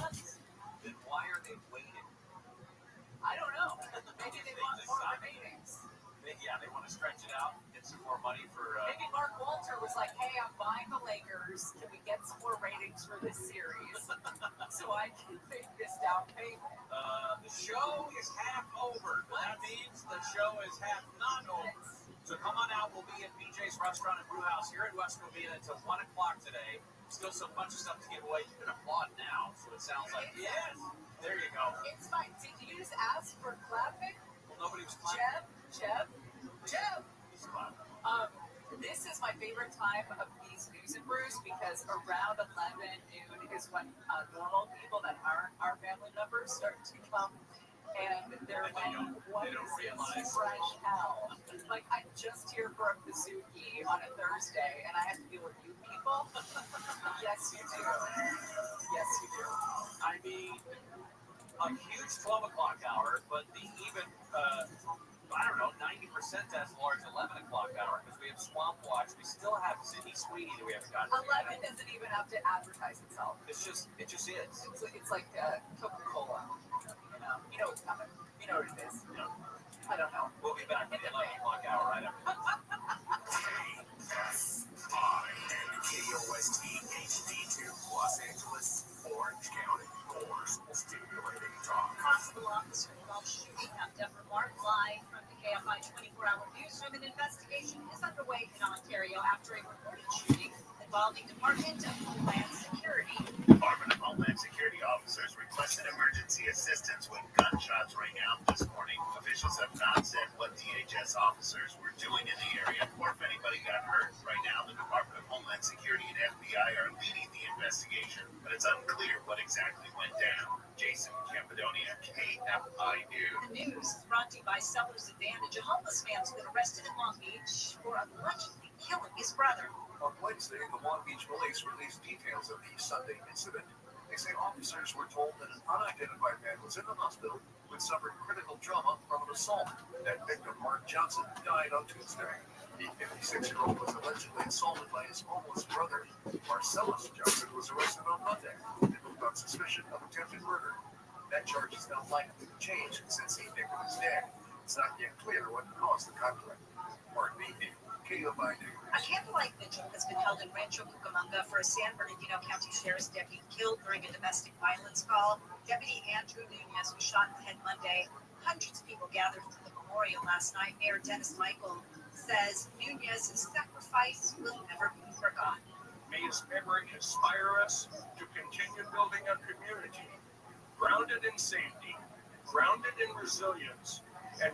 runs. Then why are they waiting? I don't know. Maybe they want more ratings. Yeah, they want to stretch it out, get some more money for. Maybe Mark Walter was like, "Hey, I'm buying the Lakers. Can we get some more ratings for this series so I can make this down payment?" The show is half over. That means the show is half not over. So come on out. We'll be at BJ's Restaurant and Brew House here in West Covina until 1 o'clock today. Still some bunch of stuff to give away. You can applaud now, so it sounds like yes. There you go. It's fine. Did you just ask for clapping? Well, nobody was clapping. Jeb. He's clapping. This is my favorite time of these news and brews because around 11 noon is when normal people that aren't our family members start to come. And they're like, what is this fresh hell? Like, I'm just here for a Mizuki on a Thursday, and I have to deal with you people? Yes, you do. Yes, you do. I mean, a huge 12 o'clock hour, but the even, I don't know, 90% as large 11 o'clock hour because we have Swamp Watch. We still have Sydney Sweeney that we haven't gotten to. 11 doesn't even have to advertise itself. It just is. It's like Coca-Cola. You know what's coming. You know what it is. No. I don't know. We'll be back at the 11 o'clock hour right after this. KOST HD2 Los Angeles, Orange County. More stimulating talk. Constable officer involved shooting at Denver Mark live from the KFI 24-hour newsroom. An investigation is underway in Ontario after a reported shooting involving Department of Homeland Security. Department of Homeland Security officers requested emergency assistance when gunshots rang out this morning. Officials have not said what DHS officers were doing in the area or if anybody got hurt. Right now, the Department of Homeland Security and FBI are leading the investigation, but it's unclear what exactly went down. Jason Campidonia, KFI News. The news is brought to you by Seller's Advantage. A homeless man's been arrested in Long Beach for allegedly killing his brother. On Wednesday, the Long Beach police released details of the Sunday incident. They say officers were told that an unidentified man was in the hospital who had suffered critical trauma from an assault. That victim, Mark Johnson, died on Tuesday. The 56-year-old was allegedly assaulted by his homeless brother. Marcellus Johnson was arrested on Monday and moved on suspicion of attempted murder. That charge is not likely to change since the victim is dead. It's not yet clear what caused the conflict. Mark Beatty, KFI News. A candlelight vigil has been held in Rancho Cucamonga for a San Bernardino County Sheriff's deputy killed during a domestic violence call. Deputy Andrew Nunez was shot in the head Monday. Hundreds of people gathered for the memorial last night. Mayor Dennis Michael says Nunez's sacrifice will never be forgotten. May his memory inspire us to continue building a community grounded in safety, grounded in resilience, and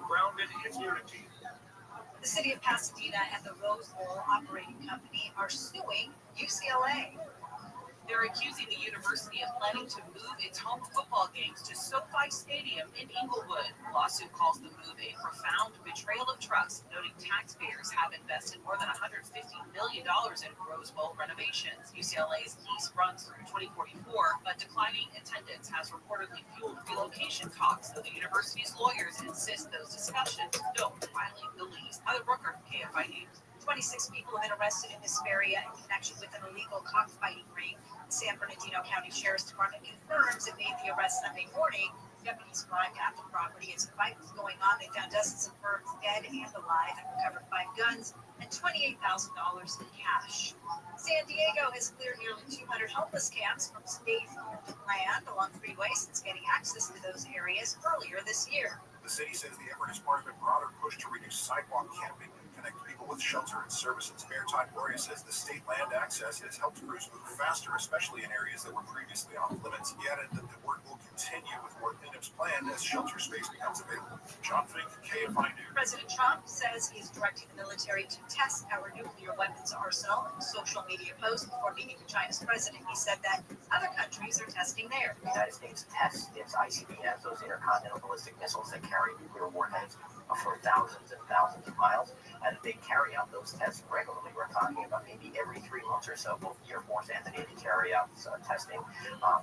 grounded in unity. The city of Pasadena and the Rose Bowl Operating Company are suing UCLA. They're accusing the university of planning to move its home football games to SoFi Stadium in Inglewood. The lawsuit calls the move a profound betrayal of trust, noting taxpayers have invested more than $150 million in Rose Bowl renovations. UCLA's lease runs through 2044, but declining attendance has reportedly fueled relocation talks, though the university's lawyers insist those discussions don't violate the lease. Heather Brooker, KFI News. 26 people have been arrested in Hesperia in connection with an illegal cockfighting ring. The San Bernardino County Sheriff's Department confirms it made the arrest Sunday morning. Deputies arrived at the property as a fight was going on. They found dozens of birds dead and alive and recovered 5 guns and $28,000 in cash. San Diego has cleared nearly 200 homeless camps from state land along freeways since getting access to those areas earlier this year. The city says the effort is part of a broader push to reduce sidewalk camping and connect people with shelter and services. Mayor Todd Gloria says the state land access has helped crews move faster, especially in areas that were previously off limits. He added that the work will continue with more cleanups planned as shelter space becomes available. John Fink, KFI News. President Trump says he is directing the military to test our nuclear weapons arsenal. In a social media post before meeting with China's president, he said that other countries are testing theirs. The United States tests its ICBMs, those intercontinental ballistic missiles that carry nuclear warheads for thousands and thousands of miles, and they carry out those tests regularly. We're talking about maybe every 3 months or so, both the Air Force and the Navy carry out testing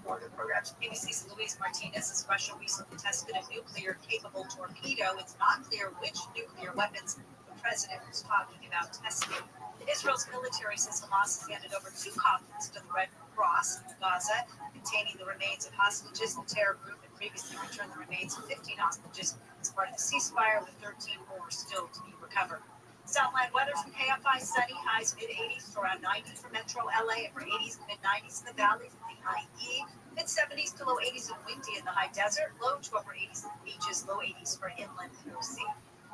for their programs. ABC's Luis Martinez says Russia recently tested a nuclear-capable torpedo. It's not clear which nuclear weapons the president was talking about testing. Israel's military says Hamas has handed over 2 coffins to the Red across Gaza, containing the remains of hostages. The terror group had previously returned the remains of 15 hostages as part of the ceasefire, with 13 more still to be recovered. Southland weather from KFI: sunny, highs mid-80s to around 90 for metro LA, and for 80s to mid-90s in the valley from the IE, mid-70s to low 80s and windy in the high desert, low to upper 80s in the beaches, low 80s for inland and OC.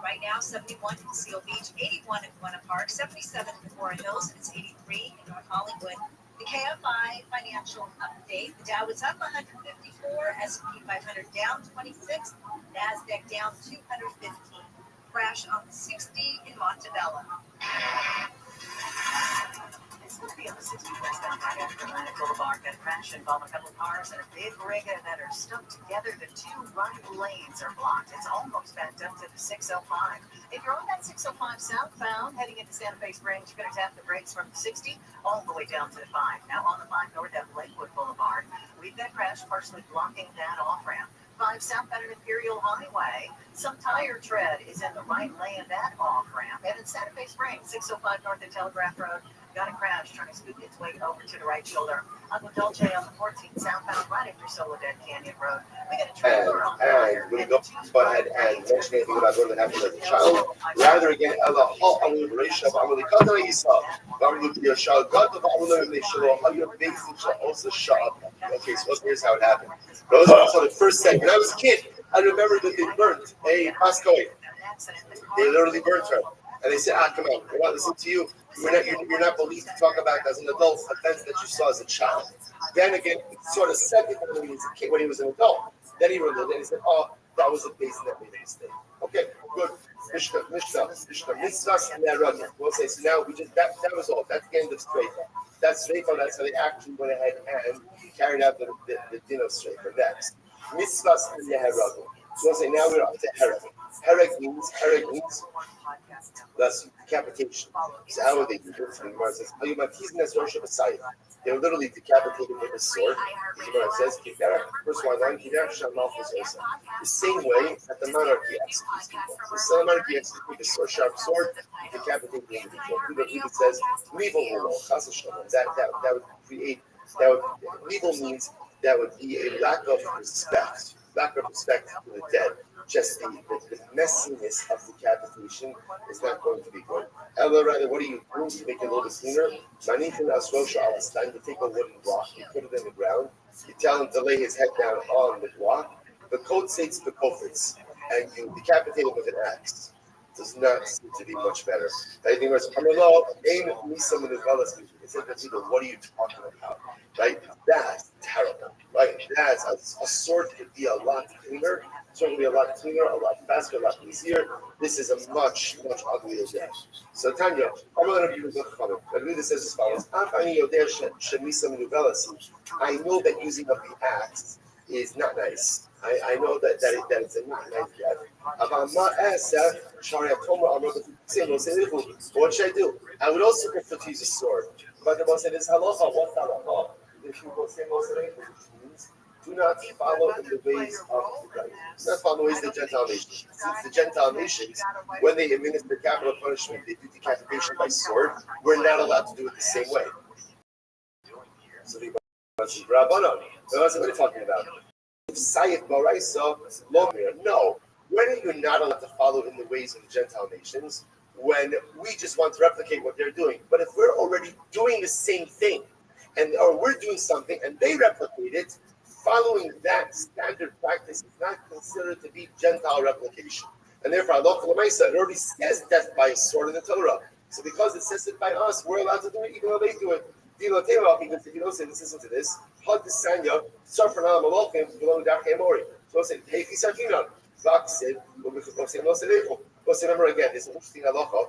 Right now, 71 in Seal Beach, 81 in Buena Park, 77 in Flora Hills, and it's 83 in North Hollywood. The KFI financial update: the Dow was up 154, S&P 500 down 26, NASDAQ down 215. Crash on the 60 in Montebello. It's going to be on the 60 westbound right after Atlantic Boulevard. That crash involved a couple of cars and a big rig that are stuck together. The two right lanes are blocked. It's almost backed up to the 605. If you're on that 605 southbound heading into Santa Fe Springs, you're going to tap the brakes from the 60 all the way down to the 5. Now on the 5 north at Lakewood Boulevard, we've got crash partially blocking that off-ramp. 5 southbound at Imperial Highway. Some tire tread is in the right lane, that off-ramp. And in Santa Fe Springs, 605 north at Telegraph Road, got a crash trying to scoot its way over to the right shoulder. Uncle Dolce on the 14th southbound right after Soledad Canyon Road. We got a trailer on fire. And when you go ahead and mention anything about what happened as a child, rather again, Allah, I'm going to raise up, I'm going to cut on Esau. I'm going to be a child. God, I'm going to make sure how your base shall also shut up. Okay, so here's how it happened. So the first second, when I was a kid, I remember that they burnt a Pascoe. They literally burnt her. And they said, come on, we're not listening to you. You're not believed to talk about as an adult offense that you saw as a child. Then again, sort of second when he was a kid, when he was an adult. Then he wrote it, and he said, that was a base that made a mistake. Okay, good. Mitzvahs and Rabbi. We'll say, so now that was all. That's the end of Streifa. That's Streifa, that's how they actually went ahead and carried out the din of Streifa. Next, Mitzvahs and Rabbi. So we'll say, now we're up to Hereg. Hereg means that's decapitation. So how would they do this? The Gemara says, they were literally decapitated with a sword. The Gemara says, first one line, the same way that the monarchy executes people. So the monarchy executes with a sharp sword, decapitate the individual. It says, legal rule, that would create, legal means that would be a lack of respect to the dead. Just the messiness of decapitation is not going to be good. Ella, rather, what do you do to make it a little bit cleaner? You take a wooden block, you put it in the ground, you tell him to lay his head down on the block, the coat says the kofitz, and you decapitate him with an axe. Does not seem to be much better. I think it's what are you talking about? Right? That's terrible. Right? That's a sword could be a lot cleaner. Sword could be a lot cleaner, a lot faster, a lot easier. This is a much, much uglier death. So Tanya, I'm going to use the comment. Rabbi says as follows: I know that using of the axe is not nice. I know that it's a not nice death. What should I do? I would also prefer to use a sword. But the Bible says, halacha, what's halacha? Do not follow in the ways of the right. Do not follow the ways of the Gentile nations. Since the Gentile nations, when they administer capital punishment, they do decapitation by sword. We're not allowed to do it the same way. So the Bible says, Rabbanon. What are you talking about? No. When are you not allowed to follow in the ways of the Gentile nations? When we just want to replicate what they're doing. But if we're already doing the same thing, or we're doing something and they replicate it, following that standard practice is not considered to be Gentile replication. And therefore, Allah it already says death by a sword in the Torah. So because it says it by us, we're allowed to do it even though they do it. Because if you don't say, listen to this, so say, hey, remember again, there's an interesting halacha.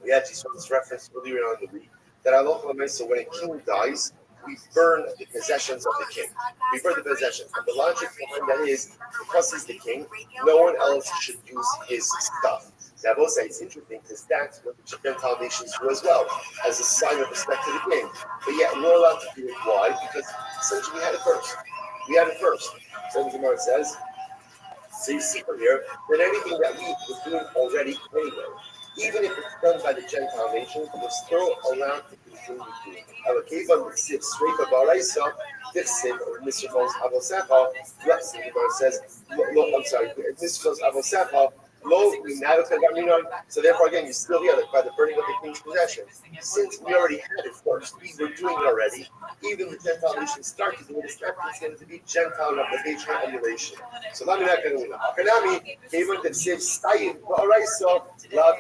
We actually saw this reference earlier on in the week that halacha, so when a king dies, we burn the possessions of the king. We burn the possessions. And the logic behind that is, because he's the king, no one else should use his stuff. Now, both say it's interesting because that's what the Gentile nations do as well, as a sign of respect to the king. But yet, we're allowed to do it. Why? Because essentially we had it first. So the Gemara says, so you see from here that anything that we were doing already anyway, even if it's done by the Gentile nations, we're still allowed to continue doing it. Alakevan Ksiv Sreifa Baraisa, Ksiv Misrafos Avosecha, the says, I'm sorry, Misrafos Avosecha, so therefore, again, you still hear that by the burning of the king's possession. Since we already had it first, we were doing it already. Even the Gentile nations start to do it. It's going to be Gentile replication and emulation. So let me not get into that. Even the Siv Stayim, so love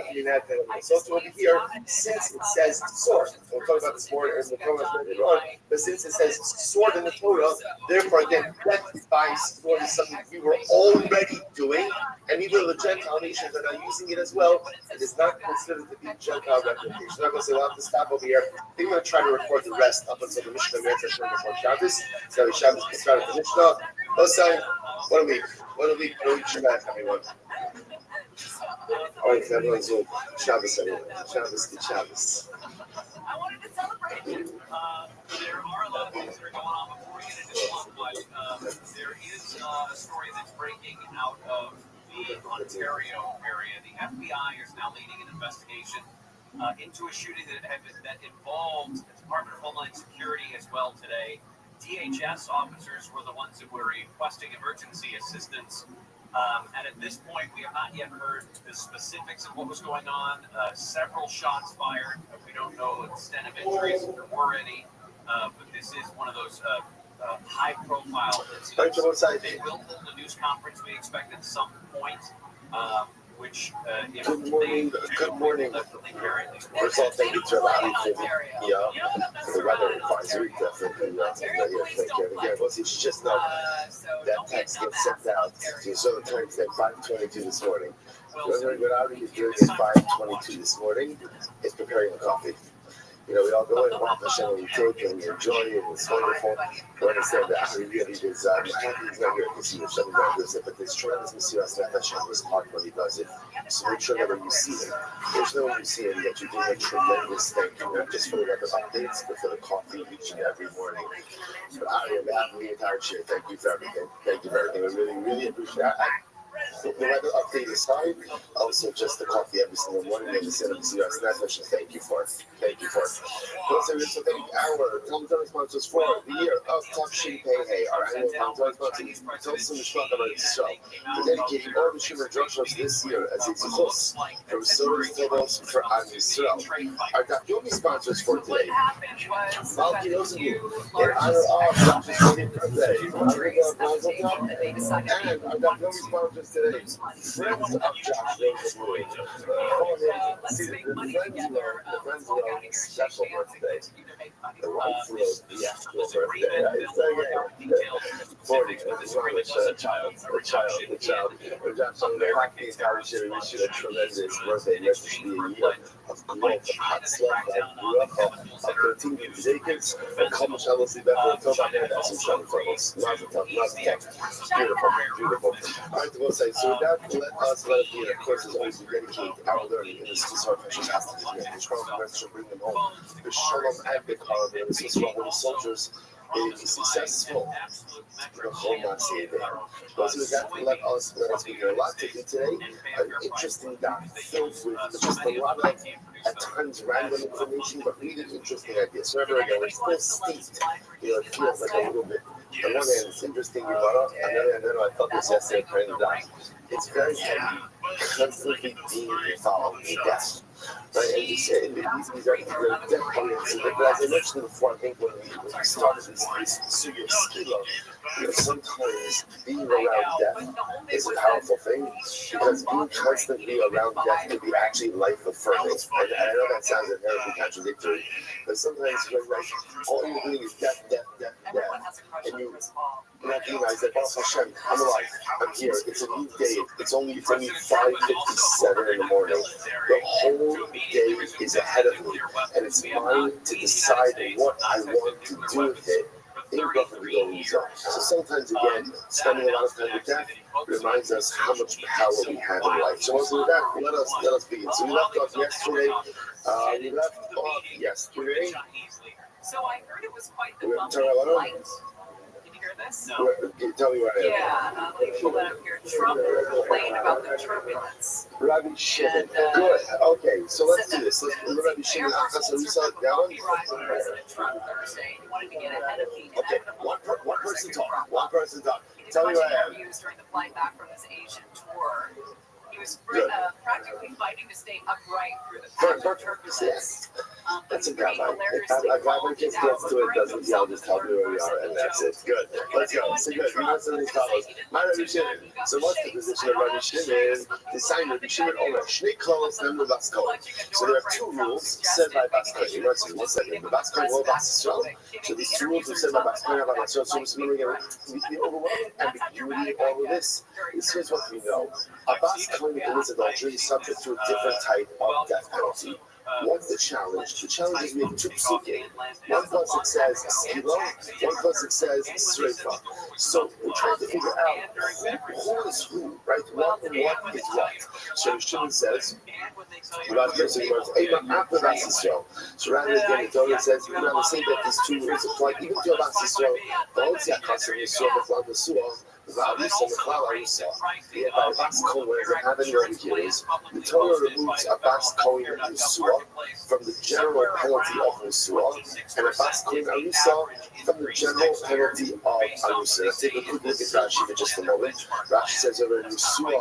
so to over here, since it says sword, we'll talk about the sword and the Torah later on, but since it says sword in the Torah, therefore again, death by sword is something we were already doing, and even the Gentile nations are now using it as well. It is not considered to be Gentile replication. I'm going to say we'll have to stop over here. I think we're going to try to record the rest up until the Mishnah Mitzvah before Shabbos. So Shabbos can start at the Mishnah. Osai, what a week. What a week. What a week. Shabbat, everyone. All right, everyone's Zoom. Shabbos, everyone. Shabbos, good Shabbos. I wanted to celebrate. There are a lot of things that are going on before we get into this one, but there is a story that's breaking out of the Ontario area. The FBI is now leading an investigation into a shooting that involved the Department of Homeland Security as well today. DHS officers were the ones that were requesting emergency assistance. And at this point, we have not yet heard the specifics of what was going on. Several shots fired. We don't know the extent of injuries, if there were any. But this is one of those high-profile incidents. They will hold a news conference, we expect, at some point. Good morning. Good morning. First of all, thank you to Rabbi for the weather advisory. Definitely, thank you. Again, it's just not that text gets sent out to certain times at 5:22 this morning. What I was doing at 5:22 this morning is preparing a coffee. We all go in, walk Hashem, we take and we enjoy it, it's wonderful. We understand that it really is, I'm happy he's not here because he was shutting down this, but there's tremendous Messias Nefesh on his heart when he does it. So make sure that when you see him, there's no one you see him that you're doing a tremendous thing, not just for the weather updates, but for the coffee each and every morning. But I am happy the entire share. Thank you for everything. Thank you for everything. I really, really appreciate it. The weather update is fine. Also, just the coffee every single morning. And the Messias Nefesh, thank you for it. Thank you for it. Also, thank our Tom sponsors for the year of Tafshin Pei Hey. Our annual Tom sponsors tell us some Mishpach about this show. We're dedicating all the Shimmer drug shows this year as a Zichus from Sodas Tables for Am Yisrael. Our Dafyomi sponsors for today. Malki Rosenblum in honor of Josh's 40th birthday. And our Dafyomi sponsors today. Friends of Josh Rosenblum. The friends love special birthday. The wife wrote the actual birthday. It's like 40. The child. Josh, I'm very happy to wish you a tremendous birthday. Let this be a year of growth, of hot stuff, of continued Jacobs, and come shall we see better. Talk about that as some trouble for us. Lots of beautiful. All right, the website. So that let us be, of course, as always, we dedicate our learning in this Kisar Precious Hospital. The strong message bring them home. The Shalom and the Karav, and this is why the soldiers may be successful. The home not say there. Those who got to let us be here a lot to do today. An interesting doc filled with just a lot of, at times, random information, but really interesting ideas. So, again, we're still steeped. It feels like a little bit. On one hand, it's interesting, you brought up, and then I felt this yesterday praying the doc. It's very heavy, constantly being followed in death. Right? And these are death periods. But as I mentioned before, I think when we started this Sugya Skila, sometimes being around death is a powerful thing because being constantly around death can be actually life affirming. And I know that sounds inherently contradictory, but sometimes when all you're doing is death, and you recognize that, oh Hashem, I'm alive, I'm here, it's a new day, it's only 5:57 in the morning. The whole day is ahead of me, and it's mine to decide what I want to do with it. So sometimes, again, spending a lot of time with death reminds us how much power we have in life. So also with that, let us begin. So we left off yesterday. So I heard it was quite the bumpy flight. Can you hear this? No. Tell me what I am. Yeah, let me pull that up here. Trump complained about the turbulence. Rabbi Shimon. Good. Okay, so let's do this. Let's do Rabbi Shimon. Okay, one person talk. One person talk. Tell me what I am. During the flight back from his Asian tour. He was practically fighting to stay upright through the turbulence. That's a rabbi. A rabbi just gets to it, doesn't yell, just tell me where we are, and that's it. Good. Let's go. So good. We want some of these follows. My Rabbi Shimon. So what's the position of Rabbi Shimon? The sign Rabbi Shimon over Shnei Kolos and the Bas Kohen. So there are two rules said by Bas Kohen. You might say, one second. The Bas Kohen or Bas Yisrael. So these two rules are said by Bas Kohen and Bas Yisrael. So the overwhelming ambiguity of all of this is here's what we know. A Bas Kohen who commits adultery is subject to a different type of death penalty. What's the challenge? The challenge is we have two psukim. One pasuk says skilo, one pasuk says sreifa. So we're trying to figure out who is who, right? What and what is what. So Shimon says, so rather than the Torah says, you know, say that these two rules apply even to Abbas Yisrael. Both Yakasam Yisrael b'Flav Yisrael. The Abbas Kohen doesn't have any ambiguities. The Torah removes Abbas Kohen Yisua from the general penalty of Yisua, and Abbas Kohen Arusa from the general penalty of Arusa. Let's take a quick look at Rashi for just a moment. Rashi says over in Yisua,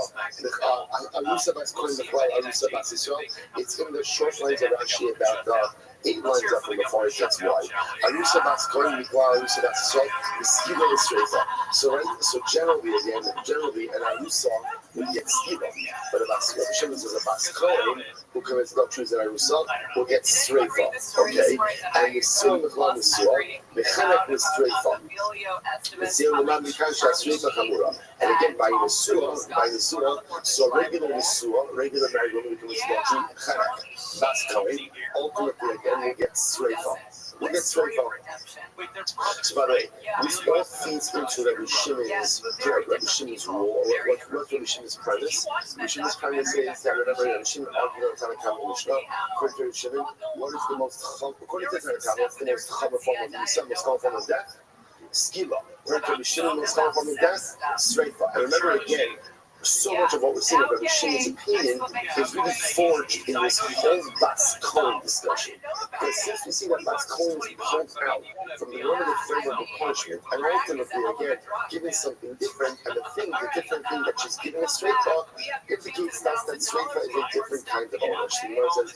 Arusa Abbas Kohen Arusa Abbas Yisrael. It's in the short lines of Rashi about 8 lines up from the far it gets wide. Arusa Bas Kohen Mikla Arusa Bas Yisrael, the Skiba is Reza. So generally, an Arusa will get Skiba. But Rabbi Shimon says a Bas Kohen who commits adulteries in Arusa will get Sreifa. Okay? And Yisrael Mikla Yisrael, Mechanek was Sreifa. Yisrael Mikla Yisrael Chamura. And again, by Yisrael, so regular married woman who commits adultery, Mechanek, Bas Kohen, ultimately again, we'll get Sreifa. So by the way, this all feeds into Rabbi Shimon's rule, or what Rabbi Shimon's premise. Rabbi Shimon's premise is that remember Rabbi Shimon argued on Tanakh Mishnah. According to Rabbi Shimon, what is the most according to Tanakh, what's the most common form of Yisrael, most common form of death? Skila. According to Rabbi Shimon, most common form of death? Sreifa. And remember again, so much of what we're seeing about Shimon's opinion is really forged in this whole Bas Kohen discussion. Because since we see that Bas Kohen is pulled out from the normative framework of punishment, and ultimately, again, giving something different, and the different thing that she's giving a straight talk indicates that straight talk is a different kind of ownership. The Lord says,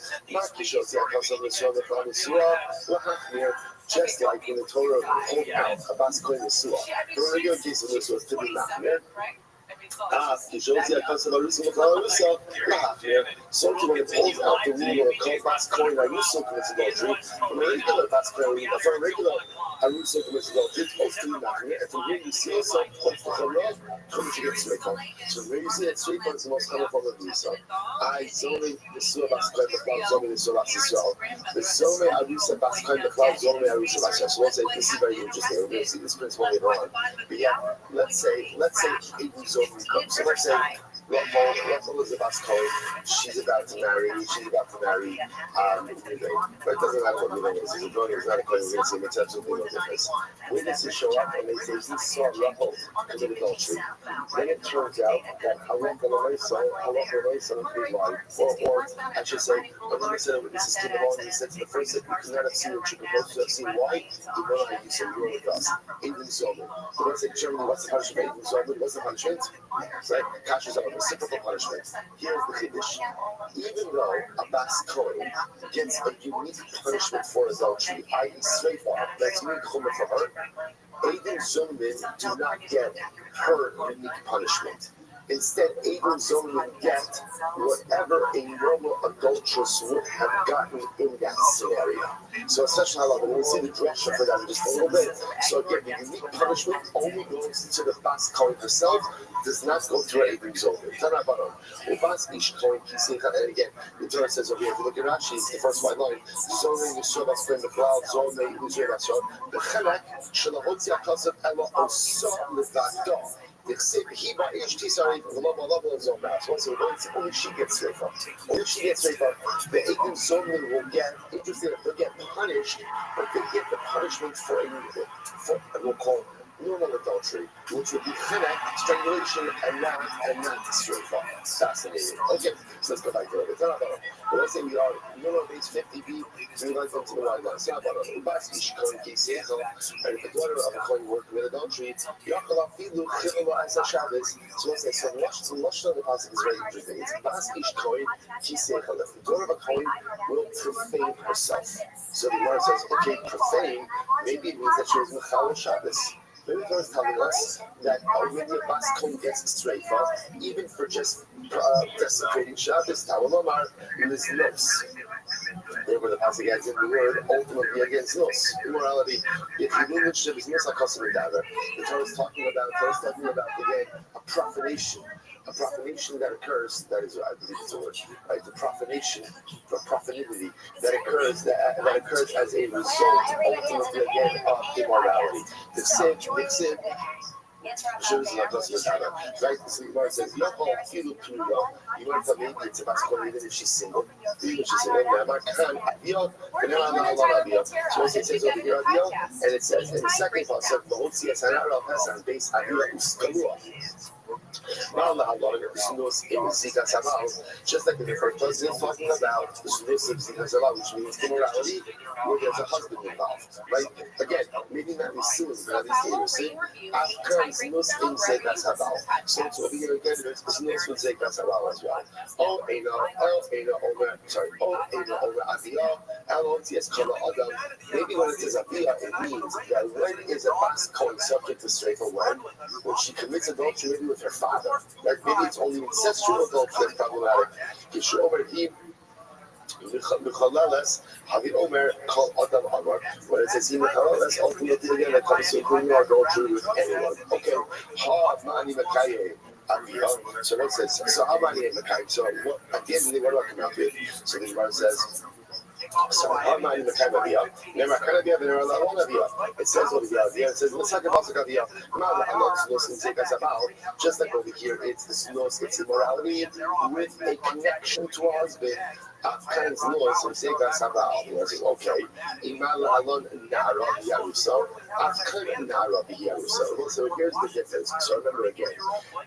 just like when the Torah pulled out a Bas Kohen Yisua. The regular case of this was to be Machmir. So when it pulls out the rule of Bas Kohen Arusa commits adultery, from a regular Bas Kohen, for a regular Arusa commits adultery, it's supposed to be Machmir. And from here you see also, points to Chorah, comes to get Sreifa. So where you see that Sreifa is the most common form of Yisrael. Zone Yisrael Bas Kohen B'Chlav, Zone Yisrael Bas Yisrael. The Zone Arusa Bas Kohen B'Chlav, Zone Arusa Bas Yisrael. So let's say, this is very interesting. We're going to see this principle later on. But yeah, let's say, Eidu Zone. So let's say Rothschild is a Bas Kohen. She's about to marry. But it doesn't matter what the name is. If the brother is not a Kohen, we're going to see it's absolutely no difference. Witnesses show up and they say, "He saw Rothschild commit adultery." Then it turns out that Halach is lying. Or I should say, when said witnesses came along and he said to the first, "You could not have seen what you supposed to have seen. Why? You know how you said you were with us." Eidim Zomer. So let's say generally, what's the punishment of Eidim Zomer? What's the punishment? Right? Kash is a reciprocal punishment. Here's the Kiddush. Even though a Bas Kohen gets a unique punishment for adultery, i.e. Sreifa, that's unique chumrah for her, Eidim Zomer do not get her unique punishment. Instead, Eidim Zomer get whatever a normal adulteress would have gotten in that scenario. So such halakha, we'll see the drasha for that in just a little bit. So again, the unique punishment only goes to the Bas Kohen herself, does not go through Eidim Zomer. And again, the Torah says over here, if you look at Rashi, it's the first white line, Zomer Yisrael Bas Kohen B'Chlav, Zomer Yisrael Bas Yisrael, the Chelek, Shalahotzi HaKasav Elo Osa Levato. He by HT only she gets Sreifa. The Eidim Zomer will get, interesting, they'll get punished, but they get the punishment for we'll call normal adultery, which would be chinek, strangulation, and not straightforward. Fascinating. Okay, so let's go back to it. But let's say we are normal age 50 B, we like them to the wide line. So about a bas ish kohen kiseichel, and if the daughter of a kohen worked with adultery, yakala filu chivelo as a Shabbos. So let's say so the lush of the pasuk is very interesting. It's bas ish kohen kiseichel. If the daughter of a kohen will profane herself. So the Gemara says, okay, profane, maybe it means that she was Mechal Shabbos. Maybe the Gemara is telling us that when the Bas Kohen gets a streifa, even for just desecrating Shabbos, Tawalomar, Liz Nos. Therefore, the passage adds in the word ultimately against Nos. Immorality. If you knew which Shabbos Nos HaKosem Dava, the Torah is talking about again a profanation. A profanation that occurs, that is, I believe it's a word, right? The profanation, the profanity that occurs as a result, ultimately again, of immorality. The sin, shows like us with Hannah. Right? So the Gemara says, you want to tell maybe it's a masculine even if she's single. Even if she's single, so once it says over here, and it says in the second part, base just like in the first place, it's talking about the which means immorality, where there's a husband involved, right? Again, maybe not Nisuin, but at least so what we're going to get is Nus with Zekas Halal as well. Maybe when it says Aviyah, it means that when is a Bas Kohen subject to streifa when she commits adultery maybe with her father. Like maybe it's only incestual adultery that's problematic. When it says ultimately again, that comes to including adultery with anyone. Okay. So what says? So how many Mekayim? So what again? What do I come out with? So the Gemara says. So it says over here, it says just like over here, it's immorality with a connection to our husband. Afghan's laws and say that's about okay. So here's the difference. So remember again,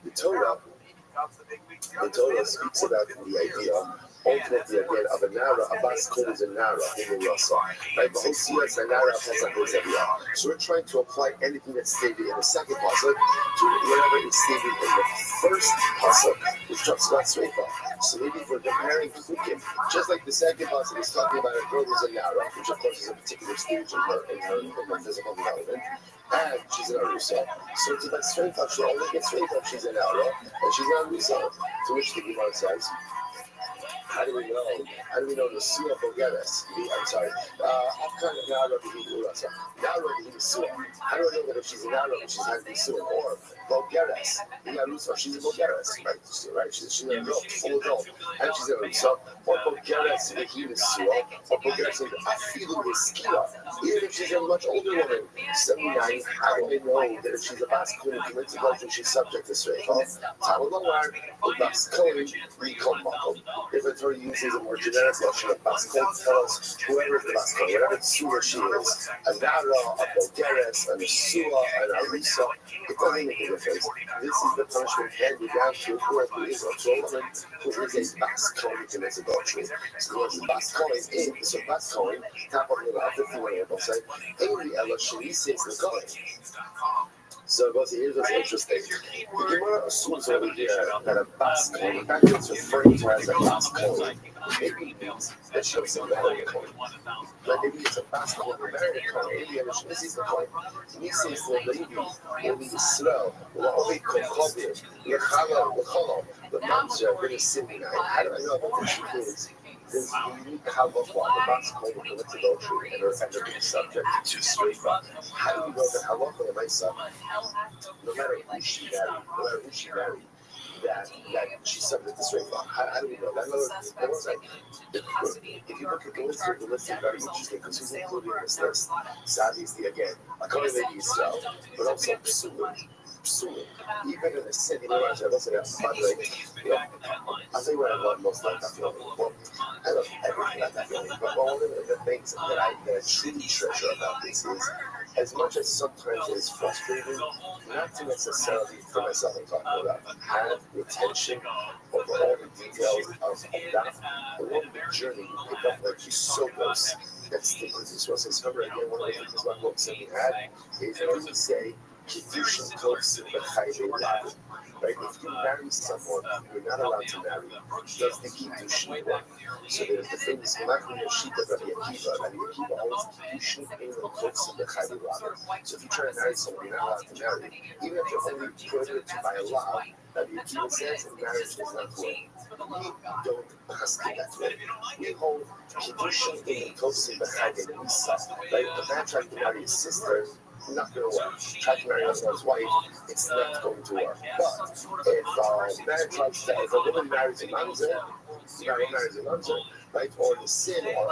the Torah speaks about the idea. Ultimately, again, of a Nara, a Bas Kohen is a Nara, right? So we're trying to apply anything that's stated in the second pasuk to whatever is stated in the first pasuk, which talks about Sreifa. So maybe if we're comparing Pesukim, just like the second pasuk is talking about a girl who's a Nara, which of course is a particular stage in her physical development, and she's an Arusa. So it's about Sreifa. She only gets Sreifa if she's an Nara, and she's an Arusa. To which the Gemara says, how do we know? How do we know the Suah Bogeres? I'm sorry. How do I know that if she's an Arab, she's had to Suah? Or Bogeres. She's a Bogeres, right? She's an adult, full adult. And she's an Arab. Or Bogeres, Vahim is Suah. Or Bogeres, Afilu is Skila. Even if she's a much older woman, 79, how do I know that if she's a Bas Kohen who commits adultery, she's subject to Sreifa? Tamalawar, the Bas Kohen, recall Makom. If the Torah uses a more generic notion of Bas Kohen, tell us whoever is the Bas Kohen, whatever Suah she is, a Nara, a Bogeres, a Suah, an Arisa, it doesn't make a difference. This is the punishment handed down to a whoever is a woman who is a Bas Kohen who commits adultery. So the Bas Kohen is, so Bas Kohen, top of the line, 51 will say, Amy Ella Shali says the Kohen. So here's what's interesting. The Gemara assumes over here that a Bas Kohen, in fact, it's referring to her as a Bas Kohen. Maybe it means that she was a married Kohen. But maybe it's a Bas Kohen, a married Kohen. Maybe Ella Shali says the Kohen. He says the lady, Eli Yisrael, La'ovi Kochobim, L'chalo, the moms are really sinning. How do I know what the truth is? There's a unique halakha of the Bas Kohen who commits adultery and are being subject to Sreifa. How do we know that halakha l'maisa, no matter who she married, that she's subject to Sreifa? How do we know that? If you look at the list is very interesting because who's included in this list? Obviously, again, a Kohen lady Yisrael, but also Psulim. Even in the city, by the way, I'll tell you what I love most about that feeling. Well, I love everything about that feeling, but one of the things that I truly treasure about this is as much as sometimes it is frustrating, not to necessarily, for myself I'm talking about, have the attention over all the details of that. Along the journey, you pick up like you so close that stickers is what says. Remember again, one of the things about books that we had is when we say, Kiddushin Tosin B'Chayei Rabbi. Right? If you marry someone you're not allowed to marry, does the Kiddushin work? So there's the famous Malachim Yoshita Rabbi Akiva. Rabbi Akiva holds Kiddushin in the Tosin B'Chayei Rabbi. So if you try to marry someone you're not allowed to marry, even if you're only prohibited to by Allah, Rabbi Akiva says that marriage does not work. We don't ask it that way. We hold Kiddushin in the Tosin B'Chayei Nisa. Right? The man trying to marry his sister, not going to work. Try to marry his wife, it's not going to work. But if a man tries to, if a woman marries a mamzer, right, or the sin, or a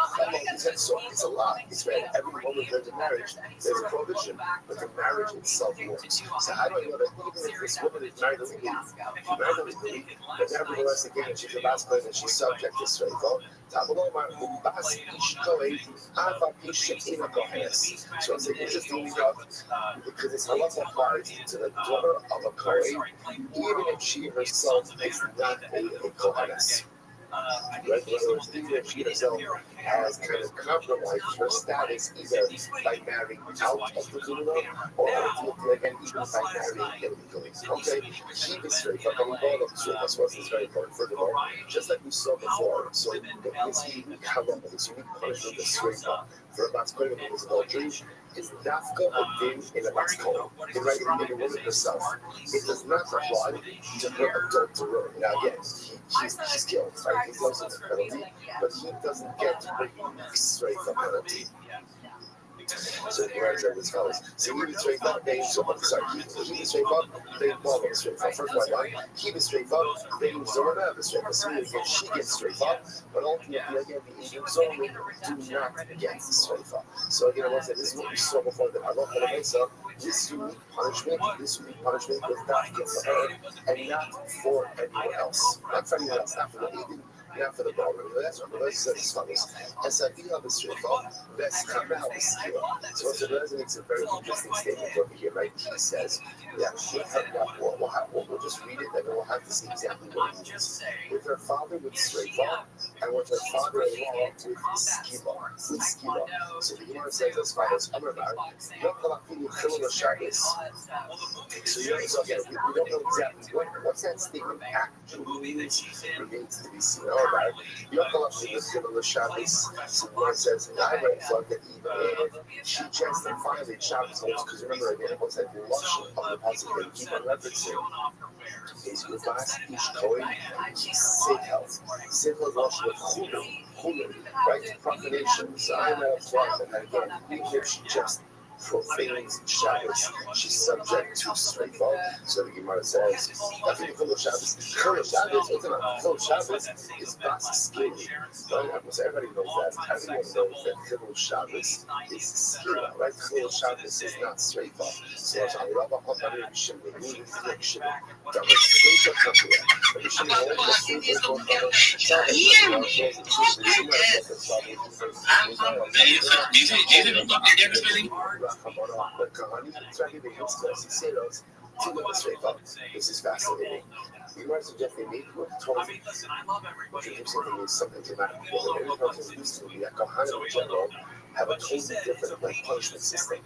so it's a lot. It's when every woman there's a marriage, there's a prohibition, but the marriage itself works. So how do I know that even if this woman is married illegally, she married illegally, but nevertheless again she's a masculine and she's subject to sreifah. So it's an interesting thought because it's halacha applied to the daughter of a Kohen, even if she herself is not a Kohenes. Right? Even if she herself has kind of compromised her status either by marrying out of the Zuna or again even by marrying illegally. Okay, keep it straight. But when we go to Sreifah is very important. Furthermore, just like we saw before, so this unique halakha, this unique punishment of Sreifah for a matzkolim who is adultery is dafka a din in a matzkolim. In the woman herself, it does not apply to her adulterer. Now again, she's killed, right? He goes into the penalty, but he doesn't get the unique Sreifah penalty. So the Gemara says as follows. So he was straight up, they so sorry, he was straight up, they involve him straight up. First one, he was straight up, they Zona was straight up. So again, she gets straight up, but ultimately again the Asian Zona do not get straight up. So again, I want to say this is what we saw before that Allah for the Mesa, this unique punishment was not for her and not for anyone else. Not for anyone else, not for the Eden. Not for the ballroom. That's what the verse says as follows. As I feel the straightforward, let's come out with skill. So the verse makes a very interesting statement over here, right? He says, yeah, we'll just read it and then we'll have to see exactly what it means. With her father with straightforward, and with her father-in-law with skill. So the Gemara says as follows, so so again, we don't know exactly what's that statement actually means. Remains to be seen. Right? Yochalam is given the Shabbos. So the Lord says, I read thought that even if she checks and finally Shabbos goes, because remember again, what's that lush of the passage that keep on referencing is Ubas Ish Kohen, Seichel. Seichel lush with Chulin, right? Profanation. So I read a thought that again, even if she just profanes Shabbos, she's subject to sreifah. So the Gemara says, I think Chol Shabbos, what's it about? Chol Shabbos is Bas Skili. Everybody knows that. Everyone knows that Chol Shabbos is Skila, right? Chol Shabbos is not sreifah. So it's on Rabbi Hotarim Shem, the meaning is like Shem. Double sreifah Kapua. But the Shem this is fascinating. You might suggest they meet with Torah. Introducing is something dramatic. Every person used to be a Kohanim in general have a totally different punishment system.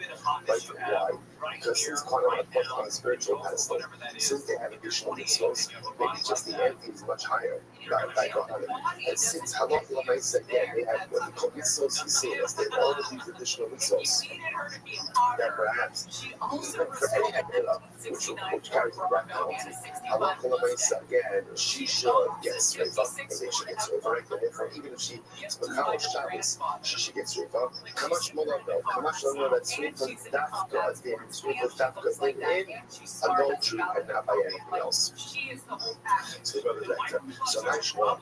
Right? Why? Because since Kohanim are put on a spiritual pedestal, since they have additional mitzvos, maybe just the ante is much higher by Kohanim. And since Halach Lamaisa, again, they have what they call mitzvos yiselas, they have all of these additional mitzvos that perhaps, even for any Abela, which carries a black penalty, Halach Lamaisa, again, she should get straight up, and they should get straight up. Therefore, even if she is Makal Shabbos, she should get straight up. How much more though? How much longer that straight up dafka is there? Straight up dafka is there in adultery and not by anything else. So the brother like so nice one,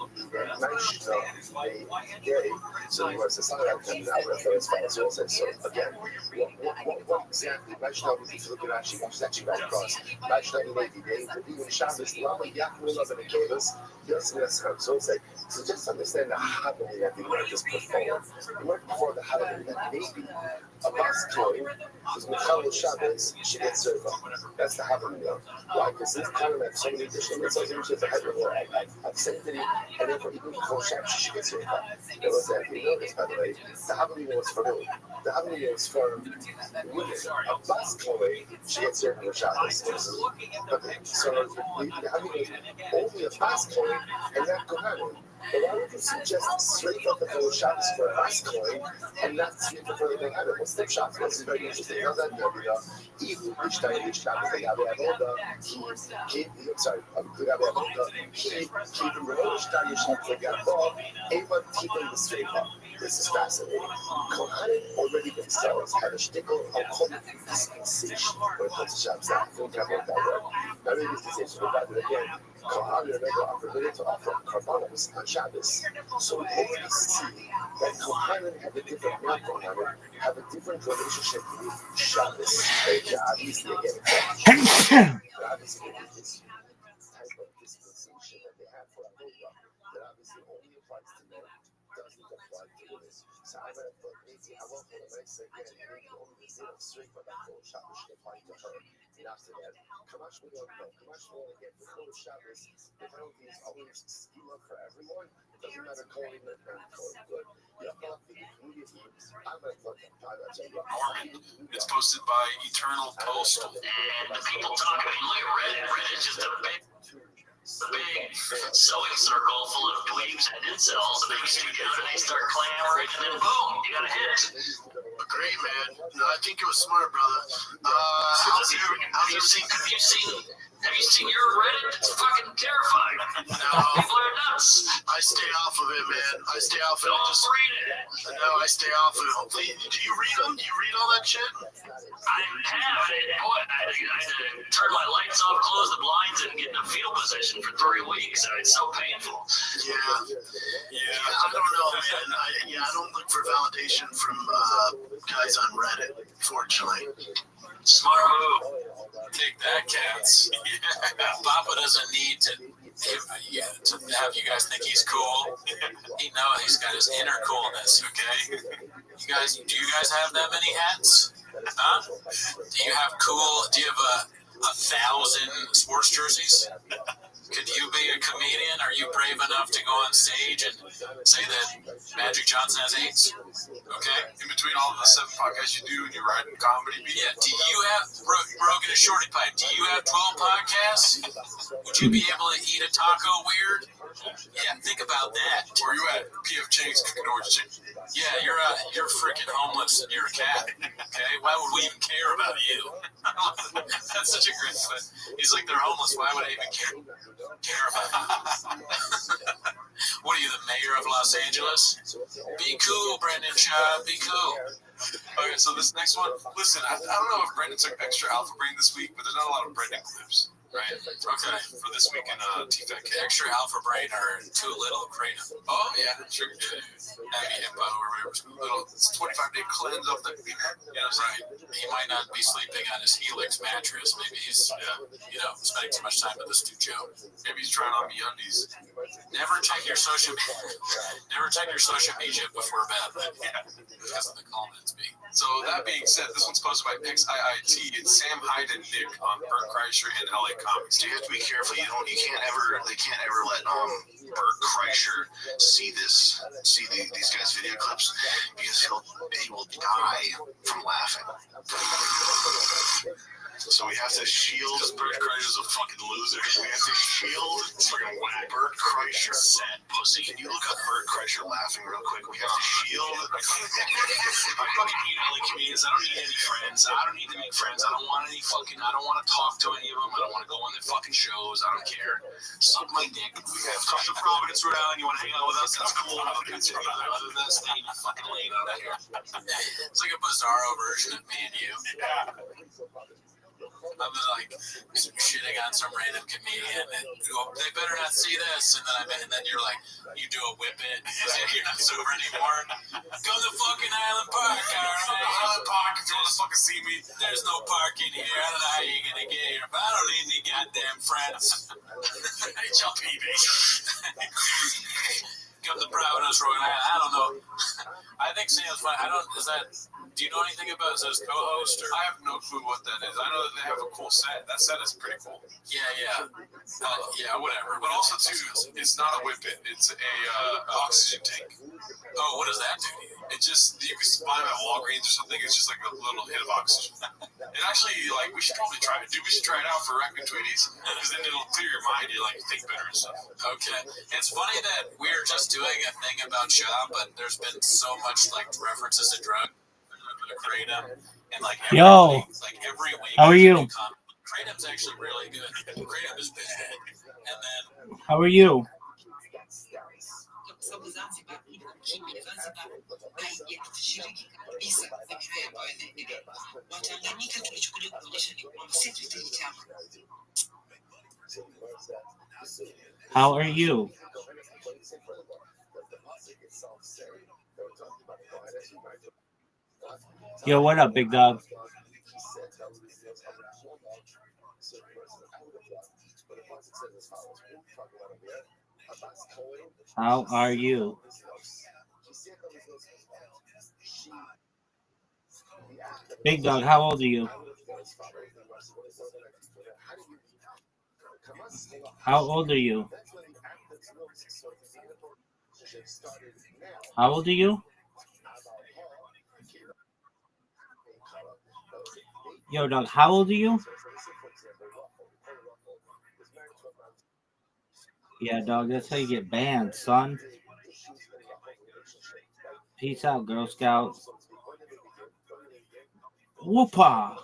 so you want to say something like that for as far as well says. So again, what exactly Vaishnav if you look at actually which is actually right across Vaishnav in 80 days, but even Shabbos, Lama Yaakov and the Kavas, yes, so it's like So just understand the happening that the Gemara just performed. The Gemara performed the happening that maybe a bas kohen who's Mechal Shabbos should get served up. That's the happening now. Why? Because this kind of have so many additional mitzvahs, which is the head of the I've sanctity, and therefore even Mechal Shabbos she should get served up. There was that, you know this, by the way. The happening was for who? The happening was for women. A bas kohen should get served on Shabbos. But so the happening was only a bas kohen and not Kohanim. But why would you suggest straight up the whole Shabbos for a bas kohen and not straight up for the Kohanim? What's the Shabbos? This is very interesting. Now that even Rishtai Shabbos, they have Avoda, keep him Rishtai Shabbos, they got Bob, Ava keeping the straight up. This is fascinating. Kohanim already themselves have a shtickle of dispensation when it comes to Shabbos. I think I wrote that well. Now maybe it's dispensation, but rather again, Kohanim remember are permitted to offer karbanos on Shabbos. So we already see that Kohanim have a different, not Kohanim, have a different relationship with Shabbos. Obviously, again, obviously, this type of dispensation that they have for Avodah that obviously only applies to men doesn't apply to women. So I might have thought maybe I won't put a nice again, maybe only straight for that whole Shabbos should apply to her. And after that, Kamash we don't know. Kamash we want to get the whole Shabbos. The penalty is always schema for everyone. It doesn't matter calling it or not calling it. Good. It's posted by Eternal Postal. And people talk about Reddit. Reddit's just a big sewing circle full of dweebs and incels, and they sit down and they start clamoring, and then boom, you got a hit. Great, man. No, I think it was smart, brother. Have you seen your Reddit? It's fucking terrifying. No. People are nuts. I stay off of it, man. I stay off of it. Don't read it. No, I stay off of it. Hopefully, do you read them? Do you read all that shit? I have it. Boy, I had to turn my lights off, close the blinds, and get in a fetal position for 3 weeks. And it's so painful. Yeah. I don't know, man. I don't look for validation from guys on Reddit, fortunately. Smart move. Take that, cats. Papa doesn't need to have you guys think he's cool. He knows he's got his inner coolness, okay? Do you guys have that many hats? Huh? Do you have 1,000 sports jerseys? Could you be a comedian? Are you brave enough to go on stage and say that Magic Johnson has AIDS? Okay? In between all of the 7 podcasts you do and you're writing comedy. Yeah, do you have, Rogan and Shorty Pipe, do you have 12 podcasts? Would you be able to eat a taco weird? Yeah, think about that. Where you at? P.F. Chang's cooking orange chicken. Yeah, you're freaking homeless and you're a cat. Okay? Why would we even care about you? That's such a great thing. He's like, they're homeless. Why would I even care about you? What are you, the mayor of Los Angeles? Be cool, Brendan Shaw. Be cool. Okay, so this next one. Listen, I don't know if Brendan took extra alpha brain this week, but there's not a lot of Brendan clips. Right. Okay. For this week in TFAK. Extra alpha brain or too little kratom. Oh yeah, sure. Heavy hippo or whatever. It's 25-day cleanse off the. Yeah, that's right. He might not be sleeping on his Helix mattress. Maybe he's spending too much time with this dude Joe. Maybe he's trying on MeUndies. Never check your social media before bed. Yeah. Because of the comments being. So that being said, this one's posted by XIIT. It's Sam Hyde and Nick on Bert Kreischer and LA Comics. You have to be careful. They can't ever let Bert Kreischer see these guys' video clips because he will die from laughing. So we have to shield. Because Bert Kreischer's a fucking loser. We have to shield Bert Kreischer. Sad pussy. Can you look up Bert Kreischer laughing real quick? We have to shield. I fucking need LA comedians. I don't need any friends. I don't need to make friends. I don't want to talk to any of them. I don't want to go on their fucking shows. I don't care. Suck my dick. We have come to Providence, Rhode Island. You want to hang out with us? That's cool. Other than that, stay your fucking lane out of here. It's like a bizarro version of me and you. Yeah. I'm like shitting on some random comedian, and they better not see this. And then you're like, you do a whip it. You're not sober anymore. Go to fucking Island Park, alright? Island Park, if you want to fucking see me. There's no parking here. I don't know how you're gonna get here, but I don't need any goddamn friends. HLP, baby. bonus Roy. I don't know. I think Sam's fine. Do you know anything about it? Is that his co-host? Or? I have no clue what that is. I know that they have a cool set. That set is pretty cool. Yeah. Yeah, whatever. But also, too, it's not a whippet. It's a oxygen tank. Oh, what does that do? It just, you can buy them at Walgreens or something. It's just like a little hit of oxygen. And actually, like, we should probably try it. Dude, we should try it out for Rack and Tweeties. Because then it'll clear your mind. You like think better and stuff. Okay. It's funny that we're just doing a thing about Shah, but there's been so much like references to drugs, Kratom, and like every week. How are you? Kratom's actually really good. Kratom is bad. And then How are you? How are you? Yo, what up, big dog? How are you? Big dog, how old are you? How old are you? How old are you? Yo, dog, how old are you? Yeah, dog, that's how you get banned, son. Peace out, Girl Scout. Whoopah!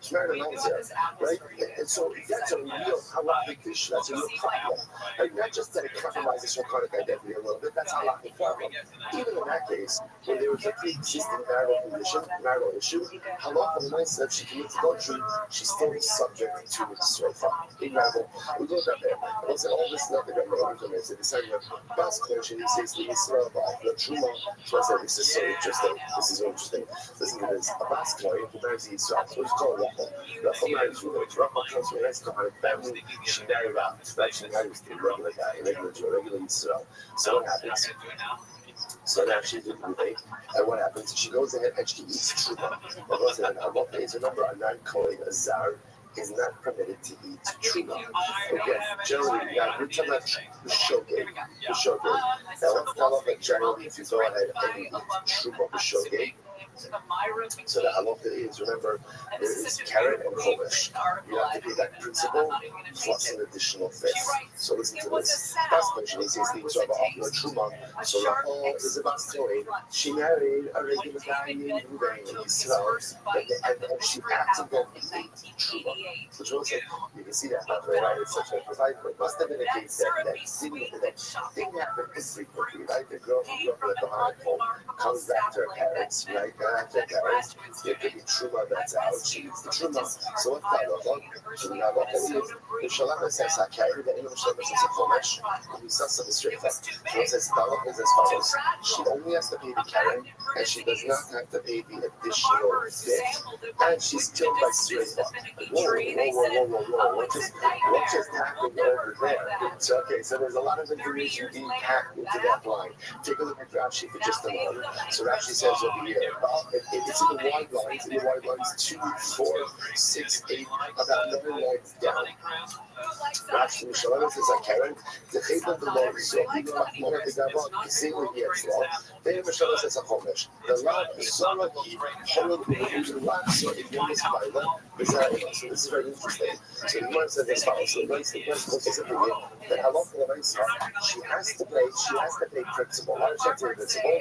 She's married a Mamzer, right? And so that's a real halakhic issue. That's a real problem. And not just that it compromises her karmic identity a little bit, that's a halakhic problem. Even in that case, when there was a pre-existing marital issue, halakha said if she commits adultery, she's still subject to the sofa. Example, we look up there, and said, all this nothing that we're going to decide that Bas Kodesh, he says the Israel, the Truma. So I said, this is so interesting. This is so interesting. Listen to this. A Bas Kodesh, who marries the Israel, so it's called Rachel. Rachel marries Reuven. Rachel comes from a nice Kohanic family. She married Rabbi. Right? She married a regular guy, a regular Israel. So what happens? So now she's in Reuven, and what happens? She goes ahead and she eats Truma. But goes ahead and Allah pays. Remember, a non-Kohen, a Zar, is not permitted to eat truma. Again, generally, now we're talking about the shogeg. Now let's tell us that generally, if you go ahead and you eat truma, the shogeg, so the halacha is, remember, there is carrot and chodesh. You have to pay that principal plus an additional fifth. So listen to this. Bas Kodesh, he says things are about truma. So Rachel is a Bas Kohen. She married a regular guy named Reuven in Israel, and she accidentally ate truma. Which also, you can see that, by the way, right? It's such a precise, but it must have been a case that thing happened infrequently, right? The girl who grew up with the home comes back to her parents, right? After parents, there could be truma that's out. She eats the truma. So what's that about? So the halacha is, the shalom says, I carry the English shalom says a chomesh, and we saw some straight up. So it says, the halacha is as follows. She only has to pay the carrot, and she does not have to pay the additional fifth, and she's killed by straight up. Whoa, what just happened over there? So, okay, so there's a lot of information being packed into that line. Take a look at Rashi for just a moment. So Rashi says over here, it's in the wide lines, 2, 4, 6, 8, about 9 lines down. Rashi Mishalem says, I carry the Chayla below, so he will not want to go on, see what he has law. Then Mishalem says, a Homesh. The Lord, the Sora, he, Holland, the Lord, so if you miss by them, so this is very interesting. So the Gemara says as follows. So the question is that halacha she has to pay principal. Why does she have to pay principal?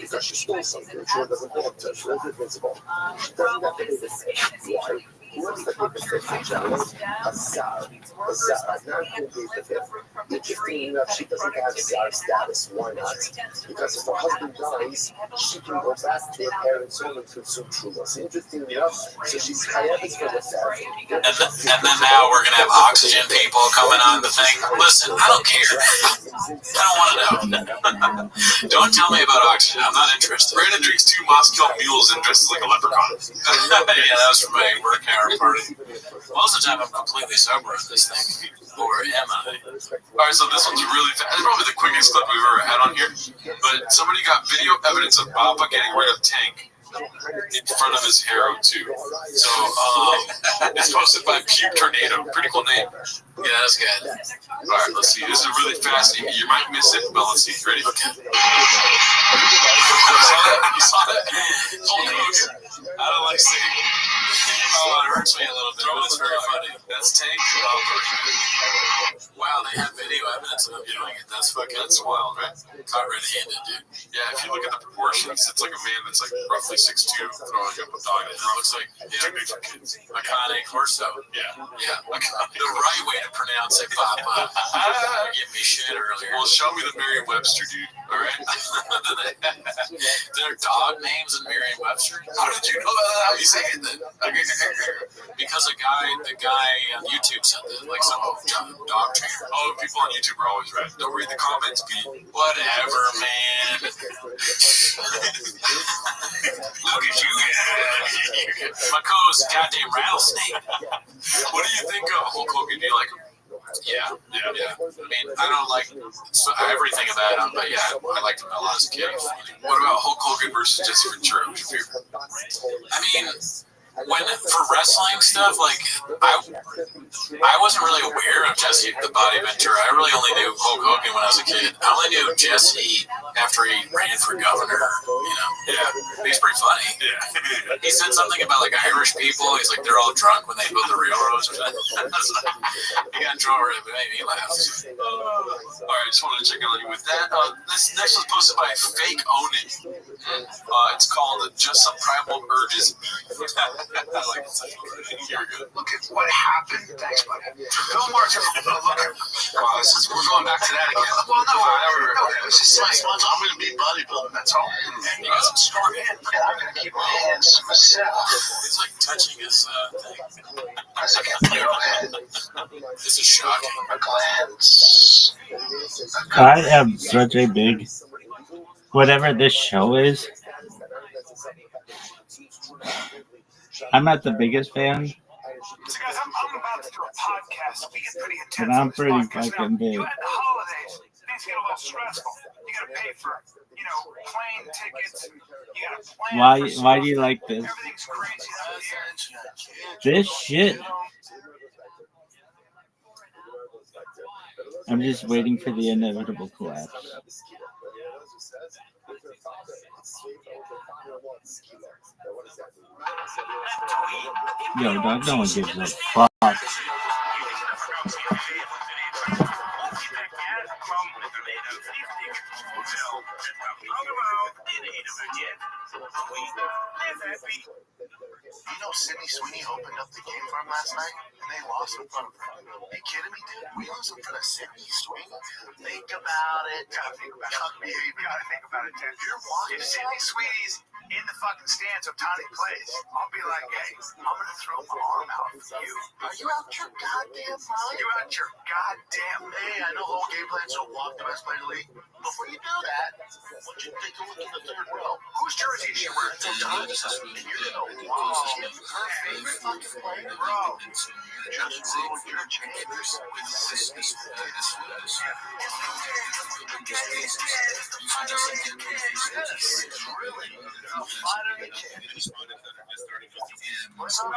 Because she stole something. Sure doesn't belong to her. She doesn't pay principal. She doesn't have to pay the fifth. Why? Who wants to pay the fifth in general? A Zar. A Zar. Not who pays the fifth. Interesting enough, she doesn't have Zar status. Why not? Because if her husband dies, she can go back to her parents' home and consume truma. So interesting enough, so she's chayavis for the theft. And then now we're gonna have oxygen people coming on the thing. Listen, I don't care. I don't want to know. Don't tell me about oxygen. I'm not interested. Brandon drinks 2 Moscow mules and dresses like a leprechaun. Yeah, that was for my work hour party. Most of the time, I'm completely sober on this thing. Or am I? Alright, so this one's really fast. It's probably the quickest clip we've ever had on here. But somebody got video evidence of Baba getting rid of Tank in front of his harrow too. So it's posted by Puke Tornado. Pretty cool name. Yeah, that's good. Alright, let's see. This is really fascinating. You might miss it, but let's see. Ready? Okay. You saw that? Holy Hogan. I don't like saying it. Oh, it hurts me a little bit. It's very funny. That's Tank. Wow, they have video evidence of him doing it. That's wild, right? Caught red-handed, dude. Yeah, if you look at the proportions, it's like a man that's like roughly 6'2", throwing up a dog. It looks like, yeah, big for kids. Iconic horse, though. Yeah. The right way to pronounce it, Papa. You gave me shit earlier. Well, show me the Merriam-Webster, dude. All right? There are dog names in Merriam-Webster. How did you know that? How you say it then? Because the guy on YouTube said that, like some dog trainer. Oh, people on YouTube are always right. Don't read the comments, Pete. Whatever, man. Look at you. My co-host, goddamn rattlesnake. What do you think of Hulk Hogan? Do you like him? Yeah. I mean, I don't like everything about him, but yeah, I liked him a lot as a kid. What about Hulk Hogan versus Jesse Ventura? I mean, for wrestling stuff, like I wasn't really aware of Jesse the Body Ventura. I really only knew Hulk Hogan when I was a kid. I only knew Jesse after he ran for governor. Yeah, he's pretty funny. Yeah, he said something about like Irish people. He's like they're all drunk when they build the railroads. He got in trouble. It made me laugh. All right, just wanted to check in on you with that. This next was posted by Fake Onin. It's called Just Some Primal Urges. like the title. You're good. Look at what happened. Thanks, buddy. Phil Martin, look at. We're going back to that again. Well, no, it's just 6 months. I'm going to be bodybuilding. That's all. And you got some strong hands. And I'm going to keep my hands to myself. It's like touching his thing. That's okay. This is shocking. My glands. I am such a big, whatever this show is, I'm not the biggest fan, So guys, I'm about to do a podcast. We get pretty intense. but I'm on this pretty podcast. fucking Now, big. you had the holidays. Things get a little stressful. You got to pay for, plane tickets. You got to plan. Why do you like this? Everything's crazy out here. This shit. I'm just waiting for the inevitable collapse. Yo, dog, no one gives a fuck. Sydney Sweeney opened up the game for him last night, and they lost in front of him. Are you kidding me, dude? We lost in front of Sydney Sweeney? Think about it. Gotta think about it, Ted. You're walking. If Sydney Sweeney's in the fucking stands of Tony plays, I'll be like, hey, I'm gonna throw my arm out for you. Are you out your goddamn mind? You out your goddamn mind? Hey, I know the whole game plan, so walk the best player in the league. Before you do that, why don't you take a look in the third row? Whose jersey is she wearing? It's Tony. And you're gonna wow, her favorite fucking player, bro. You just ruined your chances with Sydney. What's up?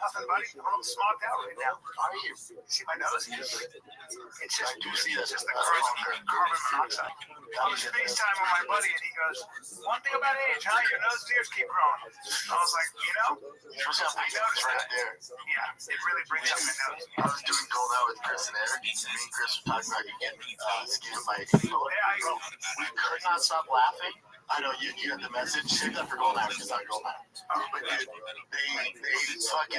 Nothing, buddy. I'm a little smogged out right now. Are you? See my nose? It's just, I do see that. It's just the carbon monoxide. I was FaceTime with my buddy, and he goes, one thing about age, huh? Your nose and ears keep growing. I was like, I noticed right there. Yeah, it really brings up my nose. I was doing Gold Out with Chris and Eric. Me and Chris were talking about you getting scammed by a people. Yeah, we could not stop laughing. I know you had the message. Save that for Gold Out. It's not Gold Out. But dude, they fucking.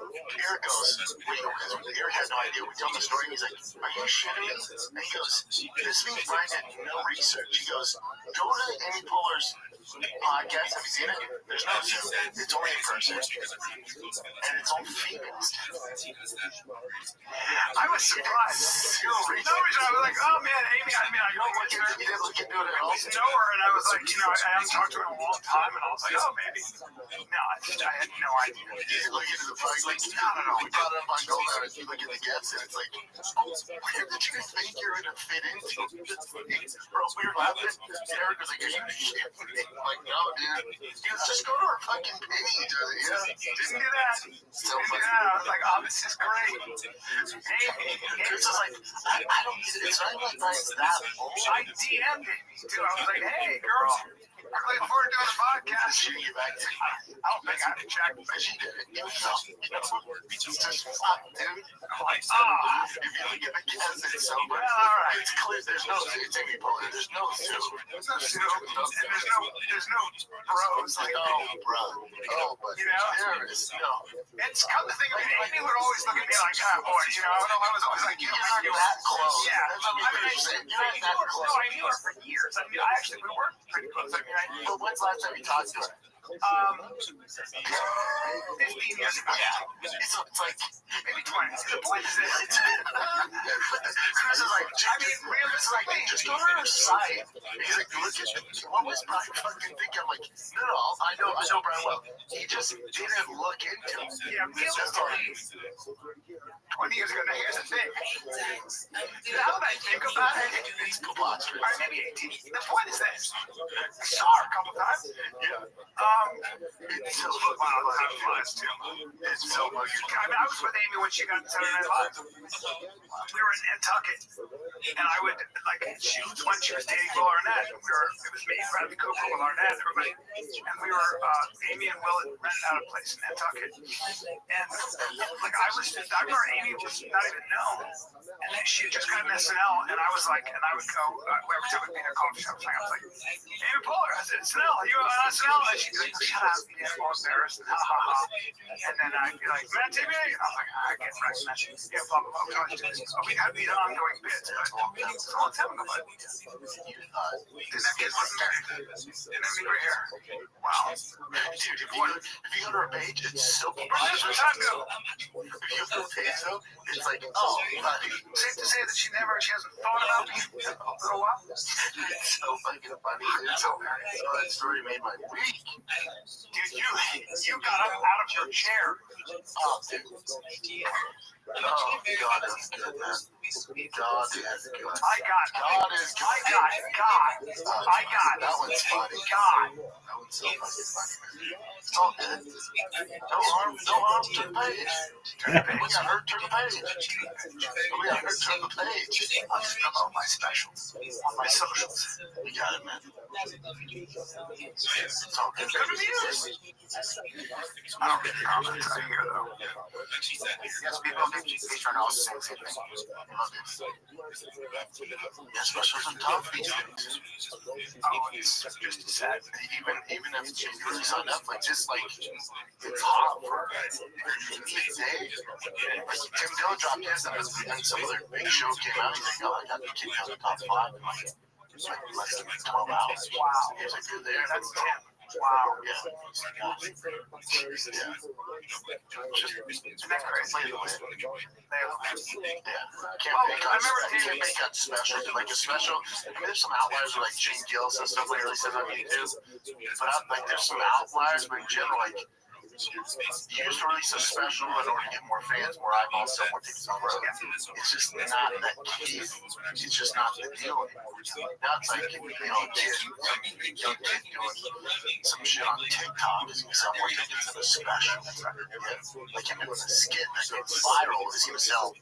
Eric goes, Eric has no idea. We tell him the story. He's like, are you shitting me? And he goes, this means Brian did no research. He goes, go to Amy Poehler's podcast. Have you seen it? There's no Zoom. It's only in person. And it's all females. I was surprised. No reason. I was like, oh man, Amy, I didn't look into it at all. I know her, and I was like, I haven't talked to her in a long time, and I was like, oh, maybe. No, I had no idea. You didn't look into the price. Like, no. We brought it up on Gold Out, and you look at the guests, and it's like, where did you think you're going to fit into? Bro, we were laughing. Eric was like, are you shit? I'm like, no, dude. He was just go to our fucking page. Didn't do that. I was like, oh, this is great. Amy. Chris was like, I don't get it. It's not like that. I DM'd it, too. I was like, hey, girl. I'm looking forward to doing the podcast. She didn't get back to me. I don't think I had to check, but she did it. Just fuck, dude. I'm like, if you don't get the guess, it's sober. Well, all right. It's clear. There's no Zoom. It's Amy Poehler. There's no Zoom. There's no Zoom. There's no bros. Like, oh, bro. Oh, but there is no. It's come to think of it. Amy would always look at me like, boy, I was always like, you're not that close. Yeah. You're not that close. No, I knew her for years. We worked pretty close. But when's the last time you talked to her? 15 years ago. Yeah. It's like, maybe 20. The point is this. Chris is like, realistically, just go to her site. He's like, look at it. What was Brian fucking thinking? I'm like, no, I know Brian well. He just didn't look into it. Yeah, realistically. 20 years ago. Now, here's the thing. Now that I think about it, it's preposterous. All right, maybe 18. The point is this. I saw her a couple times. Yeah. It's so flies too. It's so much. I mean, I was with Amy when she got Saturday Night Live. We were in Nantucket, and I would she was when she was dating Will Arnett. It was me, Bradley Cooper, Will Arnett, everybody, and we were Amy and Will had rented out a place in Nantucket, and I remember Amy was not even known, and then she had just got an SNL, and I was like, and I would go every time we'd be in a coffee shop, I was like, Amy Poehler, I said, SNL, are you on SNL? And she'd be like, shut up, yeah, all embarrassed, ha ha ha. And then I'd be like, Matt TV, and I'm like, I get fresh message. Yeah, blah blah blah. We always do this. We have these ongoing bits, but so I'll tell them about it. Didn't have kids, wasn't married. Didn't have any gray hair. Wow. Dude, if you go to her page, it's so that's what time ago. If you go to her page, though, it's like, oh, buddy. Safe to say that she hasn't thought about me for a little while. It's so fucking funny. It's so that story made my week. Dude, you got up out of your chair. Oh, dude. Oh, God is good, man. God is good. I got God is good. I got that one's funny. God. That one's so fucking funny. It's all good. No harm to the page. Turn the page. We got hurt, turn the page. We got hurt, turn the page. I'll just promote my specials on my socials. We got it, man. It's all good. Good reviews. I don't get the comments out here, though. Yes, people on page are also saying the same thing. I love it. Yeah, specials are tough these days. Oh, it's just sad. Even if it's released on Netflix, it's like, it's hot for these days. Like, Tim Dillon dropped his, and some other big show came out. He's like, oh, I got the kid on the top 5 in like less than 12 hours. Wow. He's like, you're there. That's 10. Wow. Yeah. Yeah. Isn't that crazy? I remember they got special, like a special. I mean, there's some outliers like Shane Gillis and stuff like released on YouTube. But like, there's some outliers, but in general, like, you used to release a special in order to get more fans, more eyeballs, sell more tickets on the road. It's just not that key. It's just not the deal. Now it's like, you know, young kid doing some shit on TikTok is going to sell more tickets than a special. Like him doing a skit that goes viral is going to sell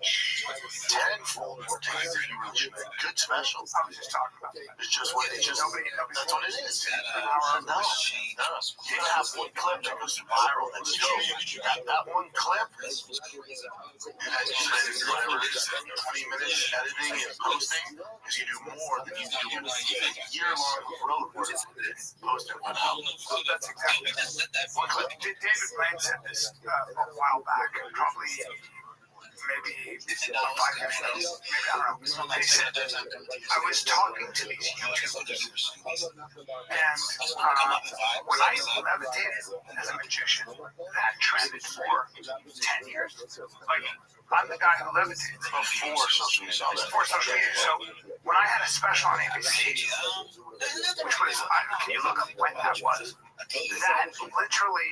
tenfold more tickets than you really should. Good special. I was just talking about it. It's just what it is. That's what it is. No. You can have one clip that goes viral. That's that one clip, and then whatever it is, 20 minutes editing and posting, is you do more than you do in a year-long road work posting one out. So that's exactly one clip. David Blaine said this a while back, probably maybe 5 years ago, maybe I don't know. He said, I was talking to these YouTubers, and when I levitated as a magician, that trended for 10 years. Like, I'm the guy who levitated before social media. So when I had a special on ABC, which was, can you look up when that was? That literally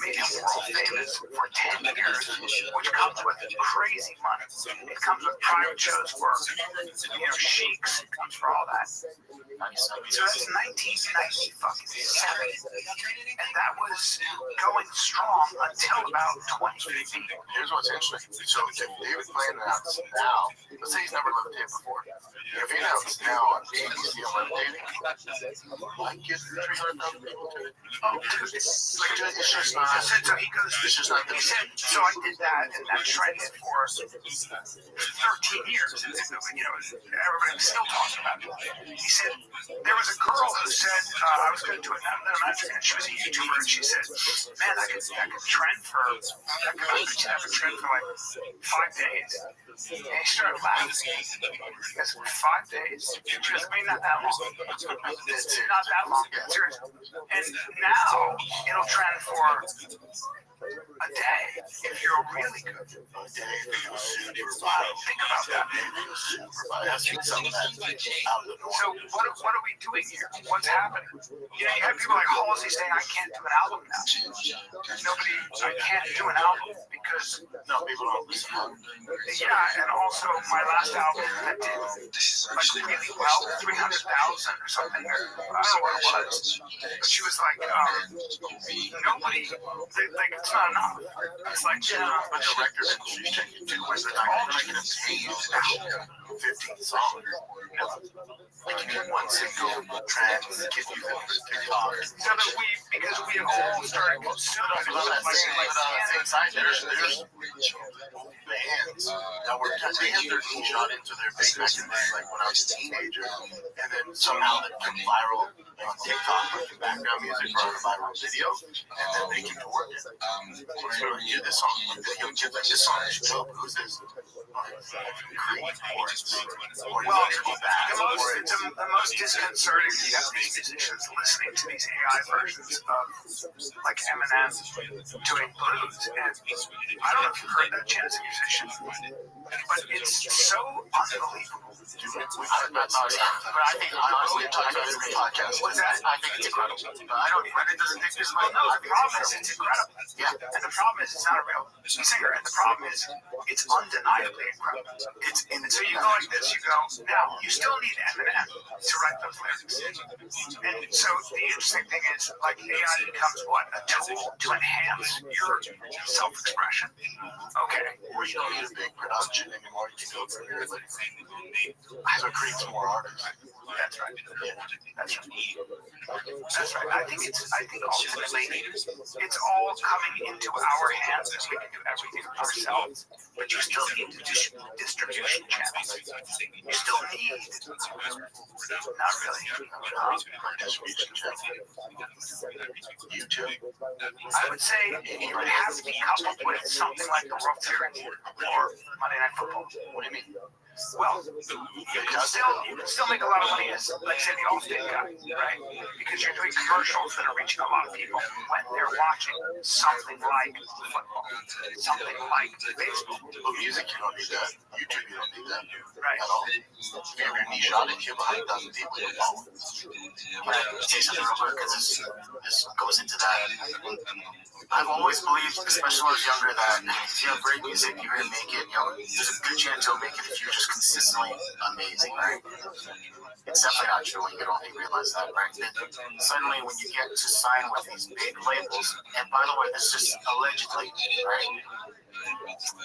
made him world famous for 10 years, which comes with crazy money. It comes with private shows for, sheiks. It comes for all that. So that's 1997. And that was going strong until about 2015. Here's what's interesting. So if David Blaine announced now, let's say he's never levitated before. If he announced now on ABC levitating, I get 300,000 people to it. Oh, dude, it's just not. It's just not. He said, so I did that, and that trended for 13 years. Everybody was still talking about it. He said, there was a girl who said, I was going to do another magic, and she was a YouTuber, and she said, man, that could trend for, that could have a trend for like 5 days. And he started laughing. He goes, 5 days? She goes, I mean, not that long. It's not that long. Seriously. And now it'll trend for a day if you're really good. A day if you're super wild. Think about that. So what are we doing here? What's happening? You have people like Halsey saying, I can't do an album now. I can't do an album because people don't listen. Yeah, and also my last album that did like really well, 300,000 or something. I don't know what it was. But she was like, nobody, like, it's not enough. It's like, but the record industry's changing too, where they're not making a page now. 15 songs. Like, you get one single track and get you them for TikTok. So that because we have all started consuming it, like, on the same side, there's bands that were they had their niche shot into their big back in the day, like when I was a teenager, and then somehow they went viral on TikTok, like background music for a viral video, and then they can work it. So you this song, you'll get like this song is dope. Who's this? Well, the most disconcerting thing is these musicians listening to these AI versions of like Eminem doing blues, and I don't know if you've heard that chant as a musician, but it's so unbelievable. But I think honestly, I talk about every podcast. What's that? I think it's incredible. But I don't. It doesn't think this might. No, the problem is it's incredible. Yeah, and the problem is it's not a real singer, and the problem is it's undeniably incredible. And so you go like this. You go now. You still need Eminem to write those lyrics, and so the interesting thing is like AI becomes what a tool to enhance your self-expression. Okay, or you don't need a big production anymore. You can go from here. So it creates more artists. That's right. Yeah, that's right. That's right. I think ultimately it's all coming into our hands as we can do everything ourselves. But you still need distribution channels. You still need not really distribution channels. YouTube. I would say it would have to be coupled with something like the World Series or Monday Night Football. What do you mean? Well, you can still make a lot of money as, like, say, the Allstate guy, right? Because you're doing commercials that are reaching a lot of people when they're watching something like football, something like baseball. But music, you don't need that. YouTube, you don't need that. Right. At all. If you have your niche on it, you have 100,000 people who follow. But I'll tell you something real quick, because this goes into that. I've always believed, especially when I was younger, that if you have great music, you're going to make it. You know, there's a good chance you'll make it if you're just consistently amazing, right? It's definitely not true when you don't realize that, right? And suddenly, when you get to sign with these big labels, and by the way, this is just allegedly, right?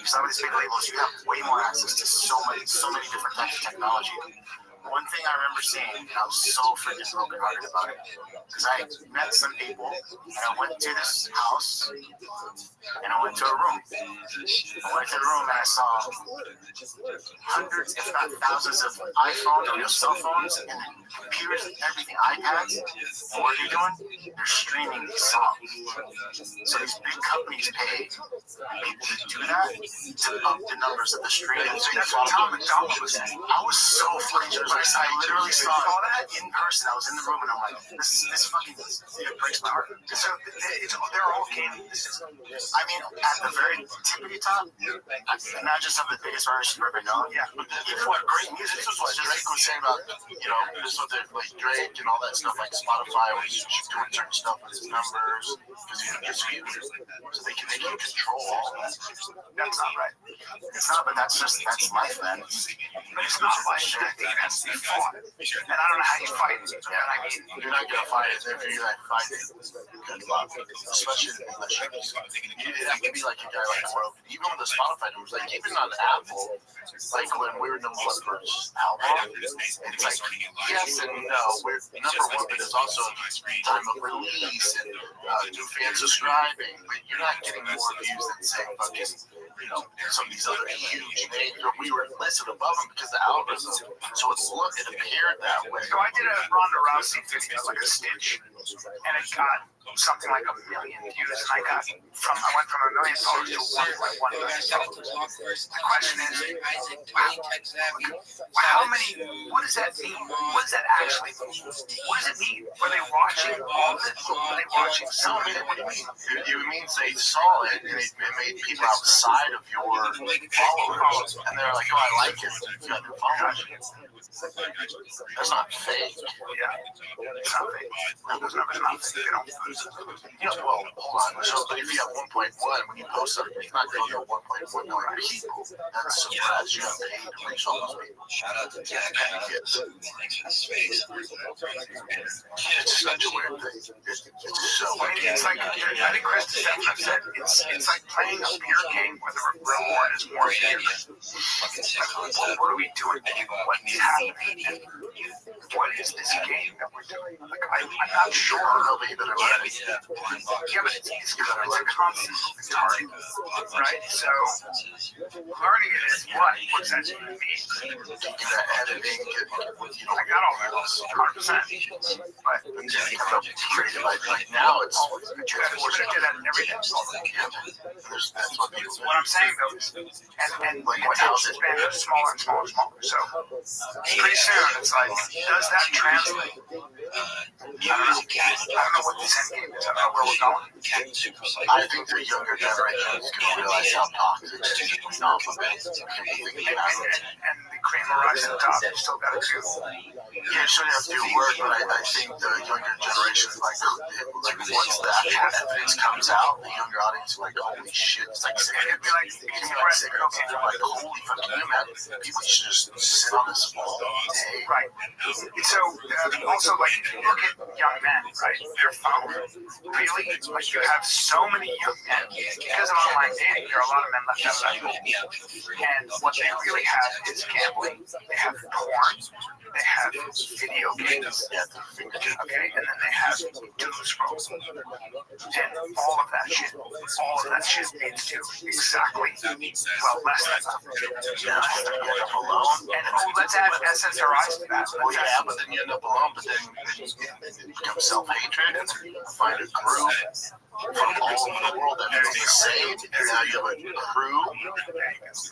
You sign with these big labels, you have way more access to so many different types of technology. One thing I remember seeing, and I was so freaking brokenhearted about it, because I met some people, and I went to this house, and I went to a room. I went to the room, and I saw hundreds, if not thousands, of iPhones, or cell phones, and then computers and everything, iPads. And what are they doing? They're streaming these songs. So these big companies pay people to do that to up the numbers of the streaming. So that's what Tom McDonald was saying. I was so freaking I literally saw that in person. I was in the room and I'm like, this fucking it breaks my heart. So they're all gaming. I mean, at the very tippity top, not just of the biggest artists you've ever known. Yeah, but what great music. This is what Drake was saying about, you know, this is what they're like Drake and all that stuff, like Spotify was doing certain stuff with his numbers because he's a music, so they can control all that. That's not right. It's not, but that's life, man. But it's not life. It has to be fought. And I don't know how you fight it. Yeah, I mean, you're not gonna fight it if you're like fighting. Good luck, especially in English. It can be like a guy like Rogan. Even with the Spotify numbers, like even on Apple, like when we were number one for album, it's like yes and no. We're number one, but it's also time of release and new fans subscribing. But you're not getting more views than say fucking, you know, some of these other huge names. We were listed above them because the algorithm. So it appeared that way. So I did a Ronda Rousey video, like a stitch, and it got something like 1 million views, and I went from 1 million followers to 1.1 million followers. The question is, what does that mean? What does that actually mean? What does it mean? Were they watching all of it? Were they watching some of it? What do you mean? It means they saw it, and it made people outside of your followers, and they're like, oh, I like it. You got new followers. That's not fake. Yeah, it's not fake. Those numbers are not fake. They don't. Well, hold on. So, but if you have 1.1, when you post something, it's not going to go 1.1 million people. That's surprised you have paid to reach all those people. Shout out to Jack. Thanks for the space. It's such a weird thing. It's so weird. It's like, I think Chris said, it's like playing a beer game where the reward is more beer. What are we doing? What's happening? what is this game that we're doing? Like, I'm not sure. Nobody better learn it. Yeah, but it's a constant target, right? So learning it is what? What does that mean? The editing, I got all those 100%. But then you come up with creative ideas. Like now it's you got to do that in every episode. that's what people do. What I'm saying though is, and what else has been smaller and smaller and smaller. So pretty soon it's like, does that translate? I don't know what this end game is. I don't know where we're going. I think the younger generation is going to realize how toxic it is. And the cream of rice at the top, you still got to do. Yeah, you shouldn't have to do work, but I think the younger generation is like once that evidence comes out, the younger audience is like, holy shit, it's like It'd be like, cigarettes. They're like, holy fucking you, man. People should just sit on this all day. right. So also, like, look at young men, right? Their phone. Really, like, you have so many young men because of online dating. There are a lot of men left out of that pool. And what they really have is gambling. They have porn. They have video games. Okay, and then they have doom scrolls. And all of that shit needs to exactly, well, less than that. And let's add SSRIs to that. Well, yeah, but then you end up alone, but then you become self-hatred, and then you find a group from all over the world that needs to be saved, and now you have a crew, and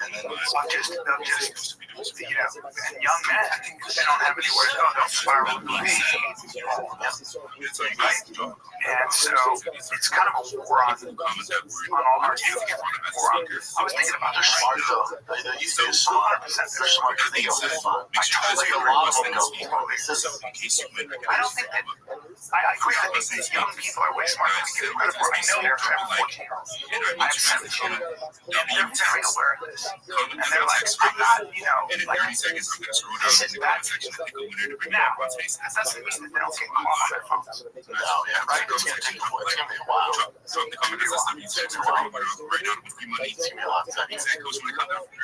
then they'll just, you know, and young men, they don't have anywhere to go, they'll spiral into me. Right? And so it's kind of a war on all our youth. I was thinking about they're smart though. They used to be smart. They're smart because they don't have fun. I totally A lot of them go, I don't think that, I agree that these young people are way smarter than we give credit for. I know they're 14-year-olds. I have 17. And they're very aware of this. And they're like, I'm not, you know, like, this is bad. Now, that doesn't mean that they don't get caught on their phones. No, yeah, right. It's going to take a while. It's going to be a while.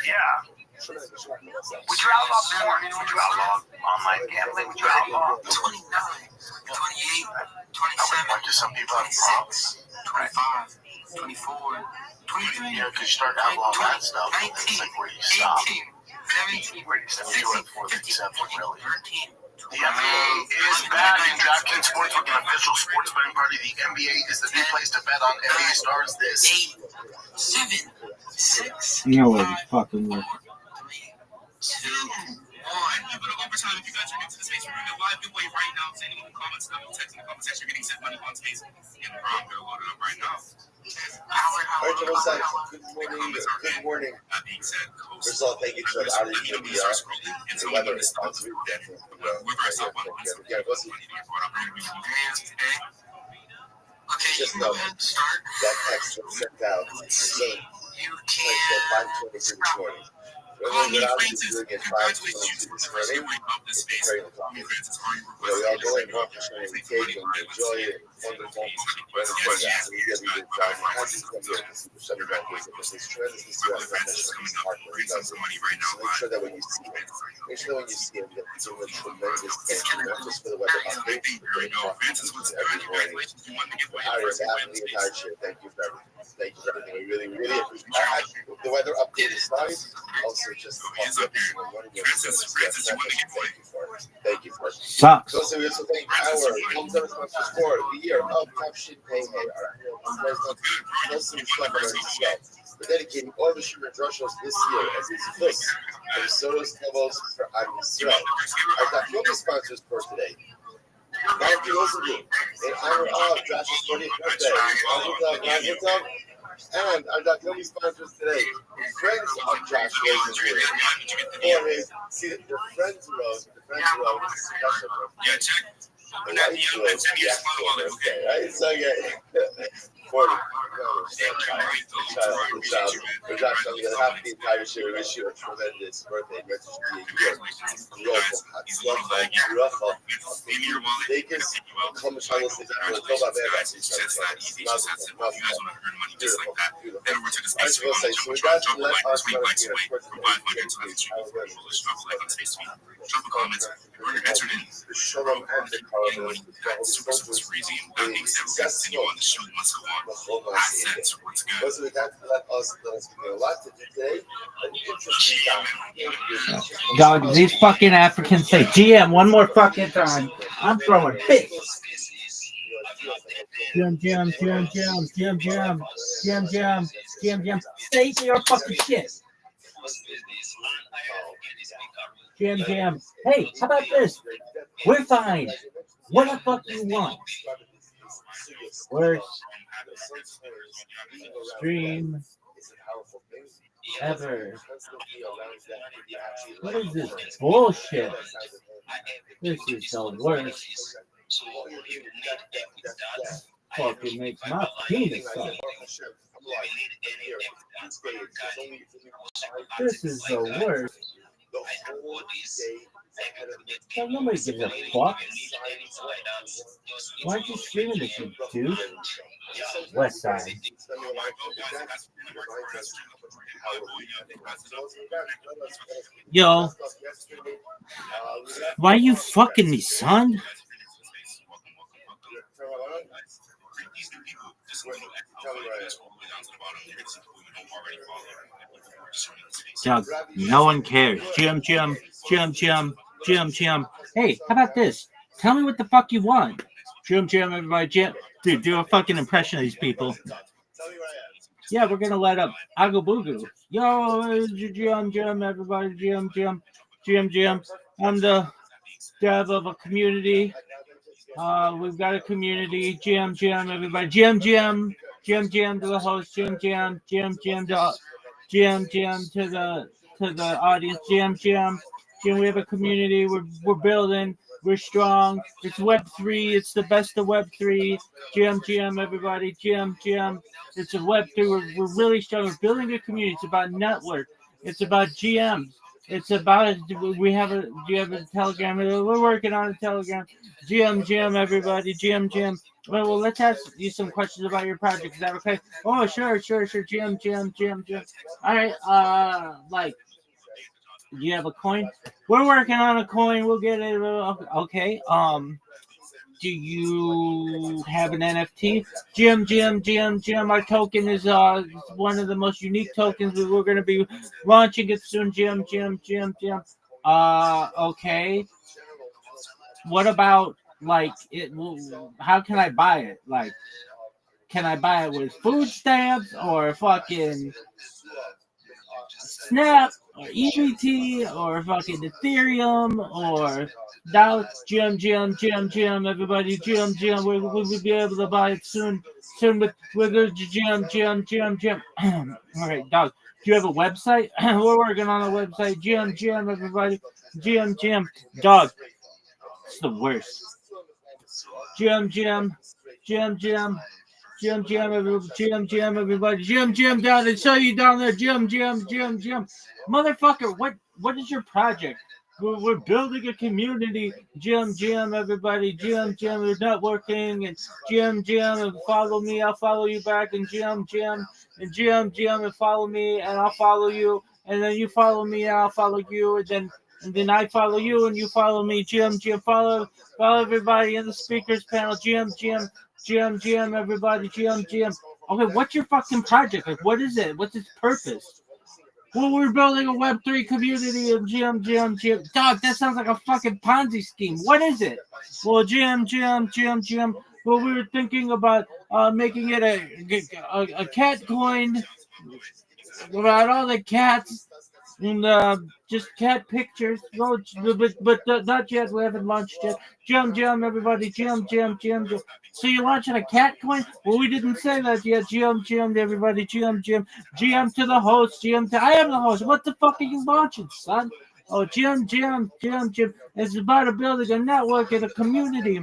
Yeah. Would you outlaw porn? Would you outlaw online gambling? Would you outlaw 29, 28, 27? Like some people have problems. 25, 24, 23. Yeah, because you start outlawing that stuff. It's like, where do you stop? 17, where do you stop? Zero and 47, really. 13. The NBA is back in DraftKings Sportsbook, an official sports betting party. The NBA is the new place to bet on NBA stars this. 8, 7, 6. No way, fucking way. 2, 1. You put overtime if you guys are into the space. We're doing a live giveaway right now. So anyone who comments, text in the comment section, you're getting sent money on space. And we're going to load it up right now. Alright, good morning. First of all, thank you to the audience for the weather response. We definitely just know that text was sent out. So, at 5:23 this morning. We're obviously doing it 5:22 this morning. It's very coffee. We all go in, walk, and take and enjoy it. Wonderful. Make sure that when you see it, that it's doing a tremendous thing, not just for the weather update, but every morning. The entire show. Thank you for everything. Thank you for everything. We really, really appreciate the weather update aside. Also, just thank you for it. Sucks. Also, we also thank our home service sponsors for the year of Caption Pay. We're dedicating all the sugar and drug shows this year as it's close to the Sotos Levels for Am Yisrael. Our documentary sponsors for today. Matthew Rosenblum, in honor of Josh's 40th birthday. And our documentary sponsors today, friends of Josh Rosenblum. The Friends Road is special. The White Road is the actual birthday, right? So, yeah. 40. Josh, on behalf of the entire show, we wish you a tremendous birthday. May it be a year global, Rafa, Vegas, come and try listening to the Toba Vegas. Beautiful. Then over to the space we want to drop a like this week by 2 8 from 500 to 2 drop a like on space tweet. Drop a comment. You're entered in. Shalom and the Anyone super crazy and that means that we're going to continue on the show must go on. I said what's good. Was with that, let us give you a lot to do today. An interesting topic. Dog, these fucking Africans say GM one more fucking time. I'm throwing big. GM. Stay to your fucking shit. GM. Hey, how about this? We're fine. What the fuck do you want? Worst stream ever. What is this bullshit? This is the worst. Fucking makes my penis suck. This is the worst. Well, nobody gives a fuck. Why aren't you streaming this, you dude? West Side. Yo, why are you fucking me, son? Doug, no one cares. Jim. Hey, how about this? Tell me what the fuck you want. Jim, everybody, Jim. Dude, do a fucking impression of these people. Yeah, we're gonna light up Agu Boogu. Yo, Jim, everybody, Jim. I'm the dev of a community. We've got a community. Jim, everybody. Jim to the host. Jim to the audience. Jim. We have a community. We're building. We're strong. It's Web3. It's the best of Web3. Jim, everybody. Jim. It's a Web3. We're really strong. We're building a community. It's about network. It's about GMs. It's about do you have a Telegram? We're working on a Telegram. Jim, everybody. Jim. Well, let's ask you some questions about your project. Is that okay? Oh, sure. Jim. All right. Do you have a coin? We're working on a coin. We'll get it. Okay. Do you have an NFT? Jim. Our token is one of the most unique tokens. We're going to be launching it soon. Jim. Okay. What about it? How can I buy it? Can I buy it with food stamps or fucking Snap or EBT or fucking Ethereum or DAO? Jim, everybody, Jim. We'll be able to buy it soon with Jim. All right, dog. Do you have a website? We're working on a website. Jim, everybody, Jim. Dog, it's the worst. Jim, everybody. Jim, down. I saw you down there. Jim. Motherfucker, what is your project? We're building a community. Jim, everybody. Jim, we're networking. And Jim, follow me. I'll follow you back. And Jim, and follow me, and I'll follow you. And then you follow me, and I'll follow you. And then I follow you, and you follow me. Jim, follow everybody in the speakers panel. Jim, everybody. Jim. Okay, what's your fucking project? What is it? What's its purpose? Well, we're building a Web3 community of Jim. Dog, that sounds like a fucking Ponzi scheme. What is it? Well, Jim. Well, we were thinking about making it a cat coin about all the cats and just cat pictures. But not yet. We haven't launched yet. Jim, everybody. Jim. So you're launching a cat coin? Well, we didn't say that yet. Jim, everybody. Jim to the host. I am the host. What the fuck are you launching, son? Oh, Jim. It's about building a network and a community.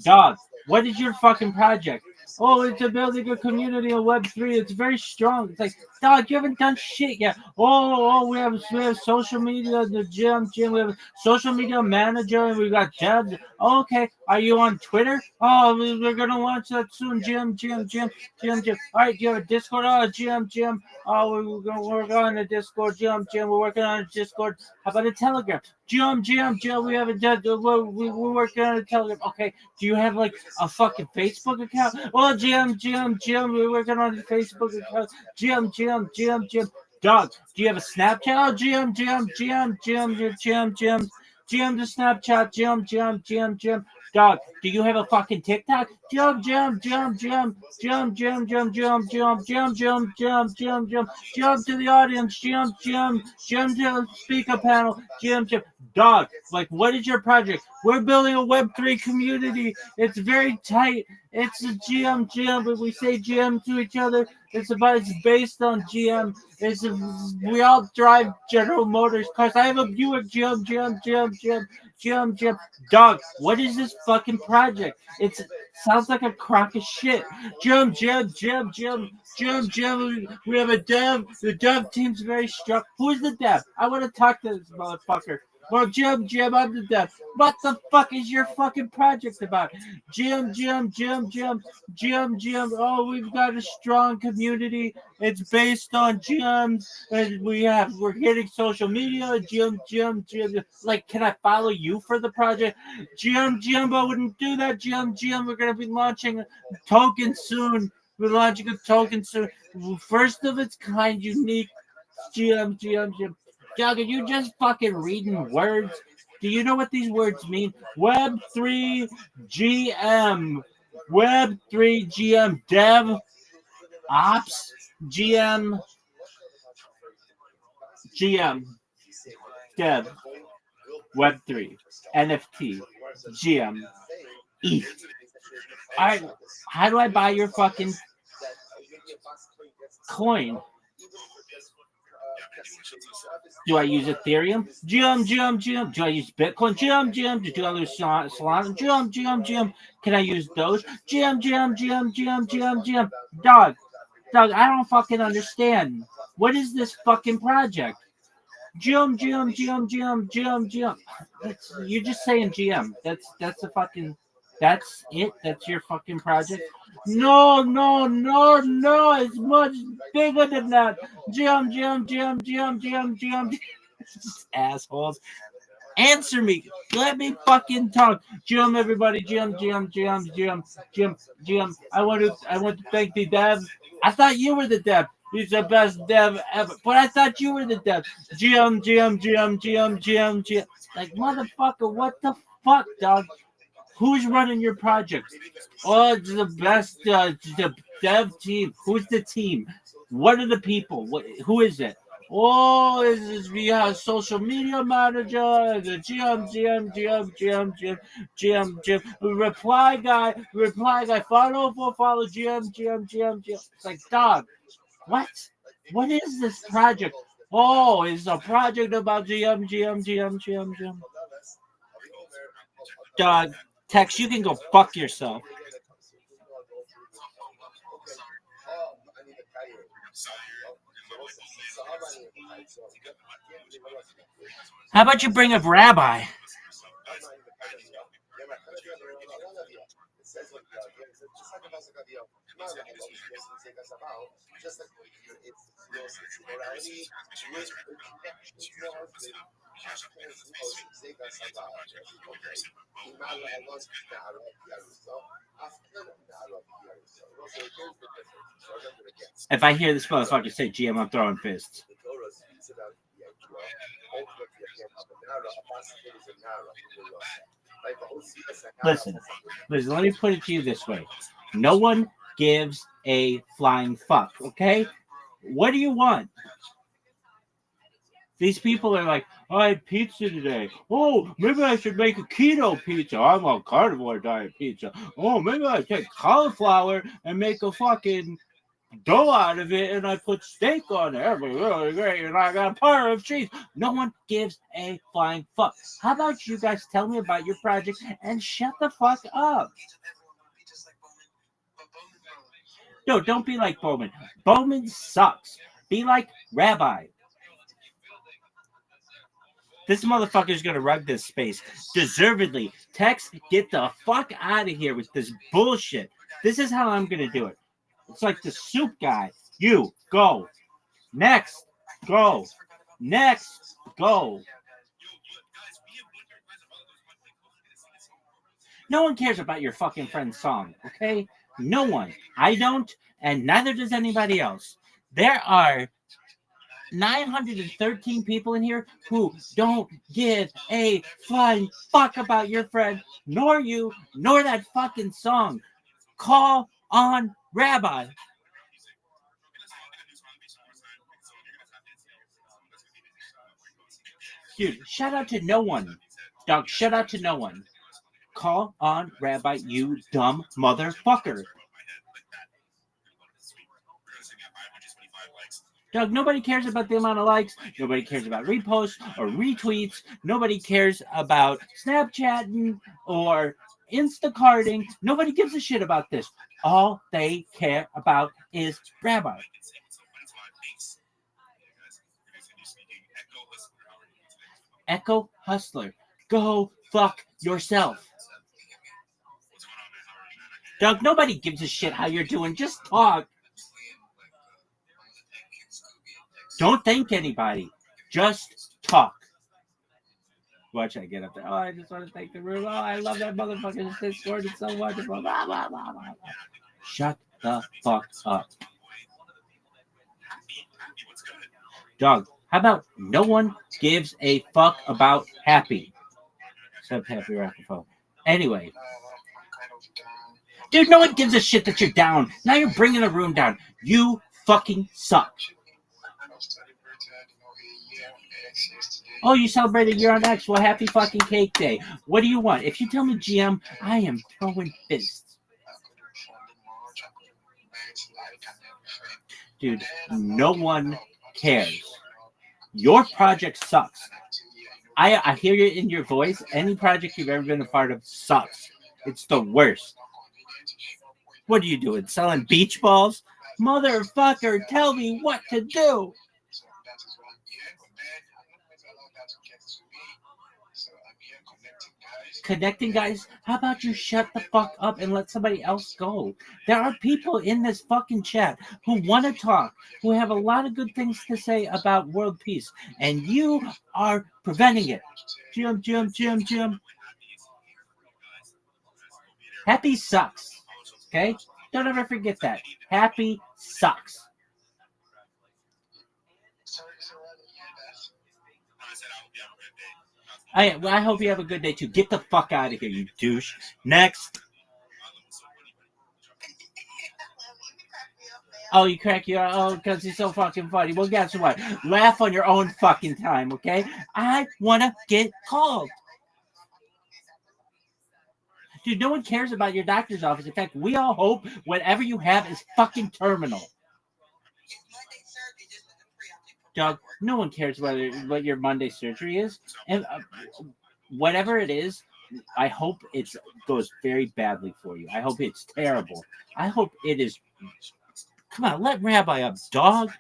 Dog, what is your fucking project? Oh, it's a building a community on Web3. It's very strong. It's like, dog, you haven't done shit yet. We have social media, the gym. We have a social media manager, and we got devs. Oh, okay, are you on Twitter? Oh, we're gonna launch that soon. Gym. All right, do you have a Discord? Oh, gym. Oh, we're gonna work on the Discord. Gym. We're working on a Discord. How about a Telegram? Gym. We have we're working on a Telegram. Okay, do you have like a fucking Facebook account? Oh, gym. We're working on a Facebook account. Gym. Dog, do you have a Snapchat? Oh, gym. GM to Snapchat, GM. Dog, do you have a fucking TikTok? GM to the audience, GM to the speaker panel, GM. Dog, like, what is your project? We're building a Web3 community. It's very tight. It's a GM, but we say GM to each other. It's based on GM. We all drive General Motors cars. I have a Buick GM. Dog, what is this fucking project? It sounds like a crock of shit. GM. We have a dev. The dev team's very strong. Who's the dev? I want to talk to this motherfucker. Well, Jim, I'm the dev. What the fuck is your fucking project about? Jim. Oh, we've got a strong community. It's based on GMs, and we're getting social media. Jim. Like, can I follow you for the project? Jim, I wouldn't do that. Jim, we're gonna be launching a token soon. We're launching a token soon. First of its kind, unique. Jim. Doug, are you just fucking reading words? Do you know what these words mean? Web3 GM. Web3 GM. Dev. Ops. GM. Dev. Web3. NFT. GM. ETH. Alright, how do I buy your fucking coin? Do I use Ethereum? GM. Do I use Bitcoin? GM. Do I use Solana? GM. Can I use Doge? GM. Dog, I don't fucking understand. What is this fucking project? GM. You're just saying GM. That's a fucking. That's it. That's your fucking project. No. It's much bigger than that. GM. Assholes. Answer me. Let me fucking talk. GM, everybody. GM. I want to thank the dev. I thought you were the dev. He's the best dev ever. But I thought you were the dev. GM. Like, motherfucker, what the fuck, dog? Who's running your project? Oh, it's the best the dev team. Who's the team? What are the people? Who is it? Oh, we have social media manager, the GM. Reply guy. Follow GM. It's like, dog, what? What is this project? Oh, it's a project about GM. Dog, Tex, you can go fuck yourself. How about you bring up Rabbi? If I hear this motherfucker say GM, I'm throwing fists. Listen, let me put it to you this way. No one gives a flying fuck, okay? What do you want? These people are like, I had pizza today. Oh, maybe I should make a keto pizza. I'm on carnivore diet pizza. Oh, maybe I take cauliflower and make a fucking dough out of it and I put steak on it. That'd be really great. And I got a par of cheese. No one gives a flying fuck. How about you guys tell me about your project and shut the fuck up? No, don't be like Bowman. Bowman sucks. Be like Rabbi. This motherfucker's gonna rug this space. Deservedly. Tex, get the fuck out of here with this bullshit. This is how I'm gonna do it. It's like the soup guy. You, go. Next. Go. Next. Go. No one cares about your fucking friend's song, okay? No one. I don't, and neither does anybody else. There are 913 people in here who don't give a flying fuck about your friend, nor you, nor that fucking song. Call on Rabbi. Dude, shout out to no one. Dog, shout out to no one. Call on Rabbi, you dumb motherfucker. Doug, nobody cares about the amount of likes. Nobody cares about reposts or retweets. Nobody cares about Snapchatting or Instacarting. Nobody gives a shit about this. All they care about is Rabbi. Echo Hustler. Go fuck yourself. Doug, nobody gives a shit how you're doing. Just talk. Don't thank anybody. Just talk. Watch I get up there. Oh, I just want to thank the room. Oh, I love that motherfucking Discord. It's so wonderful. Blah, blah, blah, blah. Shut the fuck up. Dog, how about no one gives a fuck about Happy? Except Happy Rockefeller. Anyway. Dude, no one gives a shit that you're down. Now you're bringing the room down. You fucking suck. Oh, you celebrated a year on X. Well, happy fucking cake day. What do you want? If you tell me GM, I am throwing fists. Dude, no one cares. Your project sucks. I hear it in your voice. Any project you've ever been a part of sucks. It's the worst. What are you doing? Selling beach balls? Motherfucker, tell me what to do. Connecting, guys. How about you shut the fuck up and let somebody else go? There are people in this fucking chat who want to talk, who have a lot of good things to say about world peace, and you are preventing it. Jim. Happy sucks. Okay? Don't ever forget that. Happy sucks. I hope you have a good day too. Get the fuck out of here, you douche. Next. Oh, you crack your oh, because he's so fucking funny. Well, guess what? Laugh on your own fucking time, okay? I wanna get called. Dude, no one cares about your doctor's office. In fact, we all hope whatever you have is fucking terminal. Doug, no one cares what your Monday surgery is. And whatever it is, I hope it goes very badly for you. I hope it's terrible. I hope it is. Come on, let Rabbi up, dog.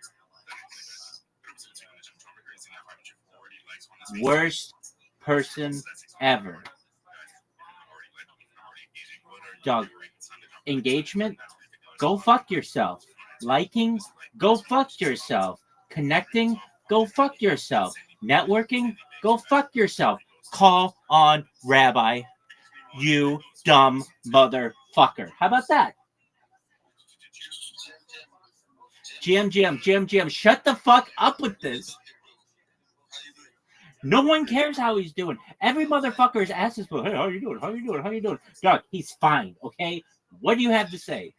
Worst person ever. Dog. Engagement? Go fuck yourself. Liking? Go fuck yourself. Connecting? Go fuck yourself. Networking? Go fuck yourself. Call on Rabbi. You dumb motherfucker. How about that? GM, shut the fuck up with this. No one cares how he's doing. Every motherfucker is asking for, hey, how you doing? How you doing? Dog, he's fine, okay? What do you have to say?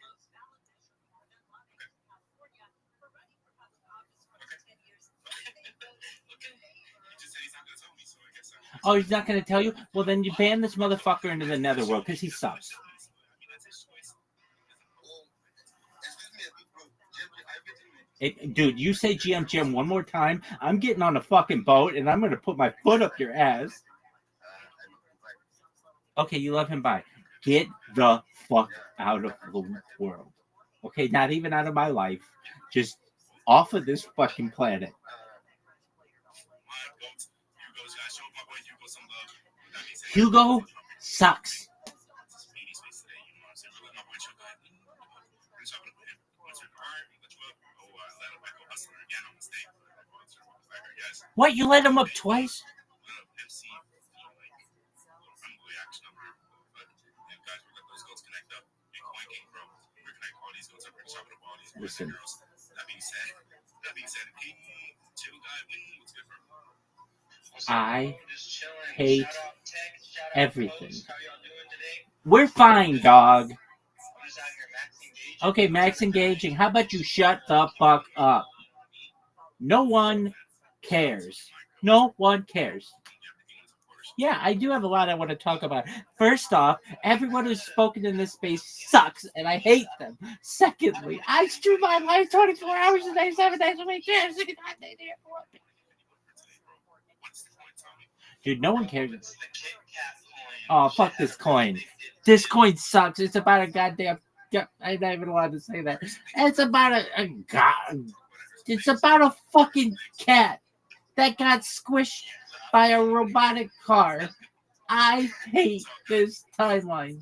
Oh, he's not going to tell you? Well, then you ban this motherfucker into the netherworld because he sucks. Dude, you say GM one more time, I'm getting on a fucking boat and I'm going to put my foot up your ass. Okay, you love him, bye. Get the fuck out of the world. Okay, not even out of my life. Just off of this fucking planet. Hugo sucks. What, you let him up twice? Listen. I hate everything. We're fine, dog. Okay, Max engaging. How about you shut the fuck up? No one cares. No one cares. Yeah, I do have a lot I want to talk about. First off, everyone who's spoken in this space sucks, and I hate them. Secondly, I stream my life 24 hours a day, 7 days a week, 365 days a year. Dude, no one cares. Oh, fuck this coin. This coin sucks. It's about a goddamn... I'm not even allowed to say that. It's about it's about a fucking cat that got squished by a robotic car. I hate this timeline.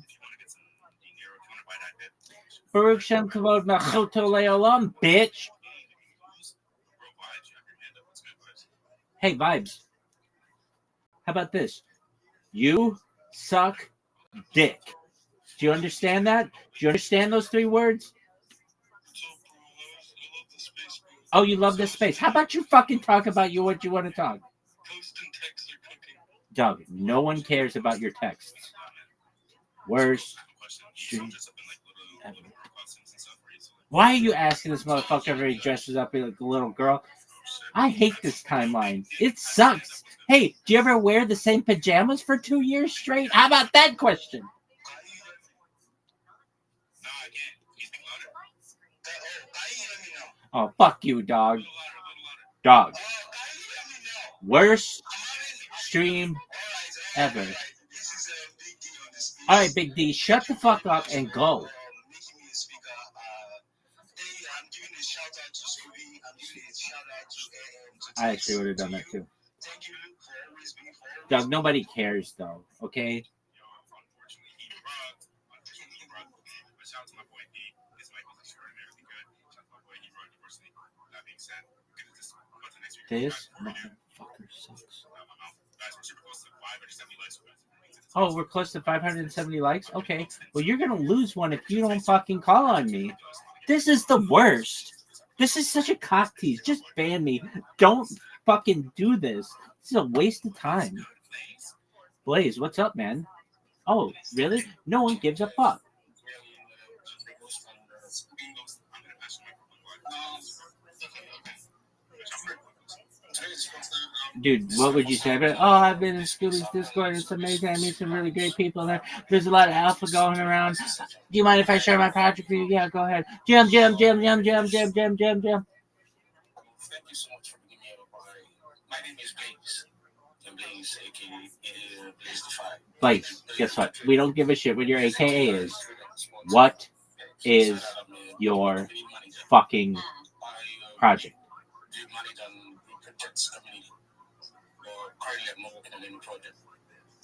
Baruch Shem Kavod Machoto Leolam, bitch. Hey, vibes. How about this? You suck dick. Do you understand that? Do you understand those 3 words? Oh, you love this space. How about you fucking talk about what you want to talk? Doug, no one cares about your texts. Worst stream ever. Why are you asking this motherfucker if he dresses up like a little girl? I hate this timeline. It sucks. Hey, do you ever wear the same pajamas for 2 years straight? How about that question? Oh, fuck you, dog. Dog. Worst stream ever. All right, Big D, shut the fuck up and go. I actually would have done that too. Doug, nobody cares though, okay? This motherfucker sucks. Oh, we're close to 570 likes? Okay. Well, you're going to lose one if you don't fucking call on me. This is the worst. This is such a cock tease. Just ban me. Don't fucking do this. This is a waste of time. Blaze, what's up, man? Oh, really? No one gives a fuck. Dude, what would you say? I've been in Scooby's Discord. It's amazing. I meet some really great people there. There's a lot of alpha going around. Do you mind if I share my project with you? Yeah, go ahead. Jam. Thank you so much for being here. My name is Blaze. And Blaze, aka Blaze the Five. Blaze, guess what? We don't give a shit what your AKA is. What is your fucking project? Currently, I'm not working on any project.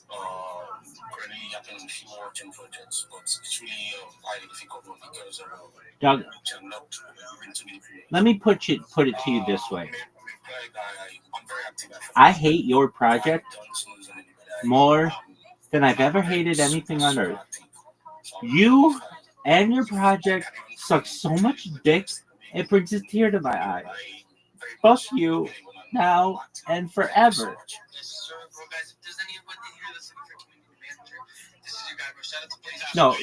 Currently, I've been on a few working projects, but it's really quite a difficult one because Doug, let me put it to you this way. I hate your project more than I've ever hated anything on earth. You and your project suck so much dick, it brings a tear to my eye. Fuck you now and forever. No.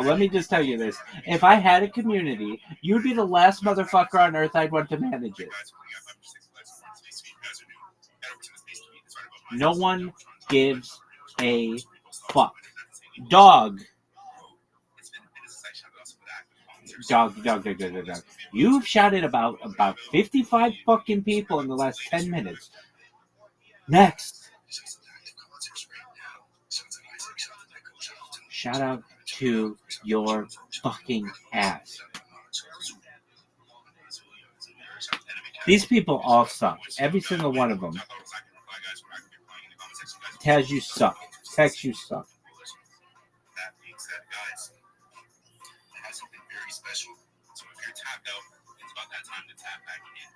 Let me just tell you this. If I had a community, you'd be the last motherfucker on earth I'd want to manage it. No one gives a fuck. Dog. You've shouted about 55 fucking people in the last 10 minutes. Next. Shout out to your fucking ass. These people all suck. Every single one of them. Taz, you suck. Tex, you suck. That being said, guys, I have something very special. So if you're tapped out, it's about that time to tap back in.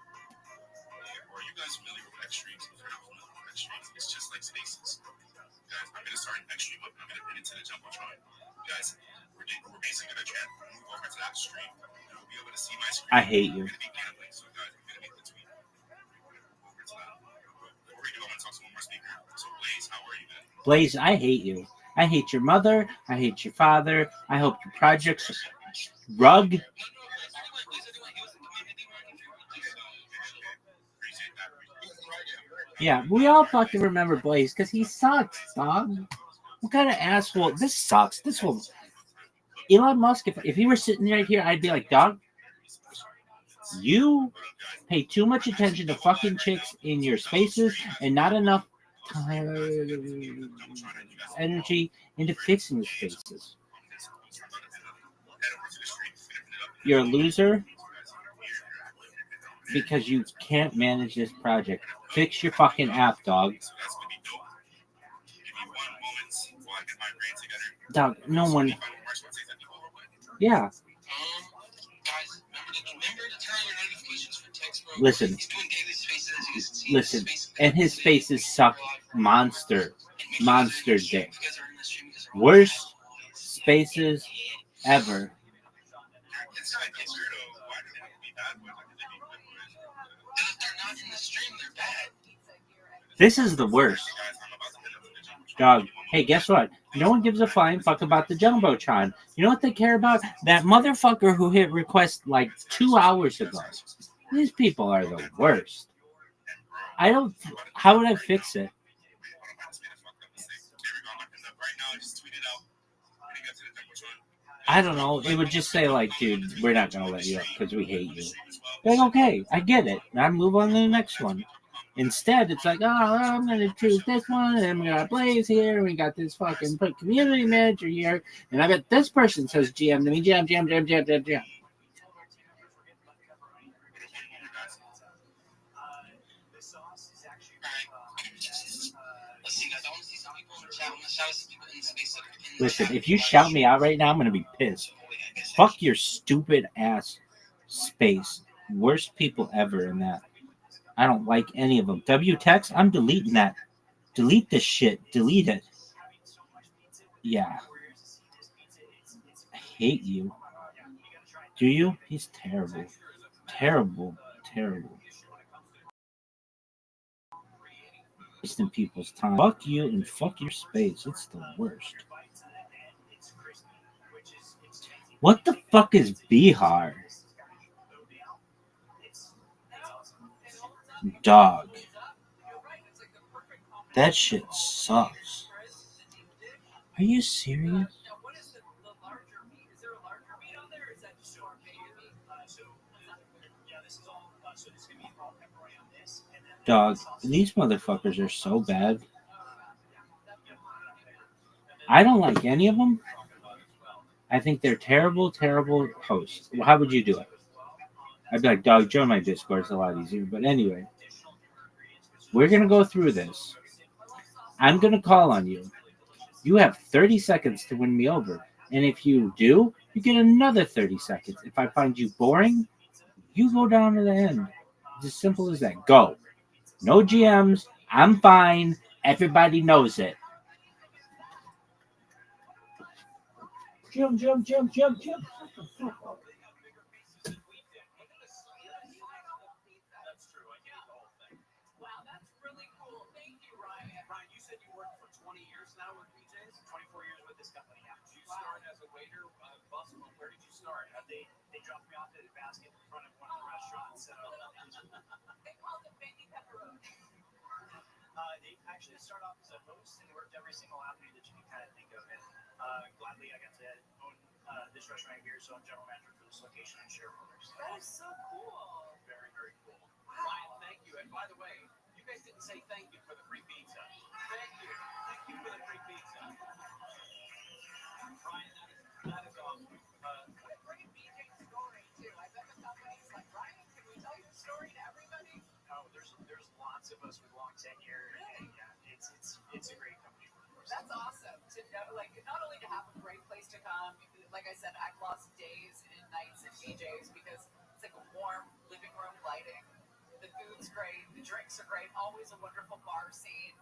Are you guys familiar with Restream? If you're not familiar with Restream, it's just like Spaces. Guys, I'm going to start an Restream up and I'm going to pin it to the Jumbotron. Guys, we're basically going to move over to that stream. You'll be able to see my screen. I hate you. We're going to be gambling. So, guys, I'm going to make the tweet over to that. Before we do, I want to talk to one more speaker. So, Blaze, how are you, man? Blaze, I hate you. I hate your mother. I hate your father. I hope your projects rug. Yeah, we all fucking remember Blaze because he sucks, dog. What kind of asshole? This sucks. This will. Elon Musk, if he were sitting right here, I'd be like, dog, you pay too much attention to fucking chicks in your spaces and not enough time, energy into fixing the spaces. You're a loser because you can't manage this project. Fix your fucking app, dog. Dog, no one. Yeah. Listen. And his spaces suck monster dick. Worst spaces ever. This is the worst. Dog, hey, guess what? No one gives a flying fuck about the Jumbotron. You know what they care about? That motherfucker who hit request like 2 hours ago. These people are the worst. How would I fix it? I don't know. It would just say like, dude, we're not going to let you up because we hate you. Like, okay, I get it. Now move on to the next one. Instead, it's like, oh, I'm going to choose this one, and we got Blaze here, we got this fucking community manager here, and I bet this person says GM to me, GM. Listen, if you shout me out right now, I'm going to be pissed. Fuck your stupid ass space. Worst people ever in that. I don't like any of them. W-Text, I'm deleting that. Delete this shit. Delete it. Yeah. I hate you. Do you? He's terrible. Terrible. Wasting people's time. Fuck you and fuck your space. It's the worst. What the fuck is Bihar? Dog. That shit sucks. Are you serious? Dog, these motherfuckers are so bad. I don't like any of them. I think they're terrible hosts. Well, how would you do it? I'd be like, dog, join my Discord. It's a lot easier. But anyway, we're going to go through this. I'm going to call on you. You have 30 seconds to win me over. And if you do, you get another 30 seconds. If I find you boring, you go down to the end. It's as simple as that. Go. No GMs. I'm fine. Everybody knows it. Jump. Wow, that's really cool. Thank you, Ryan. Ryan, you said you worked for 20 years now with BJ's? 24 years with this company, yeah. Did you start as a waiter, bustle? Where did you start? They dropped me off at a basket in front of one of the restaurants. They called it baby pepperoni. They actually started off as a host and worked every single avenue that you can kind of think of. And gladly, I got to own this restaurant here, so I'm general manager for this location and shareholders. That is so cool. Very, very cool. Wow. Ryan, thank you. And by the way, you guys didn't say thank you for the free pizza. Thank you. Thank you for the free pizza. Ryan, that is awesome. Great BJ story, too. I bet the company's like, Ryan, can we tell your story to everybody? lots of us with long tenure, and yeah, it's a great company. That's awesome to know. Like, not only to have a great place to come. Like I said, I've lost days and nights at BJ's because it's like a warm living room lighting. The food's great, the drinks are great, always a wonderful bar scene.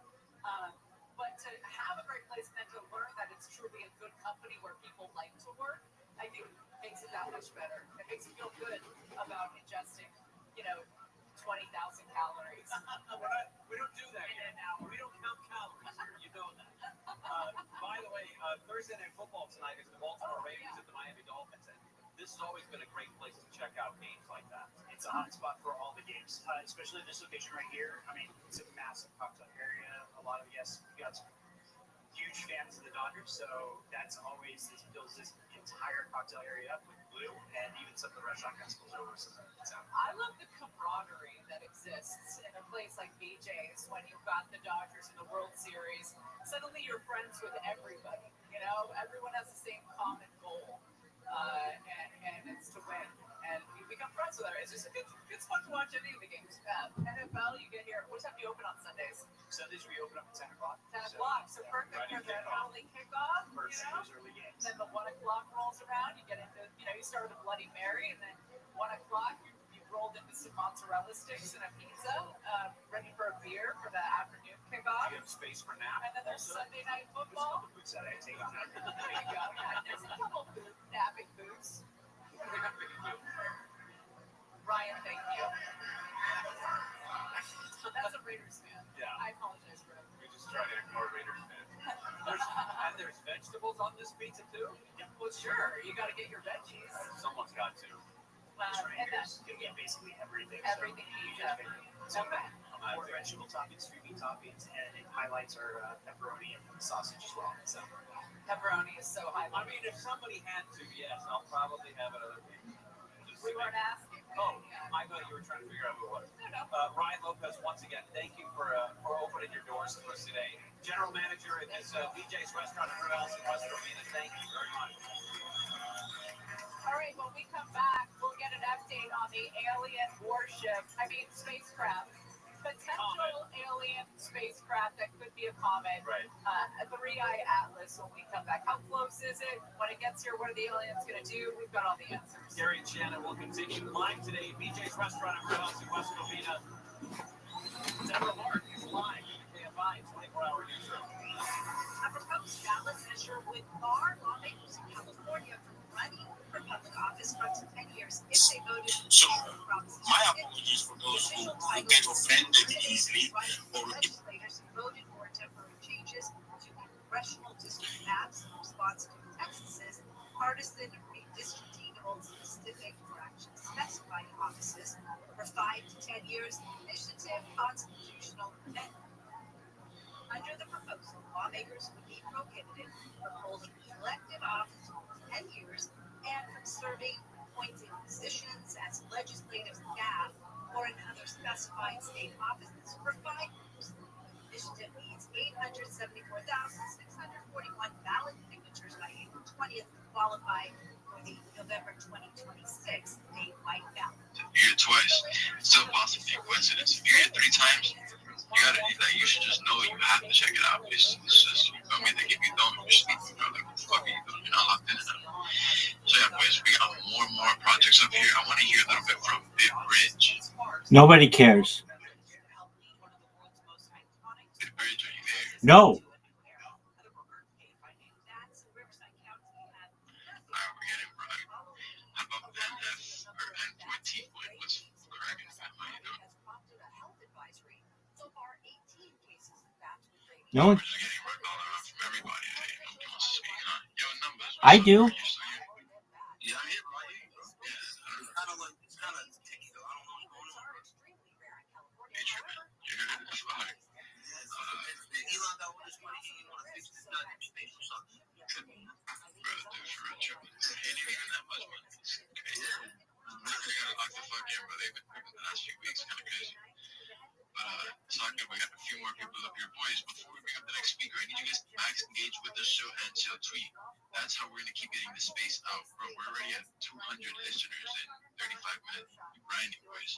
But to have a great place and then to learn that it's truly a good company where people like to work, I think makes it that much better. It makes you feel good about ingesting, 20,000 calories. We don't do that here. We don't count calories here. You know that. By the way, Thursday Night Football tonight is the Baltimore Ravens at the Miami Dolphins. And this has always been a great place to check out games like that. It's a hot spot for all the games, especially this location right here. I mean, it's a massive cocktail area. A lot of we got some huge fans of the Dodgers, so that's always fills this entire cocktail area up with blue, and even some of the restaurant guys goes over. So I love the camaraderie that exists in a place like BJ's when you've got the Dodgers in the World Series. Suddenly you're friends with everybody. Everyone has the same common goal, and it's to win. And you become friends with her. It's just it's fun to watch any of the games. NFL, you get here. What time do you open on Sundays? Sundays we open up at 10 o'clock. 10 o'clock, so perfect for the early kickoff. First those early games. Then the 1 o'clock rolls around. You get into, you start with a Bloody Mary, and then 1 o'clock you've rolled into some mozzarella sticks and a pizza, ready for a beer for the afternoon kickoff. You have space for nap. And then there's Sunday Night Football. The boots that I take off. There you go. Yeah, there's a couple napping boots. Ryan, thank you. That's a Raiders fan. Yeah. I apologize for it. We just try to ignore Raiders fans. There's vegetables on this pizza too? Yeah, well, sure. You got to get your veggies. Someone's got to. And that's you get basically everything. everything pizza. Okay. More vegetable toppings, fruity toppings, and it highlights our pepperoni and sausage as well. So Pepperoni is so high. I mean, if somebody had to, yes, I'll probably have another thing. We weren't asking. Oh, I thought you were trying to figure out who it was. No. Ryan Lopez, once again, thank you for opening your doors to us today. General Manager at this BJ's Restaurant and Brew House in West Covina. Thank you very much. All right, when we come back, we'll get an update on the spacecraft. Potential alien spacecraft that could be a comet. Right. A 3-eye atlas when we come back. How close is it? When it gets here, what are the aliens going to do? We've got all the answers. Gary and Shannon will continue live today. BJ's Restaurant and Brew House in West Covina. Deborah Mark is live in the KFI 24-hour newsroom. A proposed ballot measure would bar lawmakers in California from running for public office for up to 10 years if they voted So, promises. my apologies for those who get offended easily. Legislators voted for temporary changes to congressional district maps in response to Texas's partisan redistricting of specific corrections specifying offices for 5 to 10 years. Initiative constitutional amendment. Under the proposal, lawmakers would be prohibited from holding elective office for 10 years and from serving appointed positions as legislative staff or in other specified state offices for 5 years. Initiative needs 874,641 ballot signatures by April 20th to qualify for the November 2026 statewide ballot. You hear it twice. It's still possibly a coincidence. If you hear it 3 times, you should just know you have to check it out. It's just, I mean, if you don't, you're sleeping, brother. Fuck you, you're not locked in enough. So yeah, boys, we got more and more projects up here. I want to hear a little bit from Big Bridge. Nobody cares. Big Bridge, are you there? No. Alright, we're getting right. How about NF or N14? What's cracking? How you doing? No one. We're just getting right all around from everybody today. Nobody wants to speak, huh? Yo, numbers. I do. Yeah, I'm here, bro. Yeah, it's kind of technical. I don't know what's going on. Hey, tripping. You heard it? That's right. Elon got all this money. He want to fix this goddamn space or something. Tripping. Bro, dude, for real, tripping. He ain't even that much money. Okay. They got locked the fuck in, bro. They've been tripping the last few weeks. Kind of crazy. But it's all good. We got a few more people up here. Boys, before we bring up the next speaker, I need you guys to max engage with the show and chill tweet. That's how we're going to keep getting the space out. Bro, we're already at 200 listeners in 35 minutes grinding, boys.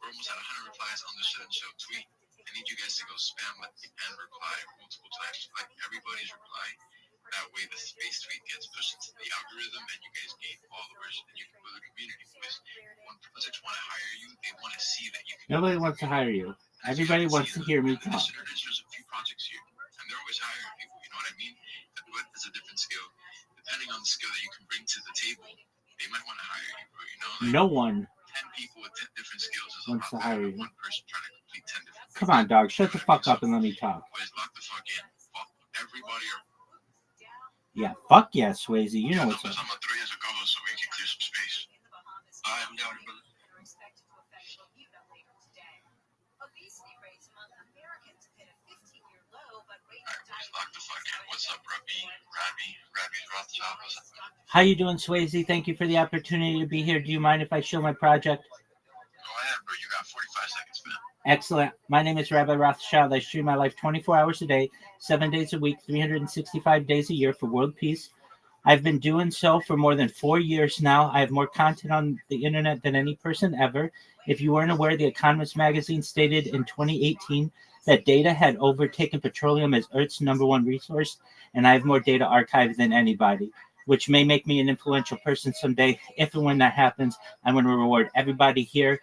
We're almost at 100 replies on the show and chill tweet. I need you guys to go spam and reply multiple times, like everybody's reply. That way the space tweet gets pushed into the algorithm and you guys gain followers and you can build a community. Because when projects want to hire you, they want to see that you can. Nobody wants to hire you. Everybody wants to hear me talk. There's a few projects here, and they're always hiring people. You know what I mean? But it's a different skill. Depending on the skill that you can bring to the table, they might want to hire you, bro. You know, like no one 10 people with different skills is wants to hire you. One person trying to complete 10 different. Come on, dog. Shut the fuck up and let me talk. Boys, lock the fuck in. Everybody are. Yeah, fuck yeah, Swayze. You know what's up. I'm gonna throw you as a co-host so we can clear some space. I'm down, brother. Lock the fuck in. What's up, Rabbi Rothschild? What's up? How you doing, Swayze? Thank you for the opportunity to be here. Do you mind if I show my project? Go ahead, bro. You got 45 seconds, man. Excellent. My name is Rabbi Rothschild. I stream my life 24 hours a day, 7 days a week, 365 days a year for world peace. I've been doing so for more than 4 years now. I have more content on the internet than any person ever. If you weren't aware, The Economist magazine stated in 2018 that data had overtaken petroleum as Earth's #1 resource, and I have more data archived than anybody, which may make me an influential person someday. If and when that happens, I'm going to reward everybody here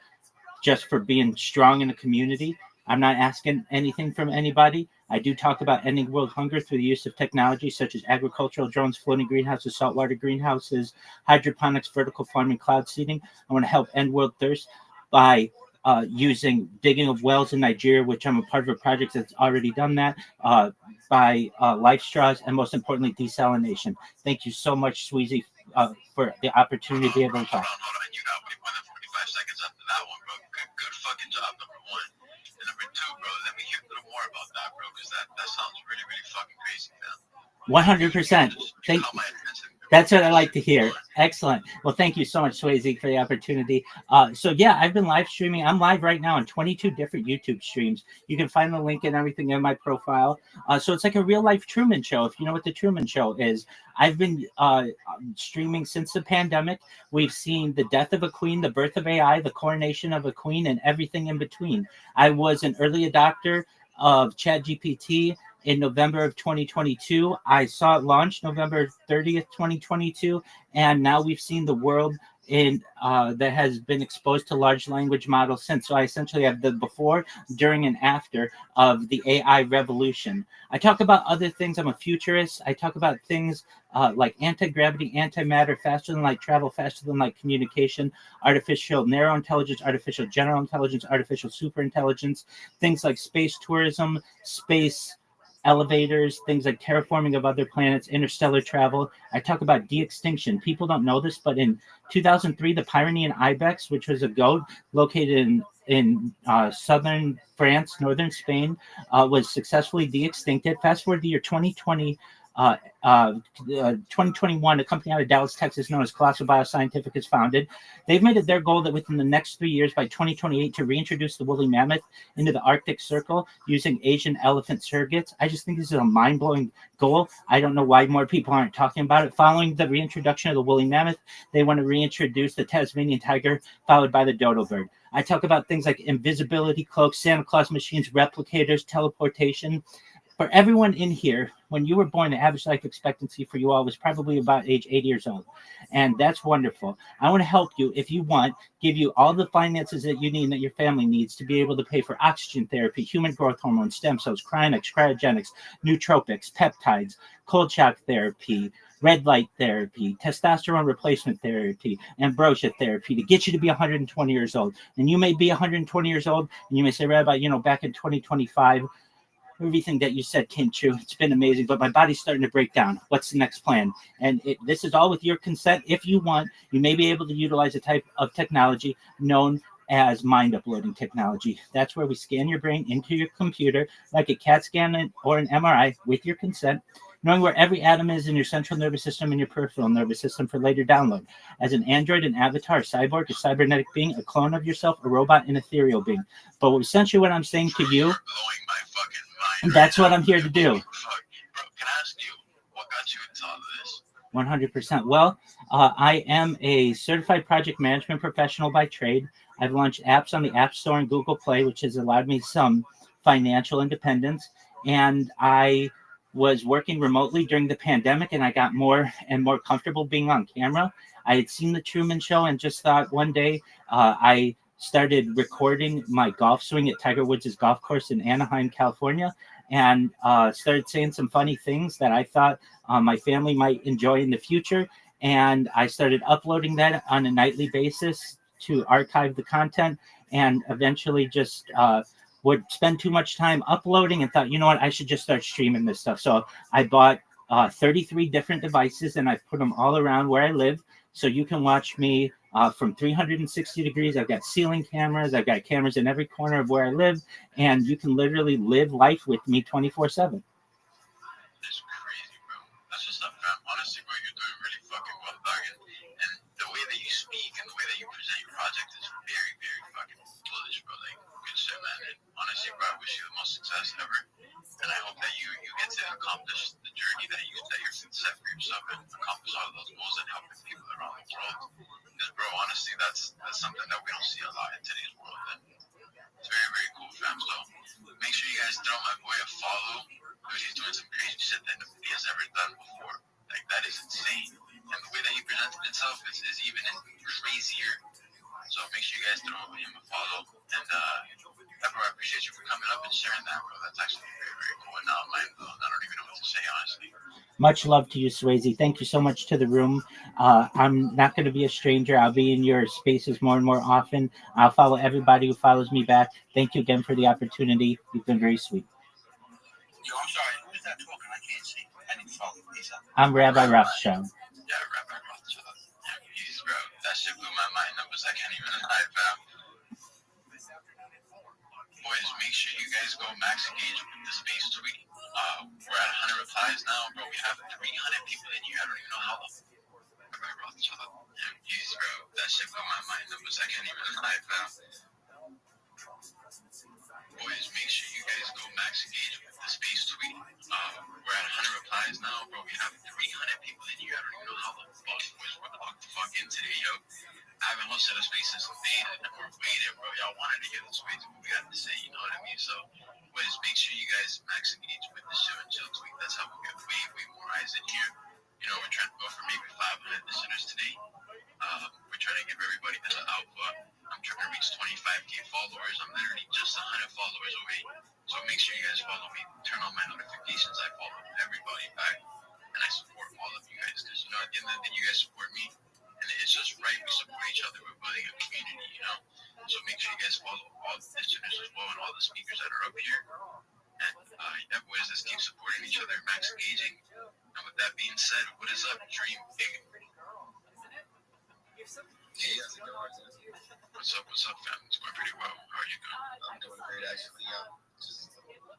just for being strong in the community. I'm not asking anything from anybody. I do talk about ending world hunger through the use of technology such as agricultural drones, floating greenhouses, saltwater greenhouses, hydroponics, vertical farming, cloud seeding. I want to help end world thirst by using digging of wells in Nigeria, which I'm a part of a project that's already done that, by life straws, and most importantly, desalination. Thank you so much, Swayze, for the opportunity to be able to talk. Hold on. You got way more than 45 seconds after that one, bro. Good fucking job, number one. And number two, bro, let me hear a little more about that, bro, because that sounds really, really fucking crazy, man. 100%. That's what I like to hear. Excellent. Well, thank you so much, Swayze, for the opportunity. So yeah, I've been live streaming. I'm live right now on 22 different YouTube streams. You can find the link and everything in my profile. So it's like a real life Truman Show, if you know what the Truman Show is. I've been streaming since the pandemic. We've seen the death of a queen, the birth of AI, the coronation of a queen, and everything in between. I was an early adopter of ChatGPT. In November of 2022, I saw it launch November 30th, 2022, and now we've seen the world in that has been exposed to large language models since. So I essentially have the before, during, and after of the AI revolution. I talk about other things. I'm a futurist. I talk about things like anti-gravity, antimatter, faster than light travel, faster than light communication, artificial narrow intelligence, artificial general intelligence, artificial superintelligence, things like space tourism, space elevators, things like terraforming of other planets, interstellar travel. I talk about de-extinction. People don't know this, but in 2003, the Pyrenean ibex, which was a goat located in southern France, northern Spain, was successfully de-extincted. Fast forward to the year 2020, 2021, a company out of Dallas, Texas, known as Colossal Bioscientific, is founded. They've made it their goal that within the next 3 years, by 2028, to reintroduce the woolly mammoth into the Arctic Circle using Asian elephant surrogates. I just think this is a mind-blowing goal. I don't know why more people aren't talking about it. Following the reintroduction of the woolly mammoth, they want to reintroduce the Tasmanian tiger, followed by the dodo bird. I talk about things like invisibility cloaks, Santa Claus machines, replicators, teleportation. For everyone in here, when you were born, the average life expectancy for you all was probably about age 80 years old. And that's wonderful. I want to help you, if you want, give you all the finances that you need and that your family needs to be able to pay for oxygen therapy, human growth hormone, stem cells, cryonics, cryogenics, nootropics, peptides, cold shock therapy, red light therapy, testosterone replacement therapy, ambrosia therapy to get you to be 120 years old. And you may be 120 years old, and you may say, Rabbi, back in 2025, everything that you said came true. It's been amazing, but my body's starting to break down. What's the next plan? And this is all with your consent. If you want, you may be able to utilize a type of technology known as mind uploading technology. That's where we scan your brain into your computer like a CAT scan or an MRI with your consent, knowing where every atom is in your central nervous system and your peripheral nervous system for later download. As an android, an avatar, a cyborg, a cybernetic being, a clone of yourself, a robot, an ethereal being. But essentially what I'm saying to you, that's what I'm here to do. Bro, can I ask you, what got you into all of this? 100%. Well, I am a certified project management professional by trade. I've launched apps on the App Store and Google Play, which has allowed me some financial independence. And I was working remotely during the pandemic, and I got more and more comfortable being on camera. I had seen the Truman Show and just thought one day I started recording my golf swing at Tiger Woods' golf course in Anaheim, California, and started saying some funny things that I thought my family might enjoy in the future. And I started uploading that on a nightly basis to archive the content, and eventually just would spend too much time uploading and thought, you know what, I should just start streaming this stuff. So I bought 33 different devices, and I've put them all around where I live. So you can watch me from 360 degrees. I've got ceiling cameras. I've got cameras in every corner of where I live. And you can literally live life with me 24/7. That's crazy, bro. That's just stuff, man. Honestly, bro, you're doing really fucking well, dog. And the way that you speak and the way that you present your project is very, very fucking bullish, bro. Like, good shit, man. And honestly, bro, I wish you the most success ever. And I hope that you get to accomplish the journey that you're set for yourself and accomplish all of those goals and helping people around the world. Because, bro, honestly, that's something that we don't see a lot in today's world. And it's very, very cool, fam. So make sure you guys throw my boy a follow, because he's doing some crazy shit that nobody has ever done before. Like, that is insane. And the way that he presented himself is even crazier. So make sure you guys throw him a follow. And bro, I appreciate you for coming up and sharing that, bro. That's actually very, very cool. And now I'm mind blown. I don't even know what to say, honestly. Much love to you, Swayze. Thank you so much to the room. I'm not going to be a stranger. I'll be in your spaces more and more often. I'll follow everybody who follows me back. Thank you again for the opportunity. You've been very sweet. Yo, I'm sorry. Who is that talking? I can't see. I need to follow please. I'm Rabbi Rothschild. Yeah, Rabbi Rothschild. Yeah, Jesus, bro. That shit blew my mind. Numbers I can't even lie, fam. Boys, make sure you guys go max engage with the space tweet. We're at 100 replies now, bro. We have 300 people in here. I don't even know how long. Rabbi Rothschild. Yeah, Jesus, bro. That shit blew my mind. Numbers I can't even lie, fam. Boys, make sure you guys go max engage with the space tweet. We're at 100 replies now, bro. We have 300 people in here. I don't even know how the fuck we're locked the fuck in today, yo. I haven't hosted a space since beta, and we're waiting, bro. Y'all wanted to hear the space, what we got to say, you know what I mean? So, boys, make sure you guys max engage with the show and chill tweet. That's how we get way, way more eyes in here. You know, we're trying to go for maybe 500 listeners today. We're trying to give everybody this alpha. I'm trying to reach 25K followers. I'm literally just 100 followers away. So make sure you guys follow me. Turn on my notifications. I follow everybody back. And I support all of you guys. Because, you know, at the end of the day, you guys support me. And it's just right. We support each other. We're building a community, you know. So make sure you guys follow all the listeners as well and all the speakers that are up here. And yeah, boys, let's keep supporting each other, max engaging. And with that being said, what is up, Dream Big? What's up, fam? It's going pretty well. How are you doing? I'm doing great, actually. Just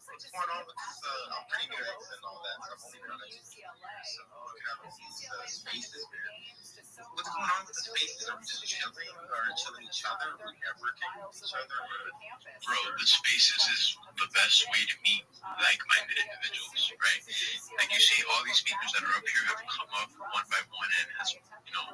what's going on with this? I'm pretty good and all that. I've only been on it, so looking at these spaces, man. What's going on with the spaces? Are we just chilling or chilling each other? Are we networking with each other? Bro, the spaces is the best way to meet like-minded individuals, right? Like you see, all these speakers that are up here have come up one by one and has, you know,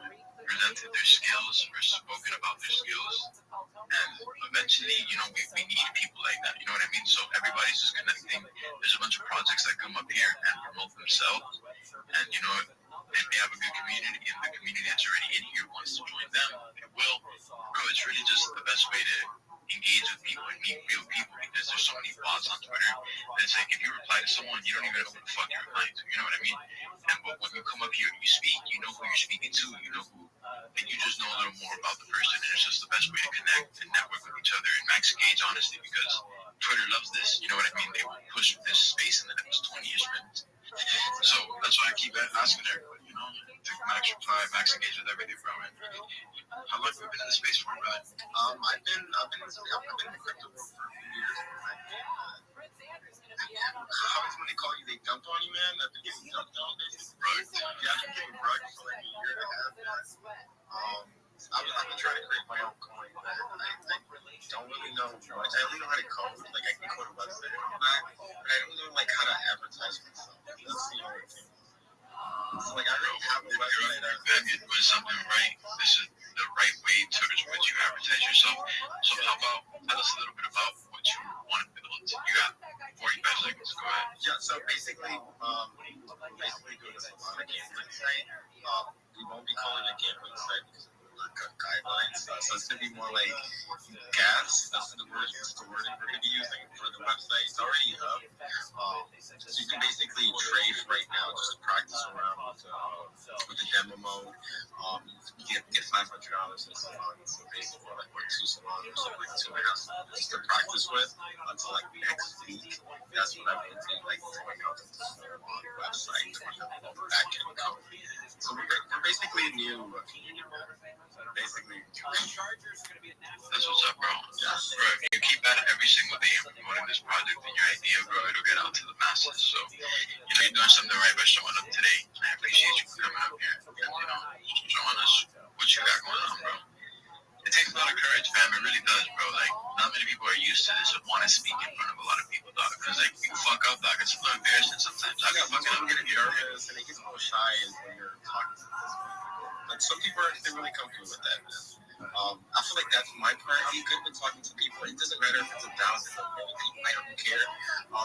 presented their skills or spoken about their skills. And eventually, you know, we need people like that. You know what I mean? So everybody's just connecting. There's a bunch of projects that come up here and promote themselves. And, you know, if they have a good community and the community that's already in here wants to join them, it will. Bro, it's really just the best way to engage with people and meet real people, because there's so many bots on Twitter. And it's like, if you reply to someone, you don't even know who the fuck you're replying to. You know what I mean? And but when you come up here and you speak, you know who you're speaking to, you know who, and you just know a little more about the person. And it's just the best way to connect and network with each other and max engage, honestly, because Twitter loves this. You know what I mean? They will push this space in the next 20-ish minutes. So that's why I keep asking everybody, you know, to max reply, max engage with everything, bro. And how long have you been in the space for, brother? I've been in the crypto world for a few years. How is when they call you, they dumped on you, man? I've been getting dumped on, basically. Yeah, I've been getting rugged for like a year and a half, man. I've been trying to create my own coin, but I don't really know. Like, I only know how to code. Like, I can code a website and all that, but I don't know, like, how to advertise myself. That's the only thing. So, like, I already have a website. You're doing something right. This is the right way towards which you advertise yourself. So how about, tell us a little bit about what what you want to build. You got 45 seconds. Go ahead. Yeah, so basically doing this a lot of gambling site. We won't be calling it a gambling site because of the guidelines. So it's going to be more like gas. That's the wording we're going to be using for the website. It's already up. So you can basically trade right now just to practice around with the demo mode. You get $500 in salons, so basically like what 2 salons or like 2.5 salons just to practice with until like next week. That's what I've been doing, like throwing out the website, back end code. So we're basically new community. Basically, that's what's up, bro. Bro, if you keep at it every single day and promoting this project and your idea, bro, it'll get out to the masses. So, you're doing something right by showing up today. I appreciate you for coming up here and, showing us what you got going on, bro. It takes a lot of courage, fam. It really does, bro. Like, not many people are used to this or want to speak in front of a lot of people, dog. Because, like, you fuck up, dog. It's a little embarrassing sometimes. I got fucking up getting nervous, and it gets a little shy when you're talking to this. Like, some people are really comfortable with that, man. I feel like that's my part. I'm good with talking to people. It doesn't matter if it's 1,000 or 50. I don't care.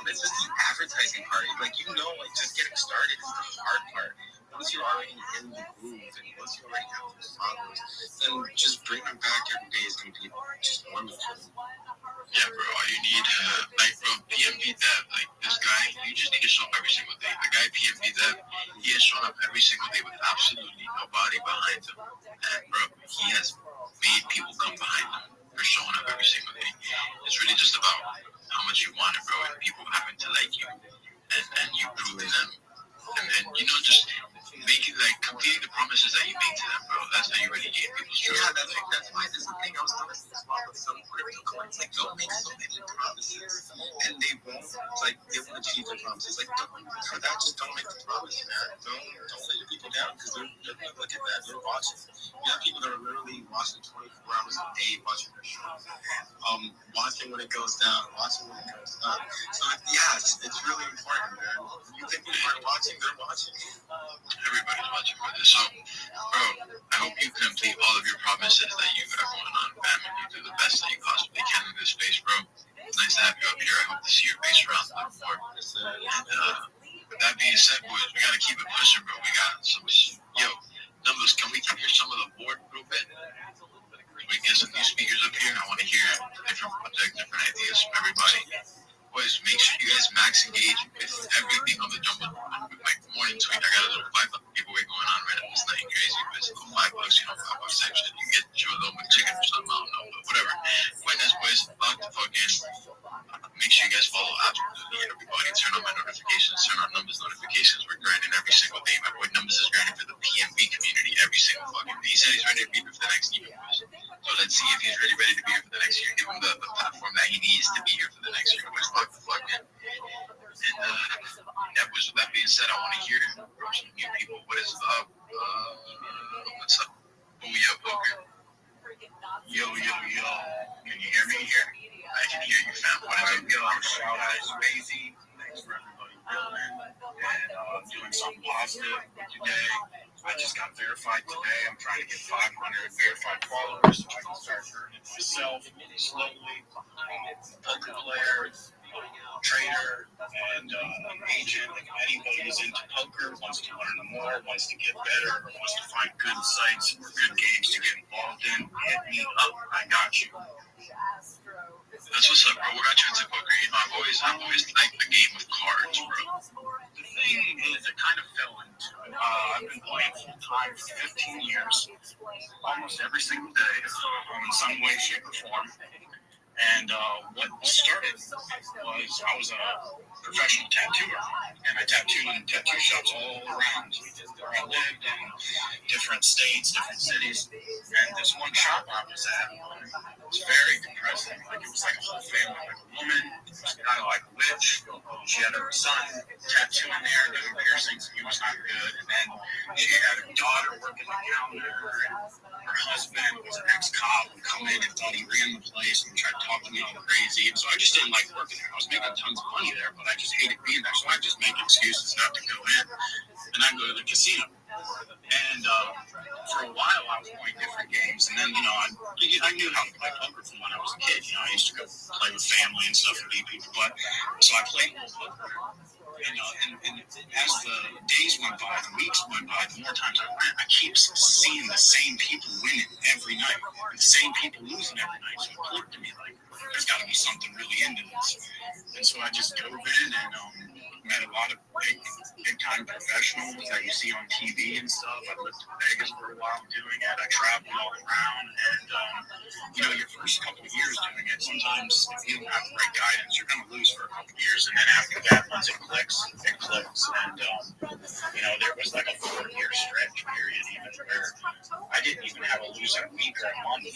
It's just the advertising part. Like, like, just getting started is the hard part. Once you're already in the groove and once you already have those followers, then just bring them back every day is going to be just wonderful. Yeah, bro, all you need, like, bro, PMP Dev, like, this guy, you just need to show up every single day. The guy, PMP Dev, he has shown up every single day with absolutely nobody behind him. And, bro, he has made people come behind him for showing up every single day. It's really just about how much you want it, bro, and people having to like you, and you proving them. And then, just making, like, completing the promises that you make to them, bro. That's how you really gain people's trust. Yeah, that's why this is the thing. I was noticing this about some cryptocurrencies. Like, they'll make so many promises, and they won't achieve their promises. Like, for that, just don't make the promise, man. Don't let your people down, because they're going to look at that. They're watching. You have people that are literally watching 24 hours a day, watching their show. Watching when it goes down, watching when it goes up. So, it's really important, man. You think people aren't watching, they're watching. Everybody's watching for this. So, bro, I hope you complete all of your promises that you got going on, fam, and you do the best that you possibly can in this space, bro. It's nice to have you up here. I hope to see your face around a little more. And, with that being said, boys, we gotta keep it pushing, bro. We got some, numbers. Can we hear some of the board a little bit? We get some new speakers up here. I want to hear different projects, different ideas from everybody. Boys, make sure you guys max engage with everything on the Jumbo. Like, morning tweet, I got a little $5 giveaway going on right now. It's nothing crazy, but it's a little $5, $5 section. You get your little McChicken or something, I don't know, but whatever. Witness, boys, lock the fuck in. Make sure you guys follow absolutely everybody. Turn on my notifications, turn on Numbers notifications. We're grinding every single day. My boy Numbers is grinding for the PMB community every single fucking day. He said he's ready to be here for the next year. So let's see if he's ready to be here for the next year. Give him the platform that he needs to be here for the next year. Boys, lock the fuck in. And with that being said, I want to hear from some new people. What is up? What's up? Booyah Poker. Yo. Can you hear me here? I can hear you, fam. What is up? Yo, shout out to Maisie. Thanks for everybody building and doing something positive today. I just got verified today. I'm trying to get 500 verified followers so I can start earning myself slowly. Poker player, trader, and an agent. Like, anybody who's into poker, wants to learn more, wants to get better, or wants to find good sites or good games to get involved in, hit me up. I got you. That's what's up, bro. What got you into poker? I've always liked the game of cards, bro. The thing is, I kind of fell into it. I've been playing full time for 15 years, almost every single day, in some way, shape, or form. And what started was I was a professional tattooer, and I tattooed in tattoo shops all around where I lived, in different states, different cities. And this one shop I was at was very depressing. Like, it was like a whole family, like a woman, she was kind of like a witch. She had her son tattooing there, doing piercings, and he was not good. And then she had her daughter working the counter, and her husband was an ex-cop who come in and thought he ran the place and tried to talk to me all crazy. And so I just didn't like working there. I was making tons of money there, but I just hated being there. So I just make excuses not to go in, and I go to the casino. And for a while, I was playing different games, and then I knew how to play poker from when I was a kid. I used to go play with family and stuff and beat people. But so I played poker, and as the days went by, the weeks went by, the more times I went, I keep seeing the same people winning every night, and the same people losing every night. So it clicked to me like, there's got to be something really into this. And so I just dove in and met a lot of big time professionals that you see on TV and stuff. I lived in Vegas for a while doing it. I traveled all around, and your first couple of years doing it, sometimes if you don't have the right guidance, you're going to lose for a couple of years, and then after that, once it clicks, it clicks. And there was like a 4-year stretch period even where I didn't even have a losing week or a month,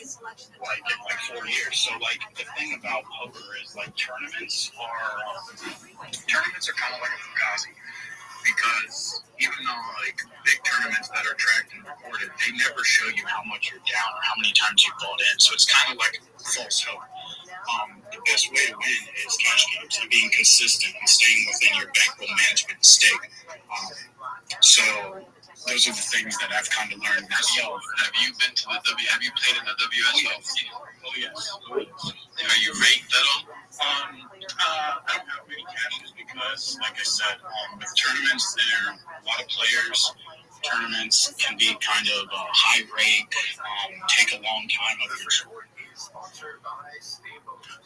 like in like 4 years. So like the thing about poker is like tournaments are kind of like a fugazi, because even though like big tournaments that are tracked and recorded, they never show you how much you're down or how many times you bought in. So it's kind of like false hope. The best way to win is cash games and being consistent and staying within your bankroll management stake. So those are the things that I've kind of learned myself. Have you been to the W? Have you played in the WSL? Oh yes. Are you ranked at all? I don't have many cashes because, like I said, with tournaments, there are a lot of players. Tournaments can be kind of high rake, take a long time of your.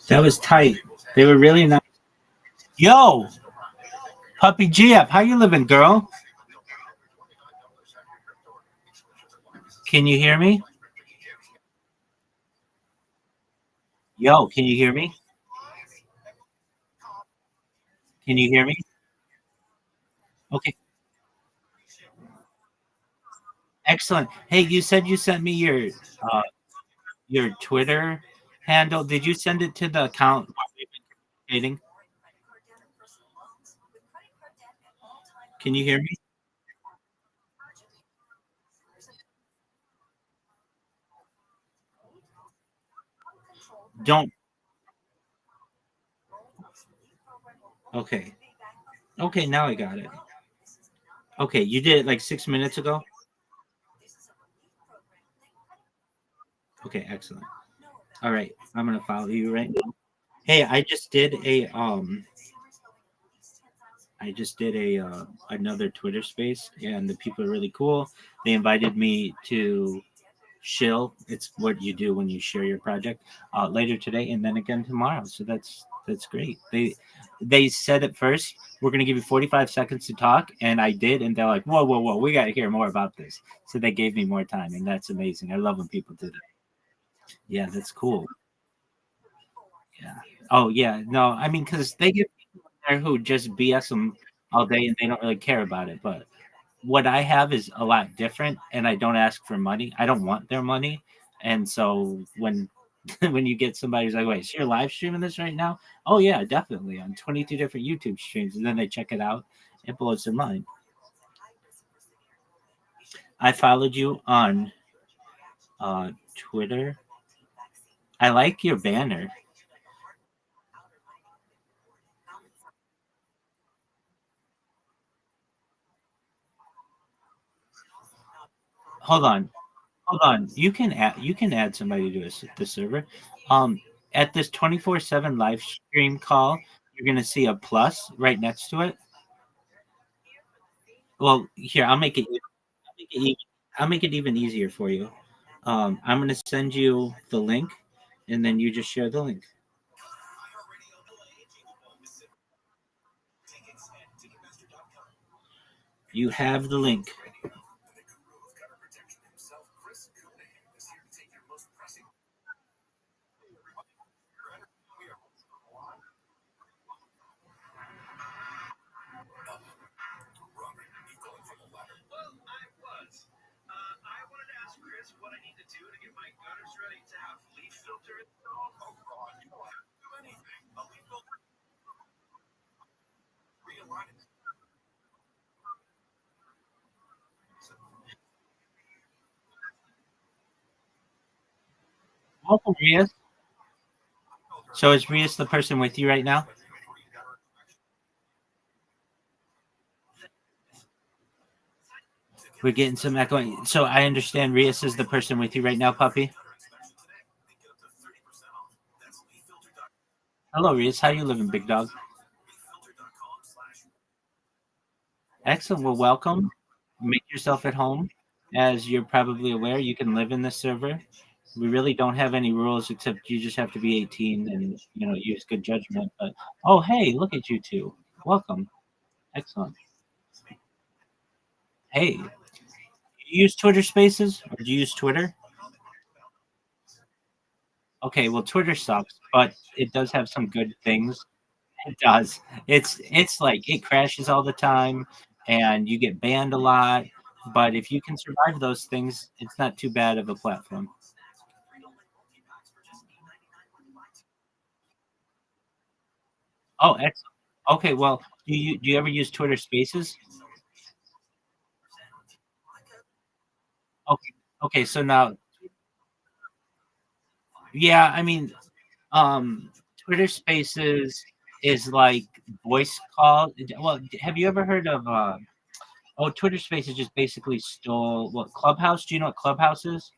That was tight. They were really nice. Yo, Puppy GF, how you living, girl? Can you hear me? Yo, can you hear me? Can you hear me? Okay, excellent. Hey, you said you sent me your Twitter handle. Did you send it to the account while we've been communicating? Can you hear me? Don't. Okay. Okay, now I got it. Okay, you did it like 6 minutes ago? Okay, excellent. All right, I'm gonna follow you right now. Hey, I just did a another Twitter space, and the people are really cool. They invited me to shill. It's what you do when you share your project later today, and then again tomorrow. So that's great. They said at first, we're gonna give you 45 seconds to talk, and I did, and they're like, whoa, whoa, whoa, we got to hear more about this. So they gave me more time, and that's amazing. I love when people do that. Yeah, that's cool. Yeah. Oh yeah. No, I mean, because they get people in there who just BS them all day and they don't really care about it. But what I have is a lot different, and I don't ask for money. I don't want their money. And so when when you get somebody who's like, wait, so you're live streaming this right now? Oh yeah, definitely on 22 different YouTube streams, and then they check it out, it blows their mind. I followed you on Twitter. I like your banner. Hold on. Hold on. You can add somebody to the server. At this 24/7 live stream call, you're gonna see a plus right next to it. Well, here I'll make it even easier for you. I'm gonna send you the link, and then you just share the link. You have the link. Welcome, Rias. So is Rias the person with you right now? We're getting some echo. So I understand Rias is the person with you right now, puppy. Hello, Rias. How you living, big dog? Excellent. Well, welcome. Make yourself at home. As you're probably aware, you can live in this server. We really don't have any rules except you just have to be 18 and use good judgment. But oh, hey, look at you two. Welcome. Excellent. Hey, do you use Twitter Spaces or do you use Twitter? Okay, well, Twitter sucks, but it does have some good things. It does. It's like it crashes all the time, and you get banned a lot. But if you can survive those things, it's not too bad of a platform. Oh, excellent. Okay, well, do you ever use Twitter Spaces? Okay, okay. So now, yeah, I mean, Twitter Spaces is like voice call. Well, have you ever heard of? Oh, Twitter Spaces just basically stole what Clubhouse. Do you know what Clubhouse is?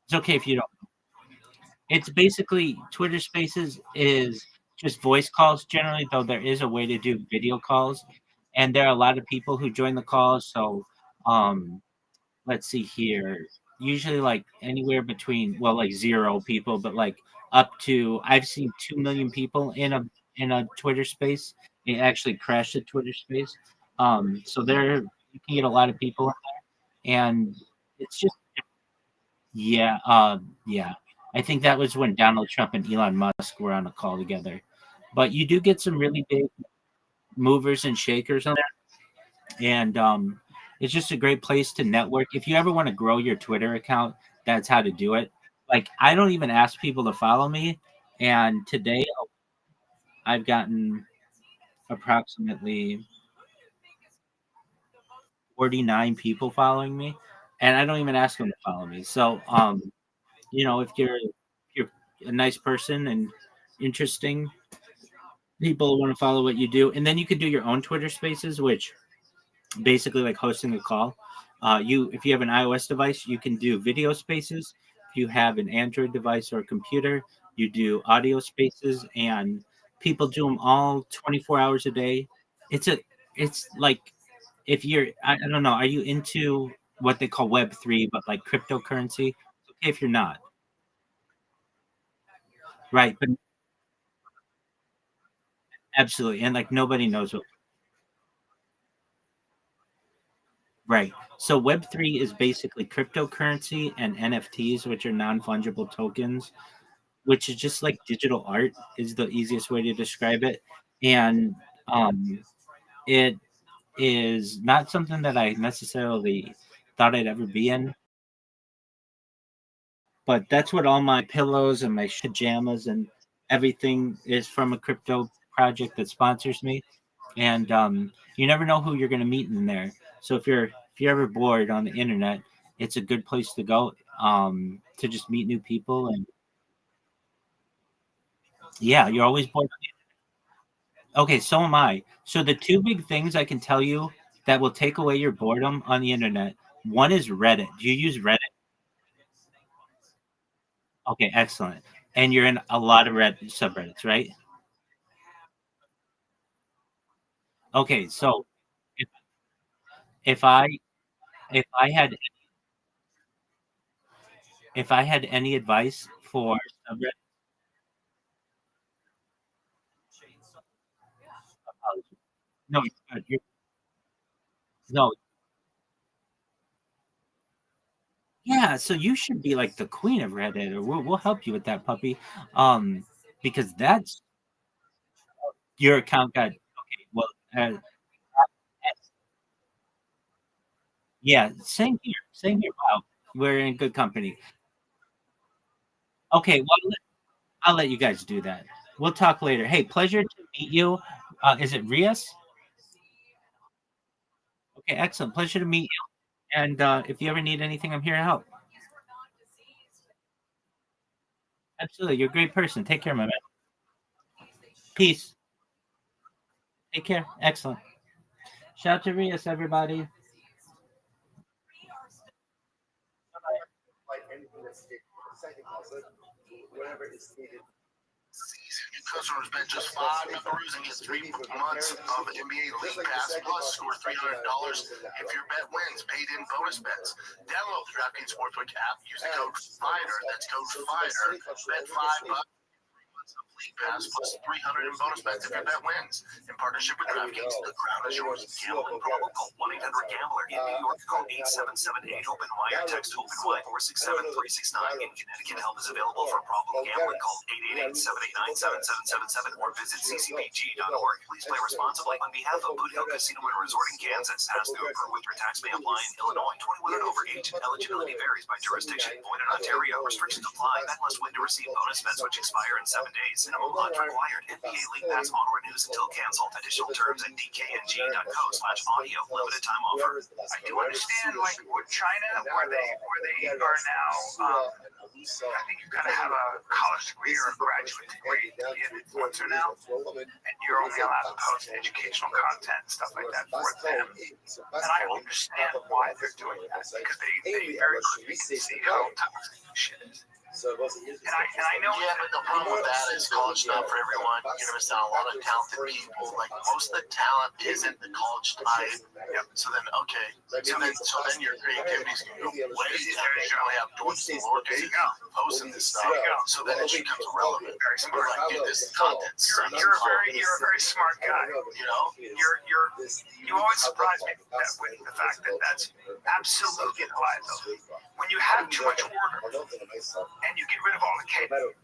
It's okay if you don't. It's basically Twitter Spaces is just voice calls generally, though there is a way to do video calls, and there are a lot of people who join the calls. So, um, let's see here. Usually, like anywhere between like 0 people, but like up to I've seen 2 million people in a Twitter space. It actually crashed the Twitter space. So there you can get a lot of people, and it's just yeah, yeah. I think that was when Donald Trump and Elon Musk were on a call together. But you do get some really big movers and shakers on there, and it's just a great place to network. If you ever want to grow your Twitter account, that's how to do it. Like I don't even ask people to follow me, and today I've gotten approximately 49 people following me, and I don't even ask them to follow me. So, if you're a nice person and interesting, people want to follow what you do, and then you could do your own Twitter Spaces, which basically like hosting a call. If you have an iOS device, you can do video spaces. If you have an Android device or a computer, you do audio spaces, and people do them all 24 hours a day. It's like if I don't know, are you into what they call Web3, but like cryptocurrency? It's okay if you're not, right? But absolutely, and like nobody knows what. Right. So Web3 is basically cryptocurrency and NFTs, which are non-fungible tokens, which is just like digital art is the easiest way to describe it. And it is not something that I necessarily thought I'd ever be in, but that's what all my pillows and my pajamas and everything is from a crypto project that sponsors me. And you never know who you're going to meet in there. So if you're ever bored on the internet, it's a good place to go to just meet new people. And yeah, you're always bored. Okay, so am I. So the two big things I can tell you that will take away your boredom on the internet. One is Reddit. Do you use Reddit? Okay, excellent. And you're in a lot of Reddit subreddits, right? Okay, so if, if I if I had any advice for subreddit, no, no, yeah. So you should be like the queen of Reddit, or we'll help you with that, puppy. Because that's your account got okay. Well, yeah, same here, same here. Wow, we're in good company. Okay, well, I'll let you guys do that. We'll talk later. Hey, pleasure to meet you. Is it Rias? Okay, excellent. Pleasure to meet you. And if you ever need anything, I'm here to help. Absolutely. You're a great person. Take care, my man. Peace. Take care. Excellent. Shout to Rios, everybody. Like anything that's stated in the second clause, whatever is stated. Customers bet just $5 and get 3 months of NBA League Pass plus score $300 if your bet wins. Paid in bonus bets. Download the DraftKings Sportsbook app. Use the code FIGHTER. That's code FIGHTER. Bet $5. League Pass plus 300 in bonus bets if your bet wins. In partnership with DraftKings, the crown is yours. Gambling problem? Call 1-800-GAMBLER. In New York, call 877-8-OPEN-Y or text OPEN-Y 467-369. In Connecticut, help is available for problem gambling. Call 888-789-7777 or visit ccpg.org. Please play responsibly. On behalf of Boot Hill Casino and Resort in Kansas, pass-through approved withdrawal tax may apply in Illinois. 21 and over 8. Eligibility varies by jurisdiction. Void in Ontario. Restrictions apply. Bet must win to receive bonus bets which expire in 7 days. Minimum launch required. NBA League Pass on renews until canceled. Additional terms at dkng.co/audio. Limited time offer. I do understand, like with China, where they are now. I think you gotta have a college degree or a graduate degree to be an influencer now, and you're only allowed to post educational content and stuff like that for them. And I understand why they're doing that because they very clearly see how tough shit is. So it wasn't. And I know. Yeah, but the problem with that is college not for everyone. You're gonna miss out on a lot of talented people. Like most of the talent isn't the college type. Yep. So then so then your creativity is gonna go way down. You only have doors to Lord posting this stuff. So then it becomes irrelevant. Very smart. Like, dude, this is content. You're a very smart guy. You know, you always surprise me with the fact that that's absolutely a liability. When you have too much order and you get rid of all the cable.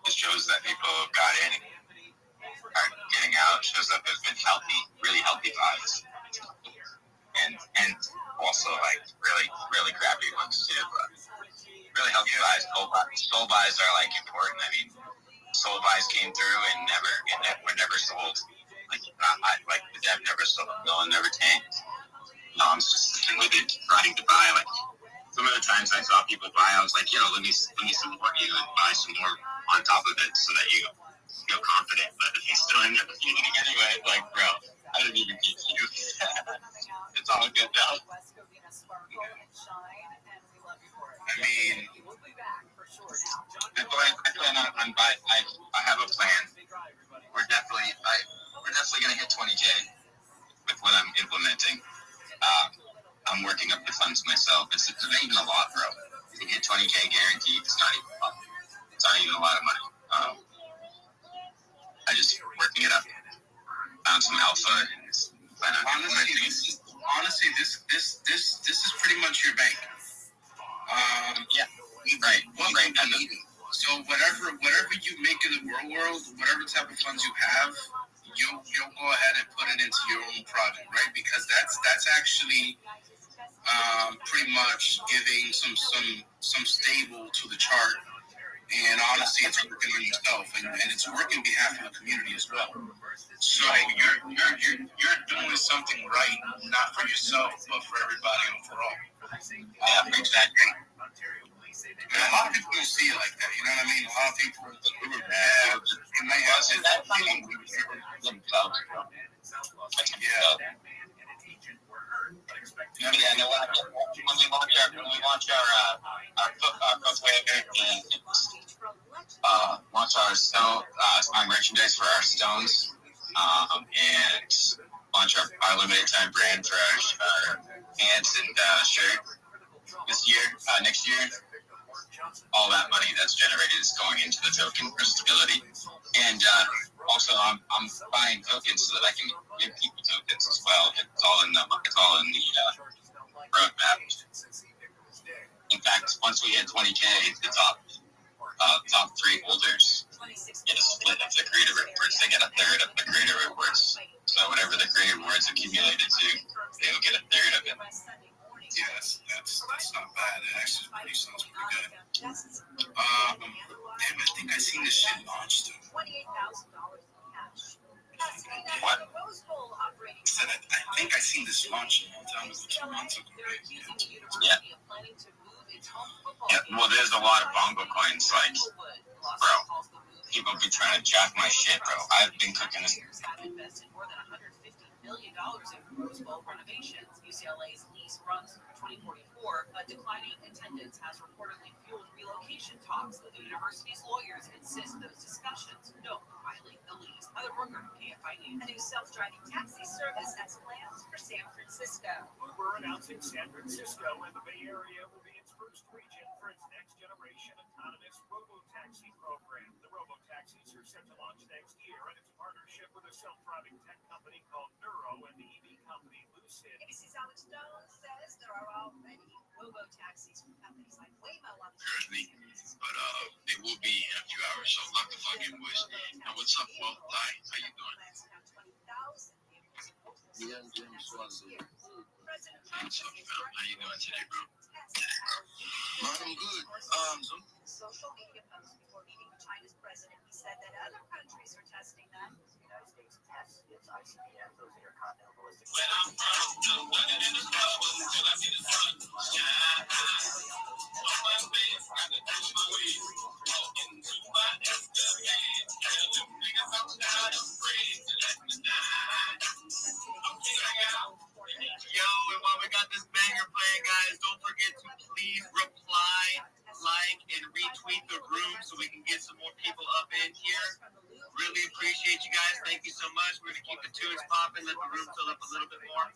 It shows that people got in, are getting out. Shows that there's been really healthy vibes, and also like really crappy ones too. But really healthy vibes. Soul buys are like important. I mean, soul buys came through and were never sold. Like the dev never sold. No one never tanked. I'm just sitting with it, trying to buy. Like some of the times I saw people buy, I was like, yo, let me support you and buy some more on top of it so that you feel confident. But he's still in the community anyway. Like, bro, I didn't even teach you. It's all good though. I mean, I have a plan. We're definitely gonna hit 20K with what I'm implementing. I'm working up the funds myself. It's not even a lot, bro. To get 20K guaranteed, it's not even a lot of money. I just working it up. Found some alpha and plan on implementing it. Honestly, this is pretty much your bank. Yeah, right. So whatever you make in the real world, whatever type of funds you have, you'll go ahead and put it into your own project, right? Because that's actually pretty much giving some stable to the chart. And honestly, it's working on yourself, and it's working on behalf of the community as well. So you're doing something right, not for yourself, but for everybody overall. Yeah, exactly. A lot of people don't see it like that. You know what I mean? A lot of people, it might have that feeling. Yeah, no, when we launch our merchandise for our stones, and launch our limited time brand for our pants and shirt next year. All that money that's generated is going into the token for stability, and also I'm buying tokens so that I can give people tokens as well. It's all in the roadmap. In fact, once we hit 20K, the top 3 holders get a split of the creative rewards. They get a third of the creative rewards. So whatever the creative rewards accumulated to, they will get a third of it. Yes, that's not bad. It actually sounds pretty good. Damn, I think I seen this shit launched too. What? I think I seen this launch a long time ago, 2 months ago. Yeah. Yeah, well, there's a lot of bongo coins, like, bro, people be trying to jack my shit, bro. I've been cooking this. Invested more than $150 million in Rose Bowl renovations. UCLA's lease runs through 2044, but declining attendance has reportedly fueled relocation talks. The university's lawyers insist those discussions don't violate the lease. Other worker KFID. A new self-driving taxi service has plans for San Francisco. Uber announcing San Francisco and the Bay Area will be its first region for its next generation autonomous robo-taxi program. The robo-taxis are set to launch next year, and it's a partnership with a self-driving tech company called Neuro and the EV company Lucid. ABC's Alex Jones says there are already robo-taxis from companies like Waymo on the Currently, but it will be in a few hours, so lock the fuck in, boys. Now, what's up, Will? Hi, how you doing? What's up, fam? How you doing today, bro? Man, I'm good. Social media posts before meeting with China's president, he said that other countries are testing them. The United States tests its ICBM, those intercontinental ballistic Yo, and while we got this banger playing, guys, don't forget to please reply, like, and retweet the room so we can get some more people up in here. Really appreciate you guys. Thank you so much. We're going to keep the tunes popping, let the room fill up a little bit more.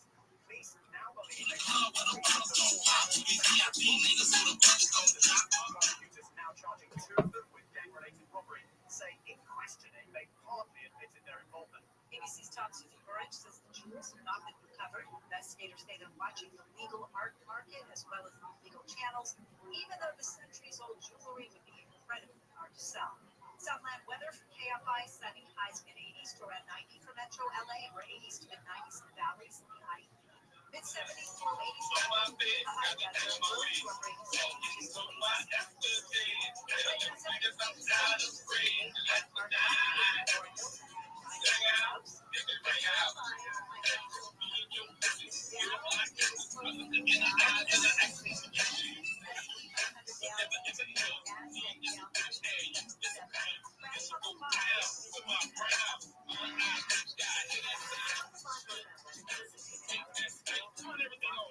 ABC's Tom Susan Burrage says the jewels have not been recovered. Investigators say they're watching the legal art market as well as the legal channels, even though the centuries-old jewelry would be incredibly hard to sell. Southland weather for KFI, sunny, highs mid-80s to around 90 for Metro LA, or 80s to mid-90s in the valleys and the high mid-70s to low 80s for high weather,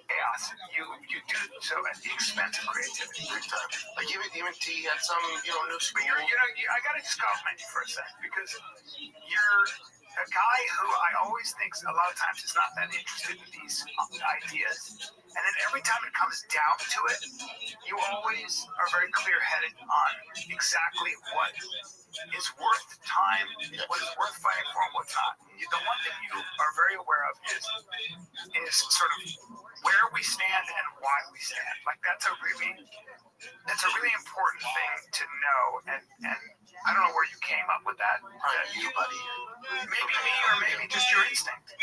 chaos. You do so at the expense of creativity. Big time. Like even T had some, new But I gotta just compliment you for a second, because you're a guy who I always think a lot of times is not that interested in these ideas. And then every time it comes down to it, you always are very clear-headed on exactly what is worth time, what is worth fighting for, and what's not. The one thing you are very aware of is sort of where we stand and why we stand. Like that's a really important thing to know, and I don't know where you came up with that. You, buddy. Maybe me, or maybe just your instinct.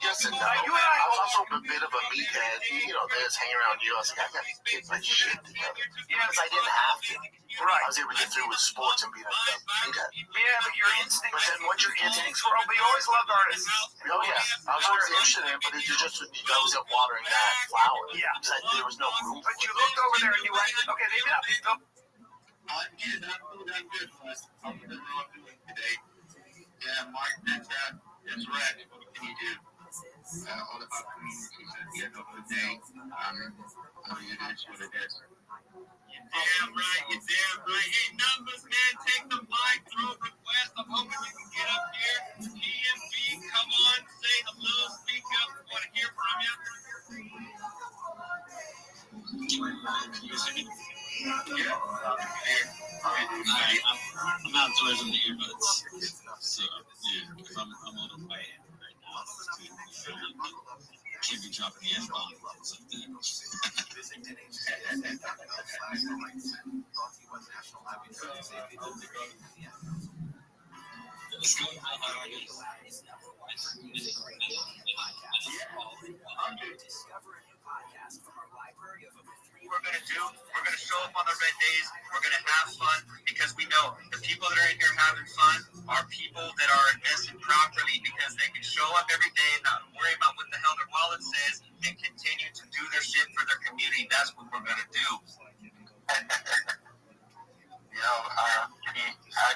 Yes and no. You and I I was also a bit of a meathead. There's hanging around you. I was like, I gotta get my shit together. Because I didn't have to. Right. I was able to get through with sports and be like, meathead. Yeah, but your instincts. But then what your instincts were, but you always loved artists. Oh yeah, I was always interested in it, but it was just I wasn't watering that flower. Yeah. There was no room. But you looked over there and you went, okay, maybe not. I'm good, fellas. How are you doing today? Yeah, Mark, that's right. What can you do? All about communities at the end of the day. It is what it is. You're damn right. Hey, numbers, man, take the mic, throw requests. I'm hoping you can get up here. TMB, come on, say hello, speak up. We want to hear from you. I'm outdoors in the earbuds, so yeah, because I'm a little bad right now. Can't be dropping the F-bomb or something. Let's go. We're gonna show up on the red days. We're gonna have fun, because we know the people that are in here having fun are people that are invested properly because they can show up every day and not worry about what the hell their wallet says and continue to do their shit for their community. That's what we're gonna do. I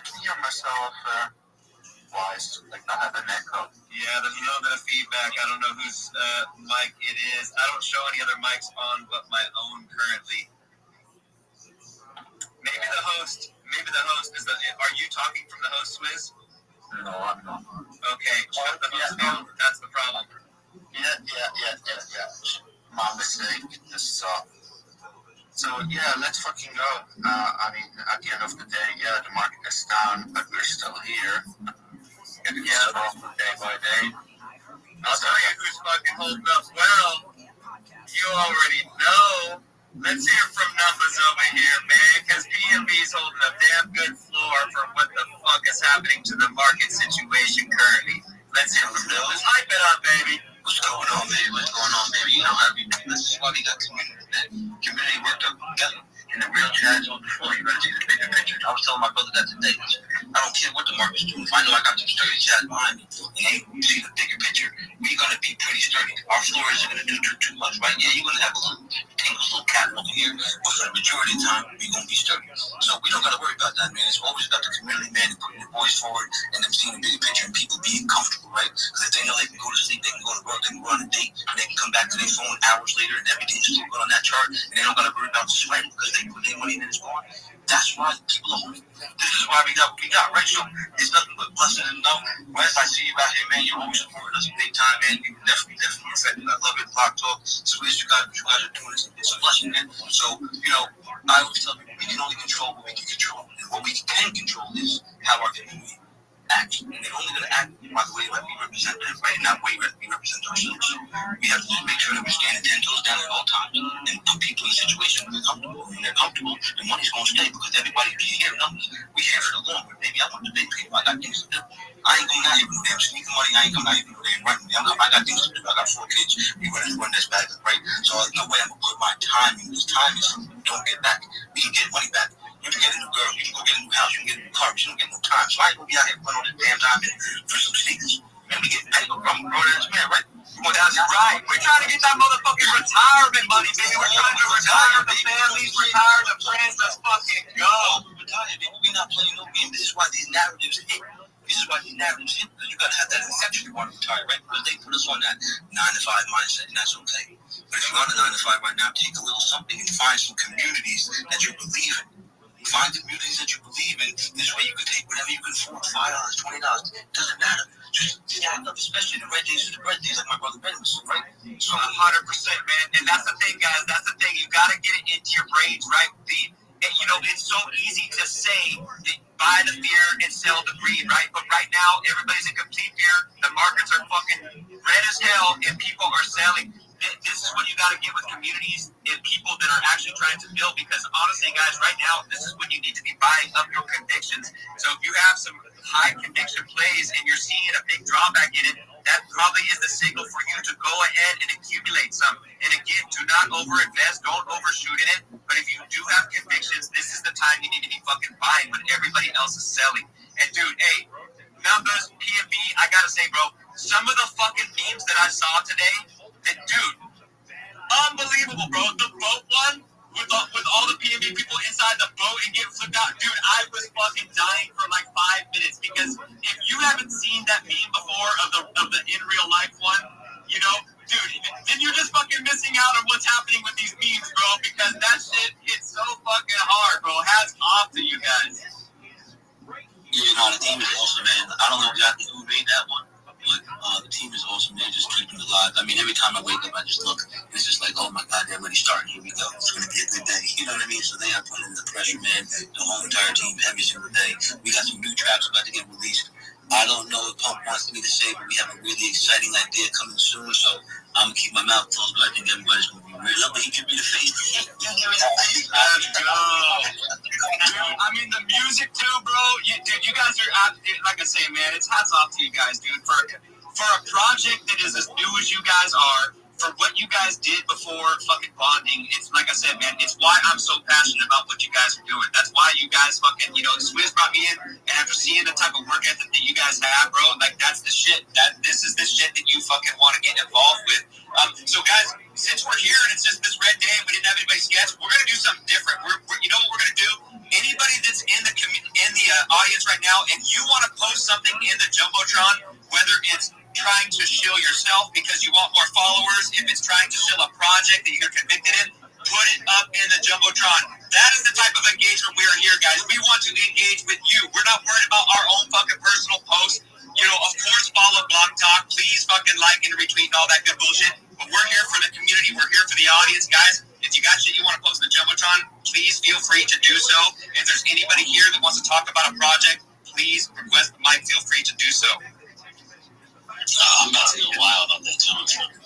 can hear myself wise, like not have an echo. Yeah, there's a little bit of feedback. I don't know whose mic it is. I don't show any other mics on but my own currently. Maybe the host is the. Are you talking from the host, Swizz? No, I'm not. Okay, shut the host down. That's the problem. Yeah. My mistake. So yeah, let's fucking go. I mean, at the end of the day, yeah, the market is down, but we're still here. Day by day. I'll tell you who's fucking holding up well. You already know. Let's hear from numbers over here, man, because PNB's holding a damn good floor for what the fuck is happening to the market situation currently. Let's hear from numbers. Hype it up, baby. What's going on, baby? You know how we do. This is why we got community, man. Community worked up together. In the real chat zone before, you gotta see the bigger picture. I was telling my brother that today. I don't care what the market's doing. If I know I got the sturdy chat behind me, and they see the bigger picture, we're gonna be pretty sturdy. Our floor isn't gonna do too much, right? Yeah, you're gonna have a little cat over here, but for the majority of the time, we're gonna be sturdy. So we don't gotta worry about that, man. It's always about the community, man, and putting the voice forward, and them seeing the bigger picture, and people being comfortable, right? Because if they know they can go to sleep, they can go to work, they can go on a date, and they can come back to their phone hours later, and everything's still good on that chart, and they don't gotta worry about sweating because they put their money in this one. That's why people are home. This is why we got what we got, right? So it's nothing but blessing and love. Wes, I see you out here, man. You're always supporting us big time, man. You definitely affected. I love it. Block Talk. Swizz, you guys are doing this. It's a blessing, man. So, I always tell people we can only control what we can control. And what we can control is how our community acts. And they're only going to act by the way that we represent them, right? Not the way that we represent ourselves. So we have to just make sure that we're standing 10 toes down at all times and put people in a situation where they're comfortable. When they're comfortable, the money's going to stay because everybody can hear numbers. We here for the long run. Maybe I want the big people. I got things to do. I ain't going out here with them sneaking money. I ain't coming out here with them running. I got things to do. I got 4 kids. We run this bag, right? So there's no way I'm going to put my time in. This time is don't get back. We can get money back. You can get a new girl, you can go get a new house, you can get a new car, but you don't get no time. So I ain't gonna be out here putting all this damn time in for some sneakers. Man, we get paid. I'm a grown-ass man, right? Well, that's right. We're trying to get that motherfucking retirement money, baby. We're trying to retire the families, retire the friends. Let's fucking go. Retire, baby. We're not playing no game. This is why these narratives hit. Because you gotta have that inception to want to retire, right? Because they put us on that 9-to-5 mindset, and that's okay. But if you're on a 9-to-5 right now, take a little something and find some communities that you believe in. Find communities that you believe in. This way you can take whatever you can afford, $5, $20. It doesn't matter. Just stand up, especially the red days to the red days, like my brother Ben was, right? So 100%, man. And that's the thing, guys. That's the thing. You gotta get it into your brains, right? It's so easy to say buy the fear and sell the greed, right? But right now, everybody's in complete fear. The markets are fucking red as hell, and people are selling. This is what you got to get with communities and people that are actually trying to build, because honestly, guys, right now, this is when you need to be buying up your convictions. So if you have some high conviction plays and you're seeing a big drawback in it, that probably is the signal for you to go ahead and accumulate some. And again, do not overinvest, don't overshoot in it. But if you do have convictions, this is the time you need to be fucking buying when everybody else is selling. And dude, hey, numbers, PNB, I gotta say, bro, some of the fucking memes that I saw today, dude, unbelievable, bro. The boat one with all the PNB people inside the boat and getting flipped out, dude. I was fucking dying for like 5 minutes, because if you haven't seen that meme before of the in real life one, dude, then you're just fucking missing out on what's happening with these memes, bro. Because that shit hits so fucking hard, bro. Hats off to you guys. Yeah, no, the team is awesome, man. I don't know exactly who made that one, but the team is awesome. They're just keeping it alive. I mean, every time I wake up, I just look. It's just like, oh my God, they're already starting. Here we go. It's going to be a good day. You know what I mean? So they are putting in the pressure, man. The whole entire team every single day. We got some new tracks about to get released. I don't know if Pump wants me to say, but we have a really exciting idea coming soon. So I'm going to keep my mouth closed, but I think everybody's going to be real. But he can be the face. You give me the face. Let's go. I mean, the music too, bro. Dude, you guys are, like I say, man, it's hats off to you guys, dude. For a project that is as new as you guys are, for what you guys did before fucking bonding. It's like I said, man, it's why I'm so passionate about what you guys are doing. That's why you guys fucking, Swizz brought me in, and after seeing the type of work ethic that you guys have, bro, like that's the shit. This is the shit that you fucking want to get involved with. So guys, since we're here and it's just this red day and we didn't have anybody sketch, we're gonna do something different. You know what we're gonna do? Anybody that's in the audience right now, if you want to post something in the Jumbotron, whether it's trying to shill yourself because you want more followers, if it's trying to shill a project that you're convicted in, put it up in the Jumbotron. That is the type of engagement we are here, guys. We want to engage with you. We're not worried about our own fucking personal posts. Of course, follow Blog Talk. Please fucking like and retweet and all that good bullshit. But we're here for the community. We're here for the audience, guys. If you got shit you want to post in the Jumbotron, please feel free to do so. If there's anybody here that wants to talk about a project, please request the mic. Feel free to do so. I'm about to go wild on that Jumbotron.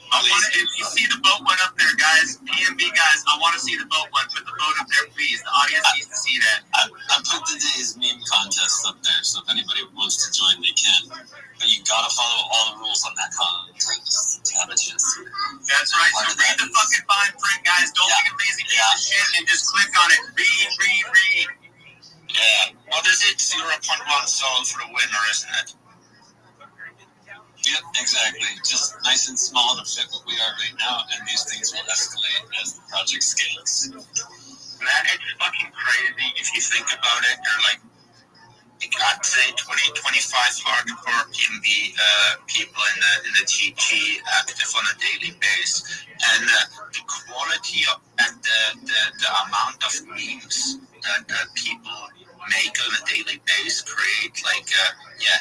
If you see the boat one up there, guys, PMB guys, I want to see the boat one. Put the boat up there, please. The audience needs to see that. I put today's meme contest up there, so if anybody wants to join, they can. But you gotta follow all the rules on that contest to have a chance to. That's right. So read the fucking fine print, guys. Don't make a lazy piece of shit and just click on it. Read. Yeah. What is it? 0.1 soul for the winner, isn't it? Yep, exactly. Just nice and small to fit what we are right now, and these things will escalate as the project scales. Man, it's fucking crazy if you think about it. There are like I'd say 20, 25 hardcore PMB people in the TG active on a daily basis, and the quality of and the amount of memes that people make on a daily basis create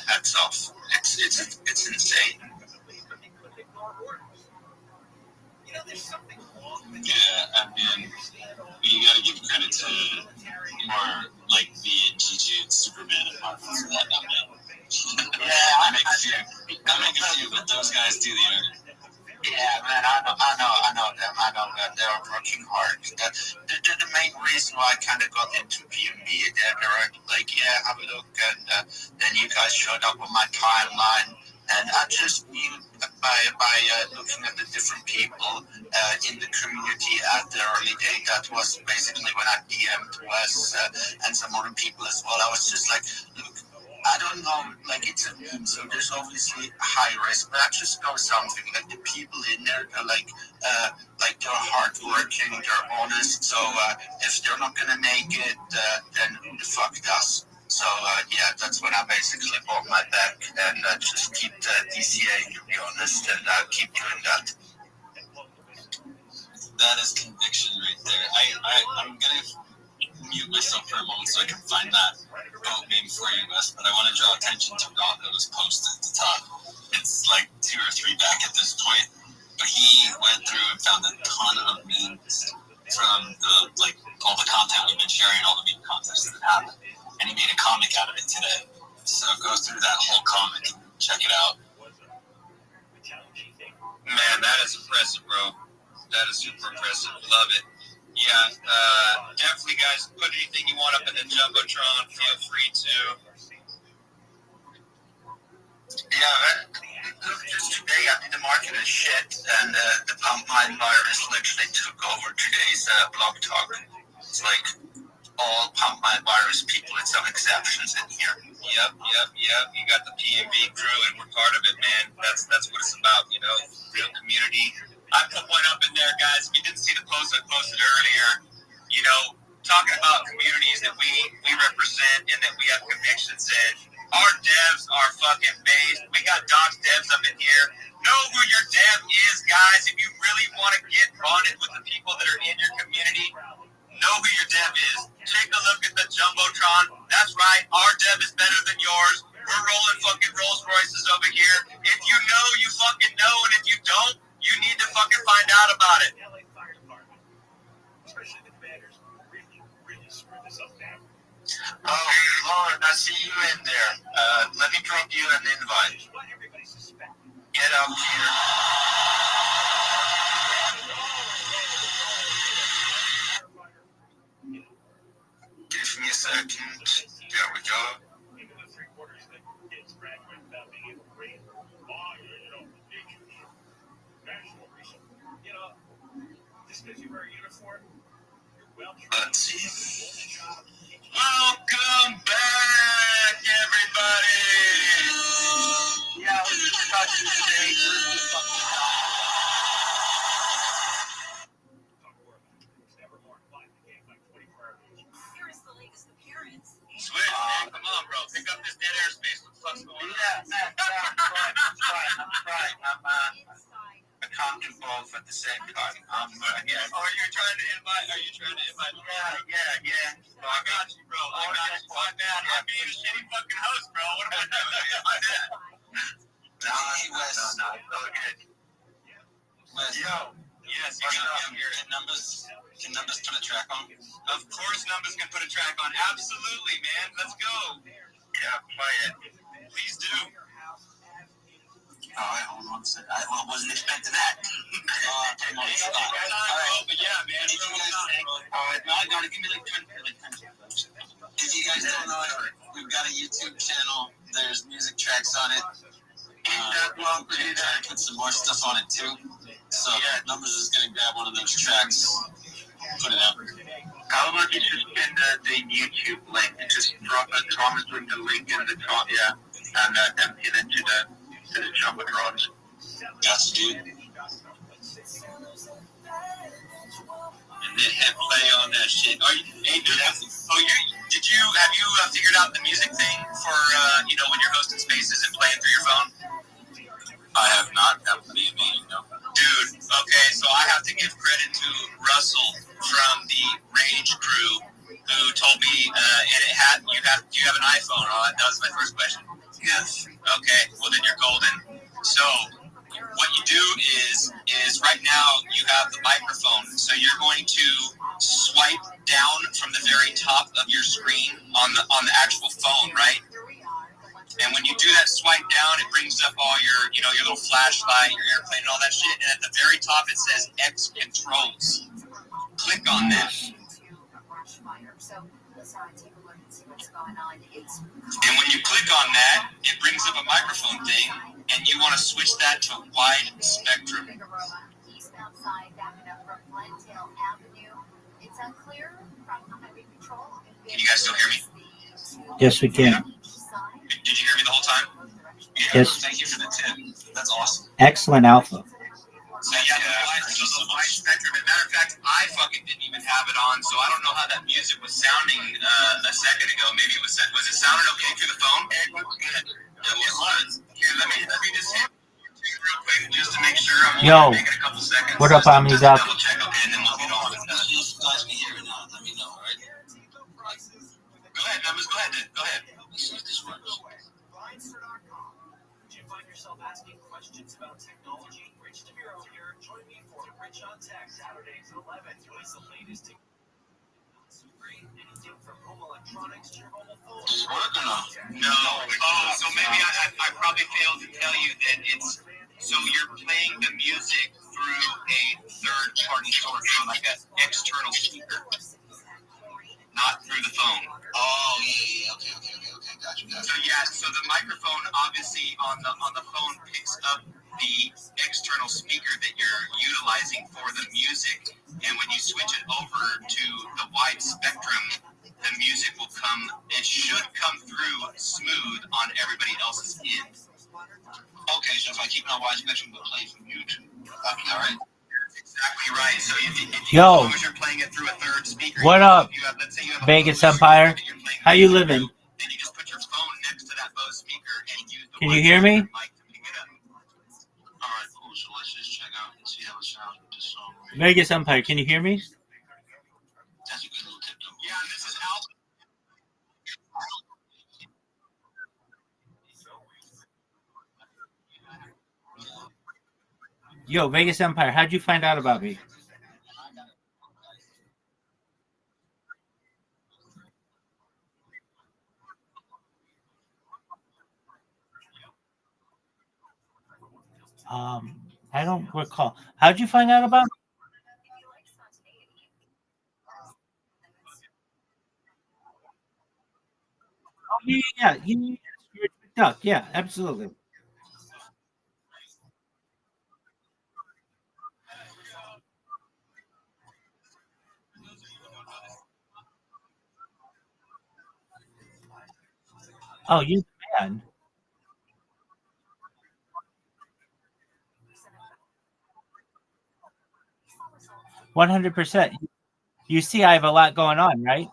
hats off. It's insane. Yeah, I mean, you gotta give credit to more like V and Gigi and Superman and Marvel for that, not me. Yeah, I make a few, but those guys do the internet. Yeah, man, I know them. I know that they're working hard. The main reason why I kind of got into PMB, they were like, yeah, have a look, and then you guys showed up on my timeline, and I just knew by looking at the different people in the community at the early day. That was basically when I DM'd Wes and some other people as well. I was just like, look, I don't know, like it's a meme, so there's obviously high risk, but I just know something, like the people in there, they're like they're hardworking, they're honest, so if they're not gonna make it, then who the fuck does? So yeah, that's when I basically bought my back and just keep the DCA, to be honest, and keep doing that. That is conviction right there. I'm gonna mute myself for a moment so I can find that boat meme for you, Wes, but I want to draw attention to Rocco's post at the top. It's like 2 or 3 back at this point, but he went through and found a ton of memes from all the content we've been sharing, all the meme contests that happened, and he made a comic out of it today. So go through that whole comic and check it out. Man, that is impressive, bro. That is super impressive. Love it. Yeah, definitely, guys. Put anything you want up in the Jumbotron. Feel free to. Yeah, look, just today I did the market as shit, and the pump mine virus literally took over today's blog talk. It's like all pump mine virus people with some exceptions in here. Yep. You got the PMV crew, and we're part of it, man. That's what it's about, real community. I put one up in there, guys. If you didn't see the post I posted earlier, talking about communities that we represent and that we have convictions in. Our devs are fucking based. We got Doc's devs up in here. Know who your dev is, guys. If you really want to get bonded with the people that are in your community, know who your dev is. Take a look at the Jumbotron. That's right. Our dev is better than yours. We're rolling fucking Rolls Royces over here. If you know, you fucking know. And if you don't, you need to fucking find out about it. Oh, Lord, I see you in there. Let me drop you an invite. Get up here. Give me a second. There we go. Let's see. Welcome back, everybody. Yeah, we're just talking today. Switch, man, come on, bro. Pick up this dead airspace. What the fuck's going on? Yeah, I'm trying. I'm accounting both at the same time. Yeah. Oh, you're trying to invite? Are you trying to invite? Yeah. No, I got you, bro. I got you. My bad. I'm being a shitty fucking host, bro. What am I doing? My bad. No, it's all good. Yo. Yes, you got me here. Can numbers put a track on? Of course, numbers can put a track on. Absolutely, man. Let's go. Yeah, play it. Please do. All right, hold on a second. I wasn't expecting that. I'm on the spot. All right, but yeah, man. I gotta give me like 10 seconds. If you guys don't know it, we've got a YouTube channel. There's music tracks on it. Put some more stuff on it too. So numbers is gonna grab one of those tracks, put it out. How about you just pin the YouTube link and just drop a Thomas with the link in the top, and then pin it to the Jumbotron. Gotcha, dude. And then hit play on that shit. Have you figured out the music thing for when you're hosting spaces and playing through your phone? I have not. That would be amazing, no. Dude, okay, so I have to give credit to Russell from the Rage crew who told me do you have an iPhone? That was my first question. Yes. Okay, well then you're golden. So what you do is right now you have the microphone, so you're going to swipe down from the very top of your screen on the actual phone, right? And when you do that swipe down, it brings up all your little flashlight, your airplane, and all that shit. And at the very top, it says X controls. Click on that. And when you click on that, it brings up a microphone thing, and you want to switch that to wide spectrum. Can you guys still hear me? Yes, we can. Did you hear me the whole time? Yeah. Yes. Thank you for the tip. That's awesome. Excellent alpha. So the wide spectrum. As a matter of fact, I fucking didn't even have it on, so I don't know how that music was sounding a second ago. Maybe it was it sounding okay through the phone? It was good. Yeah, it was. Here, let me just hit real quick just to make sure. I'm making a couple seconds. What up, Omni Doc? Double check, okay, and then we'll get on. If you guys can hear it now, let me know, all right? Go ahead, numbers. Go ahead. Let's see if this works. Did you find yourself asking questions about technology? Rich DeMiro here. Join me for Rich on Tech Saturdays at 11. What is the latest anything from home electronics to your mobile phone? Does it work or not? No. Oh, so maybe I probably failed to tell you that it's so you're playing the music through a third-party source, like an external speaker, not through the phone. Oh, yeah. Okay. Gotcha. So the microphone obviously on the phone picks up the external speaker that you're utilizing for the music, and when you switch it over to the wide spectrum, the music will come. It should come through smooth on everybody else's end. Okay, so if I keep my wide spectrum but play from YouTube, that'll be all right. Exactly right. So if as long as you're playing it through a third speaker. What up, let's say you have Vegas Empire? How you living? Then you just put your phone next to that Bose speaker and use the Can you hear me? mic to pick it up. All right, cool. So let's just check out and see how it sounds with this song. Vegas Empire, can you hear me? That's a good little tip, though. Yeah, this is Al. Yo, Vegas Empire, how'd you find out about me? I don't recall. How'd you find out about me? Oh, yeah. Duck. Yeah, absolutely. Oh, you the man. 100%. You see, I have a lot going on, right?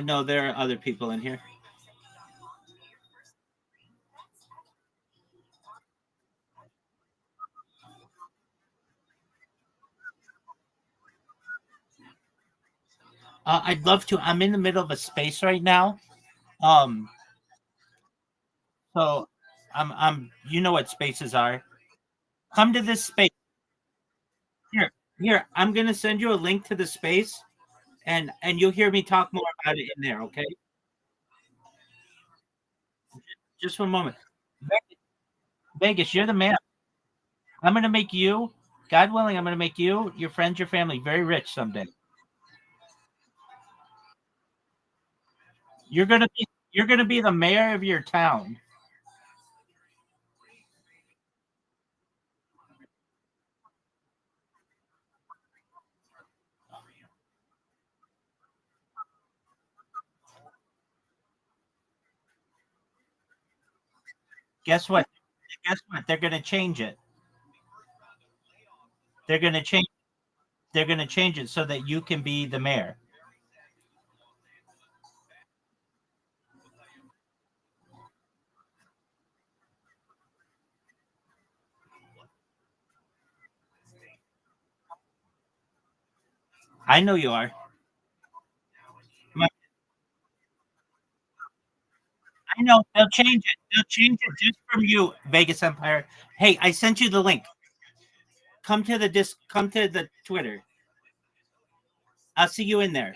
No, there are other people in here. I'd love to. I'm in the middle of a space right now. Um, so you know what spaces are. Come to this space. Here. I'm gonna send you a link to the space, and you'll hear me talk more about it in there. Okay, just one moment. Vegas, you're the man. I'm gonna make you, God willing, I'm gonna make you, your friends, your family, very rich someday. You're gonna be the mayor of your town. Guess what? Guess what? They're gonna change it. They're gonna change. They're gonna change it so that you can be the mayor. I know you are. I know they'll change it. They'll change it just from you, Vegas Empire. Hey, I sent you the link. Come to the Twitter. I'll see you in there.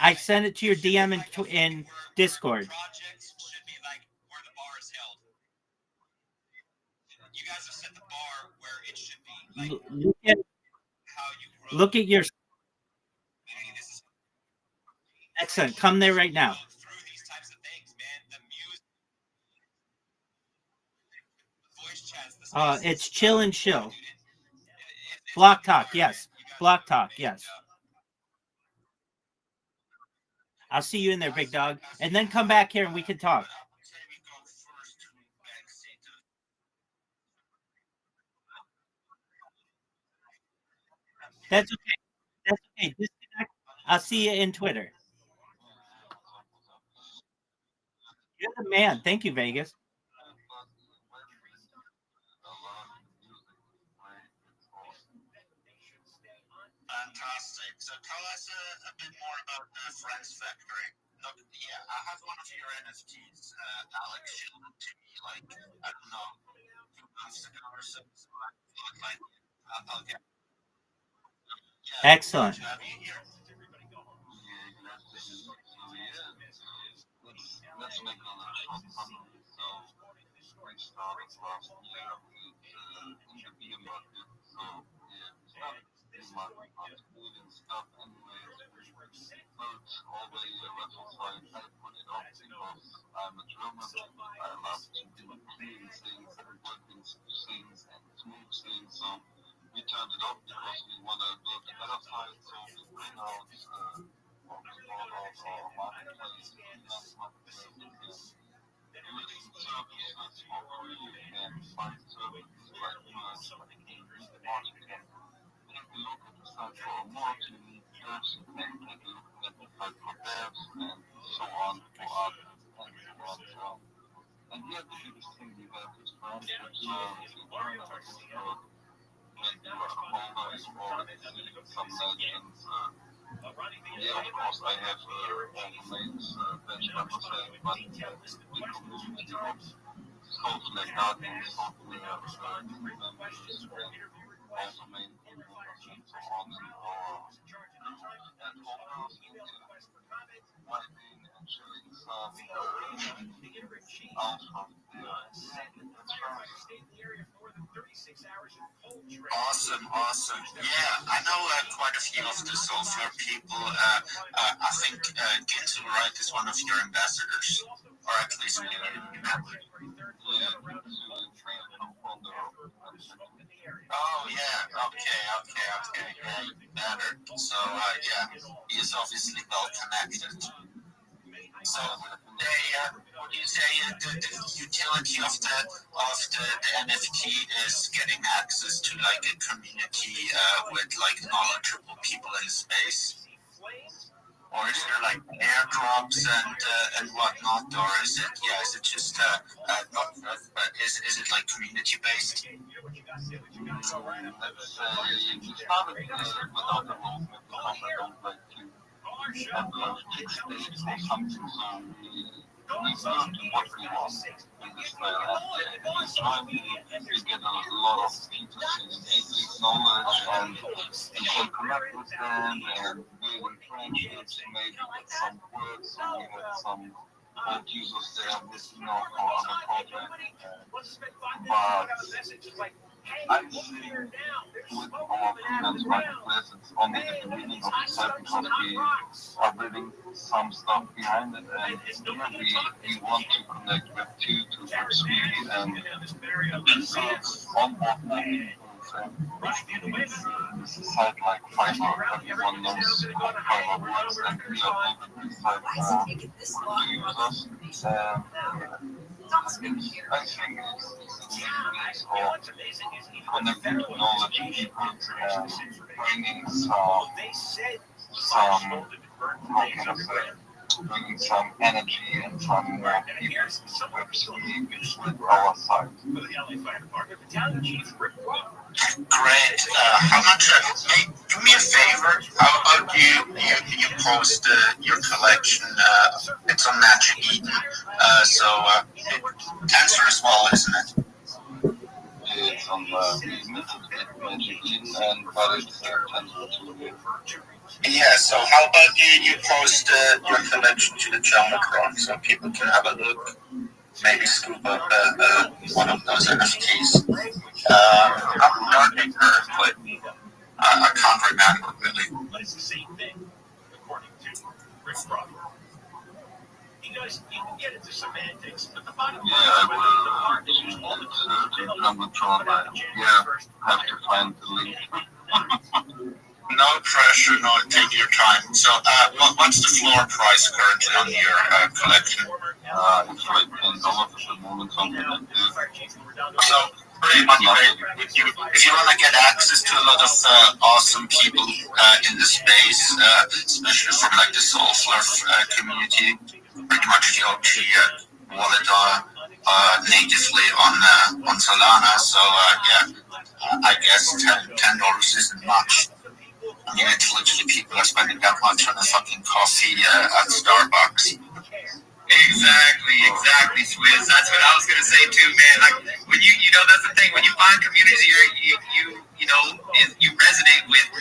I sent it to your DM in Discord. You guys have set the bar where it should be. Look at your excellent. Come there right now. It's chill and chill. Block talk, yes. Block talk, yes. I'll see you in there, big dog. And then come back here and we can talk. That's okay. That's okay. Disconnect. I'll see you in Twitter. You're the man. Thank you, Vegas. Fantastic. So tell us a bit more about the Friends Factory. Look, yeah, I have one of your NFTs. Alex showed it to me, like, I don't know, 2 months ago or so. So I thought, like, I'll get. Yeah, Excellent. to have you here. Let's make it a little short summary. So we started last year in the beer market. So yeah, we started the beer market, not moving stuff anyways. We built all the Rothschild. I put it up because I'm a German. I love to do clean things and working things and smooth things. So we turned it off because we want to build a better site. So we bring out or we brought out our marketplace, freelance marketplace. Using services for free and find services like merch, like what you can take a look at the site for a more unique devs, you can take a look at the site for devs and so on for artists and so on. So, and here the biggest thing we have is friendships. So if you join our Discord, when you are a holder, you already see some legends. Yeah, of course, I have all the names badge number saying, but the community of social gardening, social crew members, also main crew members and so on, our and holders, writing and sharing some outfit there. Awesome. Yeah, I know quite a few of the software people. I think Ginsu, right, is one of your ambassadors, or at least Yeah, co-founder of Okay. Better. So, he is obviously well connected. So, would you say the utility of the NFT is getting access to like a community with like knowledgeable people in space? Or is there like airdrops and whatnot, or is it just not, but is it like community based? Let's say we started without the movement because I don't like to have like stage or something, so we learned what we want in this time. We get a lot of people deep knowledge, and you can connect with them and build friendships, maybe get some work, so we had some old users there listening out for other projects. But I think with our freelance marketplace, it's only the beginning of the site because we are building some stuff behind it, and we want to connect with 2 to 3 and onboard more people. This is a site like Fiverr, everyone knows how Fiverr works, and we are building this site for users. I think it's a mix of connecting to knowledge people and bringing how can I say, bringing some energy and some more people to Web3 with our site. Great. How much? Do me a favor. How about you post your collection? It's on Magic Eden. So thanks for as well, isn't it? It's on Magic Eden, and but it's yeah. So how about you post your collection to the Jumbotron so people can have a look? Maybe scoop up one of those NFTs. I'm darting her, but I can't remember really. It's the same thing, according to Restream. You can get into semantics, but the bottom line is whether the market is all the Jumbotron, have to find the link. No pressure, no, take your time. So, what's the floor price currently on your collection? It's like $10 at the moment, something like this. So, pretty much, if you want to get access to a lot of awesome people in the space, especially from like the Soulflower community, pretty much the OG wallet natively on Solana. So, I guess $10 isn't much. I mean, it's literally people are spending that much on a fucking coffee at Starbucks. Exactly, Swizz. That's what I was gonna say too, man. Like when you that's the thing. When you find communities you resonate with,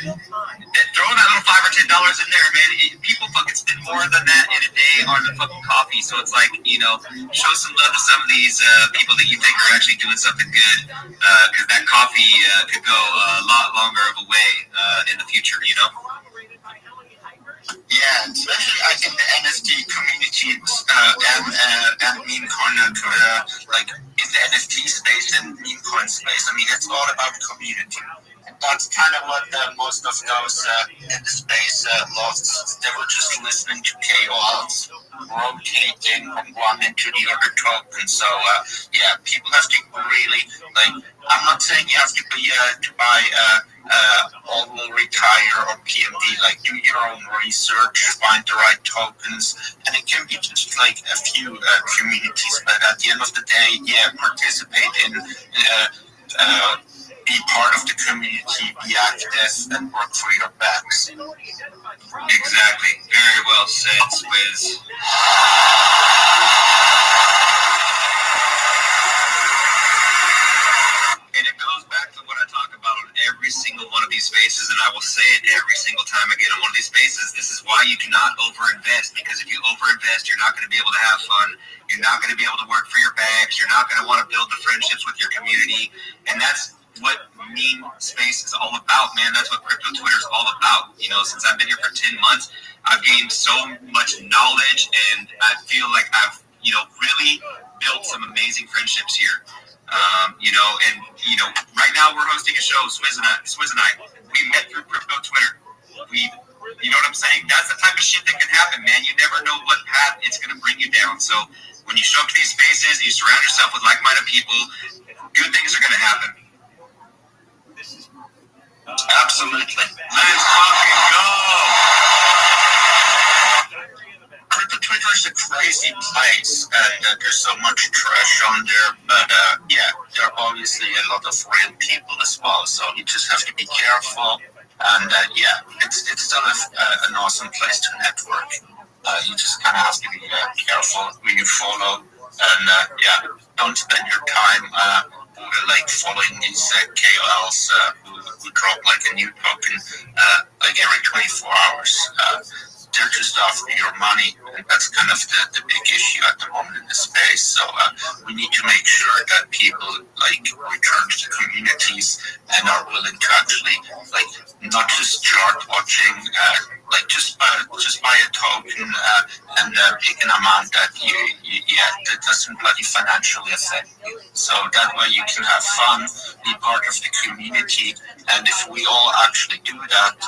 throw that little $5 or $10 in there, man. People fucking spend more than that in a day on the fucking coffee. So it's like show some love to some of these people that you think are actually doing something good, because that coffee could go a lot longer of a way in the future, Yeah, especially I think the NFT community and meme coin in the NFT space and meme coin space. I mean, it's all about community. And that's kind of what most of those in the space lost. They were just listening to KOLs rotating from one into the other token. So people have to really I'm not saying you have to be to buy all will retire or PMD. Like, do your own research, find the right tokens, and it can be just like a few communities. But at the end of the day, participate in, be part of the community, be active, and work for your backs. Exactly. Very well said, Swizz. And it goes back to what I talk about on every single one of these spaces, and I will say it every single time I get on one of these spaces. This is why you do not overinvest, because if you overinvest, you're not going to be able to have fun. You're not going to be able to work for your bags. You're not going to want to build the friendships with your community, and that's what meme space is all about, man. That's what crypto Twitter is all about. Since I've been here for 10 months, I've gained so much knowledge, and I feel like I've, really built some amazing friendships here. And right now we're hosting a show, Swizz and I. We met through crypto Twitter. You know what I'm saying? That's the type of shit that can happen, man. You never know what path it's going to bring you down. So when you show up to these spaces, you surround yourself with like-minded people, good things are going to happen. Absolutely. Let's fucking go. Crypto Twitter is a crazy place, and there's so much trash on there. But there are obviously a lot of real people as well. So you just have to be careful. And it's still an awesome place to network. You just kind of have to be careful who you follow, and don't spend your time following these KOLs who drop like a new token like every 24 hours. They're just after your money, and that's kind of the big issue at the moment in the space. So we need to make sure that people return to the communities and are willing to actually not just chart watching, just buy a token and pick an amount that that doesn't bloody financially affect you. So that way you can have fun, be part of the community, and if we all actually do that,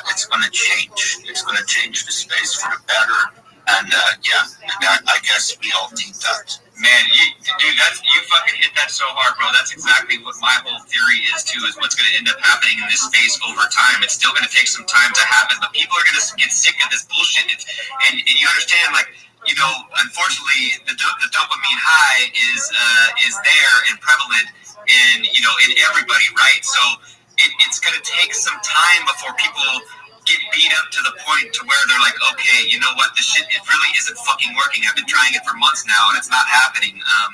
it's going to change. It's going to change the space for the better, and I guess we all need that. Man, you fucking hit that so hard, bro. That's exactly what my whole theory is too. Is what's going to end up happening in this space over time. It's still going to take some time to happen, but people are going to get sick of this bullshit. And you understand, unfortunately, the dopamine high is there and prevalent in everybody, right? So it's going to take some time before people get beat up to the point to where they're like, okay, you know what, this shit, it really isn't fucking working. I've been trying it for months now, and it's not happening. And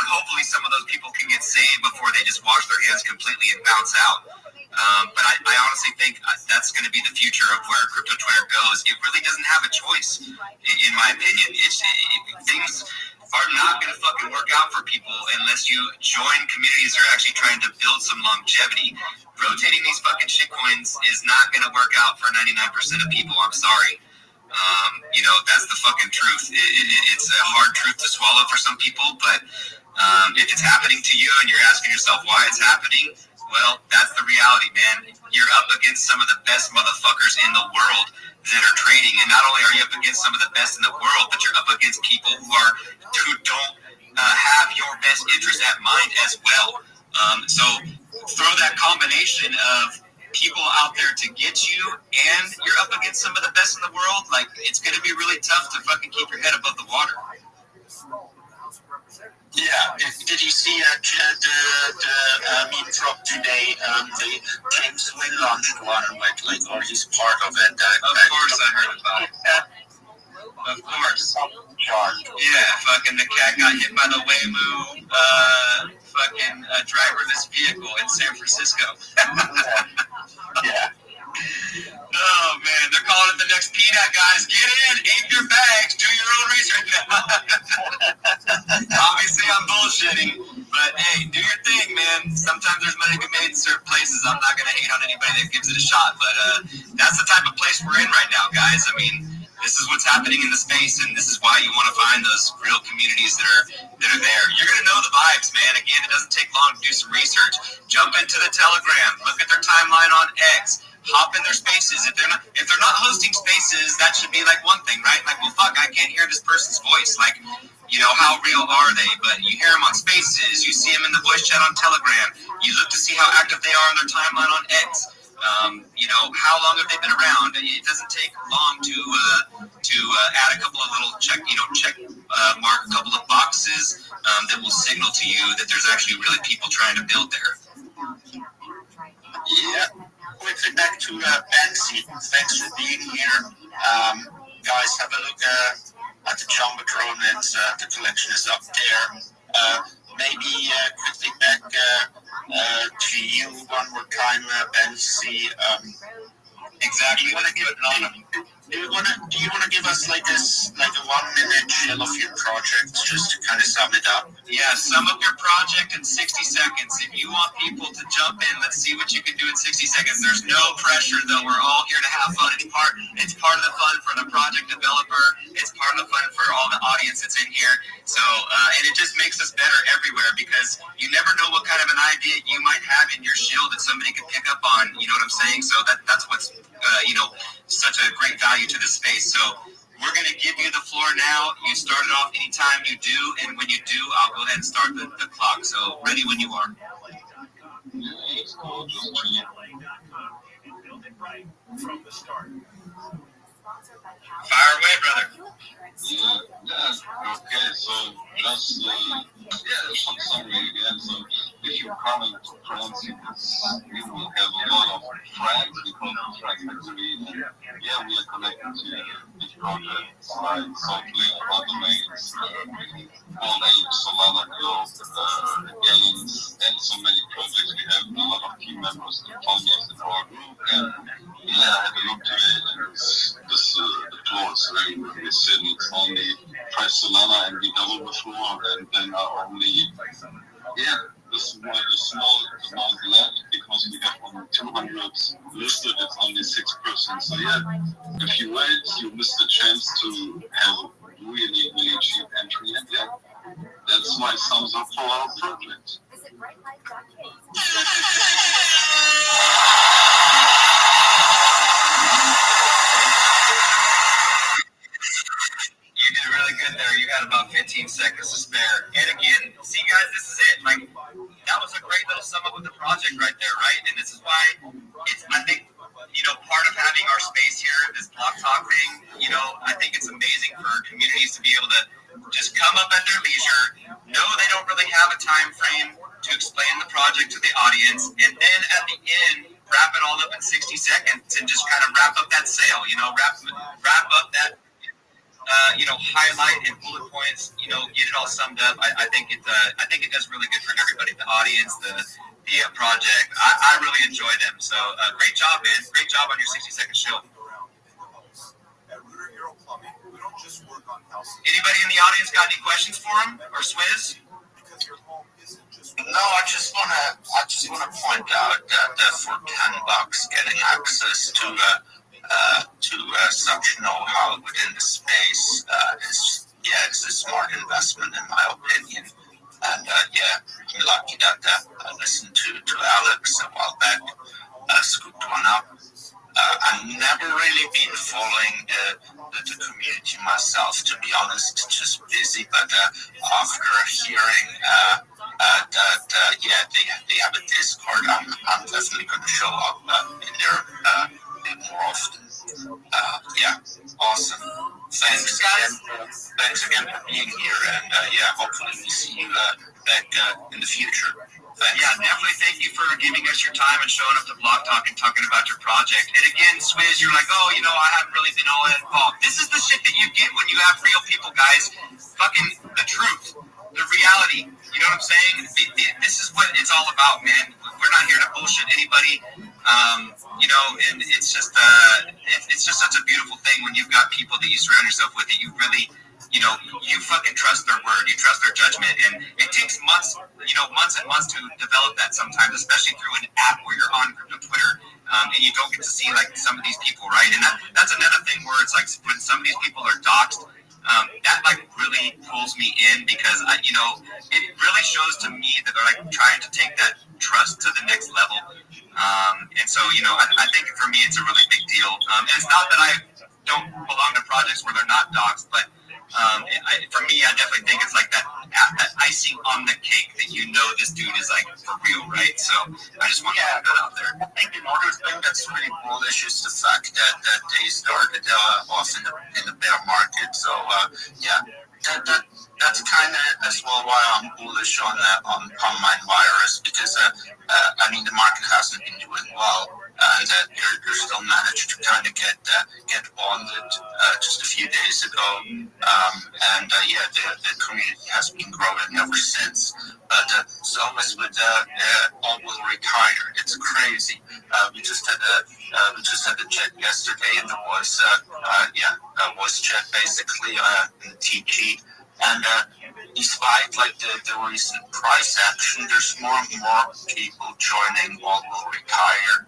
hopefully some of those people can get saved before they just wash their hands completely and bounce out. But I honestly think that's going to be the future of where crypto Twitter goes. It really doesn't have a choice, in my opinion. Things are not going to fucking work out for people unless you join communities that are actually trying to build some longevity. Rotating these fucking shitcoins is not going to work out for 99% of people. I'm sorry. That's the fucking truth. It's a hard truth to swallow for some people, but if it's happening to you and you're asking yourself why it's happening, well, that's the reality, man. You're up against some of the best motherfuckers in the world that are trading, and not only are you up against some of the best in the world, but you're up against people who don't have your best interest at mind as well. So throw that combination of people out there to get you, and you're up against some of the best in the world. It's going to be really tough to fucking keep your head above the water. Yeah, did you see the meme drop today? The James Wynn launched one or he's part of it. Of course I heard about it. Of course. Yeah, fucking the cat got hit by the Waymo driverless vehicle in San Francisco. Yeah. Oh man, they're calling it the next peanut, guys. Get in, ape your bags, do your own research. Obviously, I'm bullshitting, but hey, do your thing, man. Sometimes there's money to be made in certain places. I'm not gonna hate on anybody that gives it a shot, but that's the type of place we're in right now, guys. I mean, this is what's happening in the space, and this is why you want to find those real communities that are there. You're gonna know the vibes, man. Again, it doesn't take long to do some research. Jump into the Telegram, look at their timeline on X. Hop in their spaces. If they're not hosting spaces, that should be one thing, right? Well, fuck, I can't hear this person's voice. How real are they? But you hear them on spaces. You see them in the voice chat on Telegram. You look to see how active they are on their timeline on X. How long have they been around? It doesn't take long to add a couple of little mark a couple of boxes that will signal to you that there's actually really people trying to build there. Yeah. Quickly back to Banksy. Thanks for being here. Guys, have a look at the Jumbotron. The collection is up there. Maybe quickly back to you one more time, Banksy. Exactly. Do you want to give us a 1-minute chill of your project just to kind of sum it up? Yeah, sum up your project in 60 seconds. If you want people to jump in, let's see what you can do in 60 seconds. There's no pressure, though. We're all here to have fun. It's part of the fun for the project developer. It's part of the fun for all the audience that's in here. So, and it just makes us better everywhere because you never know what kind of an idea you might have in your shield that somebody could pick up on. You know what I'm saying? So that's what's such a great value to this space. So we're going to give you the floor now. You start it off anytime you do, and when you do, I'll go ahead and start the clock. So ready when you are. From the start. Fire away, brother. Okay, so just some summary again. So if you're coming to France, you will have a lot of friends because of France Factory. And we are connected to big projects like Salt Lake, Automates, Old Age, Solana Globe, Games, and so many projects. We have a lot of team members and founders in our group. And I had a look today, and the floor is very really sitting. It's only press Solana and we double the floor, and then only this small amount left because we have only 200 listed. It's only 6%. So if you wait, you miss the chance to have really cheap entry. And that's my thumbs up for our project. You did really good there. You had about 15 seconds to spare. And again, see guys, this is it. Like, that was a great little sum up with the project right there, right? And this is why I think, part of having our space here, this block talk thing, I think it's amazing for communities to be able to just come up at their leisure, know they don't really have a time frame to explain the project to the audience, and then at the end, wrap it all up in 60 seconds and just kind of wrap up that sale, wrap up that highlight and bullet points, get it all summed up. I think it does really good for everybody, the audience, the project. I really enjoy them. So great job, man. Great job on your 60-second show. Anybody in the audience got any questions for him or Swizz? No, I just wanna point out that for $10 getting access to such know-how within the space it's a smart investment in my opinion. And I'm lucky that I listened to Alex a while back, scooped one up. I've never really been following the community myself, to be honest, just busy. But after hearing that they have a Discord, I'm definitely going to show up in there a bit more often. Awesome. Thanks again for being here, and hopefully we see you back in the future. Thanks. Yeah, definitely thank you for giving us your time and showing up to Block Talk and talking about your project. And again, Swizz, you're like, I haven't really been all involved. This is the shit that you get when you have real people, guys. Fucking the truth, the reality. You know what I'm saying? This is what it's all about, man. We're not here to bullshit anybody. And it's just such a beautiful thing when you've got people that you surround yourself with that you really, you fucking trust their word, you trust their judgment, and it takes months and months to develop that sometimes, especially through an app where you're on crypto Twitter, and you don't get to see like some of these people, right? And that's another thing where it's like when some of these people are doxxed, that like really pulls me in because it really shows to me that they're like trying to take that trust to the next level. And so, I think for me, it's a really big deal. And it's not that I don't belong to projects where they're not doxxed, but for me, I definitely think it's like that icing on the cake that this dude is like for real, right? So I just want to put that out there. I think another thing that's really bullish is the fact that they started off in the bear market. So that's kind of as well why I'm bullish on Combine virus because the market hasn't been doing well. They're still managed to kind of get bonded just a few days ago, the community has been growing ever since. But so is with all will retire. It's crazy. We just had a chat yesterday, and it was voice chat basically in the TG. And despite like the recent price action, there's more and more people joining all will retire.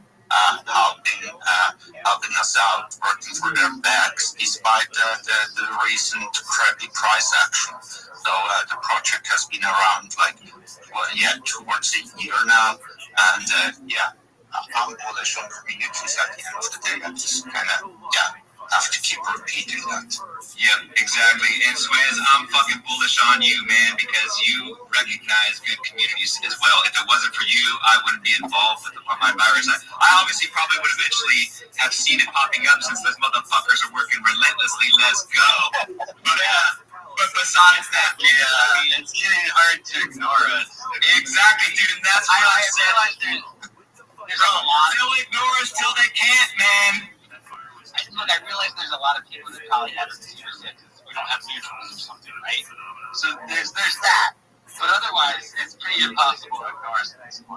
helping us out, working for their backs, despite the recent crappy price action. So the project has been around towards a year now, and I'm bullish on communities at the end of the day. I just kind of have to keep repeating that. Yeah, exactly. And Swaz, I'm fucking bullish on you, man, because you recognize good communities as well. If it wasn't for you, I wouldn't be involved with the my virus. I obviously probably would eventually have seen it popping up since those motherfuckers are working relentlessly. Let's go. But besides that, it's getting hard to ignore us. Exactly, dude. And that's what I said. There's a lot. They'll ignore us till they can't, man. Look, I realize there's a lot of people that probably have issues because we don't have neutrals or something, right? So there's that. But otherwise, it's pretty impossible to ignore us. It's simple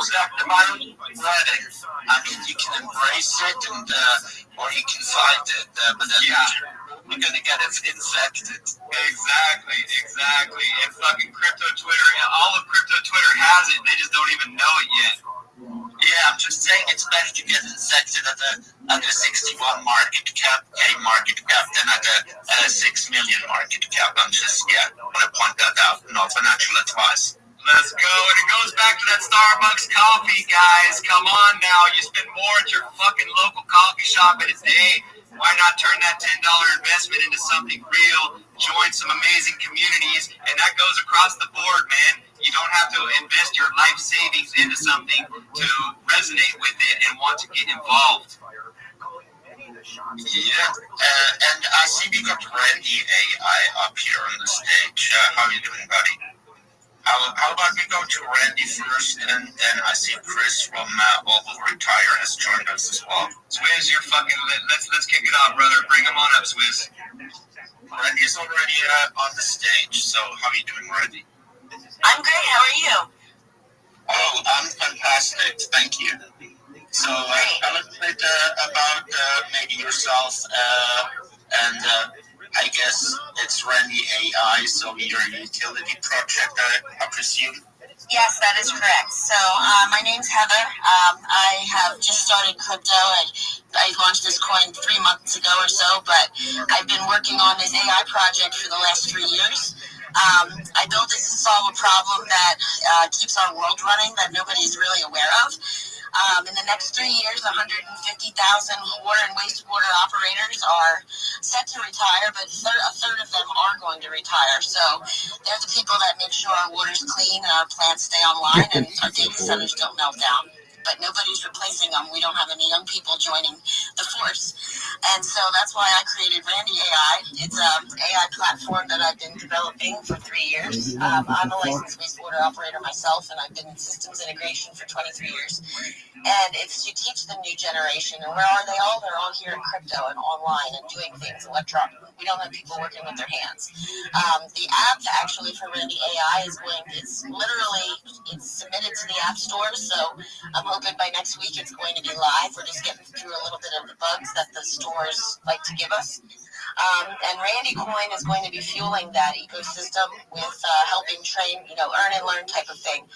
fact about it, I mean, you can embrace it or you can fight it, but then you're gonna get infected. Exactly. And fucking crypto Twitter, all of crypto Twitter has it. They just don't even know it yet. Yeah, I'm just saying it's better to get infected at the 61 market cap than at the 6 million market cap. I'm just want to point that out. No financial advice. Let's go. And it goes back to that Starbucks coffee, guys. Come on now. You spend more at your fucking local coffee shop in a day. Why not turn that $10 investment into something real? Join some amazing communities. And that goes across the board, man. You don't have to invest your life savings into something to resonate with it and want to get involved. Yeah, and I see we got Randy AI up here on the stage. How are you doing, buddy? How about we go to Randy first, and then I see Chris from All Will Retire has joined us as well. Swizz, you're fucking lit. Let's kick it off, brother. Bring him on up, Swizz. Randy's already on the stage, so how are you doing, Randy? I'm great. How are you? Oh, I'm fantastic. Thank you. So a little bit about maybe yourself, and I guess it's Randy AI, so you're a utility project, I presume? Yes, that is correct. So my name's Heather. I have just started crypto. I launched this coin 3 months ago or so, but I've been working on this AI project for the last 3 years. I built this to solve a problem that keeps our world running that nobody's really aware of. In the next 3 years, 150,000 water and wastewater operators are set to retire, but a third of them are going to retire. So they're the people that make sure our water's clean and our plants stay online and our data centers don't melt down. But nobody's replacing them. We don't have any young people joining the force. And so that's why I created Randy AI. It's an AI platform that I've been developing for 3 years. I'm a licensed wastewater operator myself, and I've been in systems integration for 23 years. And it's to teach the new generation. And where are they all? They're all here in crypto and online and doing things electronically. We don't have people working with their hands. The app actually for Randy AI is submitted to the app store. So I'm hoping by next week it's going to be live. We're just getting through a little bit of the bugs that the stores like to give us. And Randy Coin is going to be fueling that ecosystem with helping train, earn and learn type of thing.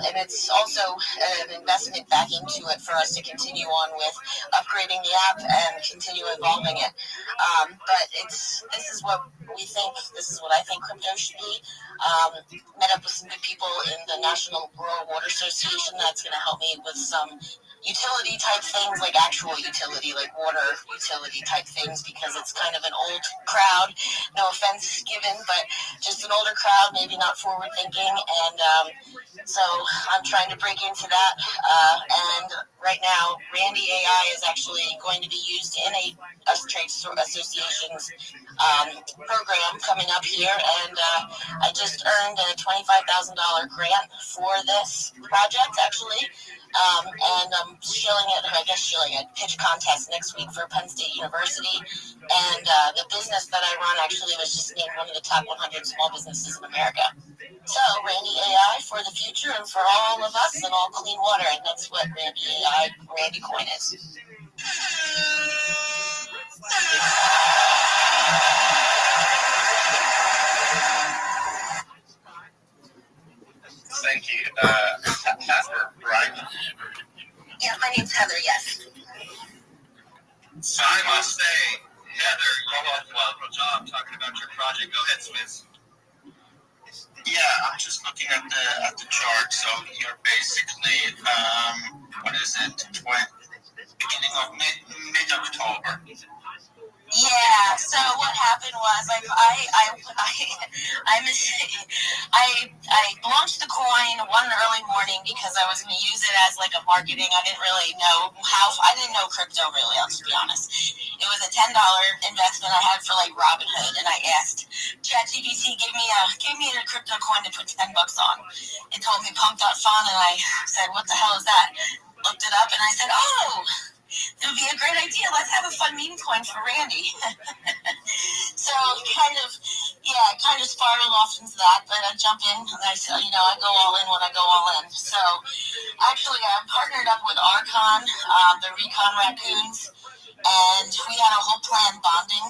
And it's also an investment back into it for us to continue on with upgrading the app and continue evolving it. But this is what I think crypto should be. Met up with some good people in the National Rural Water Association that's going to help me with some utility type things, like actual utility, like water utility type things, because it's kind of an old crowd. No offense given, but just an older crowd, maybe not forward thinking. And so I'm trying to break into that. And right now, Randy AI is actually going to be used in a trade association's program coming up here. And I just earned a $25,000 grant for this project, actually. And I'm shilling it, pitch contest next week for Penn State University. And the business that I run actually was just named one of the top 100 small businesses in America. So Randy AI for the future and for all of us and all clean water. And that's what Randy AI, Randy Coin is. Yeah, I'm just looking at the chart. So you're basically what is it? Beginning of mid October. Yeah. So what happened was I launched the coin one early morning because I was going to use it as like a marketing. I didn't really know I didn't know crypto really. Let's be honest. It was a $10 investment I had for like Robinhood, and I asked ChatGPT, give me a crypto coin to put $10 on. It told me pump.fun, and I said, what the hell is that? Looked it up, and I said, oh, it would be a great idea. Let's have a fun meme coin for Randy. So kind of spiraled off into that. But I jump in, and I said, I go all in when I go all in. So actually, I'm partnered up with Archon, the Recon Raccoons. And we had a whole plan bonding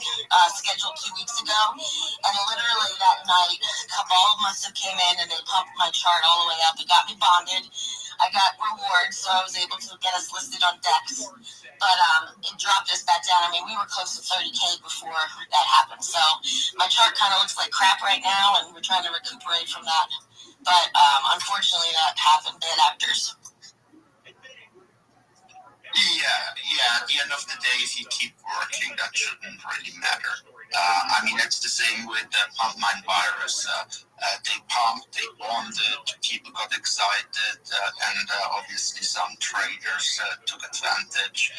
scheduled 2 weeks ago. And literally that night, Cabal must have came in and they pumped my chart all the way up. It got me bonded. I got rewards, so I was able to get us listed on DEX. But it dropped us back down. I mean, we were close to 30K before that happened. So my chart kind of looks like crap right now, and we're trying to recuperate from that. But unfortunately, that happened. Bad actors. Yeah. At the end of the day, if you keep working, that shouldn't really matter. I mean, it's the same with the pump mine virus. They pumped, they bonded, people got excited, and obviously some traders took advantage,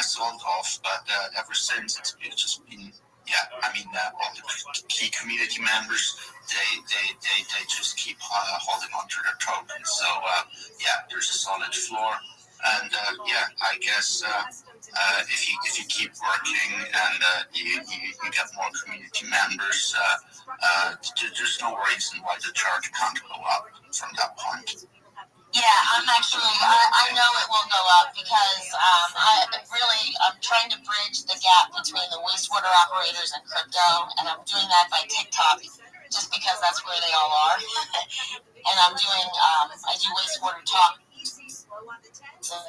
sold off. But ever since, it's just been, all the key community members, they just keep holding on to their tokens. So there's a solid floor. And I guess if you keep working and you get more community members, there's no reason why the chart can't go up from that point. Yeah, I know it will go up because I'm trying to bridge the gap between the wastewater operators and crypto, and I'm doing that by TikTok just because that's where they all are. And I do wastewater talk. Because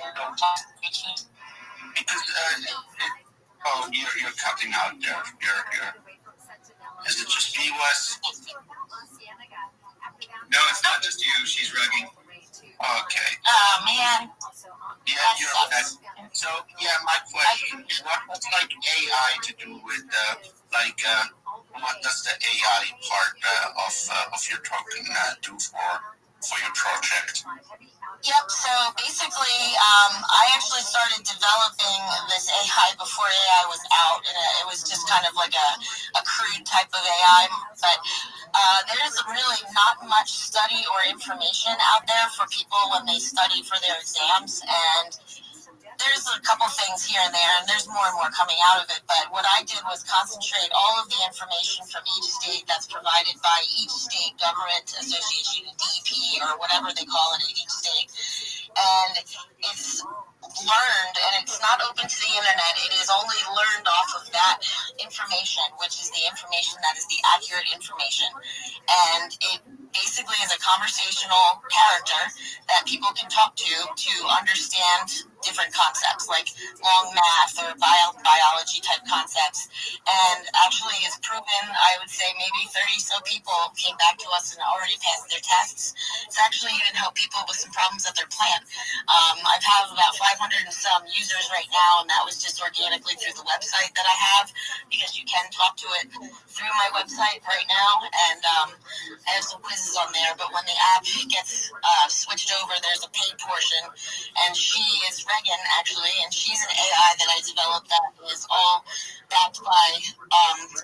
you're cutting out there. Is it just the US? No, it's not just you. She's rugging. Okay. Oh man. Yeah, you're right. So my question is, what's like AI to do with what does the AI part of your token do for your project? Yep, so basically, I actually started developing this AI before AI was out, and it was just kind of like a crude type of AI, but there's really not much study or information out there for people when they study for their exams, and there's a couple things here and there, and there's more and more coming out of it, but what I did was concentrate all of the information from each state that's provided by each state government association, DEP, or whatever they call it in each state, and it's learned, and it's not open to the internet. It is only learned off of that information, which is the information that is the accurate information, and it basically is a conversational character that people can talk to understand different concepts like long math or biology type concepts, and actually is proven. I would say maybe 30 so people came back to us and already passed their tests. It's actually even helped people with some problems at their plant. I've had about 500 and some users right now, and that was just organically through the website that I have, because you can talk to it through my website right now, and I have some quizzes on there. But when the app gets switched over, there's a paid portion, and she is Regan actually, and she's an AI that I developed that is all backed by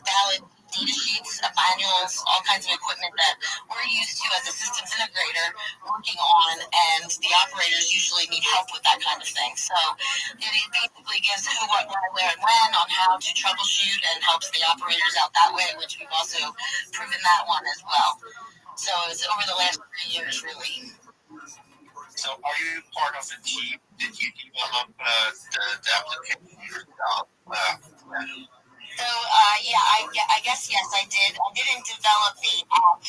valid data sheets, manuals, all kinds of equipment that we're used to as a systems integrator working on, and the operators usually need help with that kind of thing. So it basically gives who, what, why, where, and when on how to troubleshoot, and helps the operators out that way, which we've also proven that one as well. So it's over the last 3 years, really. So are you part of a team? Did you develop the application yourself? I guess yes, I did. I didn't develop the app.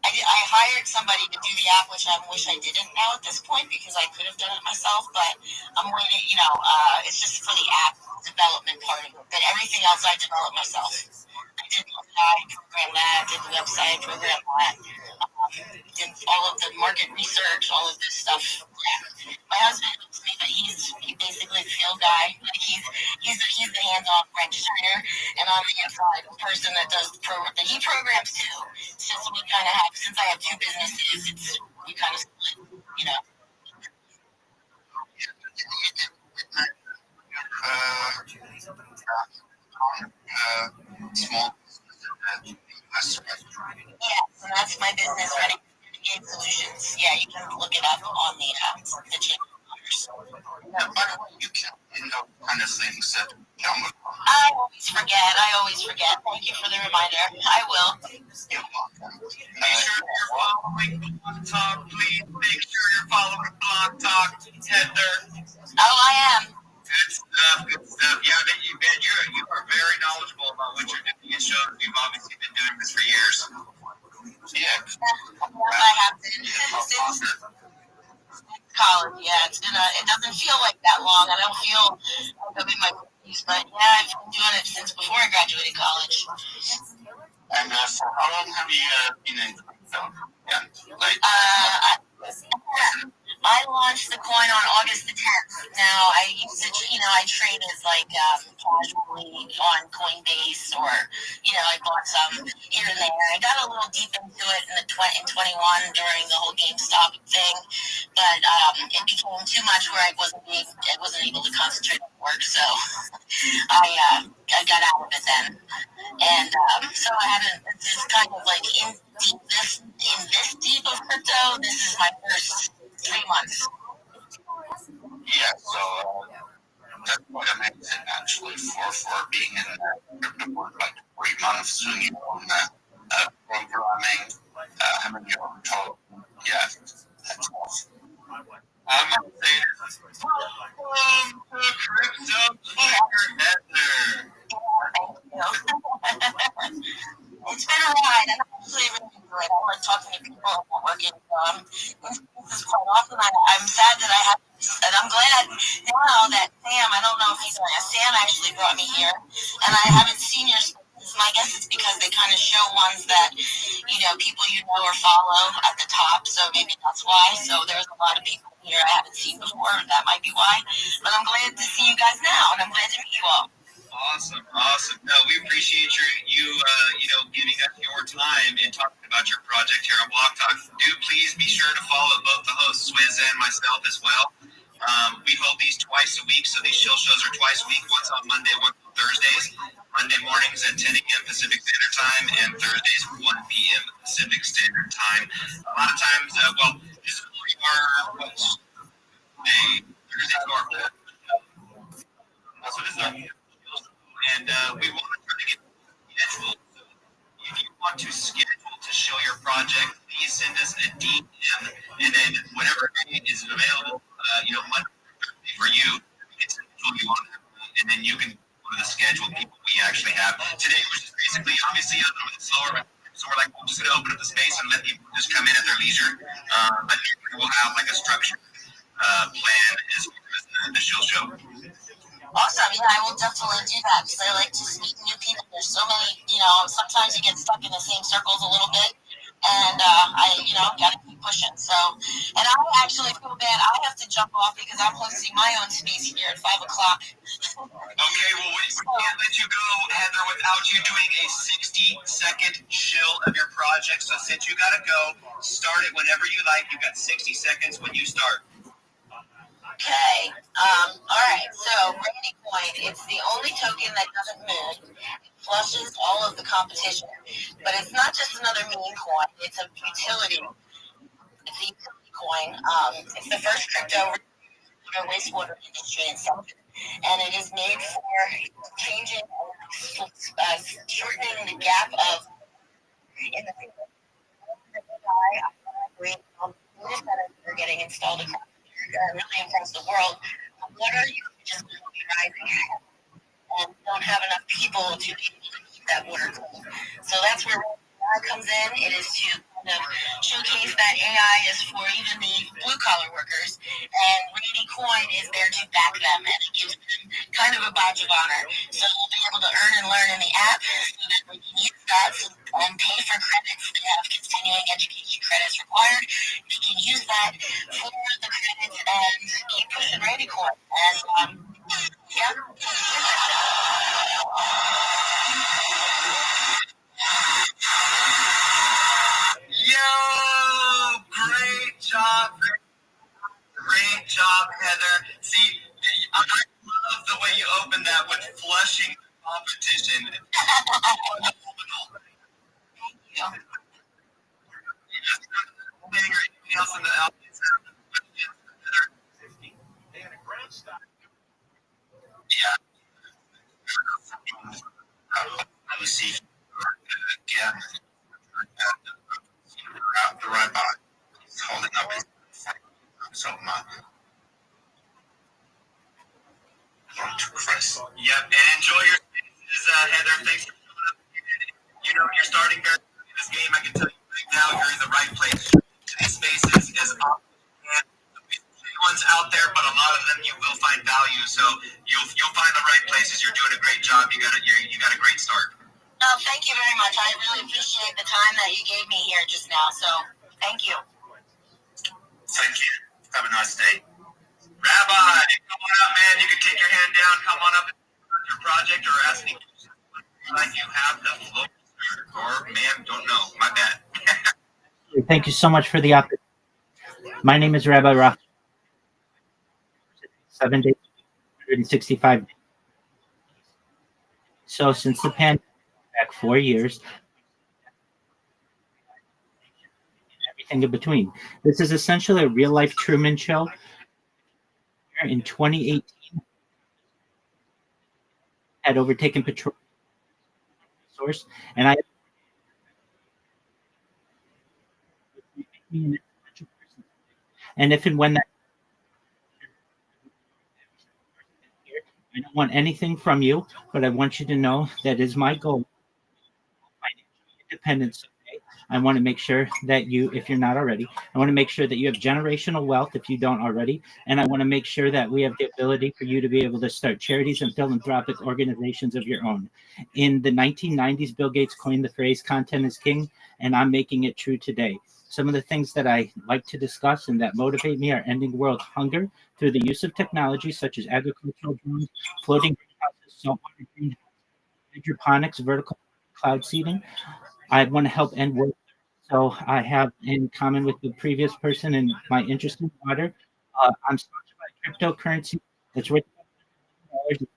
I hired somebody to do the app, which I wish I didn't now at this point, because I could have done it myself. But I'm waiting. It's just for the app development part of it. But everything else I developed myself. I did program that, did the website, program that, and all of the market research, all of this stuff. Yeah. My husband helps me, but he's basically the field guy. Like he's the hands-off register, and I'm the inside person that does the program. He programs too. Since I have two businesses, we kind of split, you know. Small. Yes, and that's my business, Renegade Solutions. Yeah, you can look it up on the channel. Yeah, by the way, you can kind of things that I always forget. Thank you for the reminder. I will. You're welcome. Make sure you're following Blog Talk. Please make sure you're following Blog Talk, Heather. Oh, I am. Good stuff. Good stuff. Yeah, you are very knowledgeable about what you're doing. It shows you've obviously been doing this for years. Yeah. I have been since college. Yeah, it doesn't feel like that long. I don't feel like I'm in my 40s, but yeah, I've been doing it since before I graduated college. And for how long have you been in crypto? Yeah, like I launched the coin on August the 10th. Now, I used to, I traded like casually on Coinbase, or, I bought some here and there. I got a little deep into it in 21 during the whole GameStop thing, but it became too much where I wasn't able to concentrate on work, so I got out of it then. And so I haven't, this is kind of like in this deep of crypto, this is my first 3 months. Yeah, so that's quite amazing actually for being in crypto for like 3 months when you own programming, having your own tool. Yeah, that's awesome. I'm going to say this. Welcome to Crypto Fire Heather. It's been a ride, and I actually really enjoy it. I like talking to people and networking. Quite often, I'm sad that I have, and I'm glad now that Sam, I don't know if he's Sam actually brought me here, and I haven't seen your spaces. My guess it's because they kind of show ones that, people or follow at the top, so maybe that's why. So there's a lot of people here I haven't seen before, that might be why. But I'm glad to see you guys now, and I'm glad to meet you all. Awesome. No, we appreciate you giving us your time and talking about your project here on Blog Talk. Do please be sure to follow both the hosts, Swizz and myself as well. We hold these twice a week, so these shows are twice a week, once on Monday, once on Thursdays. Monday mornings at 10 a.m. Pacific Standard Time, and Thursdays at 1 p.m. Pacific Standard Time. A lot of times, this is our Thursdays are so this is our and we want to try to get scheduled. So if you want to schedule to show your project, please send us a DM, and then whatever date is available, Monday for you, it's you on, and then you can go to the scheduled people we actually have. Today was just basically, obviously, a little bit slower, so we're just going to open up the space and let people just come in at their leisure. But we'll have like a structured plan as far as the show. Awesome. Yeah, I will definitely do that because I like to meet new people. There's so many, sometimes you get stuck in the same circles a little bit. And I got to keep pushing. So, and I actually feel bad. I have to jump off because I'm hosting my own space here at 5 o'clock. Okay, well, we can't let you go, Heather, without you doing a 60-second shill of your project. So since you got to go, start it whenever you like. You've got 60 seconds when you start. Okay. All right. So, Randy Coin, it's the only token that doesn't move. It flushes all of the competition. But it's not just another meme coin. It's a utility. It's a utility coin. It's the first crypto wastewater industry in South. And it is made for changing, shortening the gap of in the are getting installed across really across the world. Water usage is going to be rising, and we don't have enough people to be able to keep that water clean. So that's where comes in, it is to kind of showcase that AI is for even the blue collar workers, and Randy Coin is there to back them, and it gives them kind of a badge of honor. So we'll be able to earn and learn in the app, so that we can use that and pay for credits. They have continuing education credits required. They can use that for the credits and keep pushing Randy Coin. And yeah. Yo, great job, Heather. See, I love the way you opened that with flushing competition. Phenomenal. Anything else in the yeah. I was seeing yeah. The Rabbi holding up his so my Chris. Yep, and enjoy your spaces, Heather. Thanks for coming up. You know you're starting very early in this game. I can tell you right now you're in the right place. These spaces is up. Ones out there, but a lot of them you will find value. So you'll find the right places. You're doing a great job. You got a great start. Oh, thank you very much. I really appreciate the time that you gave me here just now. So thank you. Thank you. Have a nice day. Rabbi, come on up, man. You can take your hand down. Come on up and your project or ask me. Like you have the floor. Or, man, don't know. My bad. Thank you so much for the opportunity. My name is Rabbi Rothschild. 7 days, 165 days. So since the pandemic, back 4 years, everything in between. This is essentially a real-life Truman Show. In 2018, had overtaken petroleum source, and I. And if and when that, I don't want anything from you, but I want you to know that is my goal. Financial independence. I want to make sure that you, if you're not already, I want to make sure that you have generational wealth if you don't already. And I want to make sure that we have the ability for you to be able to start charities and philanthropic organizations of your own. In the 1990s, Bill Gates coined the phrase content is king, and I'm making it true today. Some of the things that I like to discuss and that motivate me are ending world hunger through the use of technology such as agricultural drones, floating greenhouses, saltwater greenhouses, hydroponics, vertical cloud seeding. I want to help end world. So I have in common with the previous person in my interest in water. I'm sponsored by cryptocurrency that's worth $1 Harry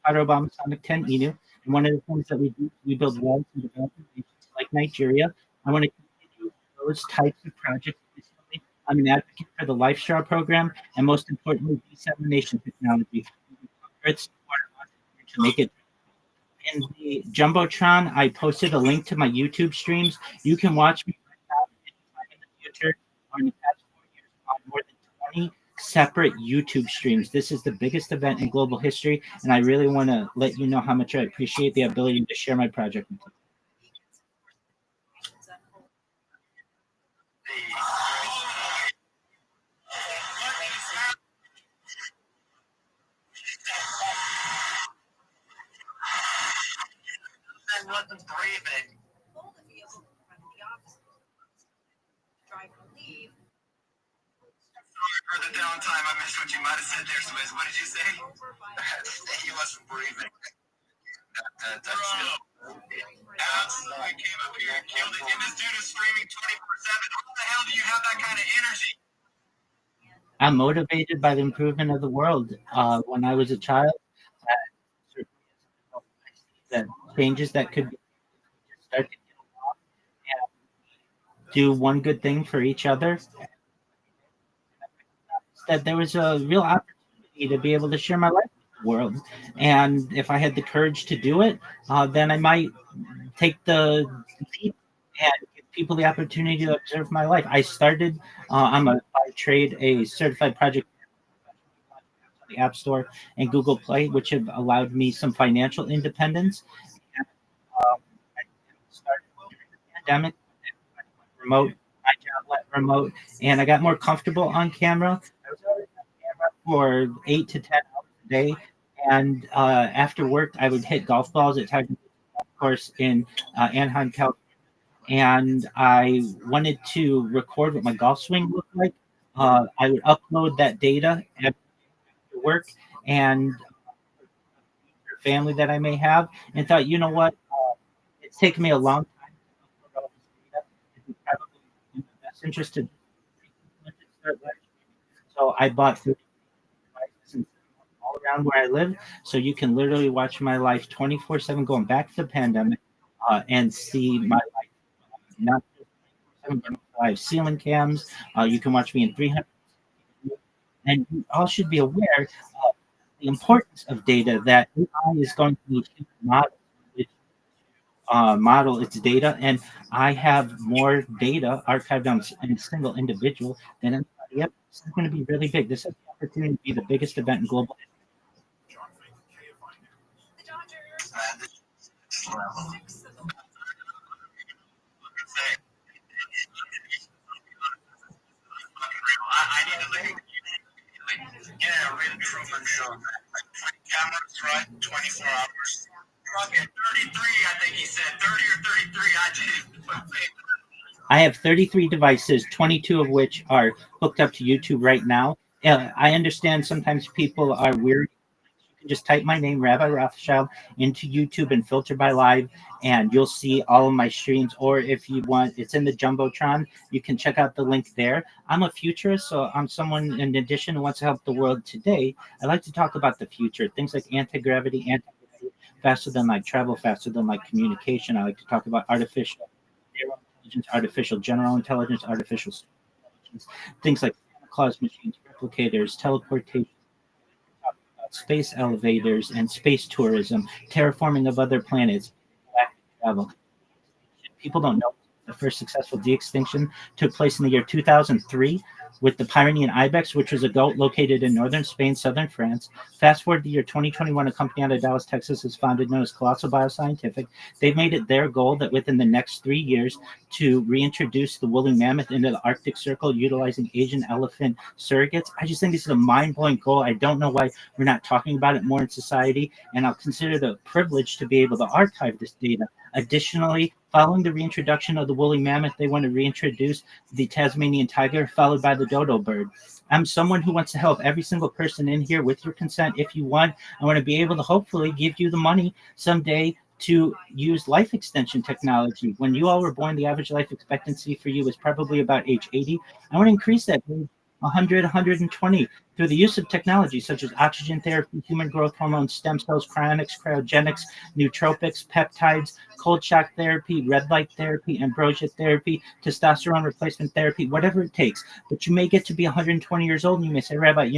Potter Obama Sonic 10 Inu. And one of the things that we do, we build walls in developing nations like Nigeria. I want to continue those types of projects. I'm an advocate for the Life Straw program and most importantly, desalination technology. Earth's water to make it. In the Jumbotron, I posted a link to my YouTube streams. You can watch me right now in the future or in the past 4 years on more than 20 separate YouTube streams. This is the biggest event in global history, and I really want to let you know how much I appreciate the ability to share my project with you. Breathing. For the downtime, I missed what you might have said there, Swizz. What did you say? He wasn't breathing. That's absolutely came up here and killed it. And this dude is streaming 24/7. How the hell do you have that kind of energy? I'm motivated by the improvement of the world. When I was a child, that changes that could start to get along and do one good thing for each other. That there was a real opportunity to be able to share my life with the world, and if I had the courage to do it, then I might take the leap and give people the opportunity to observe my life. I started. I'm by trade a certified project on the App Store and Google Play, which have allowed me some financial independence. And, I started pandemic, remote, my job went remote, and I got more comfortable on camera. I was always on camera for 8 to 10 hours a day, and after work, I would hit golf balls at Tiger Golf Course in Anaheim, California, and I wanted to record what my golf swing looked like. I would upload that data after work and family that I may have, and thought, you know what, it's taken me a long time to upload all this data. It's probably in the best interest to start live. So I bought 30 devices and all around where I live, so you can literally watch my life 24/7, going back to the pandemic, and see my life. Not just 24/7, but I have ceiling cams. You can watch me in 300, and you all should be aware of the importance of data that AI is going to need to model its data, and I have more data archived on a single individual than anybody else. This is going to be really big. This has the opportunity to be the biggest event in global I need to yeah, real Truman Show. Cameras, right? 24 hours. Okay, 33, I think he said. 30 or 33, I did. I have 33 devices, 22 of which are hooked up to YouTube right now. I understand sometimes people are weird. You can just type my name, Rabbi Rothschild, into YouTube and filter by live, and you'll see all of my streams. Or if you want, it's in the Jumbotron. You can check out the link there. I'm a futurist, so I'm someone, in addition, who wants to help the world today. I like to talk about the future, things like anti-gravity, faster than light travel, faster than light communication. I like to talk about artificial intelligence, artificial general intelligence, artificial intelligence, things like Santa Claus machines, replicators, teleportation, space elevators, and space tourism, terraforming of other planets, galactic travel. People don't know the first successful de-extinction took place in the year 2003 with the Pyrenean ibex, which was a goat located in northern Spain, southern France. Fast forward to the year 2021, a company out of Dallas, Texas, is founded known as Colossal Bioscientific. They've made it their goal that within the next 3 years to reintroduce the woolly mammoth into the Arctic Circle utilizing Asian elephant surrogates. I just think this is a mind-blowing goal. I don't know why we're not talking about it more in society, and I'll consider it a privilege to be able to archive this data. Additionally, following the reintroduction of the woolly mammoth, they want to reintroduce the Tasmanian tiger, followed by the dodo bird. I'm someone who wants to help every single person in here with your consent. If you want, I want to be able to hopefully give you the money someday to use life extension technology. When you all were born, the average life expectancy for you was probably about age 80. I want to increase that to 100, 120 through the use of technology such as oxygen therapy, human growth hormone, stem cells, cryonics, cryogenics, nootropics, peptides, cold shock therapy, red light therapy, ambrosia therapy, testosterone replacement therapy, whatever it takes. But you may get to be 120 years old and you may say, Rabbi,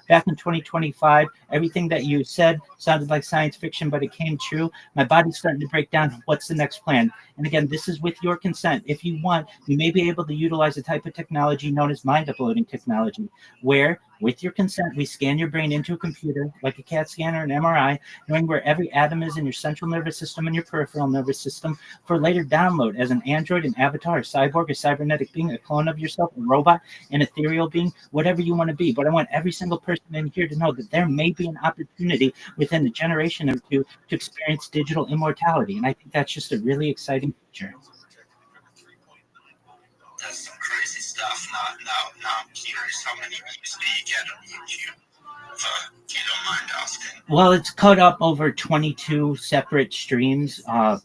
back in 2025, everything that you said sounded like science fiction, but it came true. My body's starting to break down. What's the next plan? And again, this is with your consent. If you want, you may be able to utilize a type of technology known as mind uploading technology, where with your consent, we scan your brain into a computer like a CAT scan or an MRI, knowing where every atom is in your central nervous system and your peripheral nervous system for later download as an android, an avatar, a cyborg, a cybernetic being, a clone of yourself, a robot, an ethereal being, whatever you want to be. But I want every single person in here to know that there may be an opportunity within a generation or two to experience digital immortality. And I think that's just a really exciting future. That's some crazy stuff. Now I'm curious how many views do you get on YouTube? If you don't mind asking. Well, it's cut up over 22 separate streams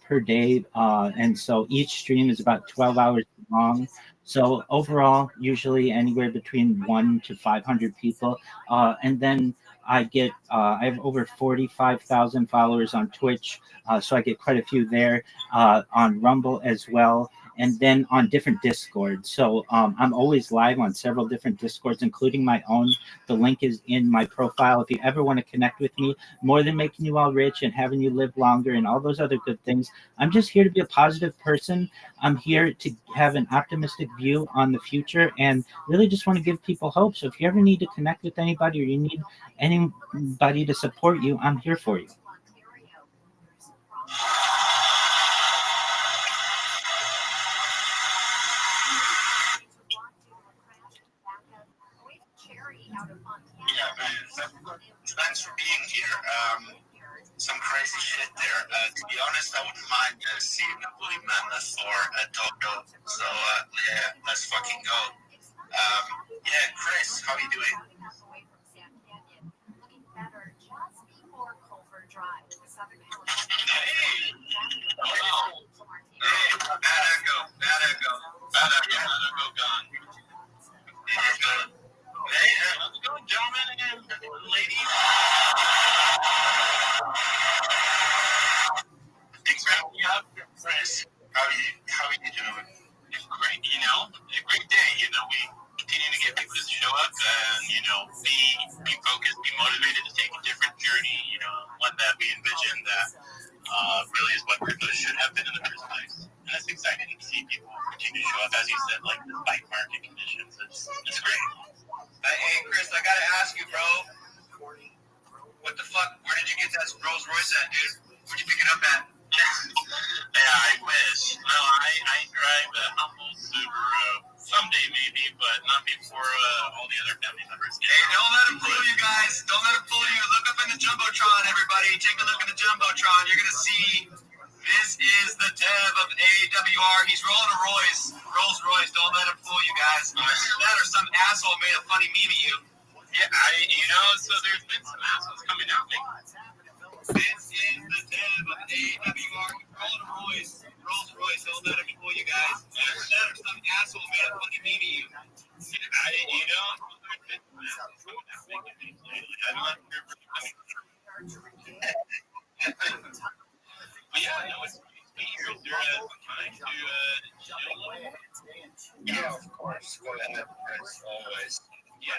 per day. And so each stream is about 12 hours long. So overall, usually anywhere between 1 to 500 people. And then I have over 45,000 followers on Twitch. So I get quite a few there, on Rumble as well. And then on different Discords. So I'm always live on several different Discords, including my own. The link is in my profile. If you ever want to connect with me, more than making you all rich and having you live longer and all those other good things, I'm just here to be a positive person. I'm here to have an optimistic view on the future and really just want to give people hope. So if you ever need to connect with anybody or you need anybody to support you, I'm here for you. Let's fucking go. Yeah, Chris, how are you doing? Hey, hello. Hey, bad echo gone. Hey, how's it going, gentlemen and ladies? Thanks for having me up, Chris. How are you doing? It's great, a great day. We continue to get people to show up and, be focused, be motivated to take a different journey, one that we envision that really is what Crypto should have been in the first place. And it's exciting to see people continue to show up, as you said, like despite market conditions. It's great. Hey, Chris, I gotta ask you, bro. What the fuck? Where did you get that Rolls Royce at, dude? Where'd you pick it up at? Yeah, I wish. Well, I drive a humble Subaru. Someday maybe, but not before all the other family members. Hey, don't let him fool you guys. Don't let him fool you. Look up in the Jumbotron, everybody. Take a look at the Jumbotron. You're going to see this is the Dev of AWR. He's rolling a Rolls Royce. Don't let him fool you guys. That or some asshole made a funny meme of you. Yeah, so there's been some assholes coming out. This is the Dev of AWR. Rolling a Rolls Royce. Don't let him fool you guys. That or some asshole made a funny meme of you. Yeah, of course. Go ahead, Chris, always. Yeah,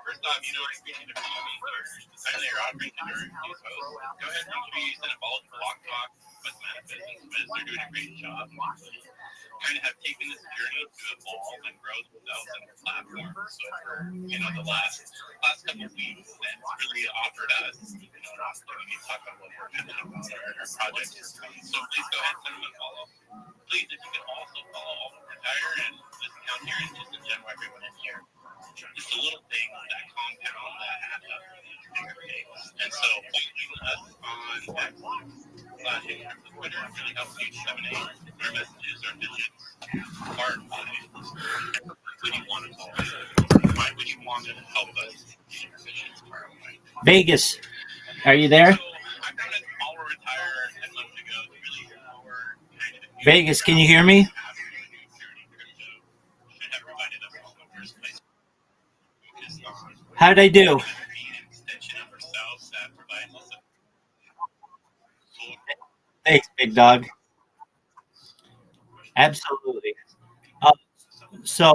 first off, I appreciate the community first. Secondly, you're offering to during these hosts. Go ahead and make sure you send a follow to Block Talk with Manifest. They're doing a great job. Kind of have taken this journey to evolve and grow themselves on the platform. So for the last couple of weeks, that's really offered us. We need to talk about what we're doing about our projects. So please go ahead and send them a follow. Please, if you can also follow all the Retire and listen down here and just in general everyone in here. Just a little thing that compound that adds up to these bigger things. And so following us on Twitter really helps you disseminate our messages, our visions, our advice. What do you want to follow? Why would you want to help us get your visions far away? Vegas, are you there? So I found a follow Retire 10 months ago to really empower Vegas, can you hear me? How'd I do? Thanks, big dog. Absolutely. So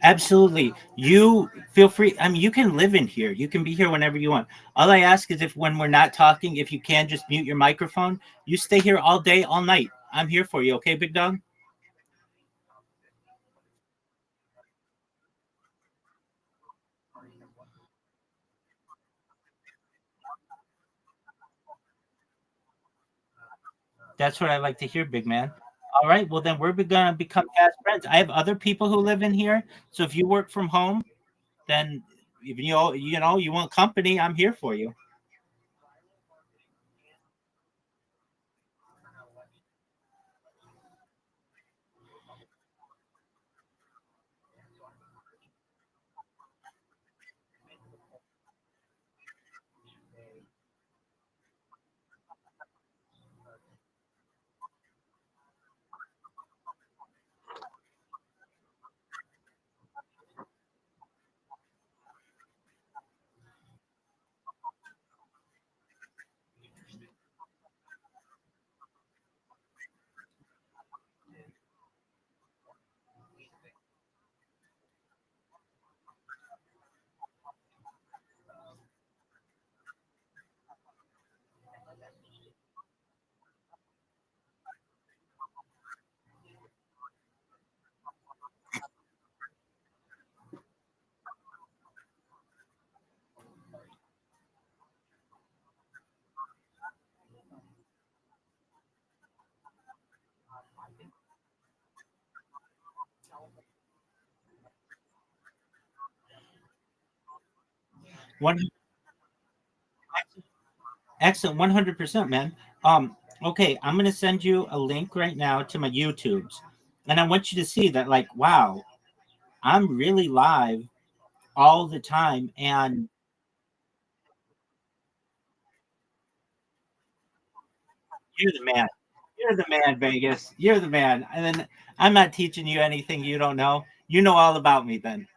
absolutely. You feel free. I mean, you can live in here. You can be here whenever you want. All I ask is if when we're not talking, if you can just mute your microphone, you stay here all day, all night. I'm here for you. Okay, big dog? That's what I like to hear, big man. All right. Well, then we're going to become fast friends. I have other people who live in here. So if you work from home, then if you want company, I'm here for you. One excellent, 100%, man. Um, okay, I'm gonna send you a link right now to my YouTubes, and I want you to see that, like, wow, I'm really live all the time, and you're the man. You're the man, Vegas. You're the man. And then I'm not teaching you anything you don't know. You know all about me then.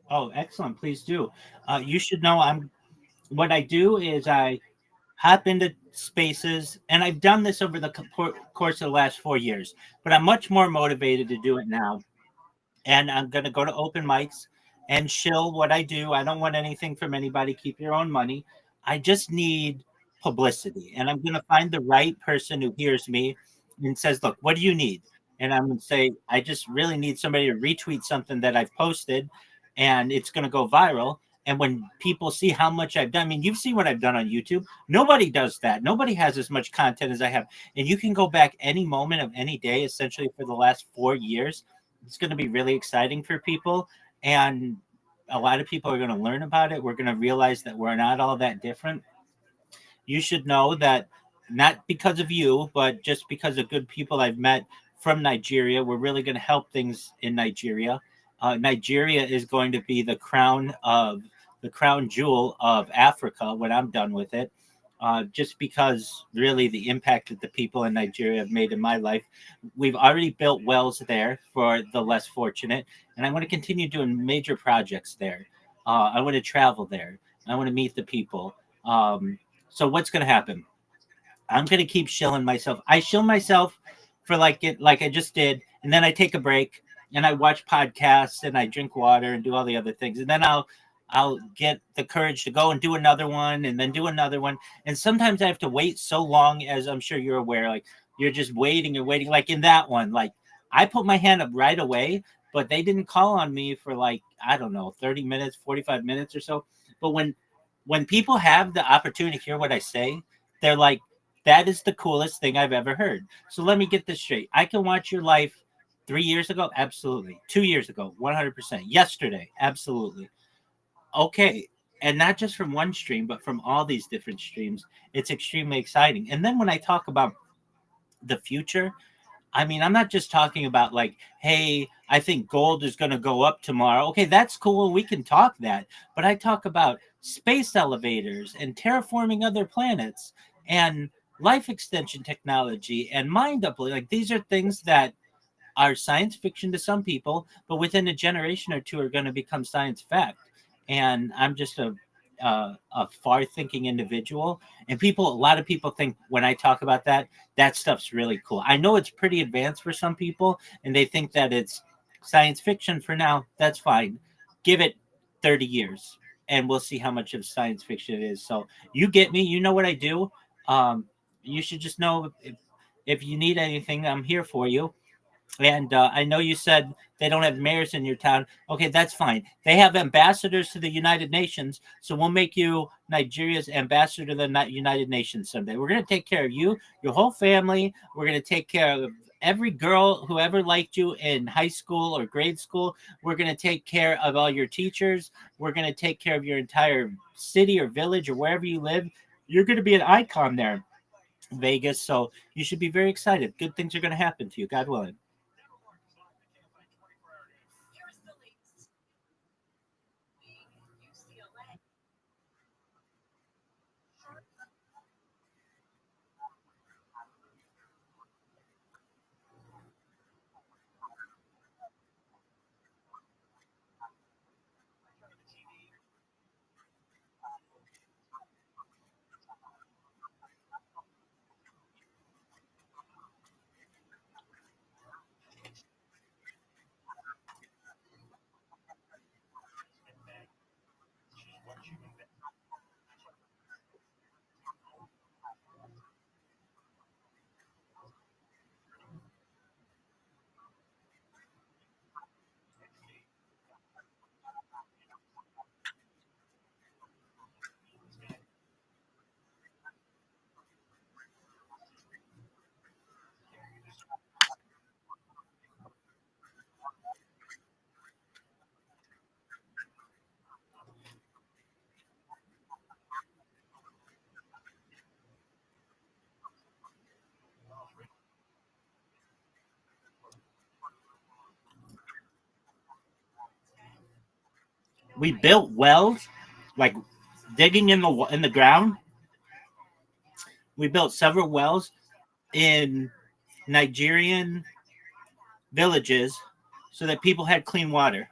Oh, excellent. Please do. You should know I'm what I do is I hop into spaces, and I've done this over the course of the last 4 years, but I'm much more motivated to do it now, and I'm going to go to open mics and shill what I do. I don't want anything from anybody. Keep your own money. I just need publicity, and I'm going to find the right person who hears me and says, "Look, what do you need?" And I'm going to say, "I just really need somebody to retweet something that I've posted, and it's going to go viral." And when people see how much I've done, I mean, you've seen what I've done on YouTube. Nobody does that. Nobody has as much content as I have. And you can go back any moment of any day, essentially for the last 4 years. It's going to be really exciting for people. And a lot of people are going to learn about it. We're going to realize that we're not all that different. You should know that not because of you, but just because of good people I've met from Nigeria, we're really going to help things in Nigeria. Nigeria is going to be the crown jewel of Africa when I'm done with it. Just because really the impact that the people in Nigeria have made in my life. We've already built wells there for the less fortunate, and I want to continue doing major projects there. I want to travel there. I want to meet the people. So what's going to happen? I'm going to keep shilling myself. I shill myself for like I just did, and then I take a break and I watch podcasts and I drink water and do all the other things, and then I'll get the courage to go and do another one and then do another one. And sometimes I have to wait so long, as I'm sure you're aware, like you're just waiting and waiting. Like in that one, like I put my hand up right away, but they didn't call on me for like, I don't know, 30 minutes, 45 minutes or so. But when people have the opportunity to hear what I say, they're like, that is the coolest thing I've ever heard. So let me get this straight. I can watch your life 3 years ago, absolutely. 2 years ago, 100%. Yesterday, absolutely. Okay. And not just from one stream, but from all these different streams. It's extremely exciting. And then when I talk about the future, I mean, I'm not just talking about like, hey, I think gold is going to go up tomorrow. Okay, that's cool. We can talk that. But I talk about space elevators and terraforming other planets and life extension technology and mind upload. Like these are things that are science fiction to some people, but within a generation or two are going to become science fact. And I'm just a far thinking individual. And a lot of people think when I talk about that, that stuff's really cool. I know it's pretty advanced for some people, and they think that it's science fiction for now. That's fine. Give it 30 years, and we'll see how much of science fiction it is. So you get me. You know what I do. Um, you should just know if you need anything, I'm here for you. And I know you said they don't have mayors in your town. Okay, that's fine. They have ambassadors to the United Nations, so we'll make you Nigeria's ambassador to the United Nations someday. We're going to take care of you, your whole family. We're going to take care of every girl who ever liked you in high school or grade school. We're going to take care of all your teachers. We're going to take care of your entire city or village or wherever you live. You're going to be an icon there, Vegas. So you should be very excited. Good things are going to happen to you, God willing. We built wells, like digging in the ground. We built several wells in Nigerian villages so that people had clean water.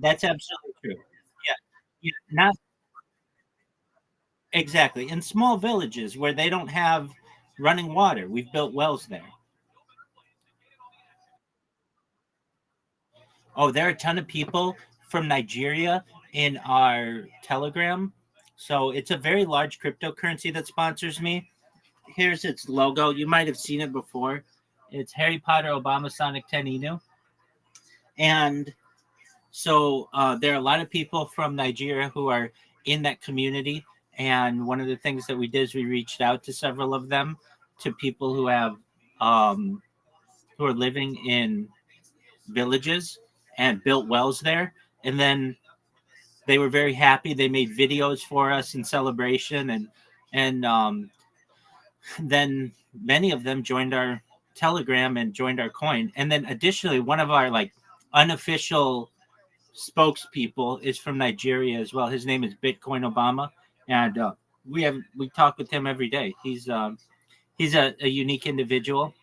That's absolutely true. Yeah, yeah, not exactly in small villages where they don't have running water. We've built wells there. Oh, there are a ton of people from Nigeria in our Telegram. So it's a very large cryptocurrency that sponsors me. Here's its logo. You might have seen it before. It's Harry Potter Obama Sonic 10 Inu. And so there are a lot of people from Nigeria who are in that community. And one of the things that we did is we reached out to several of them, to people um, who are living in villages and built wells there. And then they were very happy. They made videos for us in celebration, and then many of them joined our Telegram and joined our coin. And then additionally, one of our like unofficial spokespeople is from Nigeria as well. His name is Bitcoin Obama, and we talk with him every day. He's a unique individual.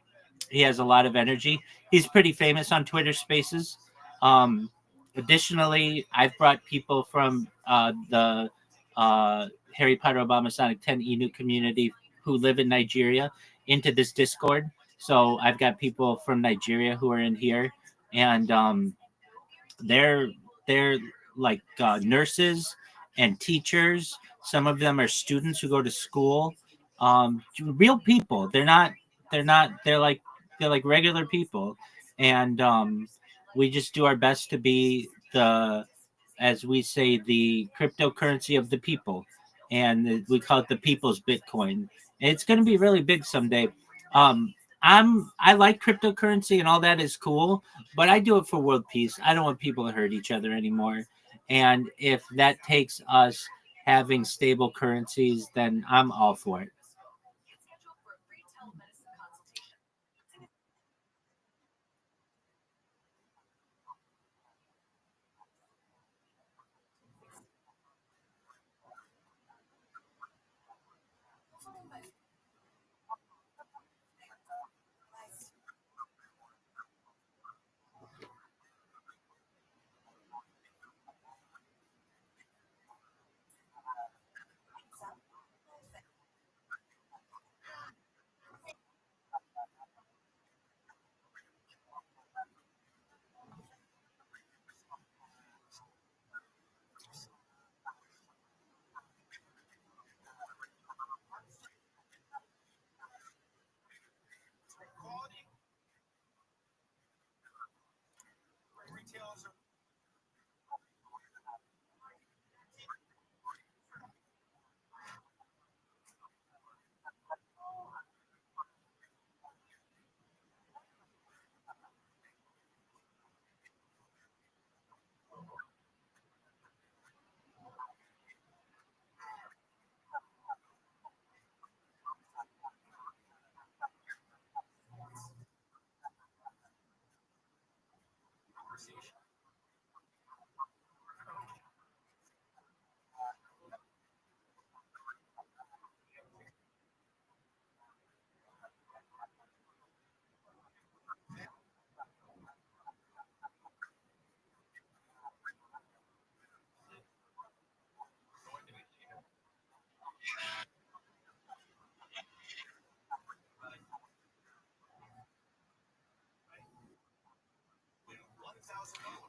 He has a lot of energy. He's pretty famous on Twitter Spaces. Um, Additionally, I've brought people from the Harry Potter Obama Sonic 10 Inu community who live in Nigeria into this Discord. So I've got people from Nigeria who are in here, and they're they're like nurses and teachers. Some of them are students who go to school. Real people. They're like regular people, and we just do our best to be the, as we say, the cryptocurrency of the people, and we call it the people's Bitcoin. It's going to be really big someday. Um, I like cryptocurrency and all that is cool, but I do it for world peace. I don't want people to hurt each other anymore, and if that takes us having stable currencies, then I'm all for it.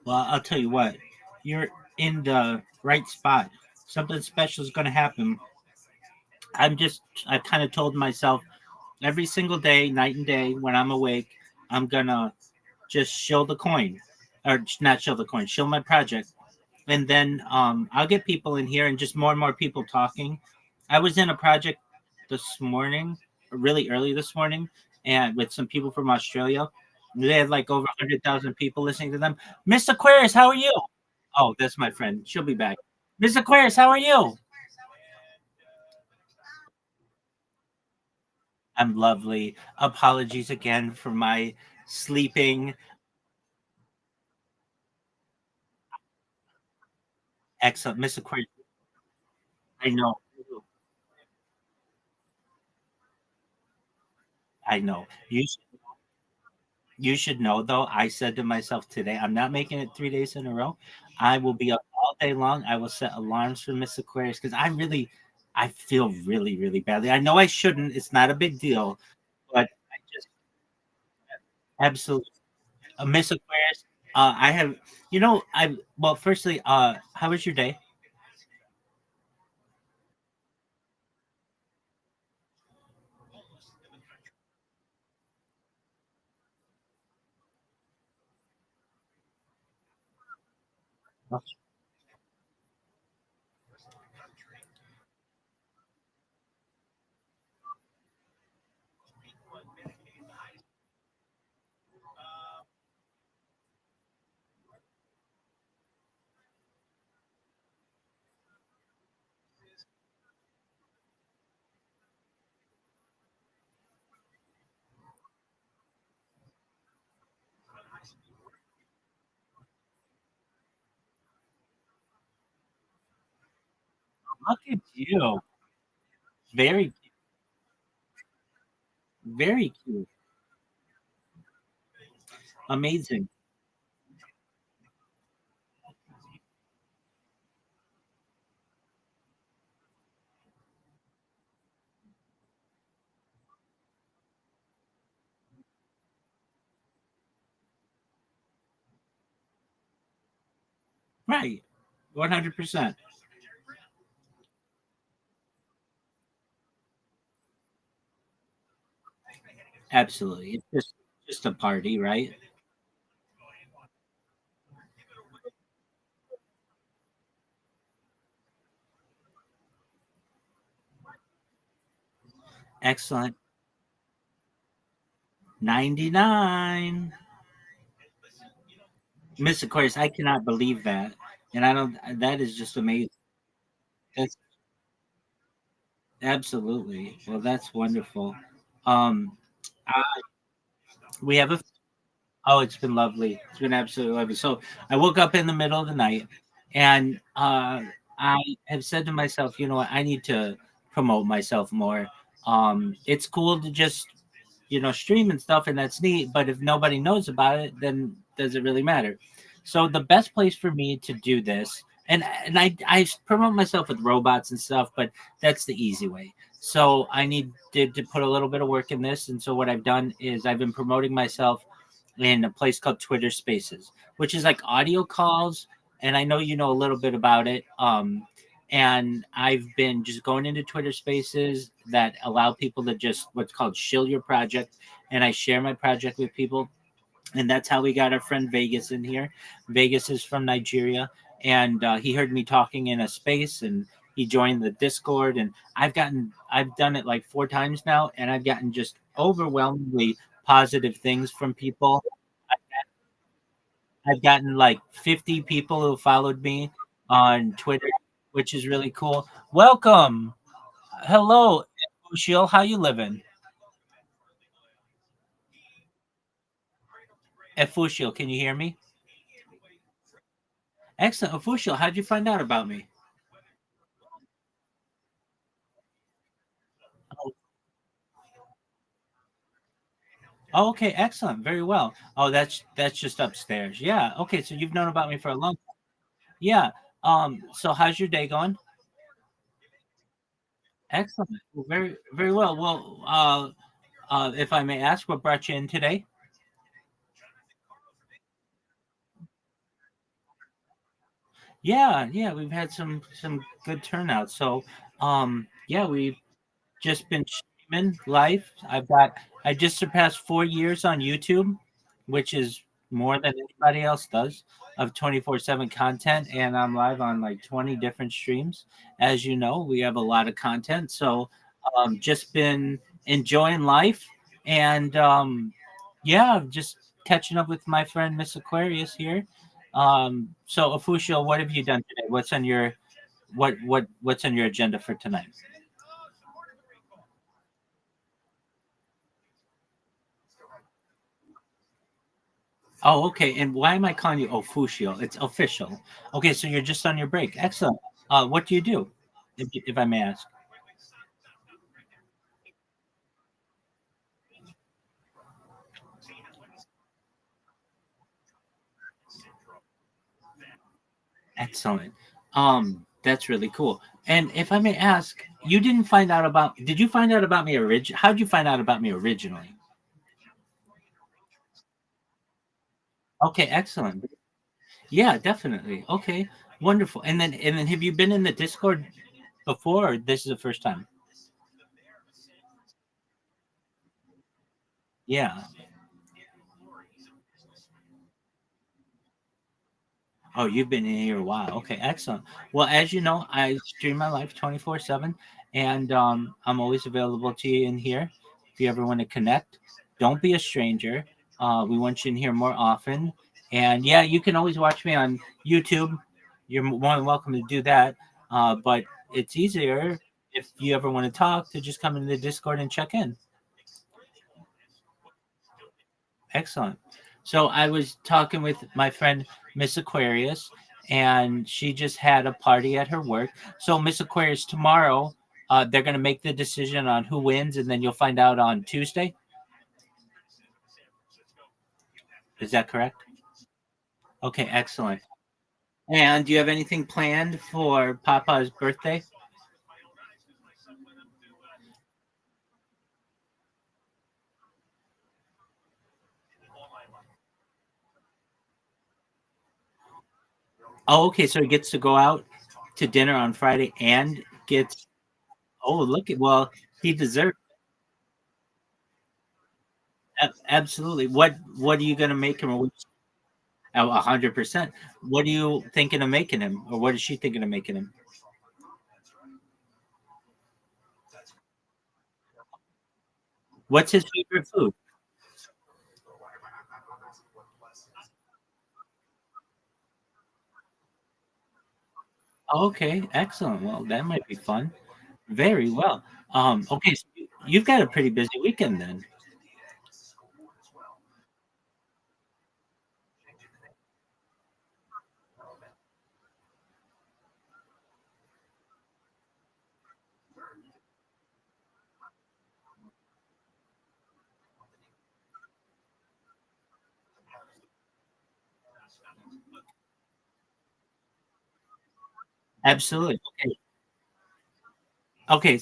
Well, I'll tell you what, you're in the right spot. Something special is going to happen. I've kind of told myself every single day, night and day, when I'm awake, I'm gonna just show the coin, or not show the coin, show my project, and then I'll get people in here and just more and more people talking. I was in a project this morning, really early this morning, and with some people from Australia. They had like over 100,000 people listening to them. Miss Aquarius, how are you? Oh, that's my friend. She'll be back. Miss Aquarius, how are you? I'm lovely. Apologies again for my sleeping. Excellent. Miss Aquarius, I know. I know. You should know though, I said to myself today, I'm not making it 3 days in a row. I will be up all day long. I will set alarms for Miss Aquarius because I feel really, really badly. I know I shouldn't. It's not a big deal, but I just absolutely Miss Aquarius. I have, well, firstly, how was your day? Look at you. Very, very cute. Amazing. Right. 100%. Absolutely. It's just a party, right? Excellent. 99. Miss Aquarius, I cannot believe that. And I don't, that is just amazing. That's absolutely. Well, that's wonderful. Um, I, we have a, oh, it's been lovely. It's been absolutely lovely. So I woke up in the middle of the night and I have said to myself, you know what, I need to promote myself more. It's cool to just stream and stuff, and that's neat. But if nobody knows about it, then does it really matter? So the best place for me to do this, and I promote myself with robots and stuff, but that's the easy way. So I need to put a little bit of work in this, and so what I've done is I've been promoting myself in a place called Twitter Spaces, which is like audio calls. And I know you know a little bit about it. And I've been just going into Twitter Spaces that allow people to just what's called shill your project, and I share my project with people, and that's how we got our friend Vegas in here. Vegas is from Nigeria, and he heard me talking in a space, and he joined the Discord, and I've done it like 4 times now, and I've gotten just overwhelmingly positive things from people. I've gotten like 50 people who followed me on Twitter, which is really cool. Welcome. Hello, Fushil. How you living? Fushil, can you hear me? Excellent. Fushil, how'd you find out about me? Oh, okay, excellent. Very well. Oh, that's just upstairs. Yeah. Okay, so you've known about me for a long time. Yeah. So how's your day going? Excellent. Well, very, very well. Well, if I may ask, what brought you in today? Yeah, yeah, we've had some good turnout. So, yeah, we just been streaming life. I just surpassed 4 years on YouTube, which is more than anybody else does of 24/7 content, and I'm live on like 20 different streams. As you know, we have a lot of content, so just been enjoying life, and yeah, just catching up with my friend Miss Aquarius here. So Official, what have you done today? What's on your what's on your agenda for tonight? Oh, okay. And why am I calling you official? It's official. Okay, so you're just on your break. Excellent. What do you do, if I may ask? Excellent. That's really cool. And if I may ask, you didn't find out about? Did you find out about me How did you find out about me originally? Okay, excellent. Yeah, definitely. Okay, wonderful. And then have you been in the Discord before, or this is the first time? Yeah. Oh, you've been in here a while. Okay, excellent. Well, as you know, I stream my life 24/7, and I'm always available to you in here. If you ever want to connect, don't be a stranger. We want you in here more often. And yeah, you can always watch me on YouTube. You're more than welcome to do that. But it's easier if you ever want to talk to just come into the Discord and check in. Excellent. So I was talking with my friend Miss Aquarius, and she just had a party at her work. So Miss Aquarius, tomorrow, they're going to make the decision on who wins, and then you'll find out on Tuesday. Is that correct? Okay, excellent. And do you have anything planned for Papa's birthday? Oh, okay. So he gets to go out to dinner on Friday and gets. Oh, look at well, he deserves. Absolutely. What are you going to make him? Oh, 100%. What are you thinking of making him, or what is she thinking of making him? What's his favorite food? Okay, excellent. Well, that might be fun. Very well. Okay, so you've got a pretty busy weekend then. 100%. Absolutely. Okay. Okay.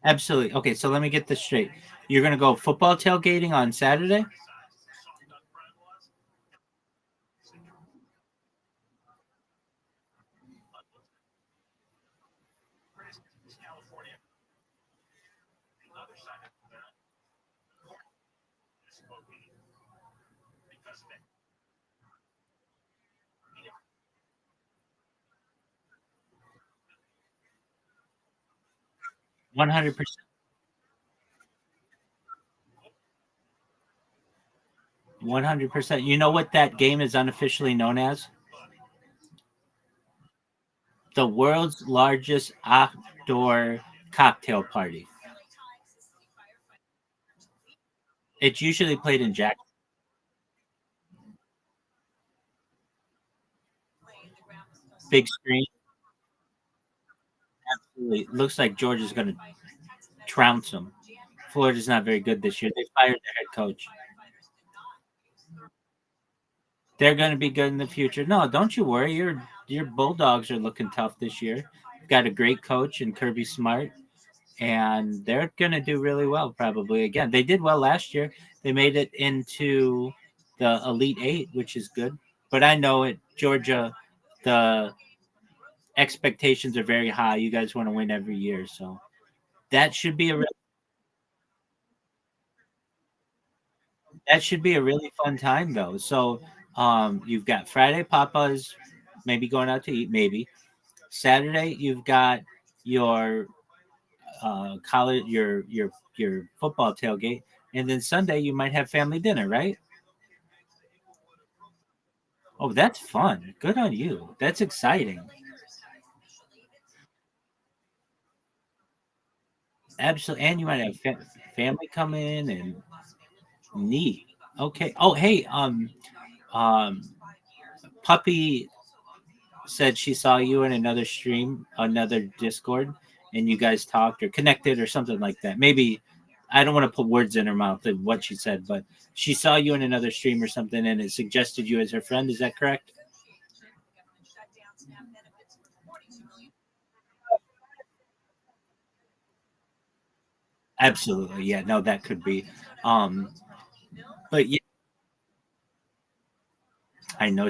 Absolutely. Okay. So let me get this straight. You're going to go football tailgating on Saturday? 100%. 100%. You know what that game is unofficially known as? The world's largest outdoor cocktail party. It's usually played in Jack. Big screen. Absolutely. It looks like Georgia's going to trounce them. Florida's not very good this year. They fired their head coach. They're going to be good in the future. No, don't you worry. Your Bulldogs are looking tough this year. Got a great coach in Kirby Smart, and they're going to do really well probably again. They did well last year. They made it into the Elite Eight, which is good. But I know it, Georgia, the expectations are very high. You guys want to win every year, so that should be a really fun time though. So you've got Friday Papa's, maybe going out to eat, maybe Saturday you've got your college, your football tailgate, and then Sunday you might have family dinner, right? Oh, that's fun. Good on you. That's exciting. Absolutely, and you might have family come in and neat. Okay. Oh, hey, um, Puppy said she saw you in another stream, another Discord, and you guys talked or connected or something like that. Maybe I don't want to put words in her mouth of what she said, but she saw you in another stream or something, and it suggested you as her friend. Is that correct? Absolutely. Yeah. No, that could be. Um, but yeah, I know.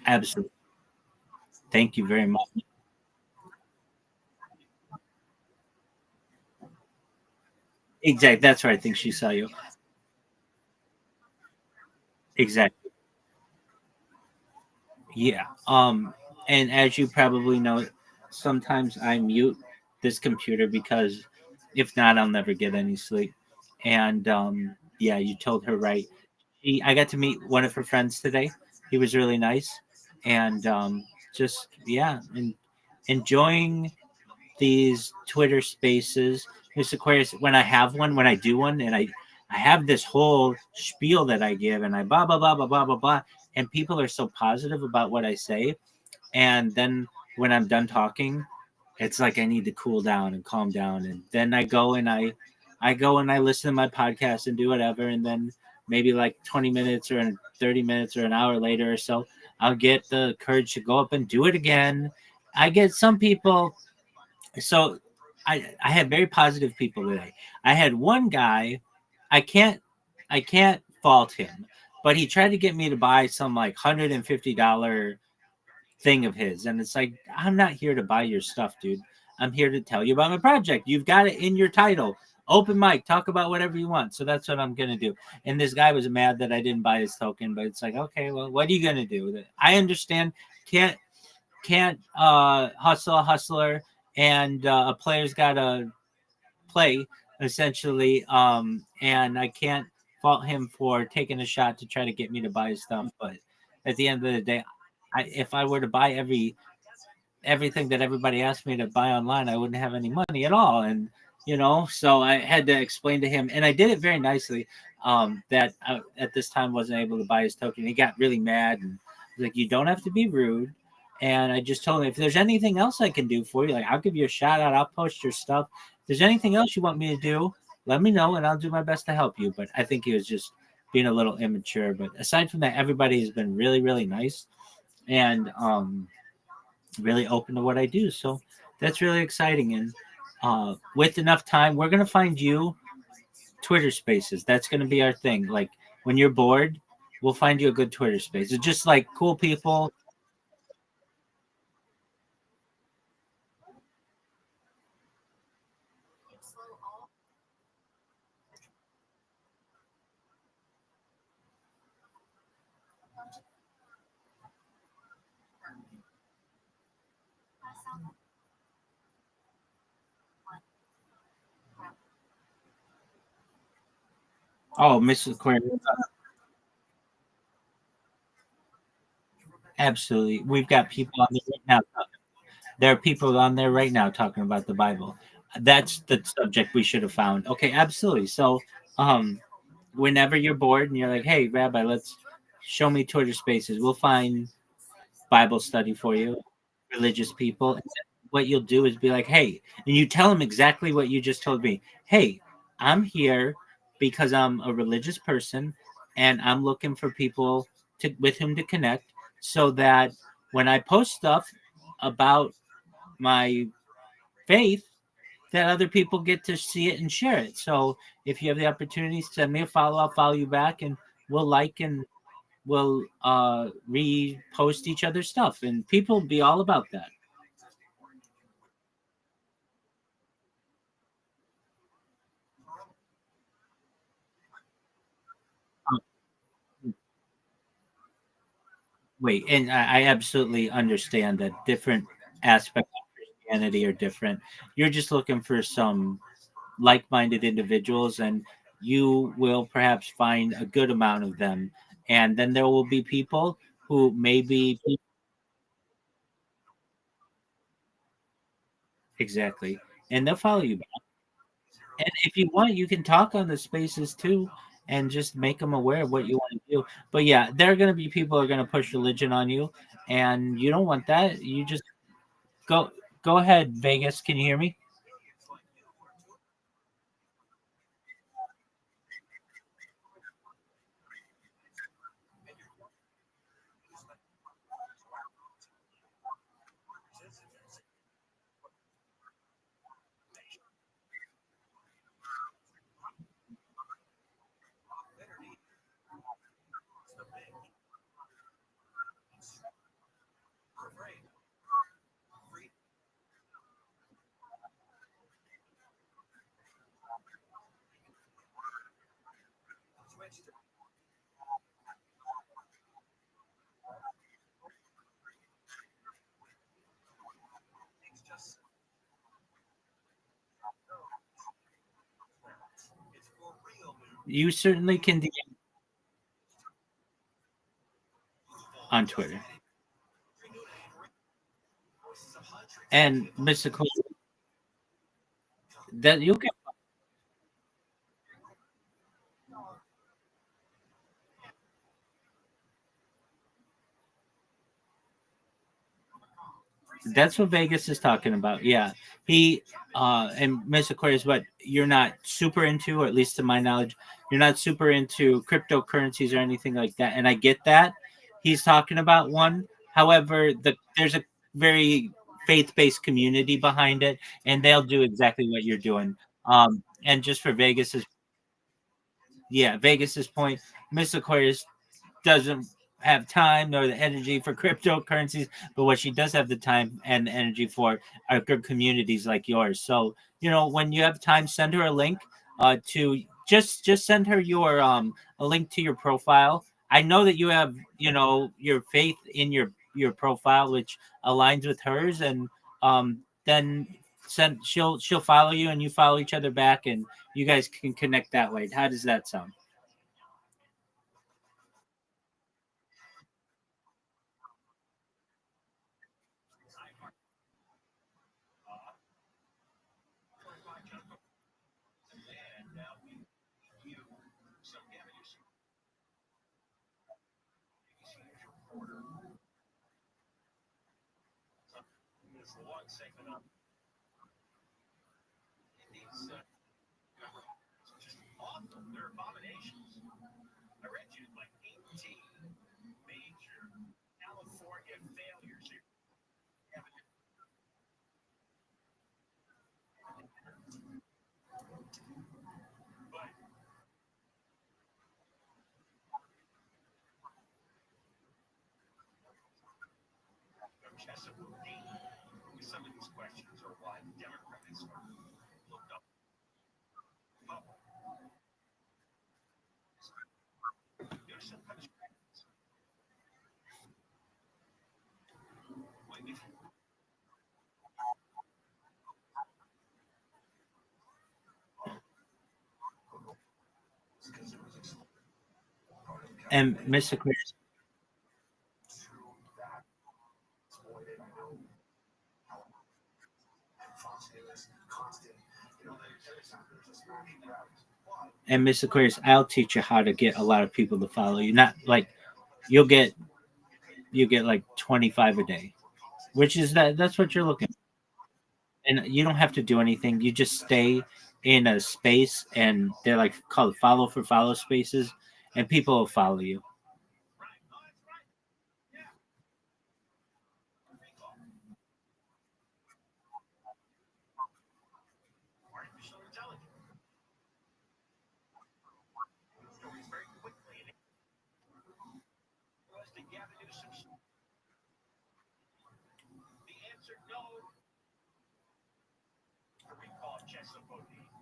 Absolutely. Thank you very much. Exactly. That's where I think she saw you. Exactly. Yeah. And as you probably know, sometimes I mute this computer because if not, I'll never get any sleep. And yeah, you told her right. I got to meet one of her friends today. He was really nice, and just yeah, and enjoying these Twitter Spaces. Miss Aquarius, when I have one, when I do one, and I have this whole spiel that I give, and I blah blah blah blah blah blah blah, and people are so positive about what I say, and then when I'm done talking, it's like I need to cool down and calm down, and then I go and I listen to my podcast and do whatever, and then maybe like 20 minutes or 30 minutes or an hour later or so, I'll get the courage to go up and do it again. I get some people, so I had very positive people today. I had one guy, I can't I can't fault him, but he tried to get me to buy some like $150 thing of his, and it's like, I'm not here to buy your stuff, dude. I'm here to tell you about my project. You've got it in your title. Open mic, talk about whatever you want. So that's what I'm gonna do. And this guy was mad that I didn't buy his token, but it's like, okay, well, what are you gonna do? I understand. Can't hustle a hustler, and a player's got to play essentially. And I can't fault him for taking a shot to try to get me to buy his stuff. But at the end of the day, if I were to buy everything that everybody asked me to buy online, I wouldn't have any money at all. And so I had to explain to him, and I did it very nicely. That I, at this time wasn't able to buy his token. He got really mad and was like, "You don't have to be rude." And I just told him, if there's anything else I can do for you, like I'll give you a shout out, I'll post your stuff. If there's anything else you want me to do, let me know, and I'll do my best to help you. But I think he was just being a little immature. But aside from that, everybody has been really, really nice, and really open to what I do. So that's really exciting. And with enough time, we're gonna find you Twitter Spaces. That's gonna be our thing. Like when you're bored, we'll find you a good Twitter space. It's just like cool people. Oh, Mrs. Quinn, absolutely. We've got people on there right now. There are people on there right now talking about the Bible. That's the subject we should have found. Okay, absolutely. So, um, whenever you're bored and you're like, "Hey, Rabbi, let's show me Twitter Spaces," we'll find Bible study for you, religious people. And what you'll do is be like, "Hey," and you tell them exactly what you just told me. "Hey, I'm here because I'm a religious person, and I'm looking for people with whom to connect, so that when I post stuff about my faith, that other people get to see it and share it. So if you have the opportunity, send me a follow. I'll follow you back, and we'll like and we'll repost each other's stuff, and people will be all about that. Wait, and I absolutely understand that different aspects of Christianity are different. You're just looking for some like-minded individuals, and you will perhaps find a good amount of them. And then there will be people who maybe exactly, and they'll follow you back. And if you want, you can talk on the spaces too, and just make them aware of what you want to do. But yeah, there are going to be people who are going to push religion on you, and you don't want that. You just go go ahead, Vegas. Can you hear me? You certainly can DM on Twitter. And Mr. Cole, that you can that's what Vegas is talking about. Yeah. He and Miss Aquarius, what you're not super into, or at least to my knowledge, you're not super into cryptocurrencies or anything like that. And I get that. He's talking about one. However, there's a very faith-based community behind it, and they'll do exactly what you're doing. And just for Vegas's yeah, Vegas's point, Miss Aquarius doesn't have time nor the energy for cryptocurrencies, but what she does have the time and the energy for are good communities like yours. So, when you have time, send her a link to just send her your a link to your profile. I know that you have, your faith in your profile, which aligns with hers, and then she'll follow you and you follow each other back, and you guys can connect that way. How does that sound? And Miss Aquarius, I'll teach you how to get a lot of people to follow you. Not like you'll get like 25 a day, which is that's what you're looking for. And you don't have to do anything. You just stay in a space, and they're like called follow for follow spaces, and people will follow you.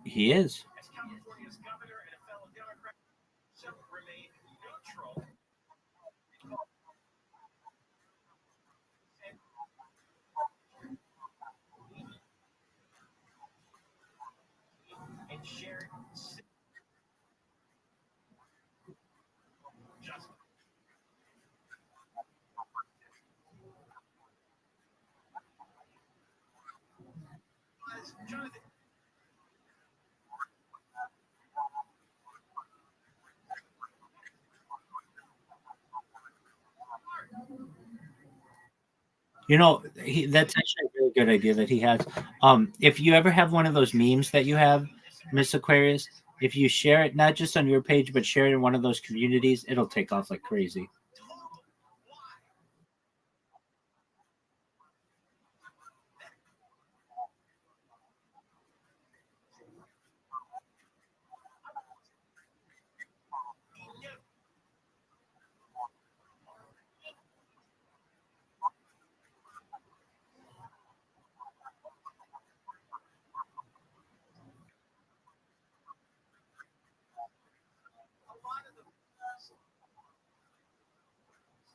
He is. As California's governor and a fellow Democrat, remain neutral and shared justice. Jonathan, That's actually a really good idea that he has. If you ever have one of those memes that you have, Miss Aquarius, if you share it not just on your page but share it in one of those communities, it'll take off like crazy.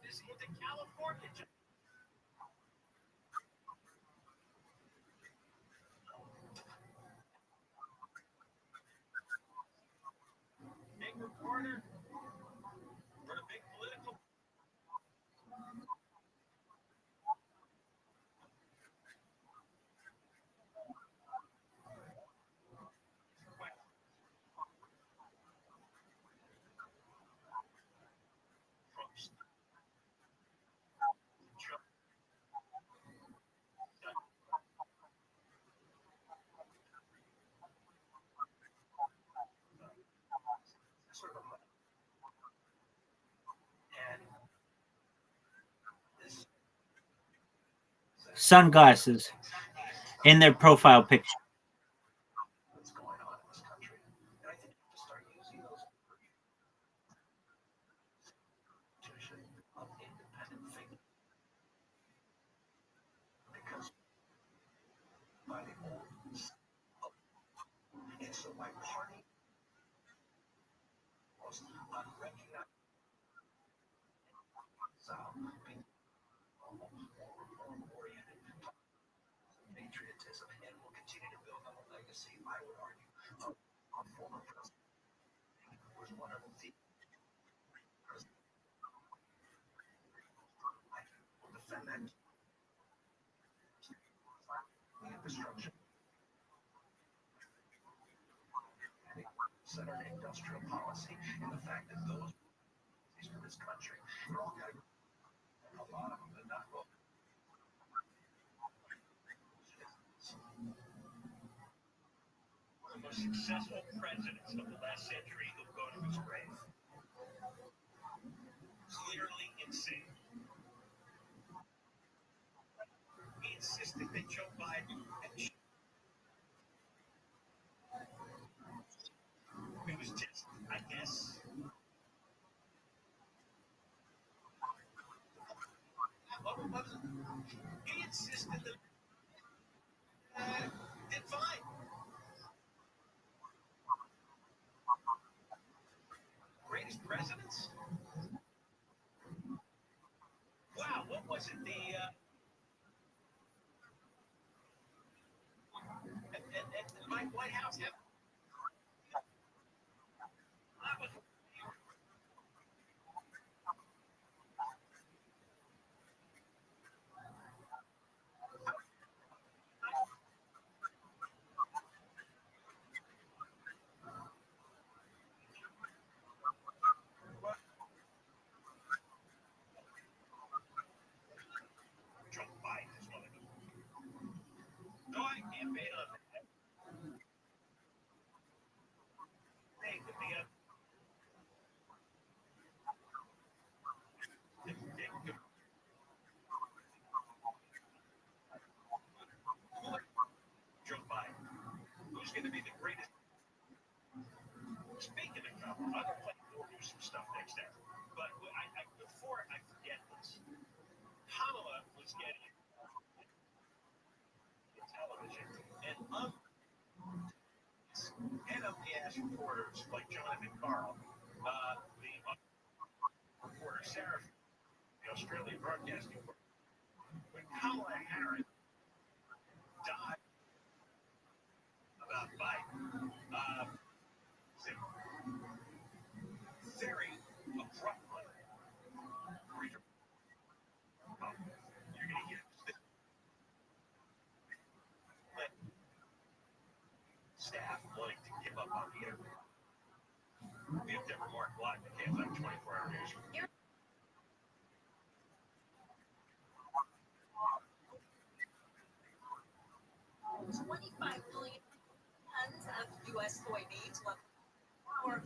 is into California. Big reporter for the big political. Sunglasses in their profile picture. What's going on in this country? And I think you have to start using those institution of independent thinking because by the old and so my party was unrecognized being oriented patriotism and will continue to build on a legacy, I would argue, of former president was one of the will defend that the infrastructure centered industrial policy and the fact that those for this country are all got a lot of them did not vote. One of the most successful presidents of the last century who go to his grave. Clearly insane. He insisted that Joe Biden it was just, I guess. He insisted that did fine. Greatest presidents? Wow, what was it? The White House have television and NLPS reporters like Jonathan Carl, the reporter Sarah, the Australian Broadcasting Corp. When Kamala Harris died about Biden, very abruptly, you're going to hear staff wanting to give up on the air. We have Deborah Mark live at KFM 24-hour news. 25 million tons of U.S. soybeans left for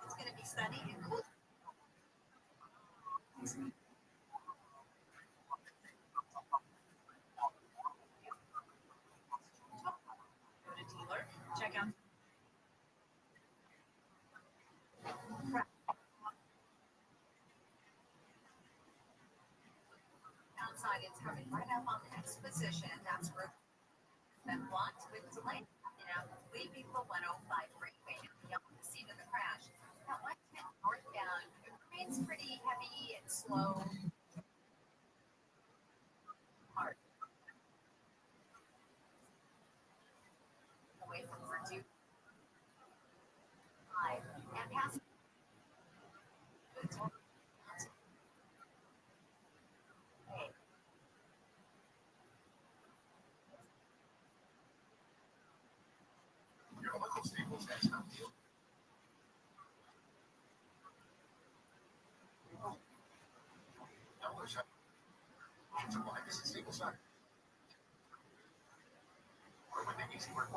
it's going to be sunny and cool. Go to dealer, check out. Outside, it's coming right up on the exposition. That's where that blocked with delay. Leaving the 105 freeway beyond the scene of the crash. Now, westbound northbound, it remains pretty heavy and slow. Hard. Away from Purdue. And past. Your local Staples has no deal. Dollars have to buy this at Staples Center. Or when they easy work.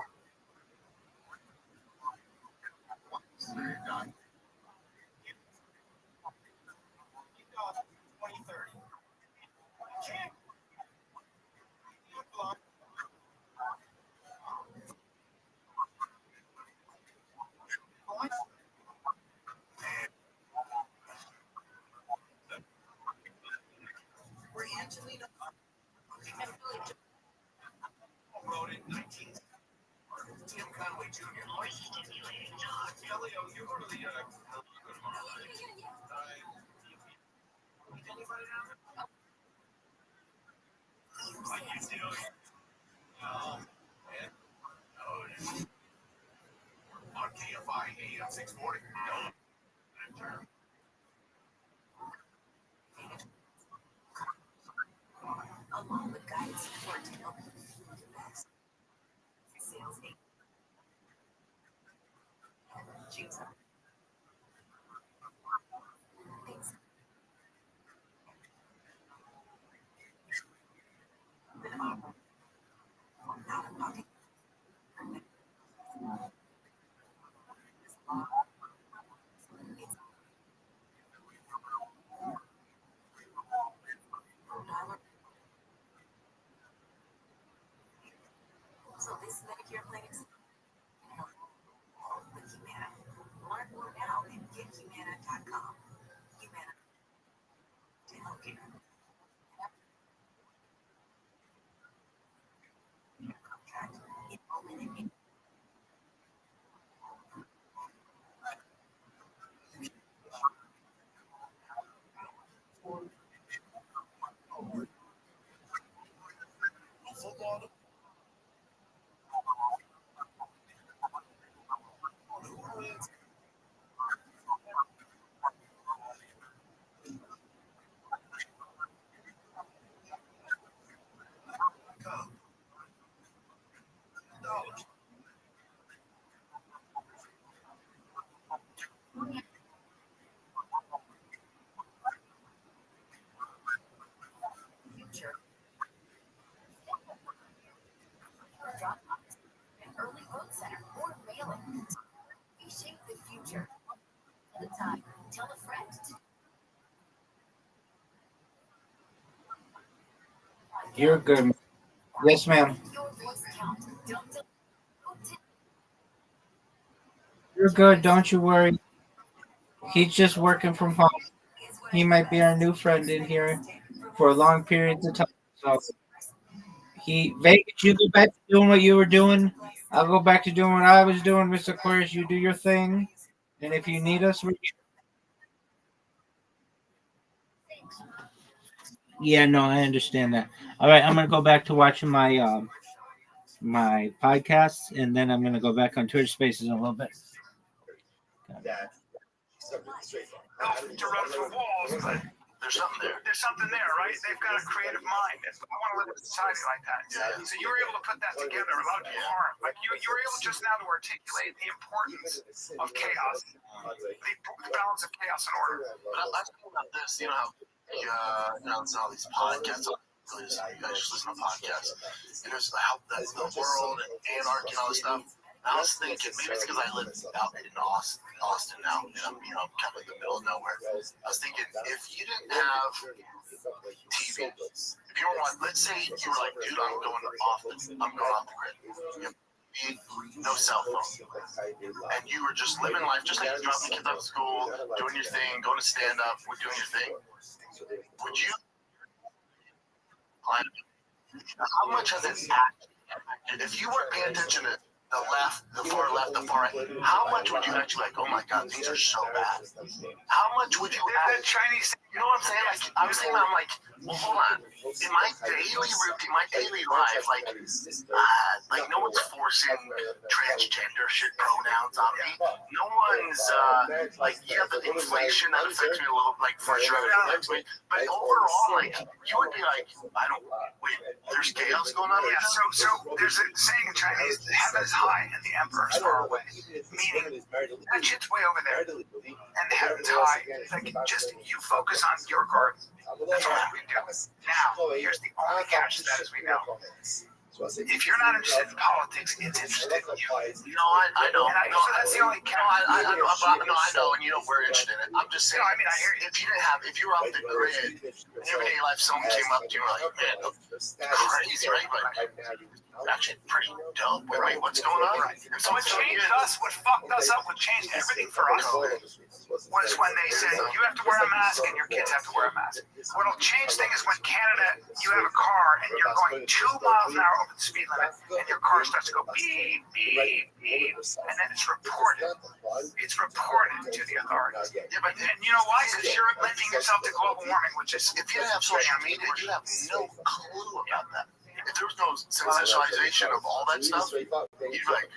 Once they're done. 2030. Where Angelina Wrote in 19. Tim Conway Jr. Elio, you go to the tomorrow, right? Anybody down there? How you doing? On KFI AM 640. along with guidance support to help you sales agent. Choose up. Thanks. Out of pocket. So this Medicare plan is with Humana. Learn more now at gethumana.com. Humana to healthcare. Contract. Enrollment in future. Dropbox, an early vote center, or mailing. We shape the future. At a time, tell a friend to. You're good. Yes, ma'am. Your voice count. Don't delay. You're good. Don't you worry. He's just working from home. Is He might be our new friend in here for long periods of time. So Vegas, you go back to doing what you were doing. I'll go back to doing what I was doing, Mr. Aquarius. You do your thing, and if you need us, yeah, no, I understand that. All right, I'm gonna go back to watching my my podcasts, and then I'm gonna go back on Twitter Spaces in a little bit. To run through walls, but There's something there. there's something there, right? They've got a creative mind. I want to live in a society like that. Yeah. So you were able to put that together without doing harm. Like you were able just now to articulate the importance of chaos, the balance of chaos and order. But I think about this, you know how it's all these podcasts. You guys just listen to podcasts. And there's the world and anarchy and all this stuff. And I was thinking, maybe it's because I live out in Austin now, and I'm kind of in the middle of nowhere. I was thinking, if you didn't have TV, if you were like, let's say you were like, dude, I'm going off the grid. No cell phone. And you were just living life, just like you're dropping kids out of school, doing your thing, going to stand up, doing your thing. Would you? How much has it acted? If you weren't paying attention to the left, the far right, how much would you actually like, oh my God, these are so bad? How much would you That Chinese, you know what I'm saying? Like, I'm saying, I'm like, well, hold on. In my daily routine, my daily life, like no one's forcing transgender shit pronouns on me. No one's, like, yeah, the inflation, that affects me a little, like, for sure, it affects me. But overall, like, you would be like, wait, there's chaos going on? Yeah, so there's a saying in Chinese, heaven is high and the emperor is far away. Meaning, that shit's way over there, and the heaven's high. Like, just you focus on your garden. That's all we do. Now, here's the only catch to that, as we know. If you're not interested in politics, it's interested in you. No, I know. So that's the only catch. I know, and you know we're interested in it. I'm just saying. No, I mean, I hear you. If you were off the grid, in everyday life, someone came up to you and like, man, it's crazy, right? But actually pretty dope. Wait, what's going on? And so what changed us, what fucked us up, what changed everything for us was when they said, you have to wear a mask and your kids have to wear a mask. What'll change things is when Canada, you have a car and you're going 2 miles an hour over the speed limit and your car starts to go beep, beep, beep, and then it's reported. It's reported to the authorities. Yeah, but and you know why? Because you're lending yourself to global warming, which is, if you didn't have social media, you have no clue about that. If there was no sensationalization of all that stuff, you'd be like,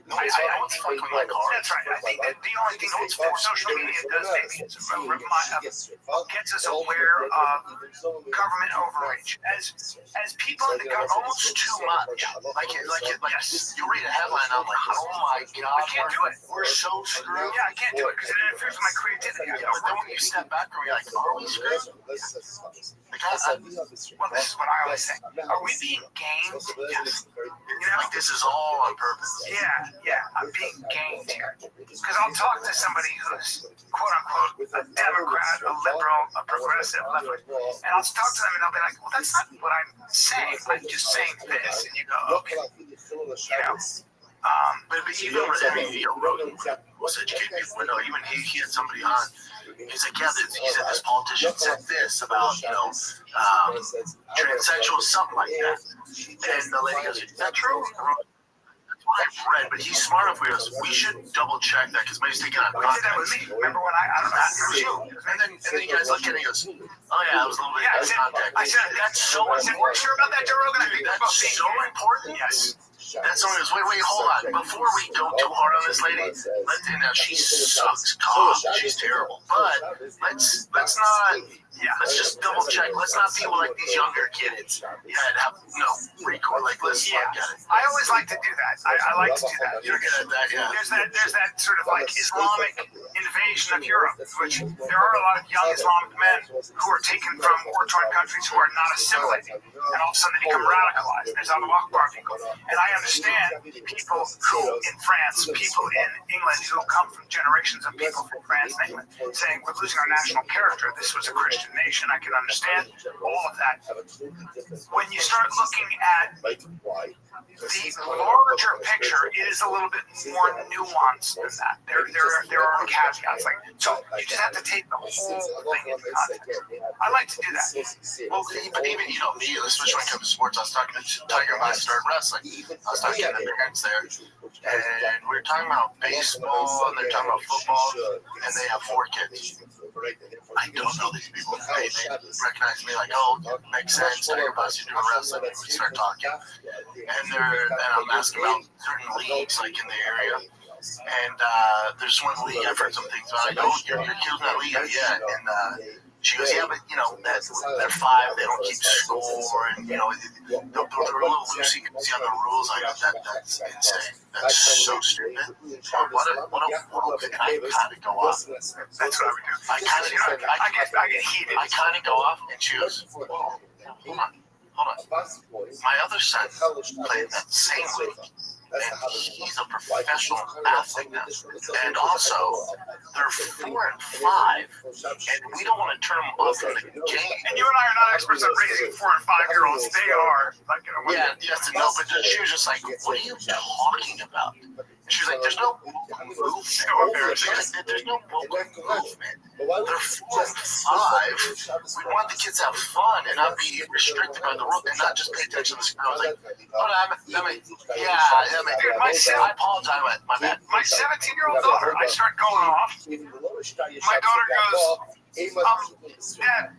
no one's fucking my car. That's right. I think that the only thing that social media does maybe is gets us aware of government overreach. As people in the government, almost too much. Like you read a headline, I'm like, oh my God, I can't do it. We're so screwed. Yeah, I can't do it because it interferes with my creativity. But then when you step back and you're like, are we screwed? Well, this is what I always say. Are we being gamed? Yes. You know, like this is all on purpose. Yeah, I'm being gamed here. Because I'll talk to somebody who's, quote unquote, a Democrat, a liberal, a progressive, left-wing, and I'll talk to them and they'll be like, well, that's not what I'm saying. I'm just saying this. And you go, okay. You know. But even Roden was educated people. No, even he had somebody on. He's like, yeah, he said this politician said this about, transsexual, something like that. And the lady goes, is that true? That's what I've read, but he's smart enough. We should double check that because maybe he's thinking I'm not. He did that with me. Remember when I don't know, it was you. And then you guys look at it and he goes, oh yeah, I was a little bit out of contact. I said, that's so important. We're sure about that, Joe Rogan? I think that's so important. Yes. That's someone goes, wait, hold on. Before we go too hard on this lady, she sucks. God, she's terrible. But let's not. Yeah, let's just double check. Let's not be like these younger kids. Yeah, have record. Like let's look at it. I always like to do that. I like to do that. You're good at that, yeah. There's that sort of like Islamic invasion of Europe, which there are a lot of young Islamic men who are taken from war-torn countries who are not assimilating, and all of a sudden they become radicalized. There's Allahu Akbar people, and I understand people who in France, people in England who come from generations of people from France and England saying we're losing our national character. This was a Christian Christian nation. I can understand all of that. When you start looking at the larger picture, it is a little bit more nuanced than that. There are caveats. Like, so you just have to take the whole thing into context. I like to do that. Well, but even, you know, me, especially when it comes to sports, I was talking to Tiger when I started wrestling. I was talking to the parents there, and we were talking about baseball, and they're talking about football, and they have 4 kids. I don't know these people. They recognize me like, oh, makes sense. Tiger Bus, you're doing wrestling. And we start talking, and I'm asking about certain leagues like in the area. And there's one league I've heard some things about. I go, your kid's in that league? Yeah. And she goes, yeah, but you know, they're 5. They don't keep score, and you know, they're a little loose. You can see on the rules. I go, that's insane. That's so stupid. What a I kind of go off. That's what I would do. I get heated. I kind of go off, and she goes, oh, hold on. My other son played in that same league. And he's a professional athlete now. And also, they're 4 and 5, and we don't want to turn them off from the game. And you and I are not experts at raising 4 and 5-year-olds. They are. Like, you know, yeah, yes and no, but she was just like, what are you talking about? And she was like, there's no movement. So embarrassing. There's no movement. They're 4 and 5. We want the kids to have fun and not be restricted by the rule and not just pay attention to the screen. I was like, I apologize, my bad. My 17-year-old daughter, I start going off. My daughter goes, Dad,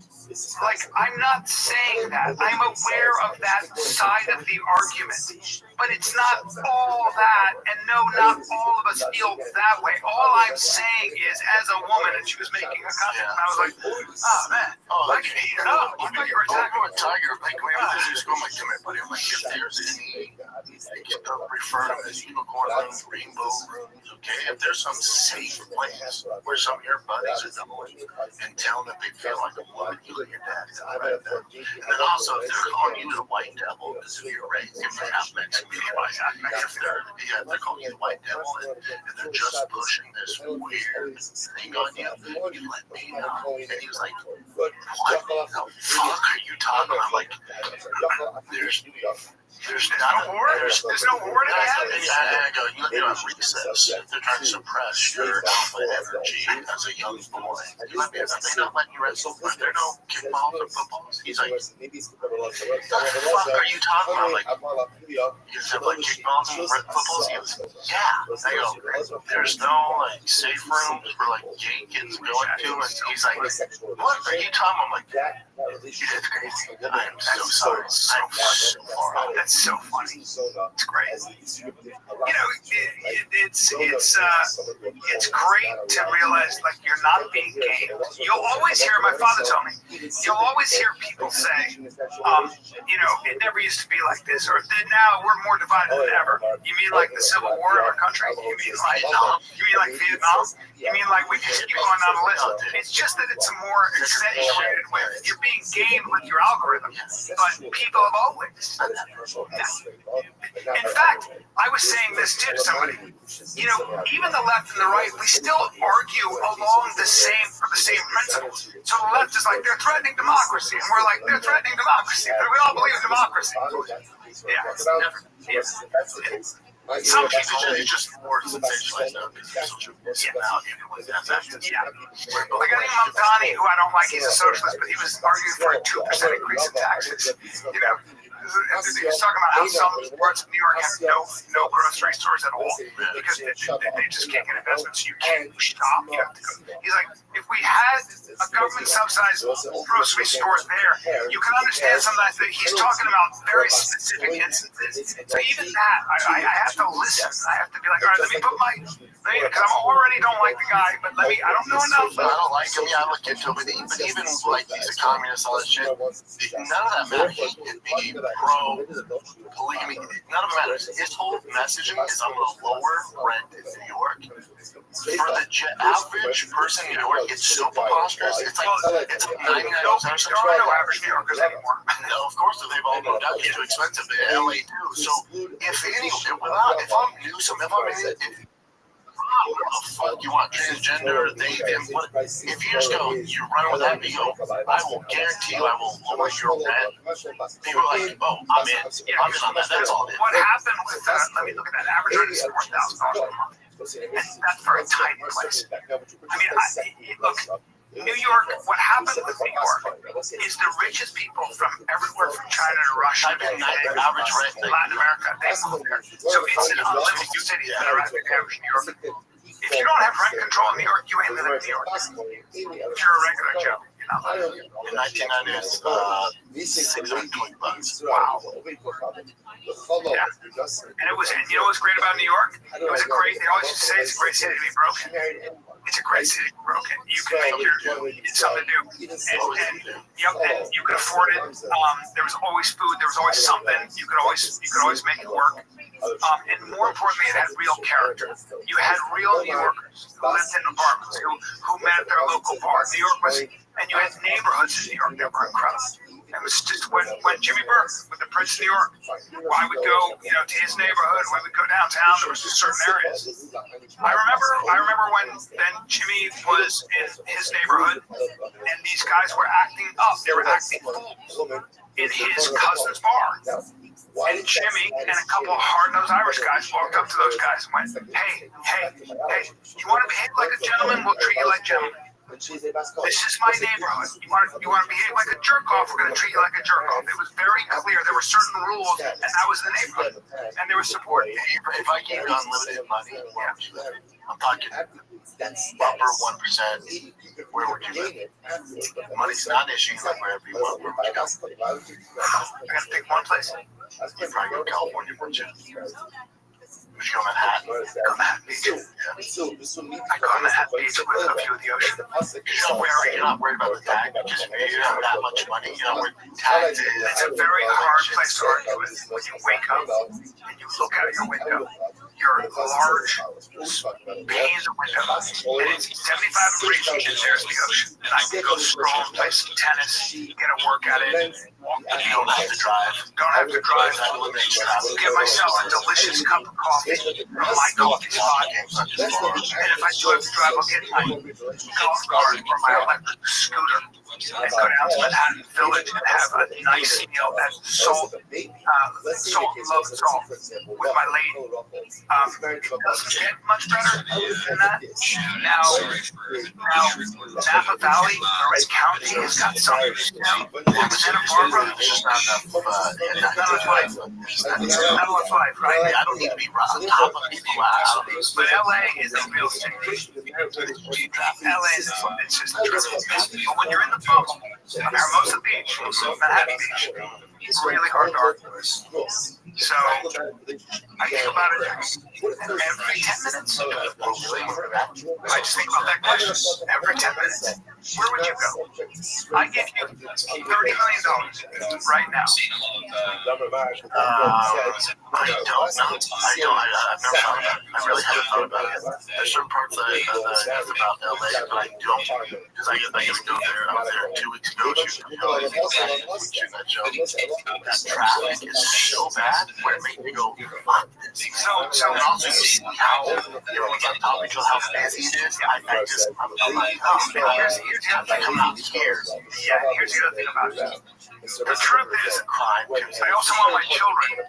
like, I'm not saying that. I'm aware of that side of the argument. But it's not all that, and no, not all of us feel that way. All I'm saying is, as a woman, and she was making a comment, and I was like, oh, man, I can heat it up. I thought you were attacking a tiger. Like, we have this just go, like, come here, buddy. I'm like, if there's any, they can refer to this unicorn rooms, rainbow rooms, okay? If there's some safe place where some of your buddies are going and tell them that they feel like a woman, you and your dad is right there. And then also, if they're calling you the white devil because of your race, if they have Mexican, they're calling you the white devil, and they're just pushing this weird thing on you. You let me know. And he was like, what the fuck are you talking about? I'm like, there's not a war. There's no war to have. And I go, you let me know at recess. They're trying to suppress your alpha energy as a young boy. You let me know. They're not letting you wrestle. There are no kickballs or footballs. He's like, what the fuck are you talking about? Like, you have like kickballs and footballs? He goes, yeah. I go, there's no like safe rooms for like gay kids going to. And he's like, what are you talking about? I'm like, it's crazy. I'm so sorry. I'm so far off. That's so funny. It's great. You know, it's great to realize like you're not being gamed. You'll always hear, my father told me, you'll always hear people say, you know, it never used to be like this, or now we're more divided than ever. You mean like the Civil War in our country? You mean like Vietnam? You mean like we just keep going down the list? It's just that it's a more accentuated way. You're being gamed with your algorithm, but people have always. In fact, I was saying this too to somebody. You know, even the left and the right, we still argue along the same principles. So the left is like, they're threatening democracy, and we're like, they're threatening democracy, but we all believe in democracy. Yeah, it's never. Some people just more sensationalized now. Yeah. Like I think Mamdani, who I don't like, he's a socialist, but he was arguing for a 2% increase in taxes. You know. He was talking about how some parts of New York have no grocery stores at all because they just can't get investments. So you can't shop. You have to go. He's like, if we had a government subsidized grocery store there, you can understand some of that. He's talking about very specific instances. So even that, I have to listen. I have to be like, all right, let me put my, because I already don't like the guy, but I don't know enough. I don't like him. Yeah, I look into him. But even like he's a communist, all that shit, none of that matters. He could be pro-polygamy. None of it matters. His whole messaging is I'm going to lower rent in New York. For the average person in New York, it's so preposterous. It's like $99 or something. There are no average New Yorkers anymore. No, of course, they've all moved out. It's too expensive in LA too. So if I'm Newsom, if I'm what the fuck you want, transgender, they, them, what? If you just go, you're running with that video, I will guarantee you I will lower your rent. People are like, oh, I'm in on that, that's all it is. What happened with that, let me look at that, average rent is $4,000 a month. And that's for a tiny place. I mean, look, New York, what happened with New York is the richest people from everywhere from China to Russia to average rent, Latin America, they move there. So it's an unlimited city that are average New York. If you don't have rent control in New York, you ain't living in New York. You're a regular Joe. In 1990s, $620. Wow. Yeah. And it was, and you know what's great about New York? It was a great, they always used to say it's a great city to be broken. It's a great city to be broken. You can make it's something to do. And you could afford it. There was always food, there was always something. You could always make it work. And more importantly, it had real character. You had real New Yorkers who lived in apartments, who met at their local bar. New York was, and you had neighborhoods in New York that were incredible. It was just when Jimmy Burke, with the Prince of New York, I would go, to his neighborhood. We would go downtown. There was just certain areas. I remember when Jimmy was in his neighborhood, and these guys were acting up. They were acting fools in his cousin's bar. And Jimmy and a couple of hard-nosed Irish guys walked up to those guys and went, hey, you want to behave like a gentleman? We'll treat you like gentlemen. This is my neighborhood. You want to behave like a jerk-off? We're going to treat you like a jerk-off. It was very clear. There were certain rules, and that was the neighborhood. And there was support. If I gave you unlimited money, I'm talking upper 1%, where would you live? Money's not an issue like wherever you want. Where would you go? I got to pick one place. You'd probably go to California, wouldn't you? Would you go to Manhattan? Go to Manhattan Beach. I go to Manhattan Beach with a view of the ocean. You're not worried about the tax. Just you have that much money. You know where tax is. It's a very hard place to argue with. When you wake up and you look out of your window, you're large panes of window, and it's 75 degrees and there's the ocean. And I can go stroll, play some tennis, get a workout in, walk the You don't have to drive. Don't have to drive. Get myself a delicious cup of coffee from my coffee spot. And if I do have to drive, I'll get my golf cart or my electric scooter and go down to Manhattan Village and have a nice meal at Salt Love Salt with my lady. It doesn't get much better than that. Now Napa Valley, Orange County has got something. Santa Barbara, There's just not enough life. Not enough life, right? I don't need to be on top of people. But LA is a real city. LA is it's just a terrible place. But when you're in the bubble, on Hermosa Beach, Manhattan Beach, it's really hard to argue with. So I think about it every 10 minutes. I just think about that question every 10 minutes. Where would you go? I give you $30 million right now. I don't know. I've never thought about it. I really haven't thought about it. There's certain parts that I have about LA, but I don't. Because I get to go there. I was there 2 weeks ago shooting that show. That traffic is so bad where it made me go, fuck this. So also see how everyone's on top of each other, how fancy it is. I'm like, oh, I'm not scared. Yeah, here's the other thing about it. The truth is, I also want my children.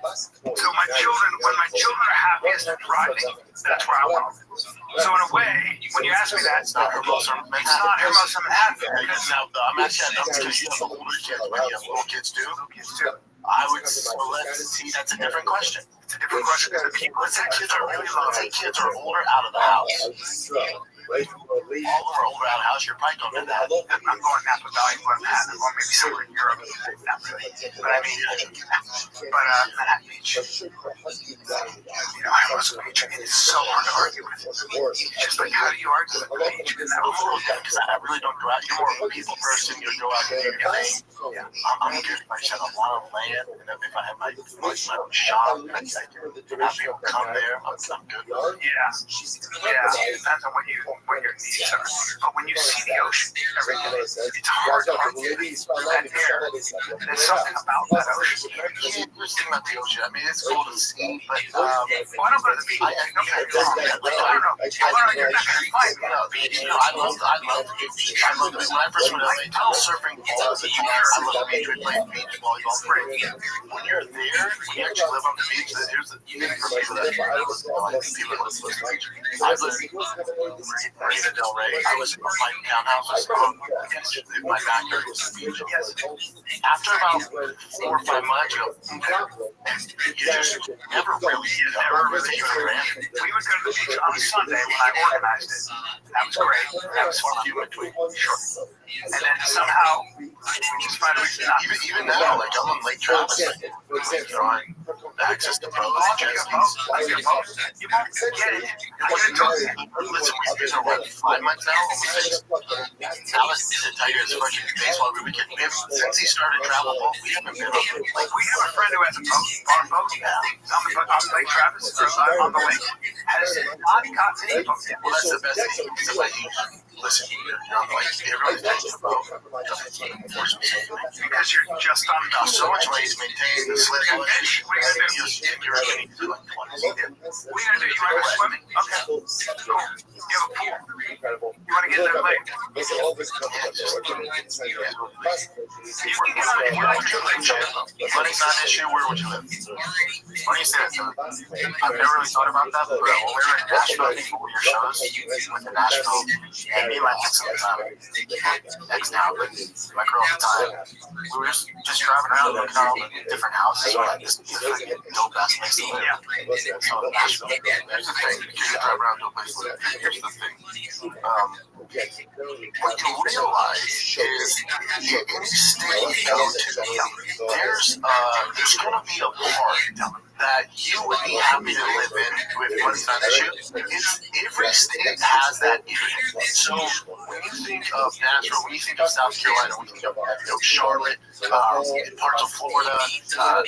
So my children, when my children are happiest and thriving, that's where I want them. So in a way, when you ask me that, it's not Hermosa Manhattan. Now, I'm actually because you have older kids, but you have little kids too. I would let's see. That's a different question. It's a different question because the people. Let's say kids are older out of the house. All of them are older out of the house. You're probably going to that. I'm not going Napa Valley, going Manhattan. I'm going maybe somewhere in Europe. Not really. But I mean, Manhattan Beach. Hermosa Beach. It's so hard to argue with. It's just like, how do you argue with the beach in that world? Because I really don't go out. You're more of a people person. You go out and do your thing. I'm good. I just have a lot of land, and if I have my own shop, I have people come there. I'm good. Yeah. Depends on what you where your needs are. But when you see the ocean every day, it's hard to get that air. There's something about that ocean. Yeah, here's the thing about the ocean. I mean, it's cool to see, but I don't go to the beach. I don't know. You're not going to find me on the beach. I love the beach. I love it. When I first went to LA, I was surfing all the time. I love the beach. We played beach volleyball. When you're there, when you actually live on the beach, here's the thing for people that people that listen. I lived in Marina Del Rey. I was in my townhouse. My backyard was the beach. After about 4 or 5 months, you just never really ran. We would go to the beach on Sunday when I organized it. That was great. That was fun. Few in between. Sure. And then somehow, even now, like I'm on Lake Travis, drawing access to boats and jet skis. You won't get it. Listen, we've been around 5 months now, almost 6. Alice is a tiger as fucking baseball weekend. Since he started travel, we haven't been up. Like we have a friend who has a boat, on Lake Travis, or on the lake, has not gotten any boat yet. Well, that's the best thing. Listen, you're on the lake. Everybody's touching the boat. Because you're just on the so much ways maintain the slip on fish. What are you going to do? You're going to do like 20. What are you going to do? You want to go swimming? Okay. Cool. You have a pool. You want to get in that lake? You can get on it. Money's not an issue. Where would you live? Money's there. I've never really thought about that, but when we were in Nashville, before your shows, went to Nashville, and me and my ex now, but my girl at the time, we were just driving around looking at all the different houses. We're like, this would be a freaking dope ass place to live. So Nashville, there's the thing. You can drive around to a place to live. Here's the thing. What you realize is in any state you go to, there's going to be a part that you would be happy to live in with money's not an issue. Every state has that area. So when you think of Nashville, when you think of South Carolina, when you think of Charlotte, parts of Florida,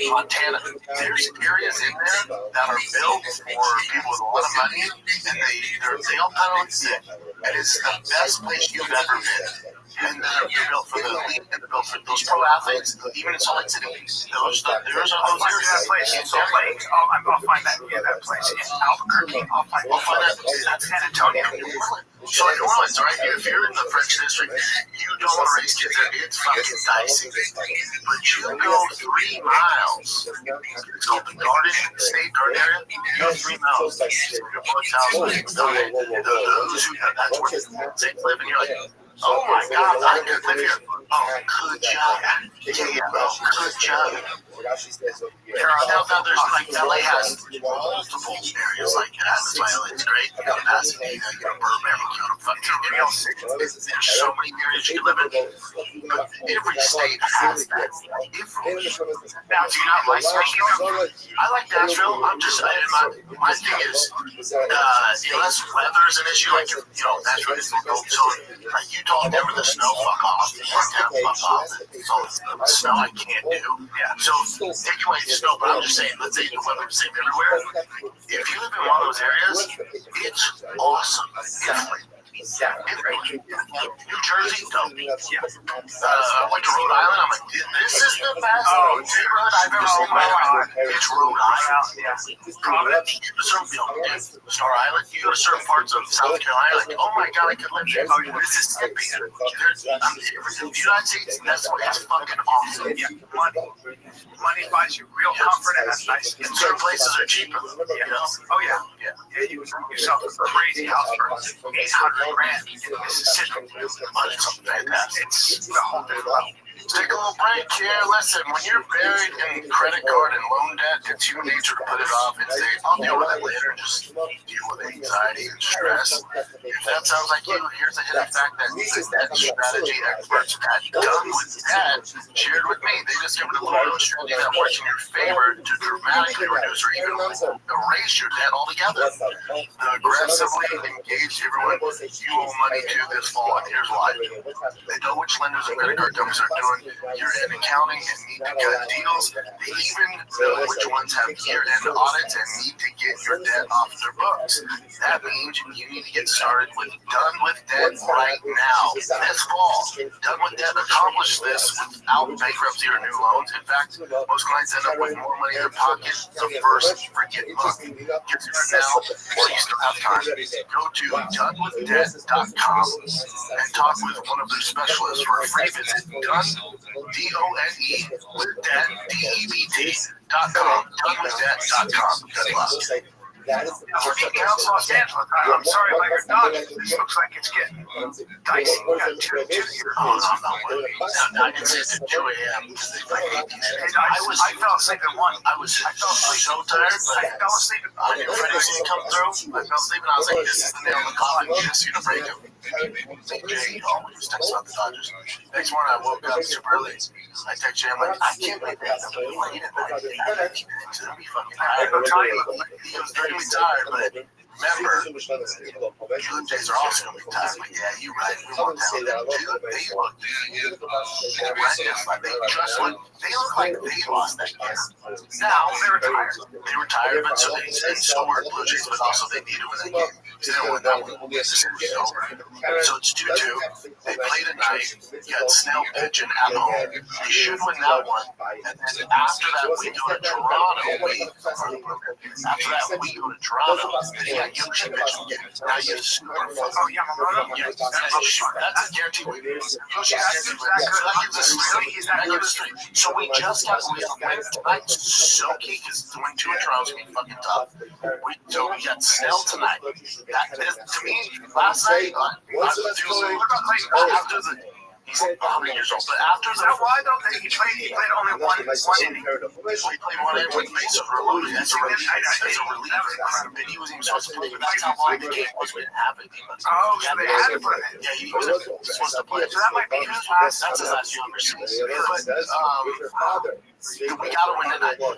Montana, there's areas in there that are built for people with a lot of money, and they all kind of look the same. And it's the best place you've ever been. And they're built for the elite, and they're built for those pro athletes, even in Salt Lake City. There's those areas. That place in Salt Lake. I'll find that. Yeah, that place in Albuquerque. I'll find that. That's San Antonio. So in New Orleans, right? If you're in the French district, you don't want to raise kids there. It's fucking dicey. But you go 3 miles. It's called the State Garden area. You go 3 miles. Your boy's house. That's where they live, and you're like, oh my God, I could live here. Oh, good job. Good job. Now there's like LA has multiple areas like it has. That's why LA is great. You go to Pasadena, you go to Burbank, you go to fucking Rio. There's so many areas you can live in. But every state has that. Now, do you not like Nashville? I like Nashville. I'm just saying, my thing is, unless weather is an issue, like, Nashville is the cold zone. Like Utah, Denver, the snow, fuck off. Montana, fuck off. So the snow I can't do. Yeah. So take away the snow, but I'm just saying, let's say the weather is the same everywhere. If you live in one of those areas, it's awesome. New Jersey, dope. I went to Rhode Island. I'm like, this is the best neighborhood I've ever seen in my life. It's Rhode Island. Providence, Star Island. You go to certain parts of South Carolina, like, oh my God, I could live there. Mississippi. The United States, that's why it's fucking awesome. Money buys you real comfort, and that's nice. And certain places are cheaper. Oh yeah. You yourself a crazy house for $800,000 in Mississippi. It's fantastic. It's the whole thing. Take a little break here. Listen, when you're buried in credit card and loan debt, it's human nature to put it off and say, I'll deal with it later, and just deal with anxiety and stress. If that sounds like you, here's a hidden fact that the debt strategy experts at Done With Debt shared with me. They discovered a little strategy that works in your favor to dramatically reduce or even erase your debt altogether. The aggressively engaged everyone you owe money to this fall, and here's why. They know which lenders and credit card companies are doing you're in accounting and need to cut deals. They even know which ones have year-end audits and need to get your debt off their books. That means you need to get started with Done With Debt right now. This fall, Done With Debt accomplished this without bankruptcy or new loans. In fact, most clients end up with more money in their pocket the first freaking month. Get started now, or you still have time. Go to donewithdebt.com and talk with one of their specialists for a free visit. DONE with debt, DEBT.com. Donewithdebt.com. Good luck. Council Los Angeles. I'm sorry about your dog. This looks like it's getting dicey. We got two here. Oh, no, it's at 2 a.m. I fell asleep at 1. I felt so tired, but I fell asleep at 1. When your friends come through, I fell asleep and I was like, this is the nail in the coffin. You just see the break of Jay always texts about the Dodgers. Next morning I woke up super early. I text Jay, I'm like, I can't believe they have to play at 9 a.m. It's gonna be fucking tired. He was very tired, but remember, Blue Jays are also going to be tired. But yeah, you're right. We want to tell them, they look horrendous. They look like they lost that game. Now, they were tired. They were tired, but so were Blue Jays, but also they needed to win that game. They didn't win that one. The series is over. So it's 2-2. They played tonight. You got Snell pitching at home. They should win that one. And then after that, we go to Toronto. After that, we go to Toronto. Yeah, Yoshi pitching. Now you have super fun. Oh, Yamamoto? Yeah, that's a guaranteed win. Yoshi's guaranteed win. That gives us 3. So we just got to win tonight. So key because to win 2 in Toronto is going to be fucking tough. So we got Snell tonight. That is, to me, last night, after the. He's 100 years old, but after the. Why don't they? He played only one inning. He played 1 inning with base overloaded as a reliever. And he wasn't even supposed to play, but that's how long the game was when it happened. Oh, so they had to put him in. Yeah, he wasn't supposed to play. So that might be his last. That's his last year overseas. But we gotta win tonight. The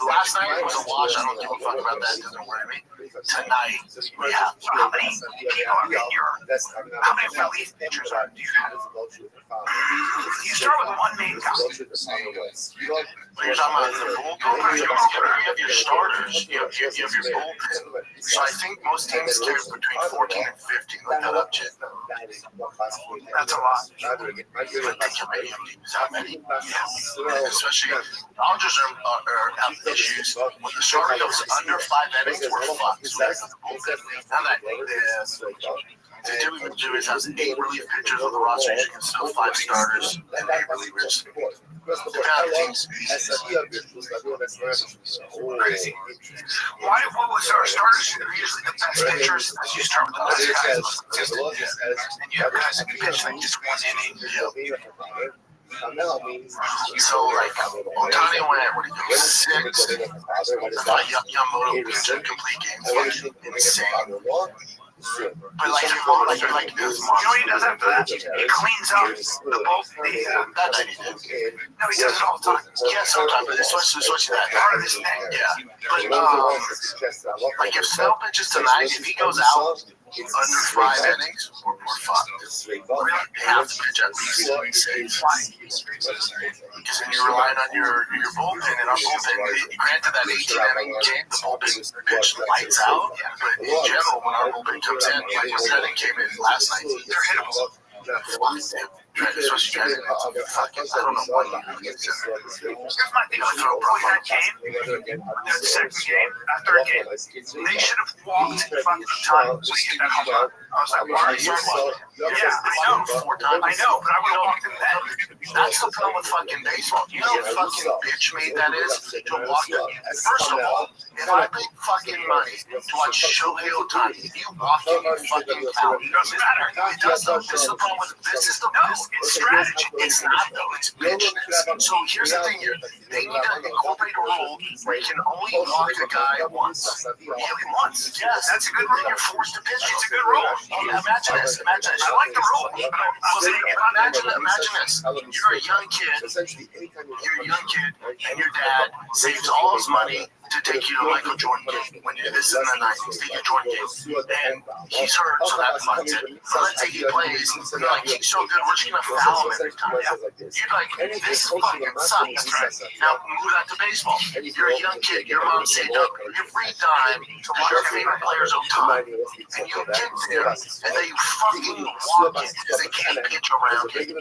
last night was a wash. I don't give a fuck about that. It doesn't worry me. Tonight, we have. So how many people are in your? How many relief pitchers do you have? You start with one main guy. You're talking about the bullpen. You have your starters. You have your bullpen. So I think most teams carry between 14 and 15. Look that up, Chip. That's a lot. But think how many teams. How many? Yeah. Especially Dodgers have issues. When the starter goes under 5 innings, we're fucked. Now that the Jimmy Lewis has 8 relief pitchers on the roster. You can still 5 starters and 8 relievers. Crazy. What was our starters? Usually the best pitchers. You start with the best guys. And you have guys that can pitch like just 1 inning. So, like, Otani went, what did he go, 6. Yamamoto pitched complete games. Insane. But like this, you know what he does after that? He cleans up the both. That night he did. No, he does it all the time. Yeah, sometimes, but it's switching that. Part of his thing. Yeah. But, like, if Snell pitches tonight, if he goes out under 5 innings, we're fucked. We have to pitch at least 6. Why? Because then you're relying on your bullpen, and our bullpen, granted that 18-inning game, the bullpen pitched lights out, but in general, when our bullpen comes in, like I said, it came in last night, they're hittable. Especially driving fucking, I don't know what he gets in. Here's my thing with that game, that second game, that third game, they should have walked in front of the time when he hit that home run. I was like, why are you walking? Yeah, I know, 4 times. I know, but I would have walked in that. That's the problem with fucking baseball. You know how fucking bitch made that is to walk in. First of all, if I paid fucking money to watch Shohei Ohtani, if you walk in fucking town, it doesn't matter. It does though. This is the problem with this is the it's strategy. It's not though. It's bitchness. So here's the thing here. They need to incorporate a rule where you can only walk a guy once. Once. Yes, that's a good rule. You're forced to pitch. It's a good rule. Imagine this. Imagine this. I like the rule. Imagine this. You're a young kid. You're a young kid, and your dad saves all his money to take you to Michael Jordan game when this is in the 90s, take you to Jordan game, and he's hurt, so that fucks it. But let's say he plays, and you're like, he's so good, we're just gonna foul him every time. You're like, this fucking sucks. Now move that to baseball. You're a young kid, your mom saved up every dime to watch your favorite players Otani, and you get there, and they fucking walk it because they can't pitch around it. In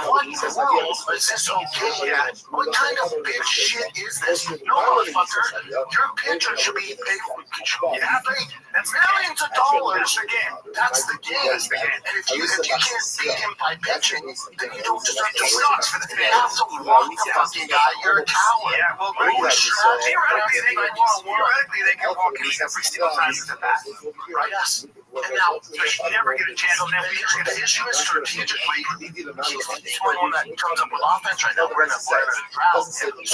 what world is this okay? What kind of big shit is this? No, motherfucker, your pitcher should be paid that's millions of dollars a game. That's the game. And if you can't beat him by pitching, then you don't deserve to win. You have to walk the fucking guy. You're a coward. Yeah, well, theoretically, they can walk in every single time he's at bat. Right? Yes. And now, you never get a chance. The issue is strategically, he's the only one that comes up with offense right now. We're in a drought. So the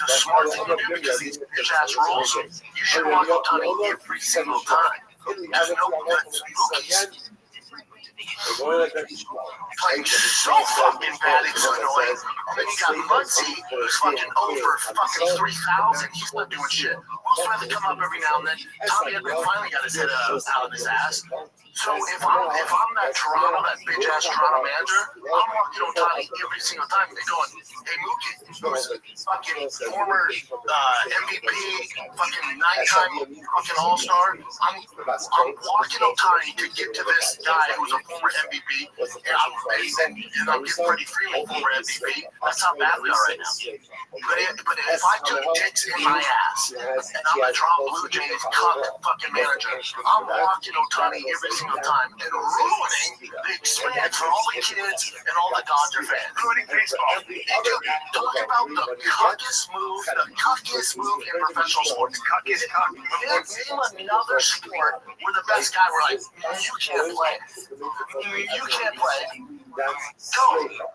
smart thing to do, because these bitch ass rules, you should walk Otani every single time. There's no rookies. Playing so fucking bad, it's annoying. And then you got Muncie, who's fucking over fucking 3,000. He's not doing shit. Will's trying to come up every now and then. Tommy Edman finally got his head out of his ass. So if I'm that Toronto, that bitch ass Toronto manager, I'm walking Otani every single time. They're going, hey Mookie, who's fucking former MVP, fucking 9-time fucking All-Star. I'm walking Otani to get to this guy who's a former MVP, and I'm getting Freddie Freeman former MVP. That's how bad we are right now. But if I took dicks in my ass and I'm a Toronto Blue Jays cuck fucking manager, I'm walking Otani every single time and ruining the experience for all the kids and all the Dodger fans. Ruining baseball. Talk about the cuckest move in professional sports. Name another sport where the best guy were like, you can't play. You can't play. Go.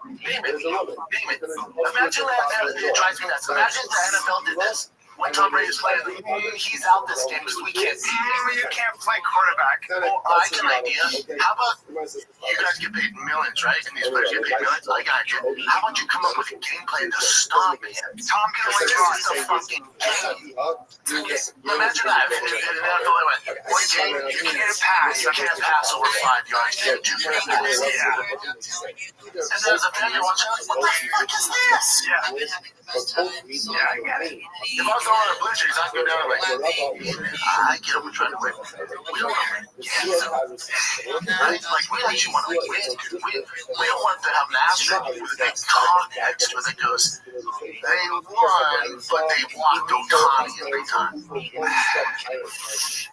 Name it. Imagine that. It drives me nuts. Imagine the NFL did this. When Tom Brady's playing, he's out this game because we can't. You can't play quarterback. Well, I got an idea. How about you guys get paid millions, right? And these players get paid millions. I got you. How about you come up with a game plan to stop him? Tom can only draw the fucking game. Imagine that. In the NFL, one game, you can't pass. You can't pass over 5 yards. You can't do that. And there's a fan you're watching, like, what the fuck is this? Yeah, I get it. If I was on the Blue Jays, I'd go down and like, I get them, we're trying to win. We don't want to win. Like, we actually want to win. We don't want to have an asterisk with a talk next to it that goes, they won, but they blocked Otani every time.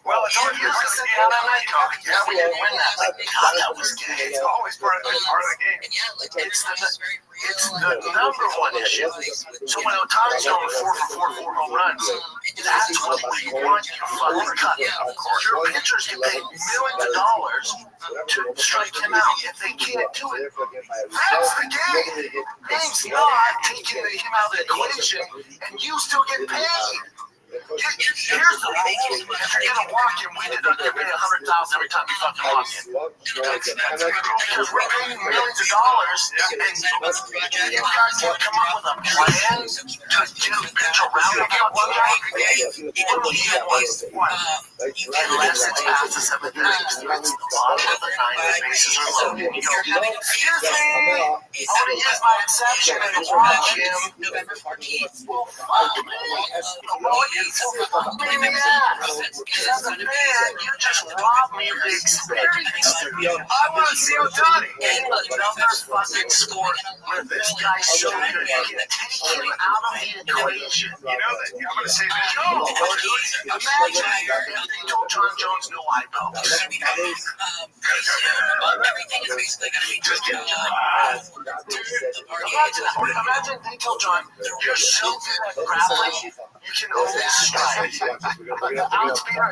Well, it's always going to be out of night talk. Yeah, we didn't win that. Like, God, that was gay. It's always part of the game. It's the number one issue. So when Otani's going 4 for 4 home runs, that's what we want you to fucking cut. Your pitchers get paid millions of dollars to strike him out. If they can't do it, that's the game. Game's not taking him out of the equation, and you still get paid. Here's the rule. If you're gonna walk him, we did give me $100,000 every time you fucking walk him. Because we're paying millions of dollars, and you guys can come up with a plan to get a pitch around about one guy. Unless it's past the 7th inning, it's the bottom of the 9th, bases are loaded. You go, excuse me, I want to use my exception and watch him. November 14th. Well, fuck me. As a man, you just robbed me of the experience. I want to see Otani. Another fucking sport where this guy's so good, you can take him out of the equation. You know that? I'm going to say that. No, dude. Imagine if they told John Jones no eyebrow. Everything is basically going to be just imagine they told John, you're so good at grappling, you can only strike.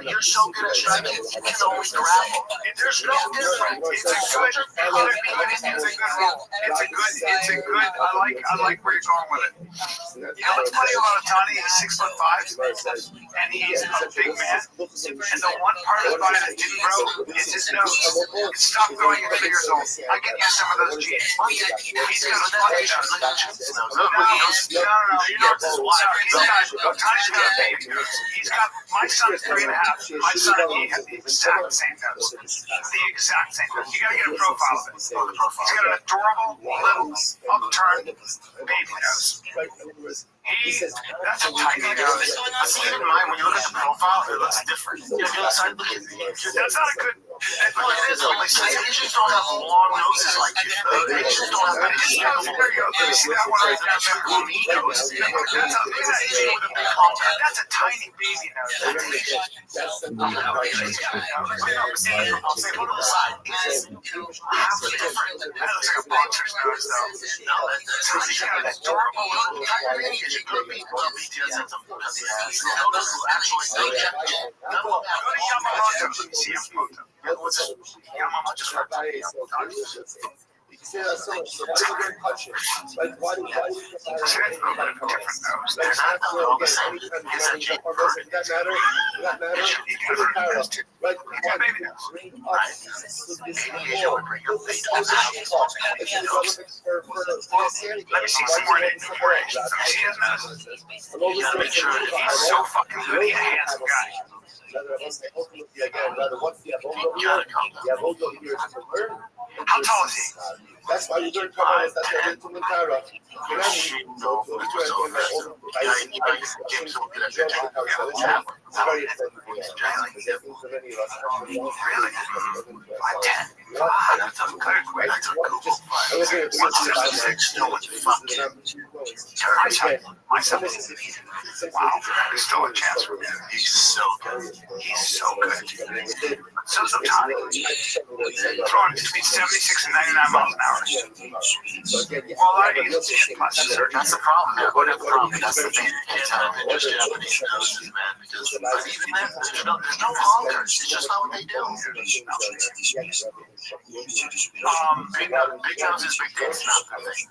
You're so good at striking, you can only grapple. There's no difference. It's a good. I like where you're going with it. and that's You know what's funny about Otani? He's 6'5", and he's a big man. And the one part of his body that didn't grow is his nose. Stop growing at 3 years old. I can use some of those genes. He's got a fucking nose. No. You know what's his wife? Otani's got a baby nose. He's got, my son is 3.5. My son, he has the exact same nose. The exact same nose. You gotta get a profile of it. He's got an adorable little upturned baby nose. That's a tiny nose. But keep in mind, when you look at the profile, it looks different. That's not a good. No, it is. Like, some Asians don't have long noses like you. Asians don't have any nose. There you go. You see that one right there? That's a tiny baby nose. That's a nose. I'll say, put it aside. It's half different. That looks like a boxer's nose, though. No, he's got an adorable little BTS had some because he has those who actually say Go to Yamamoto. See him photo. what's it? Yamamoto just for You say that so much. So why do you get touch it? Like, why do you different nose. They're not all the same. It's a Jake Bird. That matter? Right? Bring up this Asian would bring up they don't Let me see some more names. See his nose. You gotta make sure He's so fucking good. He's a handsome guy. How tall is he? That's why you learn Kabbalah. That's why you learn Torah. My son is wow, there's still a chance for him. He's so good. He's so good. So sometimes throwing between 76 and 99 miles an hour. Well, a lot of these that's the problem. That's the problem. That's the thing. Just Japanese noses, man. Because even then, there's no honkers. It's just not what they do. Big noses, big dicks, not the thing.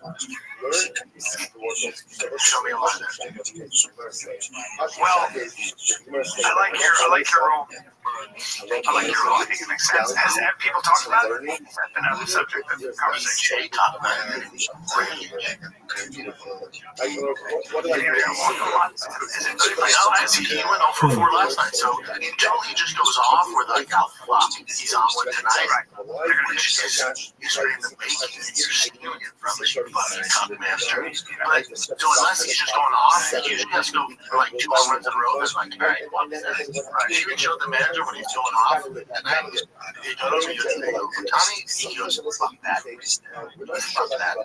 Show me a lot of that. Well, I like your role. I think it makes sense. Have people talked about it? Has that been a subject of conversation? They talk about it. He went 0 for 4 last night, so until he just goes off with like a flop, he's on one tonight. They're gonna just scream the bacon and you're stealing it from his fucking cup master. So unless he's just going off, he usually has to go for like 2 more runs in a row. It's like, all right, what is that? He even showed the manager when he's going off, and then he goes to Tommy, he goes, fuck that. Fuck that.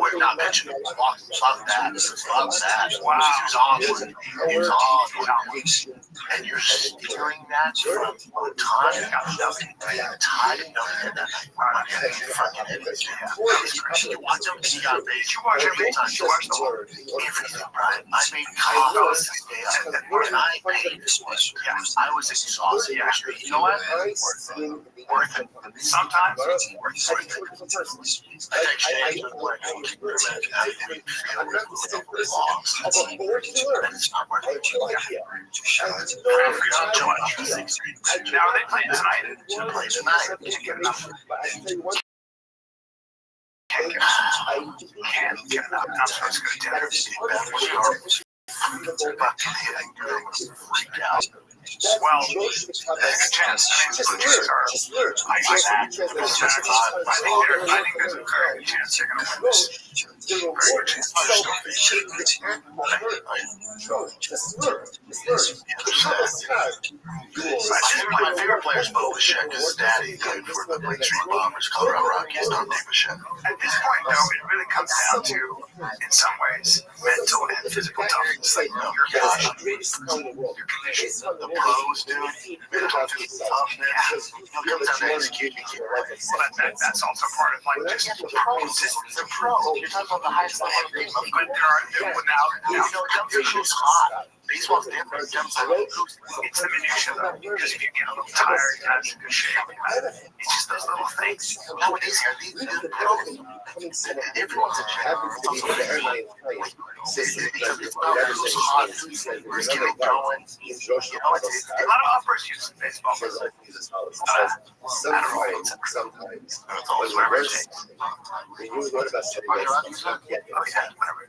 We're not mentioning fuck that. Fuck that. Wow. He was off. And you're steering that from Otani. You watch him, he got big. You watch every time. You watch the whole everything, Brian. I made comments when I made this one. I was exhausted. You know what? Worth it. Sometimes it's worth it. I think Shane's been playing it's not worth it. Now are they playing tonight? They're playing tonight. Can't get enough. I'm supposed to go to dinner. Freaked out. Well, there's a chance. I think there's a very chance they're going to win this. Very good chance. My favorite player is Bo Bichette because his daddy played for the Restream Bombers, Colorado Rockies, Don Bichette. At this point, though, it really comes down to, in some ways, mental and physical toughness. Like your condition. The pros, dude. Mental and physical toughness. It comes down to executing. That's also part of like just the pro. You're talking about the highest level of the game. But there are now Dumfries was hot. Baseball's different. It's the minutia though, because if you get a little tired, you're not in good shape. It's just those little things. Nowadays, everyone's a general. It's hot. It's getting going. A lot of uppers use baseball. Sometimes. It's always whatever it takes.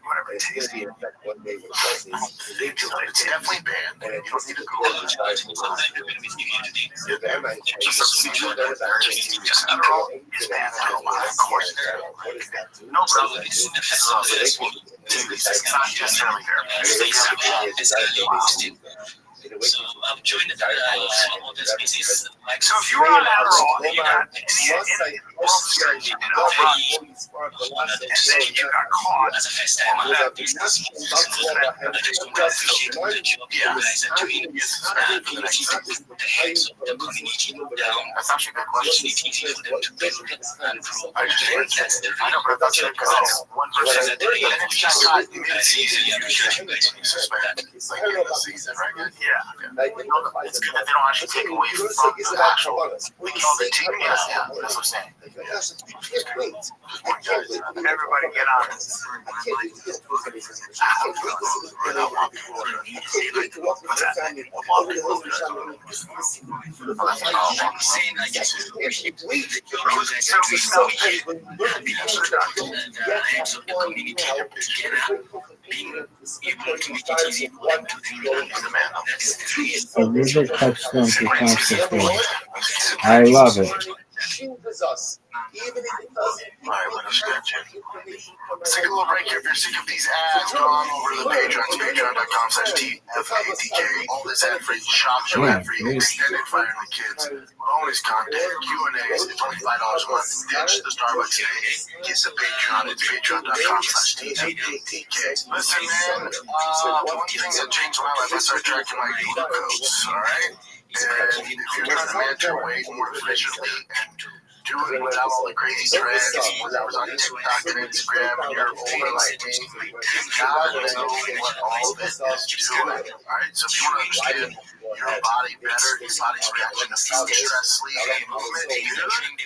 Whatever it takes. It's definitely banned. You don't need to go to the Adderall is banned for a while, of course. No problem. It's not just family therapy. So I've joined the all this species. So if you were on Adderall and you got in the World Series, you did a run, and then you got caught, what would that be? Yeah. That's actually a good question. I just answered. I know, but that's because that's 1%. And if you got caught mid-season, you should be suspended. Like in the season, right? Yeah. It's good that they don't actually take away from the actual the team. Yeah, that's what I'm saying. Everybody get on it. Another touchdown to Kansas. I love it. Even if it doesn't. All right, let us get you. Let's take a little break here. If you're sick of these ads, go on over to the Patreon, patreon.com/TFADK. All this ad-free, shop show ad-free, extended Fire in the Kids, bonus content, Q&As. It's only $5 a month. Ditch the Starbucks today. Get the Patreon. It's patreon.com/TFADK. Listen, man, one thing that changed my life, I started tracking my glucose, all right? And if you're trying to manage your weight more efficiently and do it without all the crazy trends, whatever's on TikTok and Instagram, and you're older like me, you gotta know what all this is doing. Alright, so if you want to understand your body better, your body's reaction to food, stress, sleep, and movement,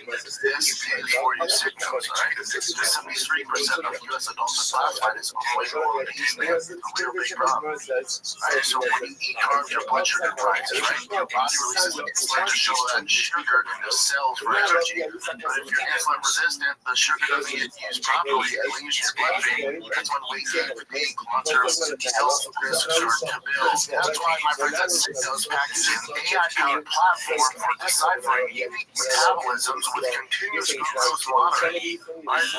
this is for your signals, alright? 73% of US adults are classified as overweight or obese. That's a real big problem. Alright, so when you eat carbs, your blood sugar rises, right? Your body releases insulin to show that sugar in the cells for energy. But if you're insulin resistant, the sugar doesn't get used properly. It leaves your bloodstream. That's when weight gain, fatigue, clusters, health risks start to build. That's why my friends at Signos packages an AI-powered platform for deciphering unique metabolisms with continuous glucose monitoring,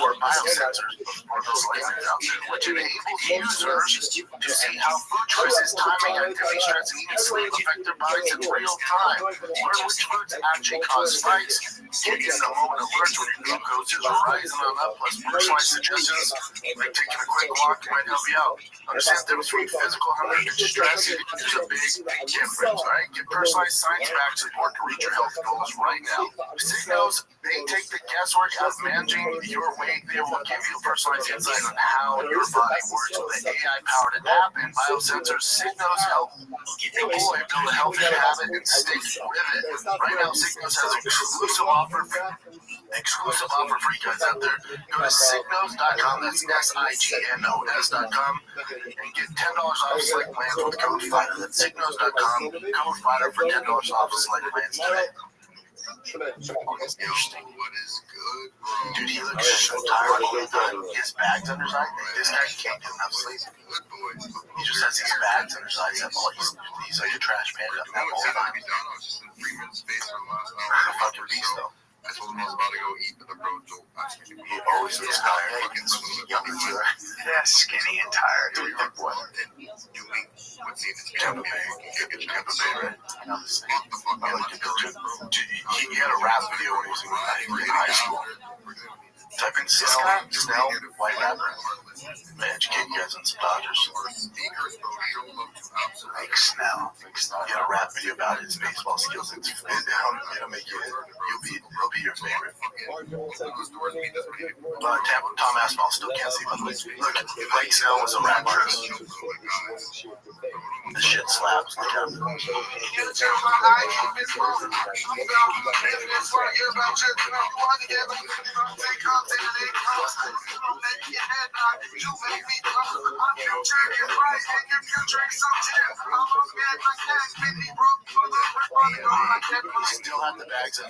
or biosensors, or those lasers out there, which enables users to see how food choices, timing, activity, stress, and even sleep affect their bodies in real time. Learn which foods actually cause spikes. Get in the moment alerts when your glucose is rising on up, plus personalized suggestions like taking a quick walk might help you out. Understand that between physical hunger and stress, there's a big difference, right? Get personalized science-backed support to reach your health goals right now. Signos, they take the guesswork out of managing your weight. They will give you personalized insight on how your body works with an AI-powered app and biosensors. Signos help employ build a healthy habit and stick with it. Right now, Signos has an exclusive offer for you guys out there. Go to signos.com, that's SIGNOS.com, and get $10 off select plans with code FIGHTER. That's signos.com, code FIGHTER for $10 off select plans today. Interesting. What is good, bro? Dude, he looks so tired all the time. He has bags under his eyes. This guy can't get enough sleep. He just has these bags under his eyes. He's like a trash panda all the time. A fucking beast, though. I told him I was about to go eat, but the road don't. He always looks tired. Yummy too, right? Yeah, skinny and tired. Dude, big boy. You mean what's in this Tampa Bay. Tampa Bay, right? I like to go to. He had a rap video when he was in high school. Type in Snell, white rapper. Man, educate you guys on some Dodgers. Mike Snell. You got a rap video about his baseball skills. It'll make you. He'll be your favorite. Tom Aspinall still can't see, by the way. Look, Mike Snell was a rap artist. The shit slaps. Look at him.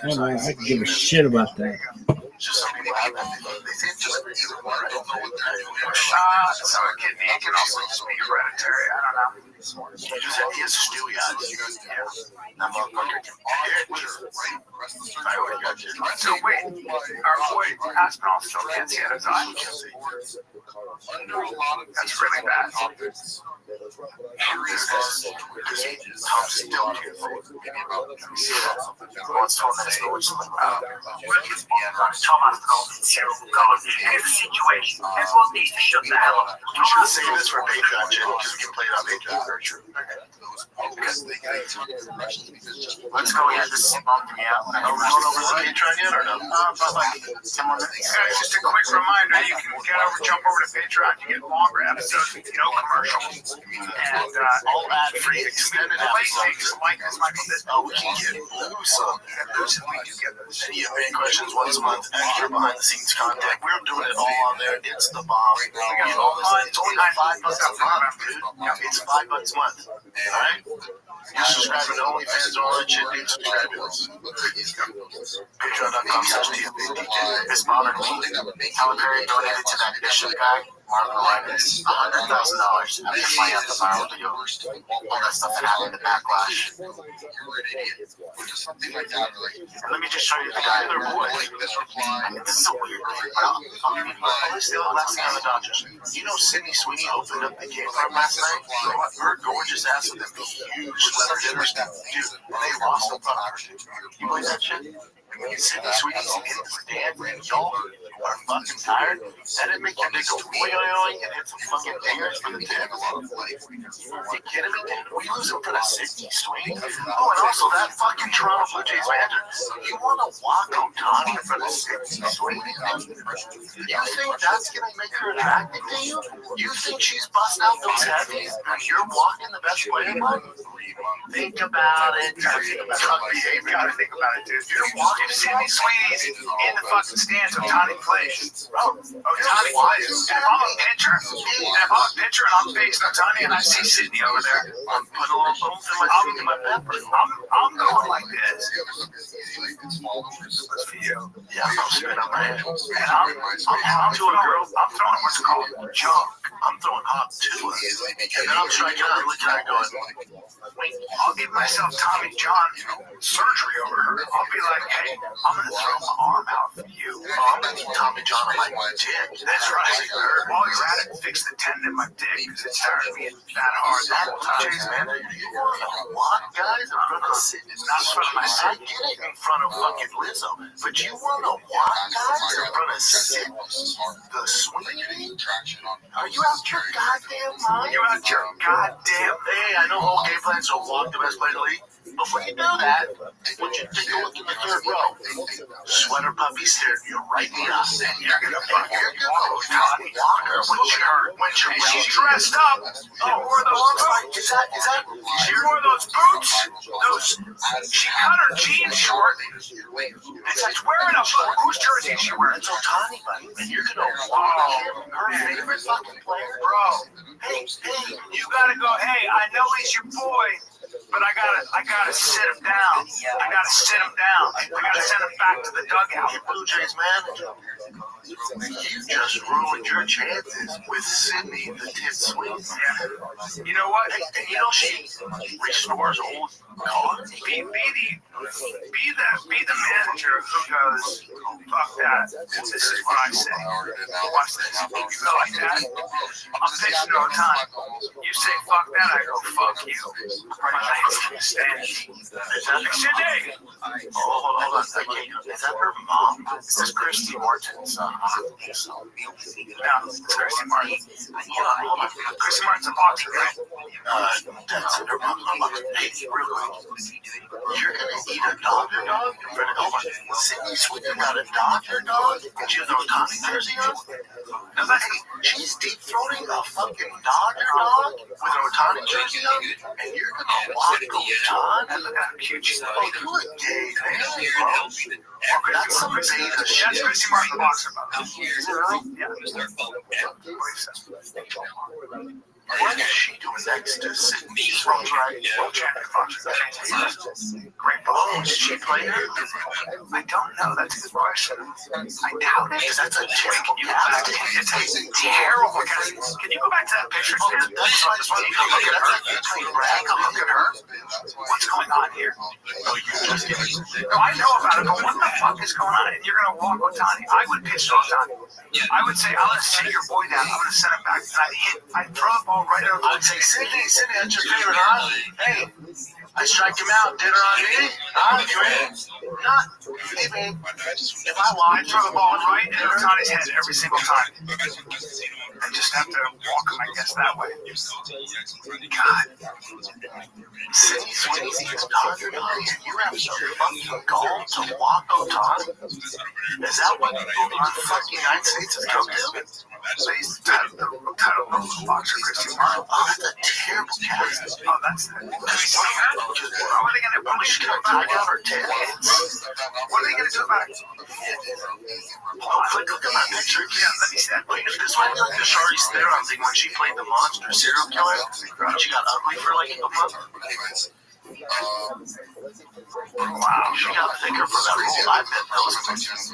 I don't know. I can give a shit about that. Just some people have that. They think just either one. I don't know what they're doing. So it can also just be hereditary. I don't know. He has stewy eyes. That motherfucker can pitch. So wait, our boy Aspinall still can't see out his eye. That's really bad. Here's the situation. Everyone needs to shut the hell up. You should say this for Patreon, Jim, because we can play it on Patreon. Let's go here. This is bumping me out. Are we going over the Patreon yet or no? But like 10 more minutes. Guys, just a quick reminder, you can jump over to Patreon to get longer episodes with no commercials. And all ad-free extended episodes. Oh, we can get some. We do get those. Any questions once a month, extra behind-the-scenes content. We're doing it all on there. It's the bomb. It's only $5 a month, dude. It's $5 a month. All right? You're subscribing to OnlyFans and all that shit, dude. Subscribe to us. Patreon.com/TFBDJ. This bothered me. Tyler Perry donated to that bishop guy, Marco Linus, $100,000 after playing out the viral video. All that stuff that happened, the backlash. Let me just show you the guy, their boy. I mean, this is a weird thing. I'll give you the last thing on the Dodgers. You know, Sydney Sweeney opened up the game for him last night. Her gorgeous ass with them huge sweater dinners. Dude, they lost the product. You believe that shit? Sydney Sweeney's in the stand, and y'all are fucking tired. That didn't make your dick go boing and hit some fucking dingers for the 10. Are you kidding me, dude? We losing for the 60 swing? Oh, and also that fucking Toronto Blue Jays manager. You want to walk Otani for the 60 swing? You think that's going to make her attracted to you? You think she's busting out those heavies and you're walking the best player? Think about it. Gotta think about it, dude. You're walking Sydney Sweeney's in the fucking stands. Otani plays. Otani plays. And if I'm a pitcher, and I'm facing Otani and I see Sydney over there, I'm putting a little oomph in my pepper. I'm going like this. That's for you. Yeah, I'm spinning on my head. And I'm to a girl. I'm throwing what's called junk. I'm throwing hot too. And then I'm striking out and looking at it going, wait, I'll give myself Tommy John surgery over her. I'll be like, hey, I'm going to throw my arm out for you. I'm going to need Tommy John on my dick. That's right. While you're at it, fix the tendon in my dick because it's tired of being that hard the whole time. Jeez, man, you want to what, guys? I'm going to sit in front of myself. I get it in front of fucking Lizzo. But you want to what, guys? I'm going to sit the swing. Are you out your goddamn mind? You out your goddamn Hey, I know whole game plan, so walk the best player in the league. Before you do that, would you take a look in the third row? Sweater puppy stared you right in the eye. And you're going to fucking walk her when she's dressed up. She wore those she wore those boots. She cut her jeans short. She's wearing a boot. Whose jersey is she wearing? It's Otani, buddy. And you're going to walk her favorite fucking player. Bro, hey, you got to go, hey, I know he's your boy. But I gotta sit him down. I gotta sit him down. I gotta send him back to the dugout. Blue Jays manager. You just ruined your chances with Sydney the Tip Swing. Yeah. You know what? And you know she restores old cars. Be the manager who goes, fuck that. This is what I say. Watch this. You go like that. I'm pitching no time. You say fuck that, I go fuck you. Sydney, hold on. Okay, is that her mom? This is Christy Martin's no, it's Christy Martin. Hold on. Christy Martin's a boxer, right? That's her mom's a boxer. Hey, real quick. You're gonna eat a dog in front of nobody. Sydney Sweeney got a dog and she has a Otani jersey on? No, she's deep throating a fucking dog with an Otani jersey on, and you're gonna walk Otani? And look how cute she is. Oh, you look gay, man. That's some beta shit. That's Christy Martin, the boxer. What is she doing next to Sydney? She's from world champion boxer. Great ball. Did she play her? I don't know. That's a good question. I doubt it, because that's a terrible casting. It's a terrible casting. Can you go back to that picture? That's one. Take a look at her. What's going on here? Oh, you just no, I know about it, but what the fuck is going on? And you're going to walk Otani. I would pitch to Otani. I would say, I'm going to sit your boy down. I'm going to send him back. I'd throw the ball right over. I would say, Sydney, that's your favorite, huh? Hey, I strike him out. Dinner on me? Not even. If I lie, I'd throw the ball right in Otani's head every single time. I just have to walk him, I guess, that way. God. Sydney Sweeney's daughter, you have some fucking gall to walk Otani? Is that what our fucking United States is come to? So he's the title boxer, Christy Martin. Oh, that's a terrible cast. Oh, that's the. What are they going to do about her tits? What are they going to do about it? Oh, look at that picture. Yeah, let me see that. This might be like the Charlize Theron thing when she played the monster serial killer. She got ugly for like a month. Wow, she got thicker for that role. I bet that was when she was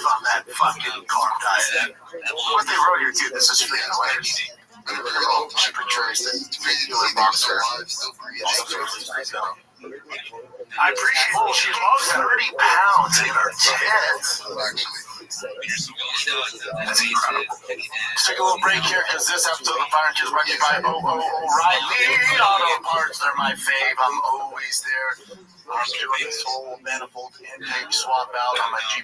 on that fucking carb diet. What they wrote here too, this is freaking hilarious. She portrays the regular boxer. I appreciate it. She lost 30 pounds in her tits. That's incredible. Let's take a little break here because this episode of the Fire Kids brought to you by O'Reilly Auto Parts. They're my fave. I'm always there. I'm doing this whole manifold intake swap out on my Jeep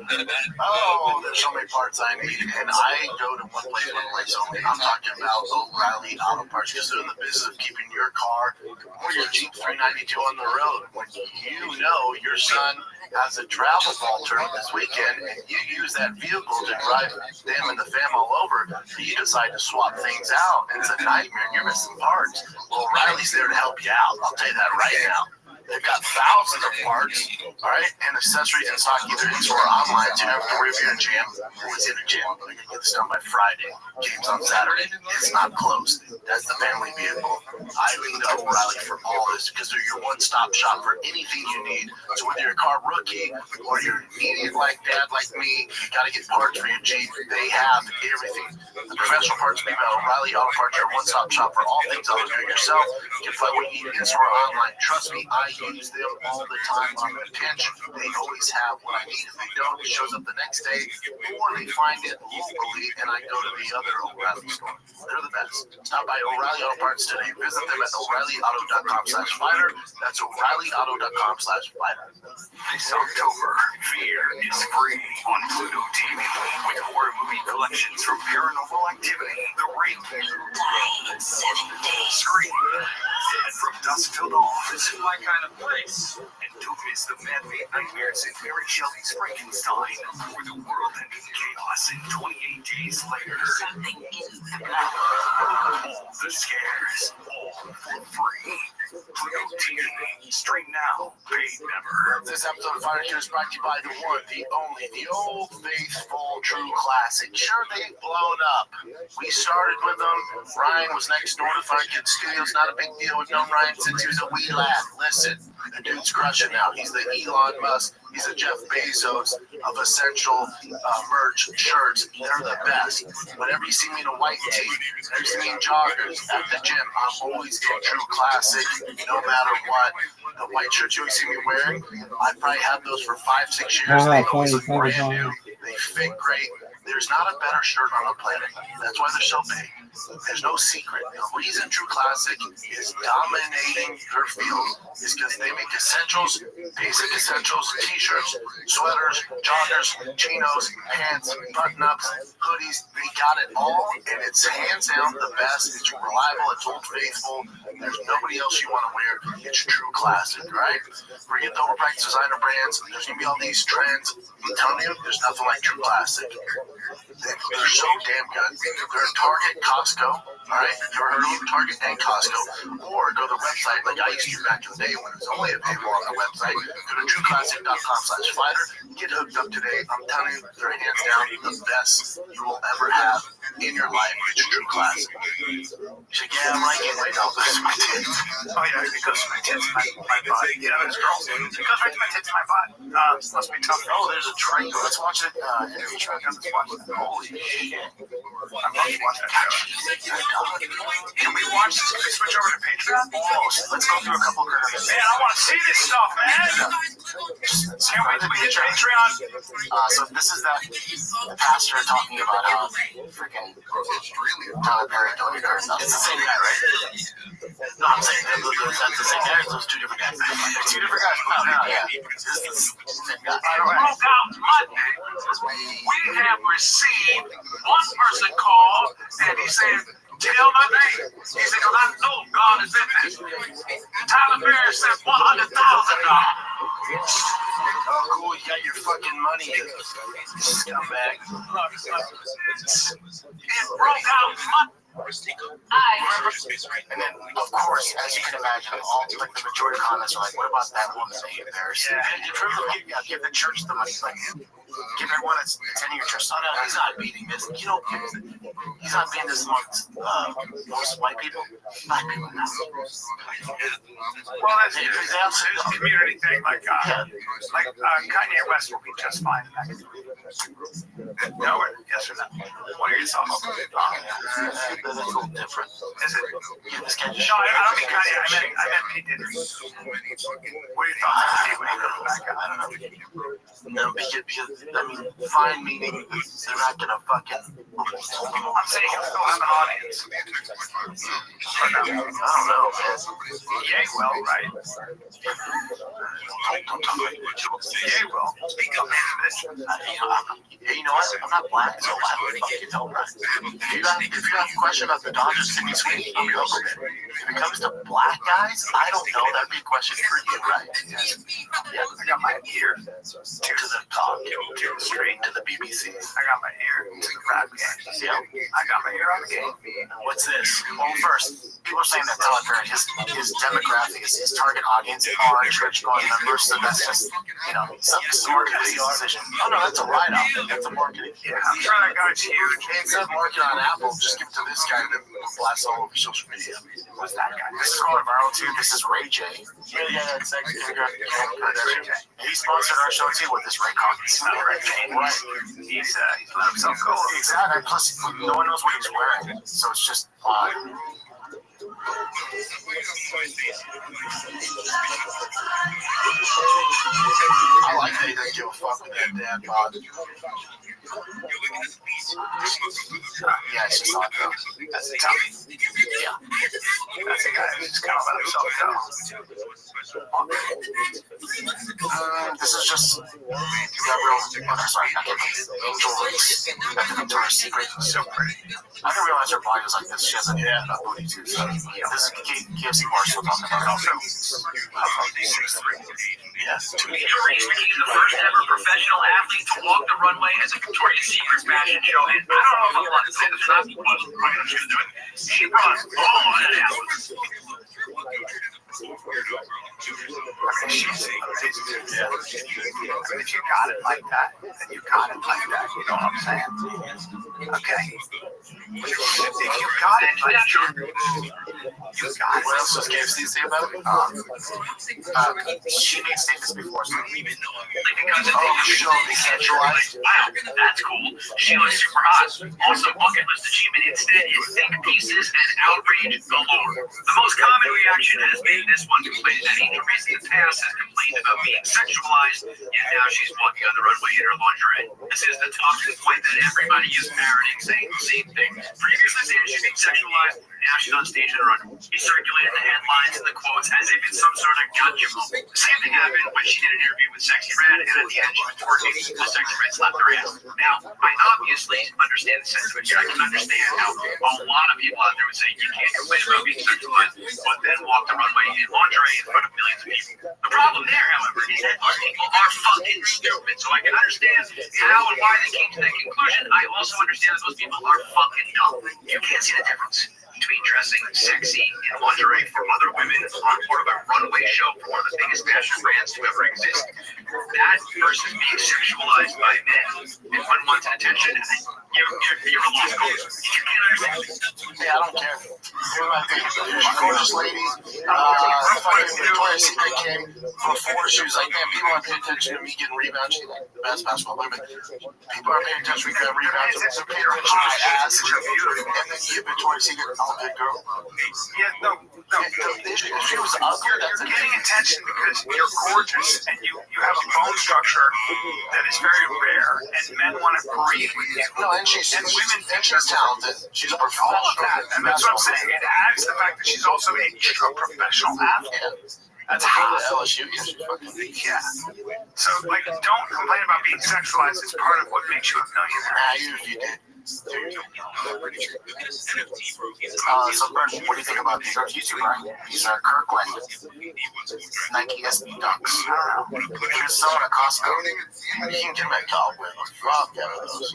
392. Oh, there's so many parts I need, and I go to one place only. I'm talking about O'Reilly Auto Parts because they're in the business of keeping your car or your Jeep 392 on the road. When you know your son has a travel ball tournament this weekend, and you use that vehicle to drive them and the fam all over, you decide to swap things out, and it's a nightmare, and you're missing parts. Well, O'Reilly's there to help you out. I'll tell you that right now. They've got thousands of parts, all right, and accessories in stock either in store or online. So you don't have to worry if you're in a jam. Always in a jam. We're going to get this done by Friday. Game's on Saturday. It's not closed. That's the family vehicle. I lean to O'Reilly for all this because they're your one-stop shop for anything you need. So whether you're a car rookie or you're an idiot like dad, like me, you got to get parts for your Jeep. They have everything. The professional parts people at O'Reilly Auto Parts are a one-stop shop for all things auto do it yourself. You can find what you need in store or online. Trust me, I use them all the time on the pinch. They always have what I need. If they don't, it shows up the next day, or they find it locally, and I go to the other O'Reilly store. They're the best. Stop by O'Reilly Auto Parts today. Visit them at O'ReillyAuto.com/fighter. That's O'ReillyAuto.com/fighter. This October, Fear is free on Pluto TV with horror movie collections from Paranormal Activity, The Ring, Scream, and From Dusk Till Dawn. This is my kind of place. And don't miss the man-made nightmares in Mary Shelley's Frankenstein, or the world-ending chaos in 28 Days Later. All the scares, all for free. Pluto TV, stream now, pay never. This episode of Fire Kids is brought to you by the one, the only, the old faithful true classic. Sure, they've blown up. We started with them. Ryan was next door to Fire Kids Studios. Not a big deal. We've known Ryan since he was a wee lad. Listen, the dude's crushing now. He's the Elon Musk. He's the Jeff Bezos of essential merch shirts. They're the best. Whenever you see me in a white tee, whenever you see me in joggers at the gym, I'm always in true classic, no matter what. The white shirts you see me wearing, I probably have those for 5-6 years. They always look brand new. They fit great. There's not a better shirt on the planet. That's why they're so big. There's no secret. The reason True Classic is dominating their field is because they make essentials, basic essentials, t-shirts, sweaters, joggers, chinos, pants, button-ups, hoodies. They got it all, and it's hands down the best. It's reliable. It's Old Faithful. There's nobody else you want to wear. It's True Classic, right? Forget the overpriced designer brands. There's going to be all these trends. I'm telling you, there's nothing like True Classic. They're so damn good. They're in Target, Costco, all right? You ever heard of them? Target and Costco. Or go to the website like I used to back in the day when it was only available on the website. Go to trueclassic.com/fighter. Get hooked up today. I'm telling you, they're hands down the best you will ever have in your life. It's True Classic. You say, yeah, I'm liking it. Wait, no, that's my tits. Oh, yeah, it goes to my tits, my butt. Yeah, that's girl. It goes right to my tits, my butt. Must be tough. Oh, there's a train. Let's watch it. Let's watch it. Holy shit. I love watching that show. Can we switch over to Patreon? Almost. Let's go through a couple of girls. Man, I want to see this stuff, man. Can't wait to be hit Patreon. So this is the pastor talking about freaking Tyler Perry doing it. It's the same guy, right? No, I'm saying that's the same guy. Those two different guys. They're two different guys. Oh, yeah. This is the same guy. We have received one person called and he said, tell my name. He said, because I know God is in this. Tyler Perry said $100,000. Oh, cool. You got your fucking money, you scumbag. It broke out. And then, of course, as you can imagine, all like the majority of comments are like, "What about that woman that you embarrassed?" Yeah, give the church the money. Like, give everyone that's attending your church. Oh no, he's not beating this. You know, he's not beating this amongst most white people. Black people, no. Well, that's a community thing. Like Kanye West will be just fine. No, yes or no? What are your thoughts? That's a little different. Is it? No, I don't mean Kanye. I meant Pete Diddy. What are your thoughts on Pete when he goes back? I don't know. No, because I mean, fine meaning they're not gonna fucking. I'm saying he'll still have an audience. I don't know, man. Yeah, well, right. Don't talk like that. Yeah, well, speak up, man. You know what? I'm not black, so I don't fucking know, right? If you have a question about the Dodgers, can you swing? I'm your uncle. If it comes to black guys, I don't know. That'd be a question for you, right? Yeah, I got my ear to the top, straight to the BBC. I got my ear to the rap game. Yeah, I got my ear on the game. What's this? Well, first, people are saying that Tyler Perry, his demographic, his target audience are church-going members, so that's just, some marketing decision. Oh no, that's a write-off. That's a marketing. Yeah, I'm trying to guide you. Instead of marketing on Apple, just give it to this guy that blasts all over social media. What's that guy? This is going viral too. This is Ray J. Yeah, it's like he sponsored our show too with this Ray Coffee. Right. He's let himself go. Exactly. Plus, no one knows what he's wearing, so it's just odd. I like that he doesn't give a fuck with that damn bod. Yeah, it's just odd though. That's a tough. Yeah. That's a guy who's just kind of let himself go. This is just Angel Reese at the Victoria's Secret. So pretty. I didn't realize her body was like this. She has a booty too. So this is KFC Marshall talking about. Yes. Angel Reese became the first ever professional athlete to walk the runway as a Victoria's Secret fashion show. And I don't know if I'm allowed to say this, but she was doing. She brought all of it out. If you got it like that, then you got it like that. You know what I'm saying? Okay. If you got it like that, you got it. What else does KFC say about it? She made statements before, so Sheila decentralized. Wow, that's cool. Sheila's super hot. Also, bucket list achievement. Instead, is think pieces and outrage galore. The most common reaction has been this one complaint that Angel Reese in the past has complained complained about being sexualized, yet now she's walking on the runway in her lingerie. This is the talking point that everybody is parroting, saying the same thing. Previously saying she's being sexualized, now she's on stage in the runway. He circulated the headlines and the quotes as if it's some sort of gotcha moment. The same thing happened when she did an interview with Sexy Red, and at the end she was twerking because Sexy Red slapped her ass. Now, I obviously understand the sentiment here. I can understand how a lot of people out there would say you can't complain about being sexualized, but then walk the runway in lingerie in front of millions of people. The problem there, however, is that those people are fucking stupid. So I can understand how and why they came to that conclusion. I also understand that those people are fucking dumb. You can't see the difference between dressing sexy in lingerie for other women on part of a runway show for one of the biggest fashion brands to ever exist. That versus being sexualized by men. If one wants attention, you're a lost cause. You can't understand. Yeah, I don't care. Here's my thing. She's a gorgeous lady. Fucking Victoria's Secret came before she was like, man, people aren't paying attention to me getting rebounds. She's like the best basketball player. People aren't paying attention to me getting rebounds. It's a pair of high ass. And then you get Victoria's Secret, all good girl. Yeah, no. If she was ugly, that's You're getting attention because you're gorgeous and you have a bone structure that is very rare, and men want to breed with you. No, and she's talented. She's a professional. All of that, and that's what I'm saying. It adds the fact that she's also a professional athlete. That's hot. LSU, yeah. So, like, don't complain about being sexualized. It's part of what makes you a millionaire. Even if you did. So, Bert, what do you think about these YouTubers? These are Kirkland Nike SB Dunks. I don't know. There's some at Costco. You can get them at Cowboy. Fuck out of those.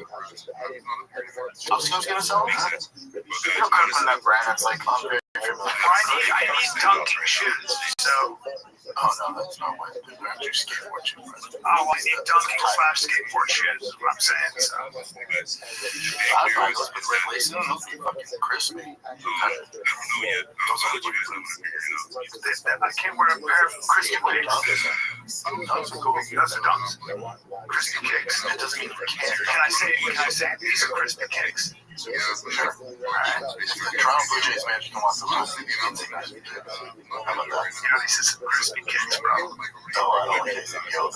Costco's gonna sell them? You know, Kirkland, that brand, that's like, I'm very familiar. I need dunking shoes, so. Oh, no, that's not what the brand your skateboard shoes. Oh, I need dunking / skateboard shoes, is what I'm saying, so. I buy those with red laces. Those are fucking crispy. I can't wear a pair of crispy kicks. Those are cool. Those are dunks. Crispy kicks. It doesn't mean can I say these are crispy kicks? Sure. Toronto Blue Jays man, you can watch the rest of the game. How about that? You know, these are some crispy kicks, bro. Oh, I don't like it. Oh,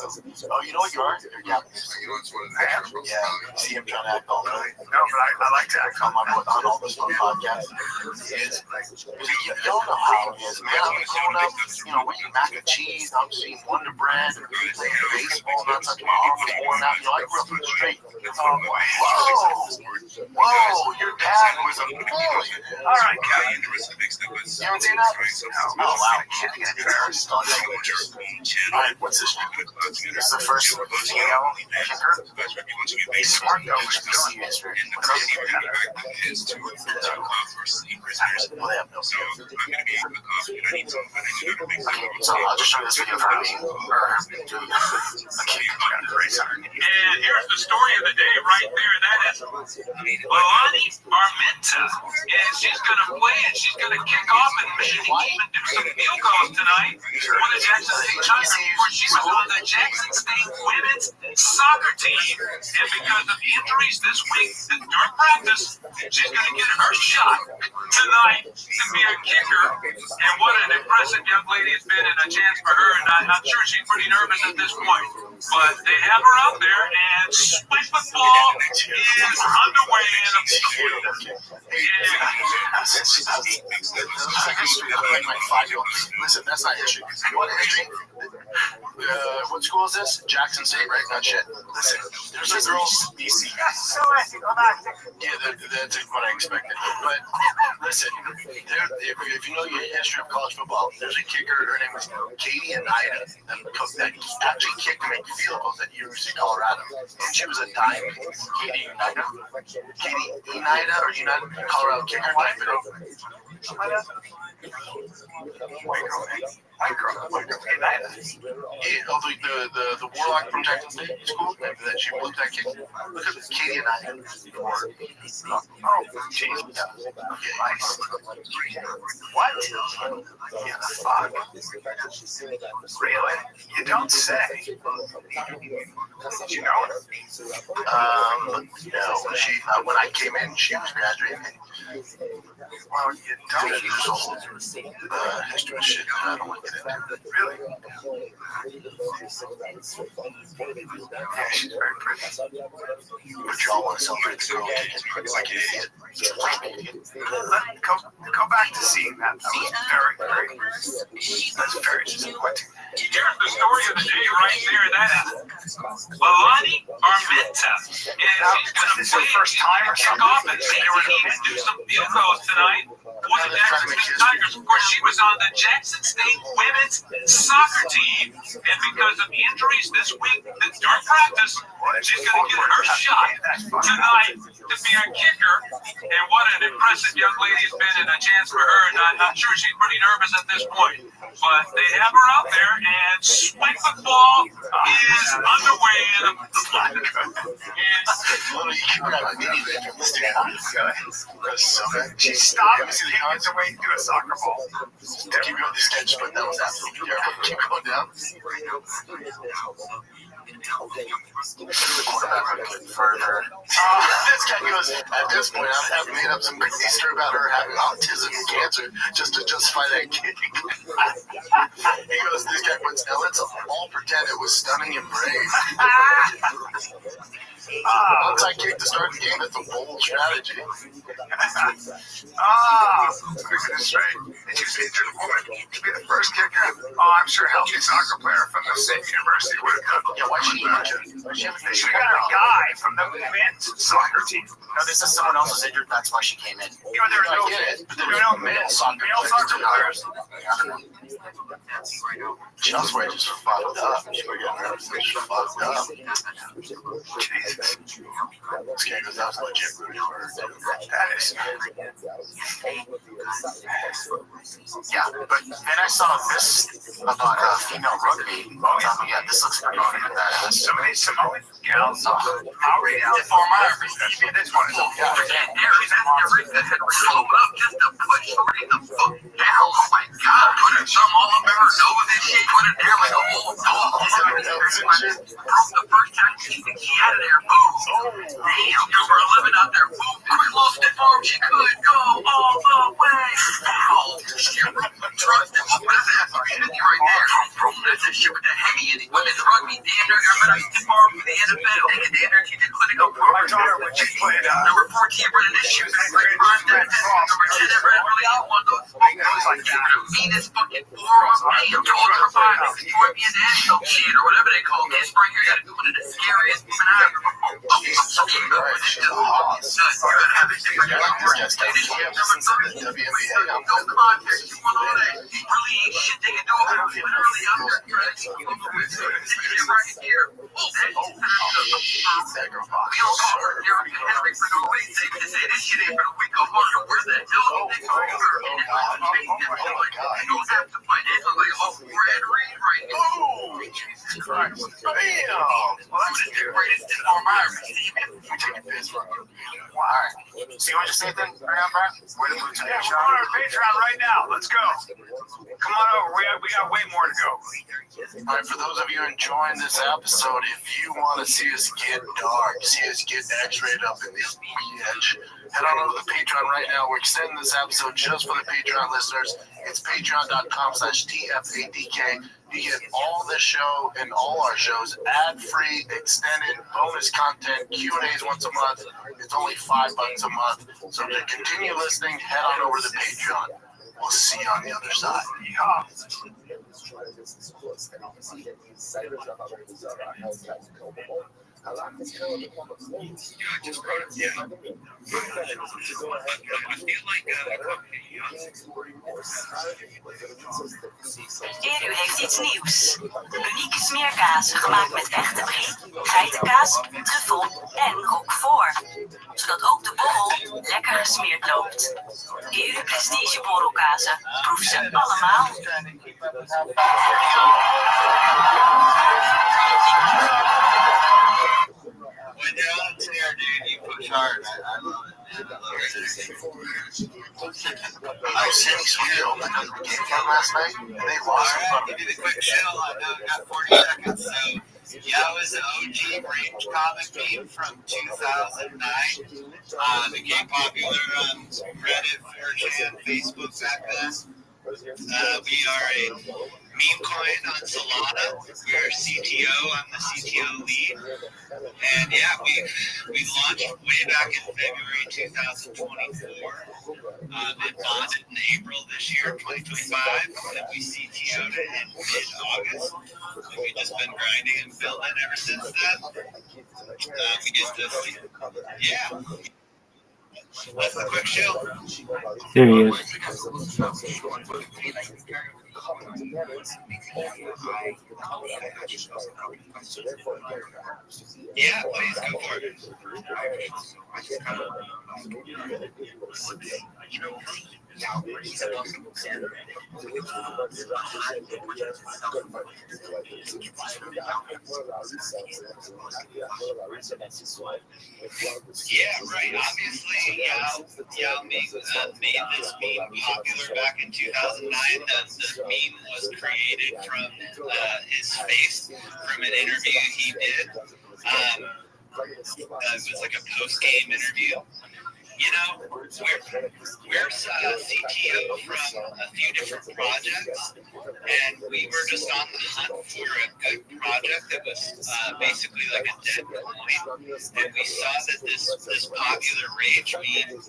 you know what you are? You're Japanese. Yeah. See him trying to act all night. No, but I like to act on all this one podcast. Y'all know how it is, man. I'm growing up, we eat mac and cheese. I'm just eating Wonder Bread. Playing baseball, not touching my arm was worn out. I grew up in the street. Oh, boy. Whoa, your dad was a millionaire. All right, Kevin. You haven't seen that? Oh, wow. All right, what's this? This is the first female kicker. He's smart, though. So I'll just show you this video of her being And here's the story of the day right there. That is Loani Armenta. And she's going to play and she's going to kick off and maybe even do some field goals tonight for the Jackson State Tigers. Before she was on the Jackson State women's soccer team. And because of the injuries this week during practice, she's going to get her shot tonight to be a kicker. And what an impressive young lady it's been, and a chance for her. And I'm sure she's pretty nervous at this point. But they have her out there, and spring football is underway. Listen, that's not history. What history? What school is this? Jackson State, right? Not shit. Listen, there's a girl BC. Yeah, that's what I expected. But listen, if you know your history of college football, there's a kicker. Her name was Katie Anida that actually kicked to make field goals at University of Colorado, and she was a diamond. Katie Anida or United Colorado kicker diamond. Yeah, the warlock from Jackson State School that she looked at kick. Look at Katie Anida. Oh, jeez. Nice. What? Yeah, fuck. Really? You don't say. Did you know her? No. She when I came in, she was graduating. Well, you don't. There's a whole history of shit that I don't want to get into. Really? Yeah, she's very pretty. But y'all want to celebrate the girl getting like an idiot. Go back to seeing that. That was very, very, that's very disappointing. Here's the story of the day right there. That is Lalani Armenta. Was this her first time or something? Off and say they needed to do some field goals tonight for the Jackson State Tigers. Of course, she was on the Jackson State women's soccer team, and because of injuries this week, during practice, she's going to get her shot tonight to be a kicker. And what an impressive young lady has been, and a chance for her. And I'm sure she's pretty nervous at this point. But they have her out there, and swing football is underway. She stopped and kicked it away to a soccer ball. Keep going the sketch, but that was absolutely terrible. Keep going down. The quarterback would get further. This guy goes, at this point, I've made up some crazy story about her having autism and cancer just to justify that kick. He goes, this guy puts, now let's all pretend it was stunning and brave. Onside kick to start the game, that's a bold strategy. Straight. And she's injured a woman to be the first kicker. I'm sure a healthy soccer player from the same university would have done. Yeah, why she injured? They should have got a guy from the men's soccer team. No, they said someone else was injured. That's why she came in. You know, there are no male soccer players. She also just fogged up. She would get nervous and she fogged up. This guy goes out legit rooting for her. That is. Yeah, but then I saw this about female rugby. Oh, yeah, this looks pretty fucking badass. Some of these Samoan gals, Maori gals, this one is a that had rolled up just to put Shorty the fuck down. Oh my god, put her thumb all over her nose and shit, put her there like a whole dog. Broke the first time she had it there. Boom. Damn, number 11 out there. Boom. Quick little stiff arm. She could go all the way. Ow. Trust him. What is that? She did right there. That's that shit with the heavy in it. Women's rugby. Damn, they're going to stiff arm for the NFL. Take a damn, teach a clinical program. My daughter, when she played number 14, running this shoes. Like, number 10, that ran really out one of those. The meanest fucking forearm. Damn, told her about it. Destroy me in the national shit or whatever they call this. Right here, got to be one of the scariest women I ever. So you want to say anything right now, Brian? We're on our Patreon right now. Let's go. Come on over. We got way more to go. All right, for those of you enjoying this episode, if you want to see us get dark, see us get X-rated up in the edge, head on over to the Patreon right now. We're extending this episode just for the Patreon listeners. It's patreon.com/TFADK. You get all this show and all our shows ad-free, extended, bonus content, Q&As once a month. It's only $5 a month. So to continue listening, head on over to the Patreon. We'll see you on the other side. Edu heeft iets nieuws. Unieke smeerkazen gemaakt met echte brie, geitenkaas, truffel en roquefort. Zodat ook de borrel lekker gesmeerd loopt. Edu Prestige borrelkazen. Proef ze allemaal. When you're on a tear, dude, you push hard. I love it, man. I love it. I was Sammy Sweet opened the game last night, and they lost. Alright, give me the quick show. I know we got 40 seconds, so yeah, it was an OG range comic meme from 2009. Became popular on Reddit, 4chan, Facebook back then. We are a meme coin on Solana. We're CTO. I'm the CTO lead. And yeah, we launched way back in February 2024. It bonded in April this year, 2025, and we CTO'd it in mid-August. We've just been grinding and building ever since then. We get to see, yeah. That's a quick show. There he is. Yeah, please go for it. Yeah, right. Obviously, Yao Ming made this meme popular back in 2009. The meme was created from his face from an interview he did. It was like a post-game interview. You know, we're CTO from a few different projects, and we were just on the hunt for a good project that was basically like a dead coin, and we saw that this popular rage meme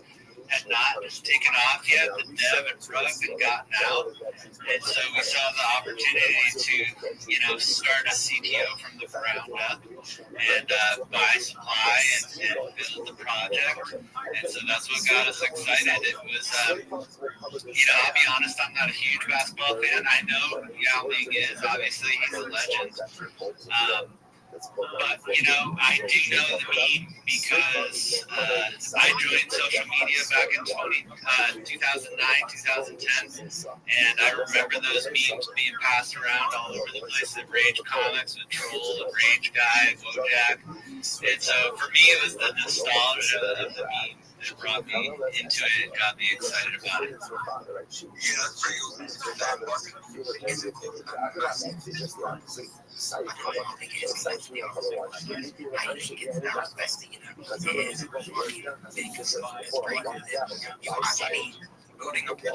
had not taken off yet. The dev had rugged and gotten out, and so we saw the opportunity to, start a CTO from the ground up and buy supply and build the project. And so that's what got us excited. It was, I'll be honest, I'm not a huge basketball fan. I know Yao Ming is. Obviously, he's a legend. But, I do know the meme because I joined social media back in 2009, 2010, and I remember those memes being passed around all over the place. The Rage Comics, the Troll, the Rage Guy, Wojak. And so for me, it was the nostalgia of the meme that brought me into it and got me excited about it. Building up the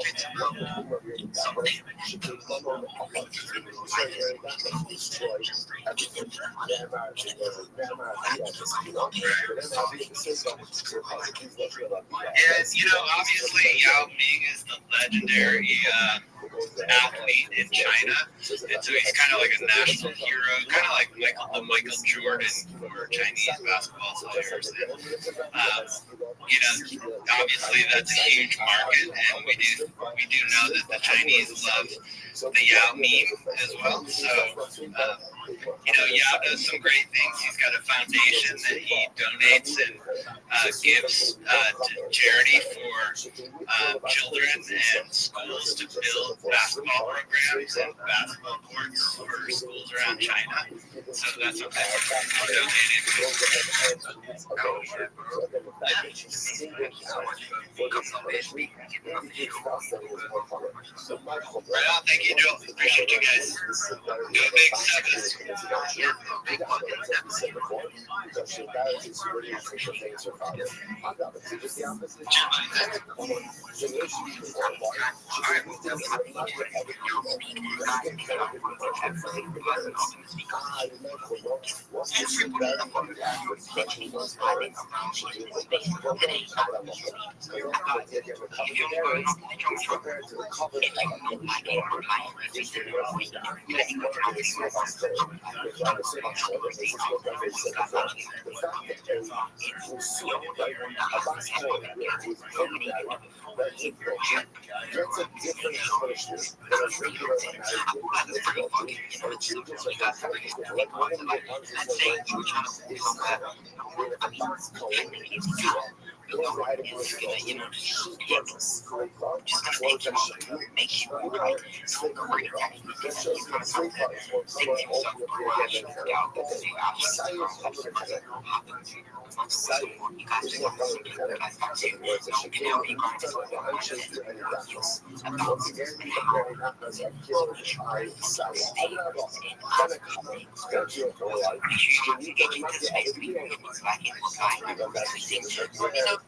obviously Yao Ming is the legendary athlete in China, and so he's kind of like a national hero, kind of like Michael Jordan for Chinese basketball players. Obviously that's a huge market, and we do know that the Chinese love the Yao meme as well. So, Yao does some great things. He's got a foundation that he donates and gives to charity for children and schools to build basketball programs and basketball courts for schools around China. So that's something we're donating to. Right on, thank you, Joe. Appreciate you guys. Go Big Sevens.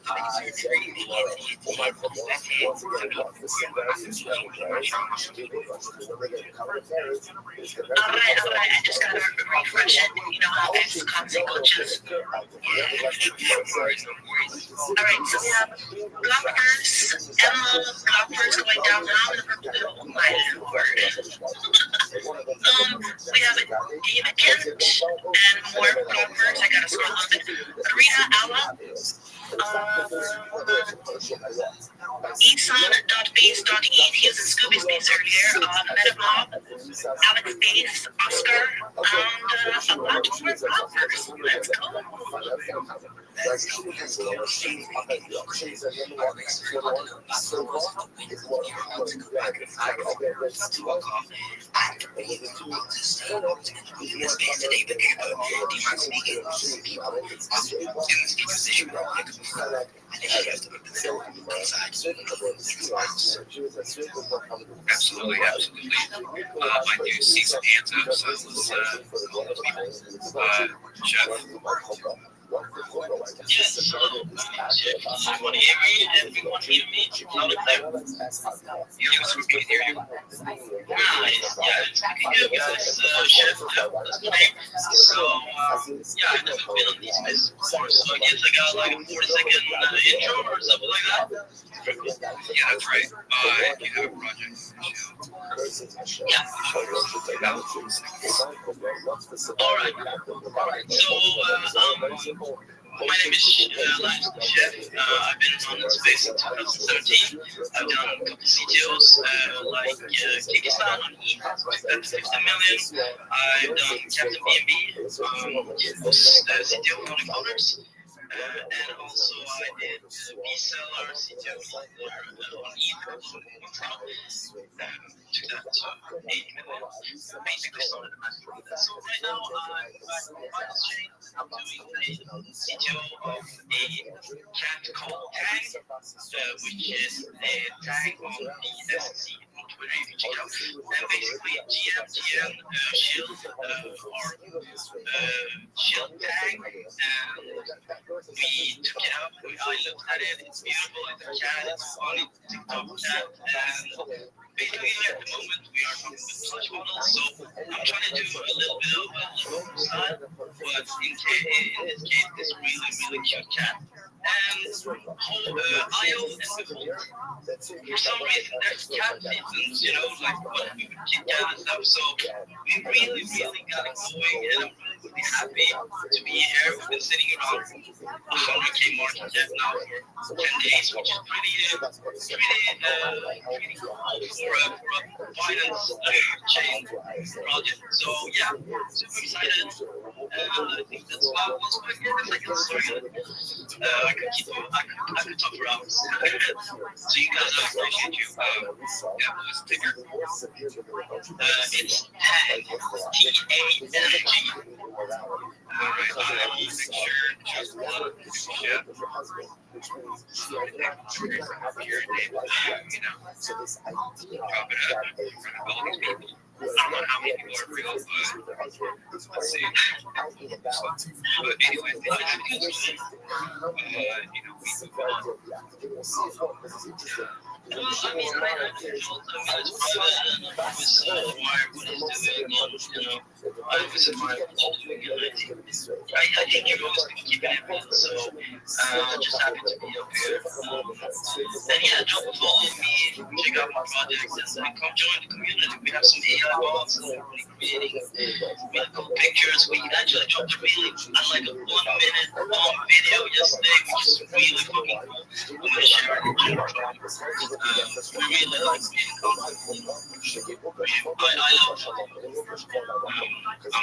Alright, I just gotta refresh it. You know how X consequences. Alright, so we have Gloppers, Emma Gloppers going down now. Oh my lord. We have David Kent and more Gloppers. I gotta scroll a little bit. Rita Alla. Eson.base.eth, he was in Scooby's base earlier. Metamob, Alex Base, Oscar, and a lot more Gloppers. Let's go. Absolutely. I do see some hands up, so let's Jeff. Yes, hello. I want to hear me, and if you want to hear me, loud and clear. Yes, we can hear you. Nice. Yeah, it's looking good, guys. Chef, that's my name. So, yeah, I've never been on these spaces before, so I guess I got like a 40-second intro or something like that. Yeah, that's right. You have a project. Yeah. All right. So, my name is Lance Chef. I've been on this space since 2017. I've done a couple CTOs like Kyrgyzstan on E, that's 50 million. I've done Captain BNB, CTO founding founders. And also I did reseller CTO on E. Took that to 80 million. Basically started a massive process. So right now I'm at Finance Chain. I'm doing a CTO of a cat called Tag, which is a tag on the SEC on Twitter. You can check out. And basically GM, Shield, or Shield Tag, and we took it up. I looked at it. It's beautiful. It's a cat. It's funny. TikTok cat. And basically at the moment we are talking with such models. So I'm trying to do a little bit of a local side, but in this case, this really cute cat. And whole IO and Behold, for some reason there's cat seasons, you know, like what we would kick cat and stuff. So we really got it going, and I'm really happy to be here. We've been sitting around 100K market cap now for 10 days, which is pretty cool for a finance chain project. So yeah, super excited. I think that's about what's going on. Like a story. I could talk for hours. So you guys, I appreciate you. Yeah, who's bigger? It's TAG, T-A-N-G. Alright, I'll make sure just one ship. Your name, drop it up in front of all these people. I don't know how many people are real, but let's see. But anyway, we Well, I mean, I told them it's private, and I was admired what he's doing, and, you know, I was admired what he's doing, and I think everyone's going to keep it in, so just happy to be up here. And yeah, don't follow me, check out my projects, and come join the community. We have some AI bots that we're really creating, really cool pictures. We actually dropped a really, like a 1 minute long video yesterday, which is really fucking cool. I'm going to share it. We really like being comfortable. I love I'm a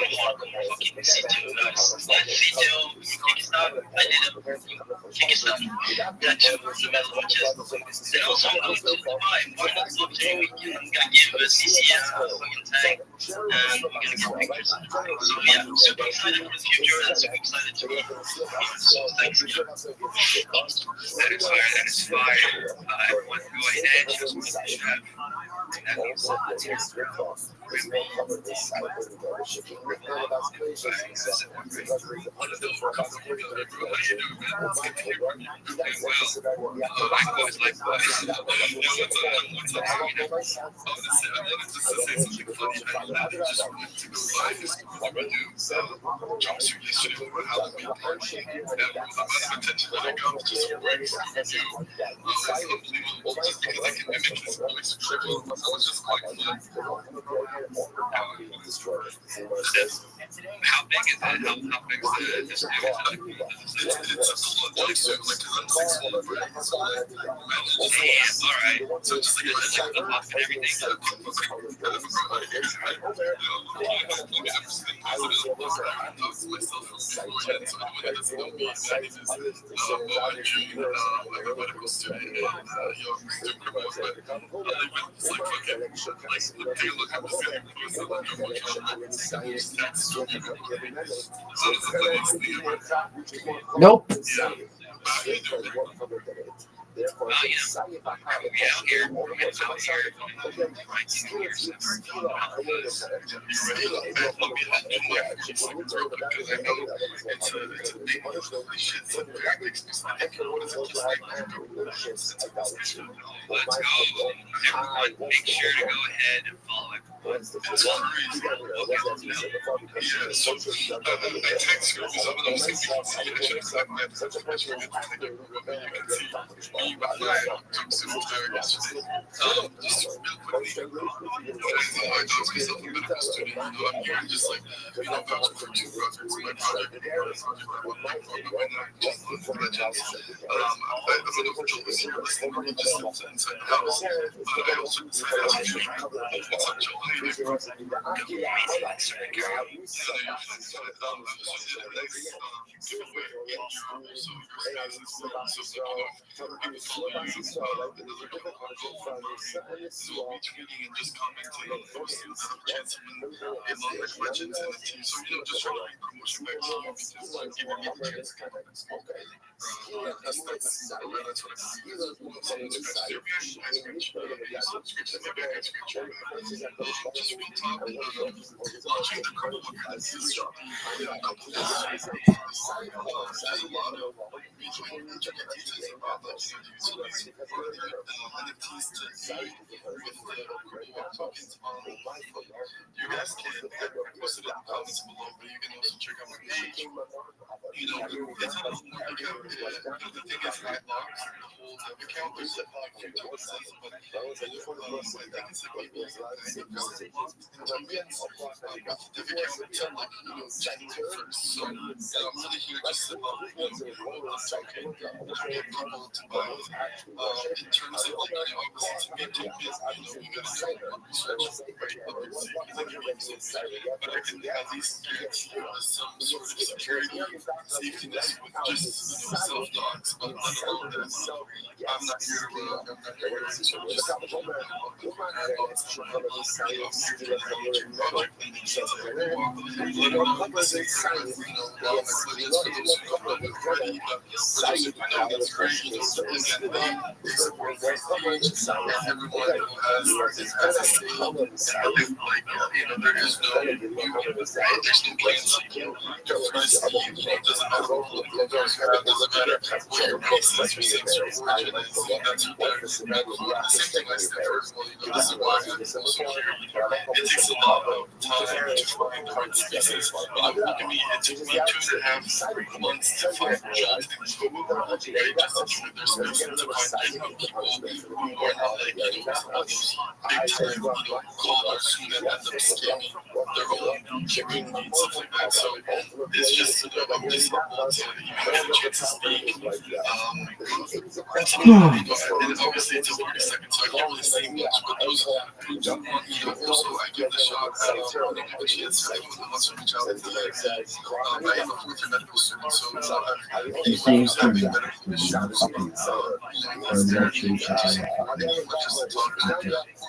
hardcore fucking CTO, guys. Like CTO, Kyrgyzstan, I did a Kyrgyzstan tattoo on the metal of my chest. Then also I'm going to Dubai, Finance Blockchain Weekend. I'm going to give CC a fucking tag, and we're going to get pictures. So yeah, super excited for the future, and super excited to be here. So thanks again. that is fire, that is fire. I want to go ahead and just want to have that means This will cover this side of the membership. With none of us places and stuff. Because there is a positive for us to bring the connection. How big is it? How big is this? It's a full like so like 6 foot, right? Damn, all right. So just like a pop and everything. Nope. Therefore, make sure to go ahead and follow it. You guys can post it in the comments below, but you can also check out my page. You know, it's not a full account. The thing is, I logged the whole dev account. There's like a few differences, but I think it's like maybe like 90% logged. And with the dev account until like, January 1st. So, I'm really here just to, it's okay. To get people to buy. In terms of like, obviously to maintain business, you gotta do research, right? But I can at least get some sort of security, safetiness with just self-docs. But let alone that, I'm not here to just there is no canceling. It doesn't matter what political views you have, doesn't matter what your race is, your sex, your origin is. That's what they're. The same thing I said for everybody. This is why I'm so security. It takes a lot of time to find hard spaces. It took me 2.5 months to find jobs in Google, right? Just to try their space and to find people who are not like, all those big time, callers who then end up scamming their own community, stuff like that. So it's just, I'm just humbled to even get a chance to speak. And obviously it's a 30 seconds, so I can't really say much, but those who do want, also I give the shot out, when I give a chance, anyone who wants to reach out to me, I am a fourth-year medical student, so anyone who's having medical issues,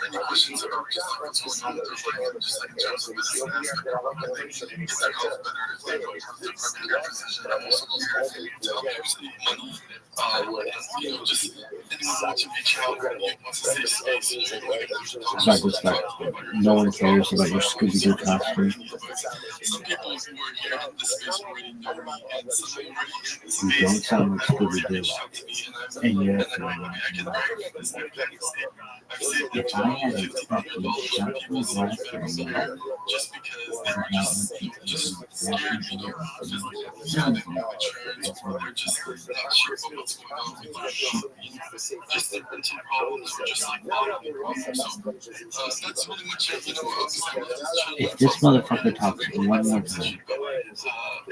any questions about just like what's going on with their life, just like in terms of medicine aspect, I think get their health better if they go to their primary care physician. I'm also here to help you save money, just anyone wants to reach out, wants a safe space, About this, like, no one cares about your Scooby-Doo costume. some people who are here in this space already know me, and some who are here in this You space don't sound like Scooby-Doo. reached out to me, And and yet, I can brag for this. I've saved if I had a fucking $50 shot from people's from lives last year, just because they were just scared, you know, because like, yeah, they don't have insurance, or they're just not sure about what's going on with their health, you know, just their mental problems, or just like bodily problems. So that's really much it, you know. if this motherfucker talks one more time,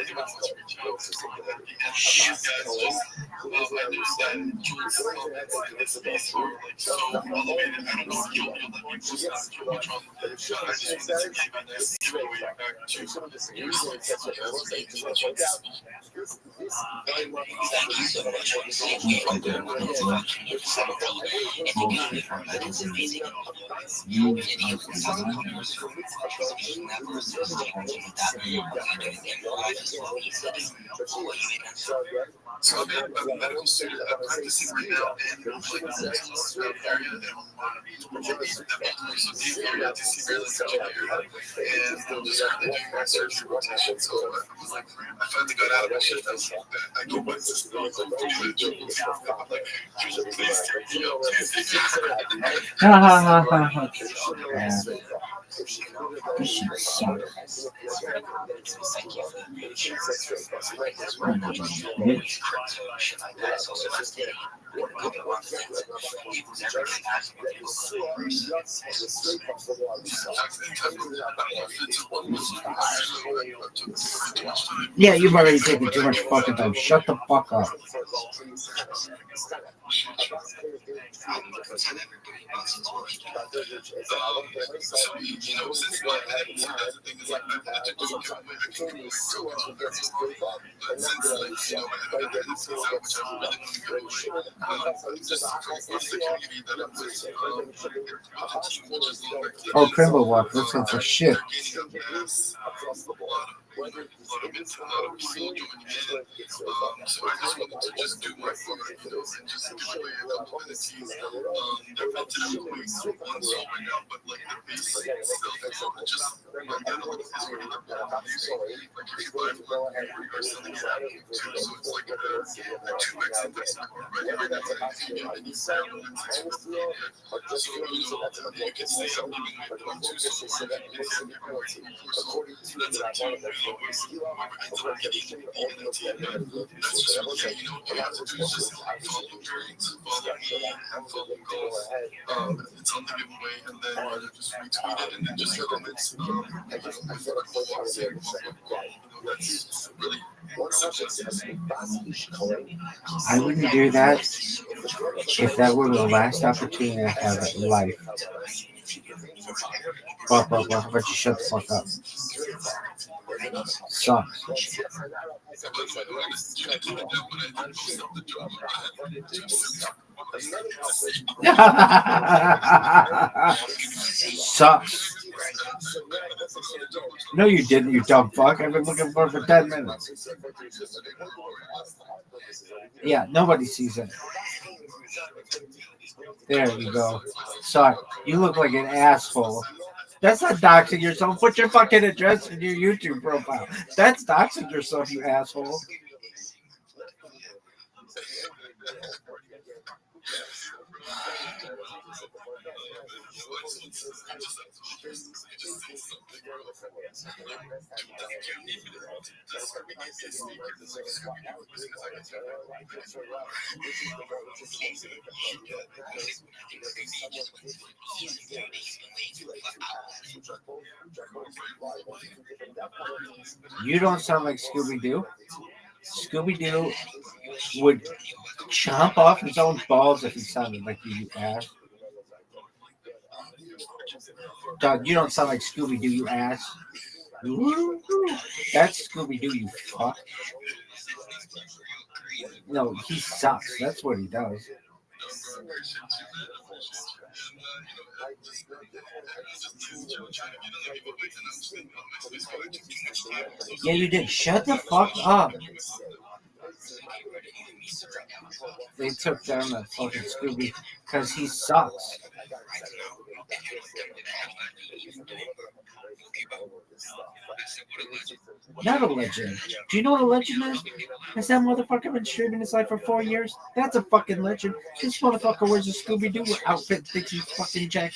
anyone wants to reach out, and these guys just, I know that Jules' comments in this space were like so elevated. I don't know if you'll let me post that on Jumbotron. I just wanted to give a nice giveaway back to your space as you So I'm a medical student. I'm practicing right now in the area in DC, Maryland, Virginia area, and I'm just currently doing my surgery rotation. So I was like, I finally got out of my shift. I was like, I go back to school. I'm like, please take me up, please take me this shit sucks. Yeah, you've already taken too much fucking time. Shut the fuck up. So, you know, since my head, that's the thing is like, I've had to do a giveaway. I can give away tokens on that. But since, like, you know, I haven't had this out, which I really want to give away, just for the community that I'm with, the team, which is Oh, Crimble Walk, this one's for shit. they're gaining a mass, a lot of people joining in. So I just wanted to just do my part, you know, and just give away a couple minutes. They're rented out only one soul right now, but like the base still, just like that alone is already the ball music. Like if you buy one, you're selling it out too. So it's like a 2x investment already right now. If you get any sale, it's extra. So, you know, you can say I'm giving away 2 souls, or you can say I'm giving away 4 souls. That's up to you. Whoever ends up getting the NFT, that's just okay. You know, all you have to do is just follow Jared, follow me, and follow goals. It's on the giveaway, and then just retweet it, and then just comments. That's really I wouldn't do that if that were the last opportunity I have in life. How about you shut the fuck up? Sucks. Sucks. No, you didn't, you dumb fuck. I've been looking for it for 10 minutes. Yeah, nobody sees it. There you go. Sorry, you look like an asshole. That's not doxing yourself. Put your fucking address in your YouTube profile. That's doxing yourself, you asshole. You don't sound like Scooby-Doo. Scooby-Doo would chomp off his own balls if he sounded like you ass. Dog, you don't sound like Scooby-Doo, you ass. That's Scooby-Doo, you fuck. No, he sucks. That's what he does. Yeah, you did. Shut the fuck up. they took down that fucking Scooby because he sucks. Not a legend. Do you know what a legend is? Has that motherfucker been streaming his life for 4 years? That's a fucking legend. This motherfucker wears a Scooby-Doo outfit, thinks he's fucking Jack.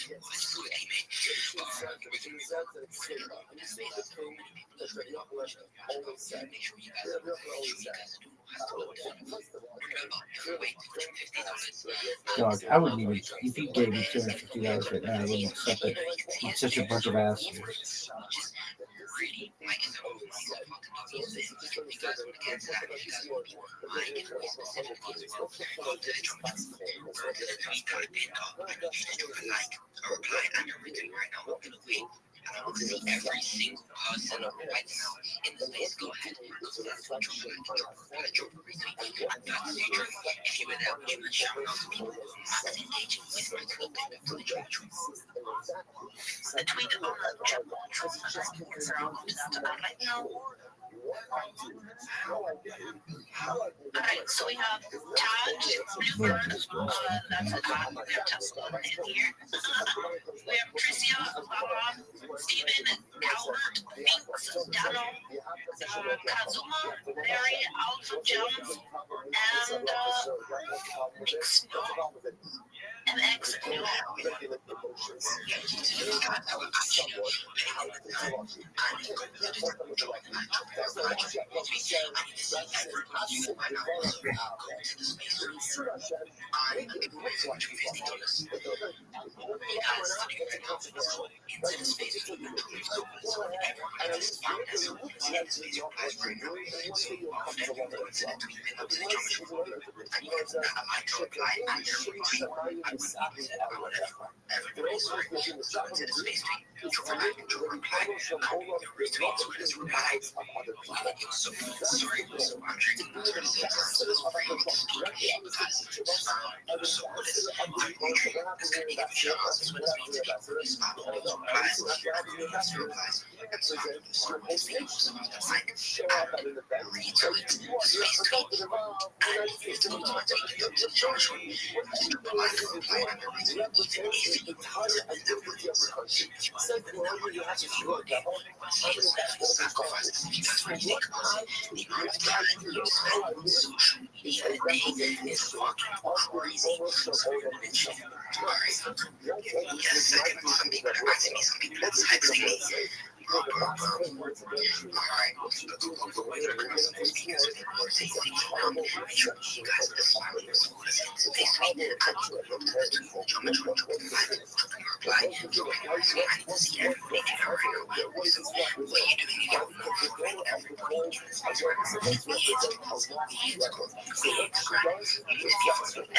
Dog, I wouldn't even, if he gave me $250 right now, I wouldn't accept it. He's such a bunch of assholes. I want to see every single person right now in the space. Go ahead. If you were there, would you shout out to people not engaging with my tweet for the tweet? The tweet on the chat box was like, no. Alright, so we have Taj, Bluebird, that's a cop, we have Tesla in here. We have Tricia, Bob, Stephen, Calvert, Binks, Donald, Kazuma, Mary, Alpha Jones, and Mix, MX.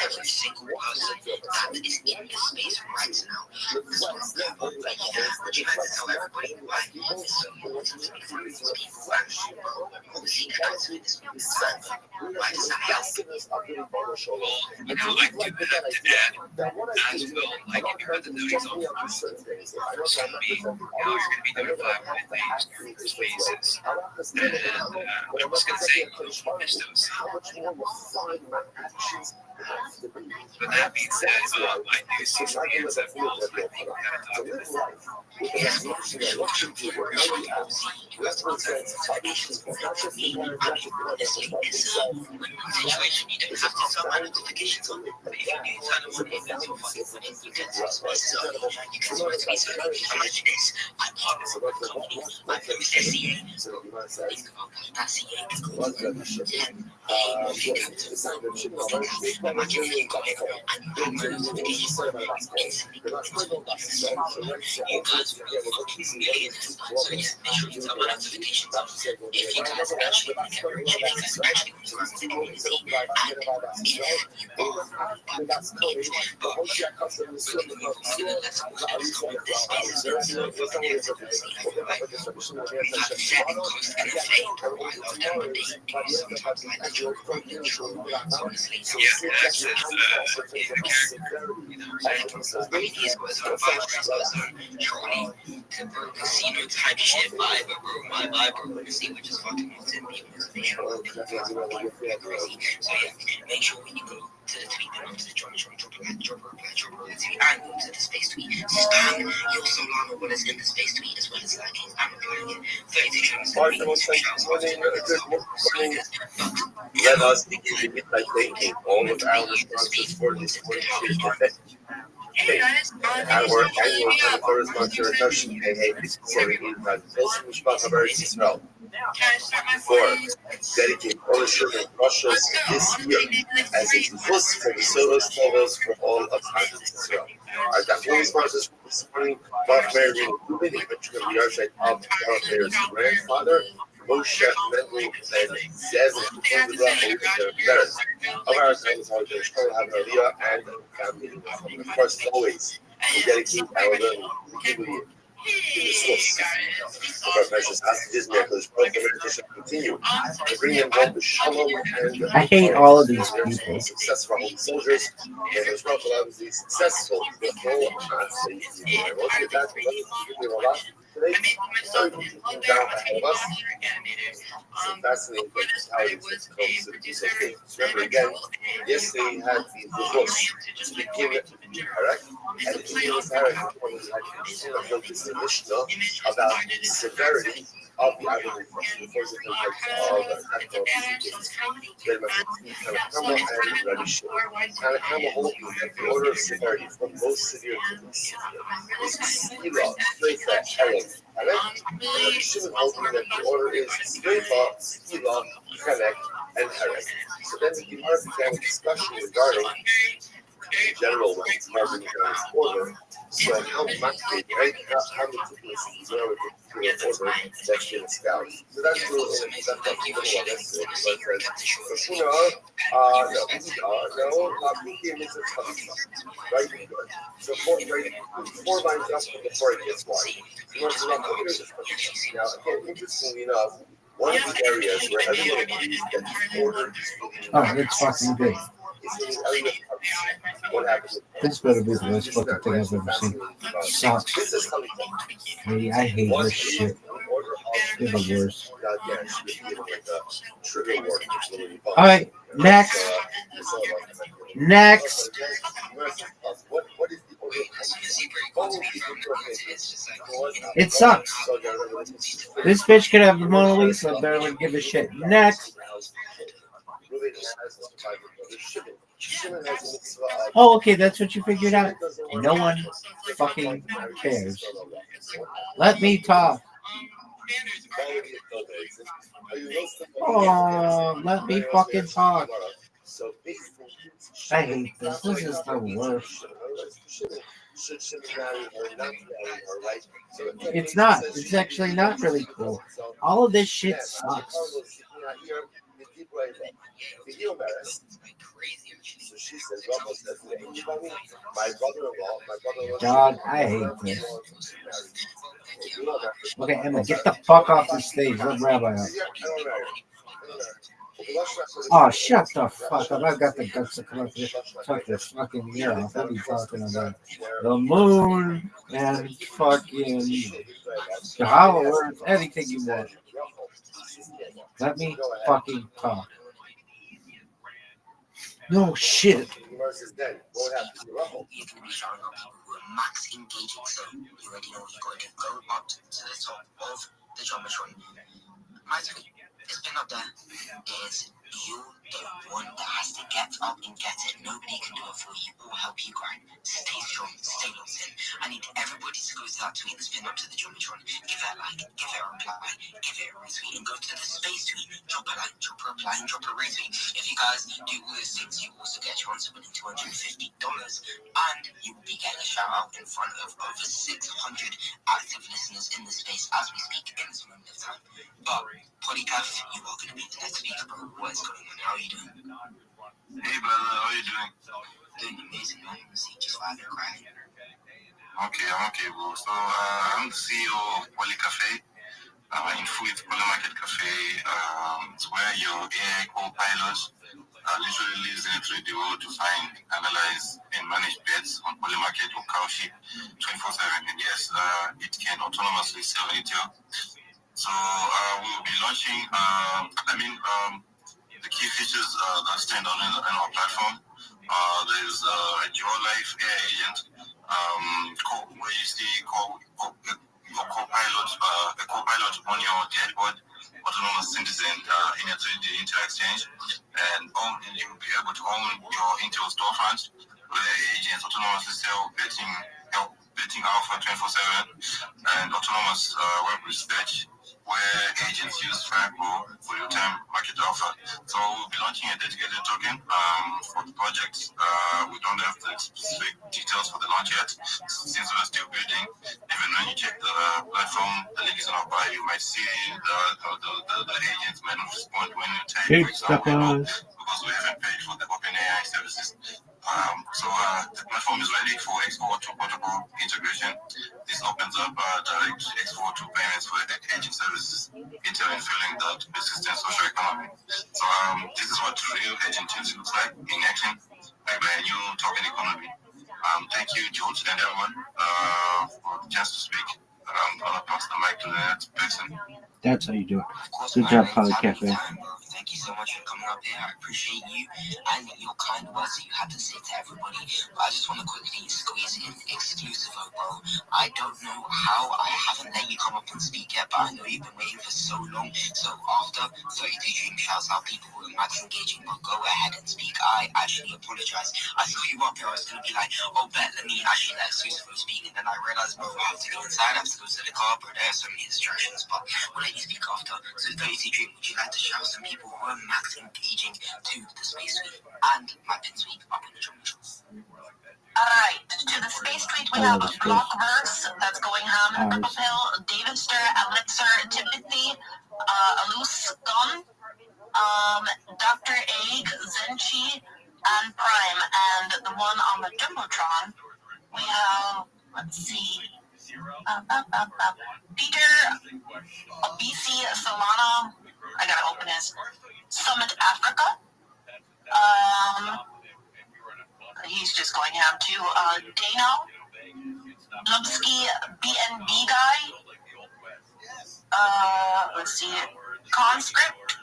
Every single person that is in this space right now. Like, you guys tell everybody why it's so important to be for these people. See the guys who this why does that help? You know, I do have to add as well, like if you heard the notice on first going to be, you know, you're going to be doing 500 things through the spaces. And I was going to say, you missed those. But that being said, I do see some hands up walls, and I think we got to talk to them. Situation, you don't have to sell my notifications on it. But if you do turn on it, that's your fucking money. You get to spaces on it. You can sort of space on it. Imagine this. I'm part of a company. I'm from SCA. Think about that. SCA. If you go to the site, imagine if you got it and you have my notifications on it. Instantly go into you guys are fucking millionaires. So yeah, make sure you turn my notifications on. If you guys actually want to get rich, if you guys actually want to run the community, and if you are casino type shit, buy the room, buy the room, see what just fucking wants in the information. So yeah, make sure when you go to to the tweet, then onto the drop a line, drop a reply, drop a retweet, and go to the space tweet. Spam your Solana wallets in the space tweet as well as liking and replying it. 32 times a week. Let us begin by thanking all of our sponsors for this morning's event. Our annual Hanukkah sponsor, Rothschild, celebrating the close Mishpat of Eretz Yisrael. 4. Dedicate Polish and Russia's this year as a plus for the solos levels for all of Israel. Our Dafnei sponsors for this morning, Bob Mary Rubin, the Yahrzeit of Player's grandfather, Moshe Mendel, and Zev, and the parents of our times, our Shkol Havariyah, and family. Of course, always, we dedicate our learning, the source of our precious hostages, miracles, to continue to bring them home to shalom and I hate all of these people. Success for our holy soldiers, and as well as the successful the whole safety. I want to get back to a lot today. Sorry to keep down ahead of us. Some fascinating how it comes to these things. Remember again, yesterday had the books to begin correct, and in the paragraph we had focused the Mishnah about the severity of the agony before the and Rabbi Tanakama holding that the order of severity from most severe to least severe is Skila, Streifa, Chelek, and Rabbi Shimon holding that the order is Streifa, Skila, Chelek, and Herek. So then the Gemara began a discussion regarding in general when it's carving down its order. So how much how meticulous is the order that's been established. So that's really that's the one. That's what says. So Shuna, Pukim is a chalitza, right? So four lines up before it gets wide. Now again, interestingly enough, one of the areas where everyone agrees that the order is Oh, it's fucking good. What happens? This better be the best fucking thing I've ever seen. Sucks. Hey, I hate this shit. They're the worst. Alright, next. Next. It sucks. This bitch could have the Mona Lisa, barely give a shit. Next. Oh, okay, that's what you figured out. No one fucking cares. Let me talk. Oh, let me fucking talk. I hate this. This is the worst. It's not. It's actually not really cool. All of this shit sucks. So she said, my brother-in-law. God, I hate this. Okay, Emma, get the fuck off the stage. Let Rabbi up. Oh, shut the fuck up. I've got the guts to come up here. Tuck this fucking ear off. What are you talking about? The moon and fucking the hollow earth, anything you want. Let me fucking talk. No shit. Max engaging, so you already know you're going to go up to the top of the geometry. My turn. It's been up there. It is you, the one that has to get up and get it. Nobody can do it for you or help you grind. Stay strong, stay locked in. I need everybody to go to that tweet that's been up to the geometry. Give it a like, give it a reply, give it a retweet, and go to the space tweet. Drop a like, drop a reply, and drop a retweet. If you guys do all those things, you also get your chance of winning $250, and you will be getting a shout out in front of over 600 active listeners in the space as we speak in this moment of time. But Polycath, you are going to be the next speaker, bro. What is going on? How are you doing? Hey, brother, how are you doing? Doing amazing, man. Just vibing, crying. Okay, I'm okay, bro. So, I'm the CEO of Polycafe. In Food Poly Market Cafe. It's where your AI co-pilot literally lives in a 3D world to find, analyze, and manage bets on Poly Market or Cowship 24/7. And yes, it can autonomously sell retail. So we'll be launching, the key features that stand out in our platform There's a Your Life AI agent, where you see your co-pilot, a co-pilot on your dashboard, autonomous citizen in your 3D inter-exchange, and you'll be able to own your Intel storefront where agents autonomously sell betting alpha 24/7, and autonomous web research where agents use Franco for real-time market alpha. So we'll be launching a dedicated token for the project. We don't have the specific details for the launch yet, since we're still building. Even when you check the platform, the link is in our bio. You might see the agents might not respond when you type, for example, because we haven't paid for the OpenAI services. So the platform is ready for X4 to protocol integration. This opens up direct X4 to payments for agent services, interfering the persistent social economy. So this is what real agency looks like in action, by a new token economy. Thank you, George, and everyone for the chance to speak. I'm gonna pass the mic to the next person. That's how you do it. Good job, Poly Cafe. Thank you so much for coming up here. I appreciate you and your kind words that you had to say to everybody. But I just want to quickly squeeze in exclusive, bro. I don't know how I haven't let you come up and speak yet, but I know you've been waiting for so long. So after 32 Dream shouts out people who are max engaging, but go ahead and speak. I actually apologize. I saw you up here. I was going to be like, oh, bet, let me actually let exclusive speak. And then I realized, bro, I have to go inside. I have to go to the car, bro. There are so many distractions. But we'll let you speak after. So 32 Dream, would you like to shout some people who are max engaging to the Space Tweet and my pin tweet up in the jungle? Alright, to the Space Tweet we have Blockverse, that's going ham, Purple Pill, Davidster, Elixir, Timothy, Alus Gun, Dr. Egg, Zenchi, and Prime, and the one on the Jumbotron, we have, let's see, Peter, BC, Solana, I gotta open his, Summit Africa, he's just going ham too, Dano, Lubsky, BNB guy, let's see, Conscript,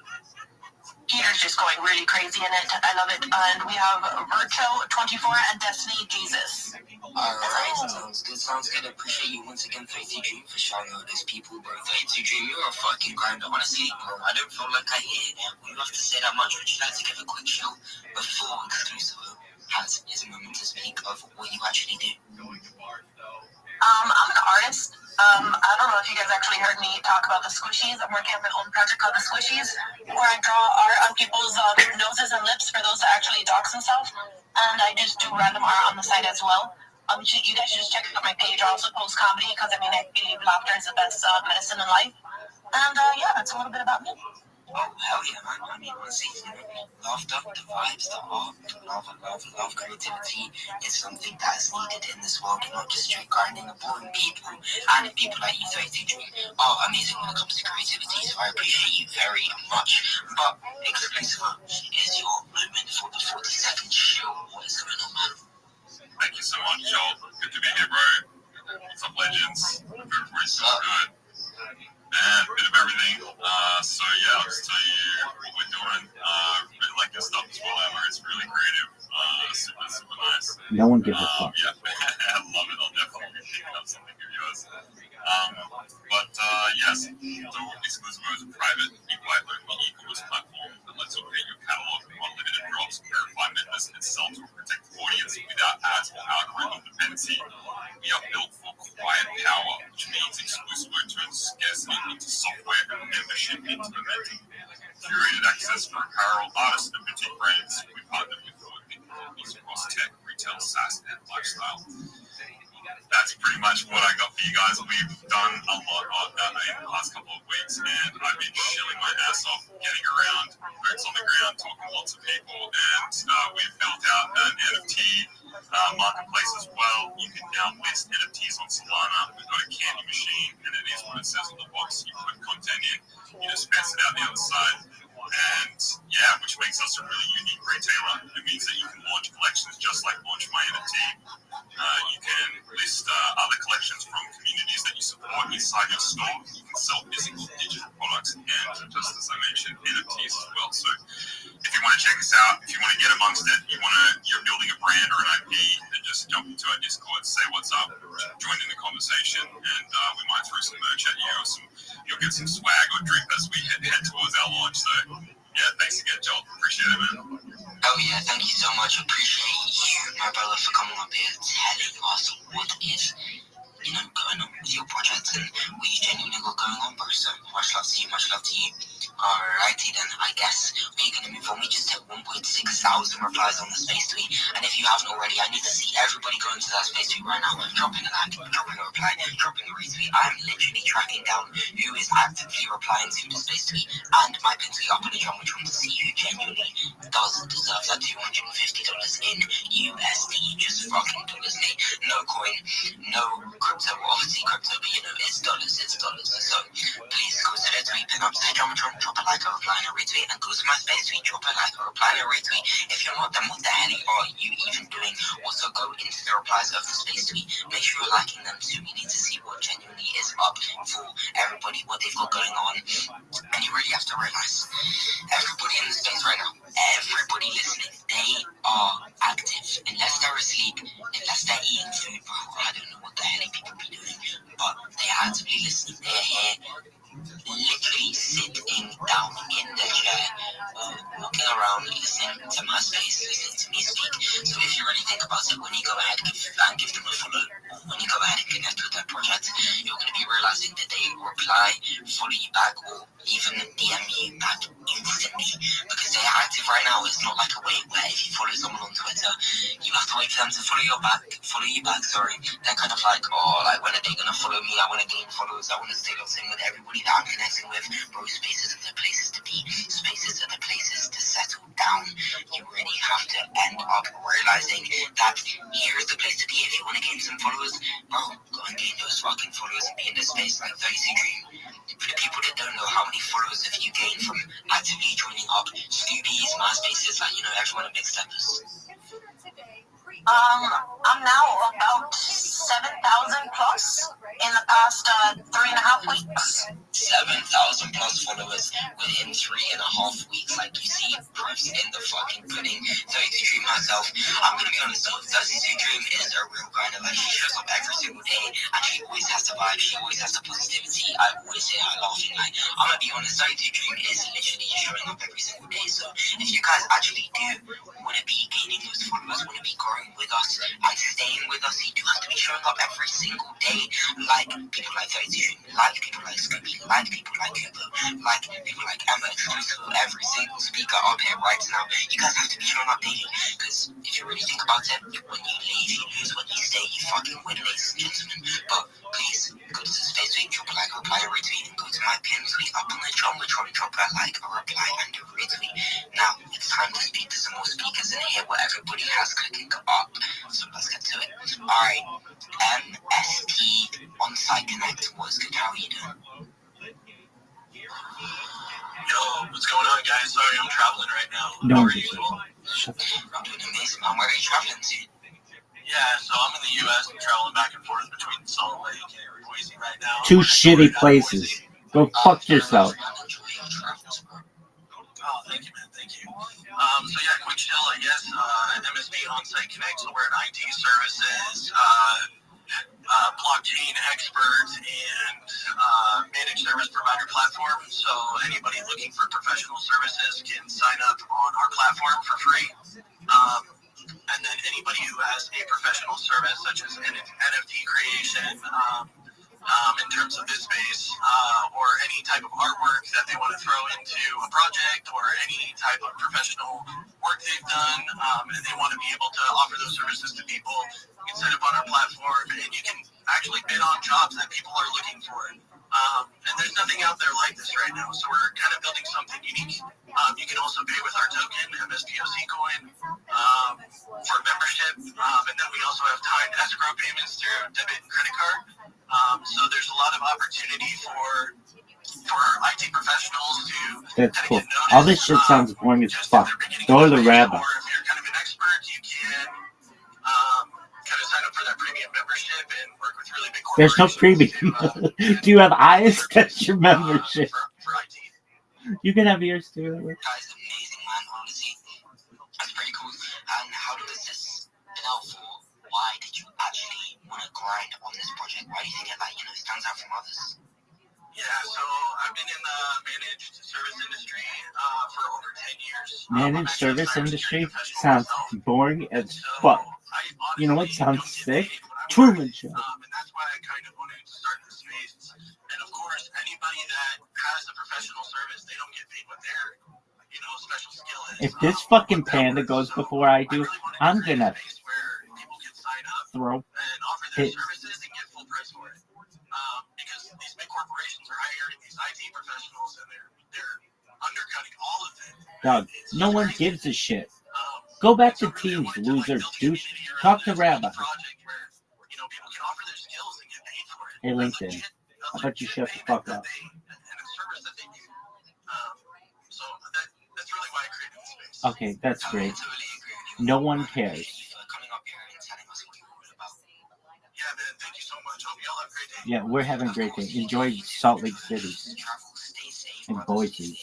Peter's just going really crazy in it. I love it. And we have Virtuo24 and Destiny Jesus. Alright, sounds good. I appreciate you once again, 32 Dream, for shouting out those people, bro. 32 Dream, you're a fucking grinder. Honestly, bro, I don't feel like I hear you have to say that much. Would you like to give a quick show before Exclusive has his moment to speak of what you actually do? I'm an artist. I don't know if you guys actually heard me talk about the squishies. I'm working on my own project called the Squishies, where I draw art on people's noses and lips for those that actually dox themselves. And I just do random art on the side as well. You guys should just check out my page. I also post comedy because I believe laughter is the best medicine in life. And yeah, that's a little bit about me. Oh, hell yeah, man. I mean, honestly, laughter, the vibes, the art, the love, creativity is something that is needed in this world, and not just straight grinding and boring people. And people like you, 32 Dream, are amazing when it comes to creativity, so I appreciate you very much. But Exclusive is your moment for the 40-second show. What is going on, man? Thank you so much, Joel. Good to be here, bro. What's up, legends? Everybody's so good. And a bit of everything. So yeah, I'll just tell you what we're doing. Really like your stuff as well, Amber. It's really creative. Super nice. No one gives a fuck. Yeah, I love it. I'll definitely be picking up something of yours. Yes, so Exclusive is a private, equal e-commerce platform that lets you create your catalog of unlimited drops, verify members, and sell to a protected audience without ads or algorithm dependency. We are built for quiet power, which means Exclusive turns scarcity into software and membership into momentum. Curated access for apparel, artists, and boutique brands. We partner with companies across tech, retail, SaaS, and lifestyle. That's pretty much what I got for you guys. We've done a lot of that in the last couple of weeks, and I've been chilling my ass off, getting around, boots on the ground, talking to lots of people, and we've built out an NFT marketplace as well. You can now list NFTs on Solana. We've got a candy machine, and it is what it says on the box. You put content in, you dispense it out the other side. And yeah, which makes us a really unique retailer. It means that you can launch collections just like launch my NFT. You can list other collections from communities that you support inside your store. You can sell physical, digital products, and just as I mentioned, NFTs as well. So if you you want to check us out, if you want to get amongst it, you're building a brand or an IP, then just jump into our Discord, say what's up, join in the conversation, and we might throw some merch at you, or you'll get some swag or drip as we head towards our launch. So yeah, thanks again, Joel. Appreciate it, man. Oh yeah, thank you so much. Appreciate you, my brother, for coming up here telling us what is, going on with your project and what you genuinely got going on, bro. So much love to you, much love to you. Alrighty then, I guess we're gonna move on. We just hit 1.6 thousand replies on the space tweet, and if you haven't already, I need to see everybody go into that space tweet right now, dropping a like, dropping a reply, dropping a retweet. I'm literally tracking down who is actively replying to the space tweet, and my pin tweet up on the jumbotron to see who genuinely does deserve that $250 in USD, just fucking dollars, mate. No coin, no crypto, well, obviously crypto, but it's dollars, So please go to the tweet, pin up to the jumbotron, drop a like, a reply, and a retweet, and go to my space tweet, drop a like, a reply, and a retweet. If you're not, then what the hell are you even doing? Also go into the replies of the space tweet, make sure you're liking them too. We need to see what genuinely is up for everybody, what they've got going on, and you really have to realize, everybody in the space right now, everybody listening, they are active, unless they're asleep, unless they're eating food, bro. I don't know what the hell people be doing, but they are actively listening. They're here, literally sitting down in the chair, walking around, listening to my space, listening to me speak. So if you really think about it, when you go ahead and give them a follow, or when you go ahead and connect with their project, you're going to be realizing that they reply, follow you back, or even DM you back instantly, because they are active right now. It's not like a way where if you follow someone on Twitter, you have to wait for them to follow you back. They're kind of like, like, when are they gonna follow me? I want to gain followers. I want to stay locked in with everybody that I'm connecting with. Bro, spaces are the places to be. Spaces are the places to settle down. You really have to end up realizing that here is the place to be. If you want to gain some followers, bro, go and gain those fucking followers and be in the space like 32 Dream. For the people that don't know, how many followers have you gained from actively joining up Scoobies, MySpaces, like, everyone at Big Steppers? I'm now about 7,000 plus in the past 3.5 weeks. 7,000 plus followers within 3.5 weeks. Like, you see, proofs in the fucking pudding. 32 Dream myself, I'm gonna be honest though, 32 Dream is a real grinder. Like, she shows up every single day, and she always has the vibe, she always has the positivity. I always hear her laughing. Like, I'm gonna be honest, 32 Dream is literally showing up every single day. So if you guys actually do want to be gaining those followers, want to be growing with us and staying with us, you do have to be showing up every single day, like people like 32 Dream, like people like Scooby, like people like Cooper, like people like Emma Exclusive, every single speaker up here right now. You guys have to be showing up daily, because if you really think about it, when you leave, you lose. When you stay, you fucking win, ladies and gentlemen. But please, go to the space tweet, drop a like, a reply, a retweet, and go to my pin tweet up on the jumbotron, drop a like, a reply, and a retweet. Now, it's time to speak to some more speakers and hear what everybody has cooking up. So let's get to it. Alright, MST On-Site Connect, what's good? How are you doing? Yo, what's going on, guys? Sorry, I'm traveling right now. No. How are you? I'm doing amazing, man. Where are you traveling to? Yeah, so I'm in the U.S. I'm traveling back and forth between Salt Lake and Boise right now. Two shitty places. Go fuck yourself. Oh, thank you, man. Thank you. So yeah, quick chill, I guess. MSP On-Site Connect, so we're an IT services, blockchain expert, and managed service provider platform. So anybody looking for professional services can sign up on our platform for free. And then anybody who has a professional service, such as NFT creation, in terms of this space, or any type of artwork that they want to throw into a project, or any type of professional work they've done, and they want to be able to offer those services to people, you can set up on our platform, and you can actually bid on jobs that people are looking for. And there's nothing out there like this right now, so we're kind of building something unique. You can also pay with our token, MSPOC coin, for membership, and then we also have timed escrow payments through debit and credit card. So there's a lot of opportunity for IT professionals to That's cool. All this shit sounds boring as fuck. Go to the Rabbi. Or if you're kind of an expert, you can kind of sign up for that premium membership and work with really big There's no corporations. premium. Do you have eyes? That's your membership. For IT. You can have ears too. Guys, amazing, man. Honestly, grind on this project? Why do you think it stands out from others? Yeah, so I've been in the managed service industry for over 10 years. Managed service industry sounds boring as fuck. You know what sounds sick? Truman Show. And that's why I kind of wanted to start this space. And of course, anybody that has a professional service, they don't get paid what their special skill is. If this fucking panda goes before I do, I'm gonna throw it. Services and get full price for it. Because these big corporations are hiring these IT professionals and they're undercutting all of it. Dog, no one gives a shit. Go back to Teams, loser, douche. Talk to Rabbi. Hey, LinkedIn. How about you shut the fuck up? Okay, that's great. No one cares. Yeah, we're having a great day. Enjoy Salt Lake City and Boise.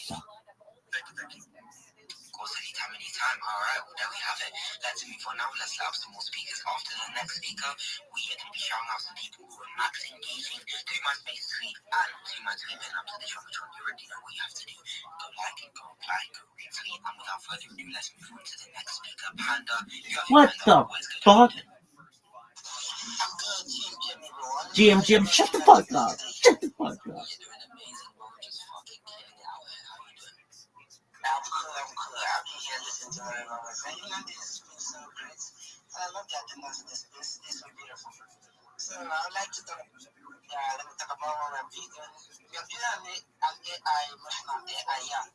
Alright, well, there we have it. Let's move on now. Let's have some more speakers after the next speaker. We are going to be showing off some people who are max engaging, 2 months basically, and 2 months leading up to the Jumbotron. You already know what you have to do. Go like it, go apply, go retweet. And without further ado, let's move on to the next speaker, Panda. What the fuck? Jim, shut the fuck up. Shut the fuck up. I'm cool. I'll be here listening to whatever I'm saying. This is so great. I love the attendance of this place. This is beautiful. So I would like to talk. Let me talk about what we're building. We're building an AI, emotional AI.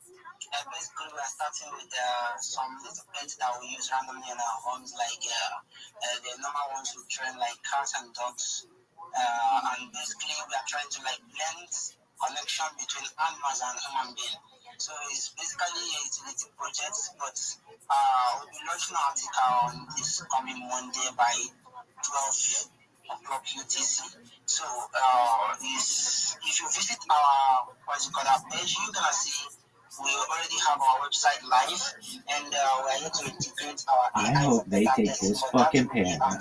Basically, we're starting with some little pets that we use randomly in our homes, like the normal ones we train, like cats and dogs. And basically, we are trying to blend connection between animals and human beings. So it's basically a utility project, but we'll be launching an article on this coming Monday by 12 o'clock UTC. So if you visit our our page, you're gonna see we already have our website live, and we're here to integrate our AI. I hope they take this fucking panda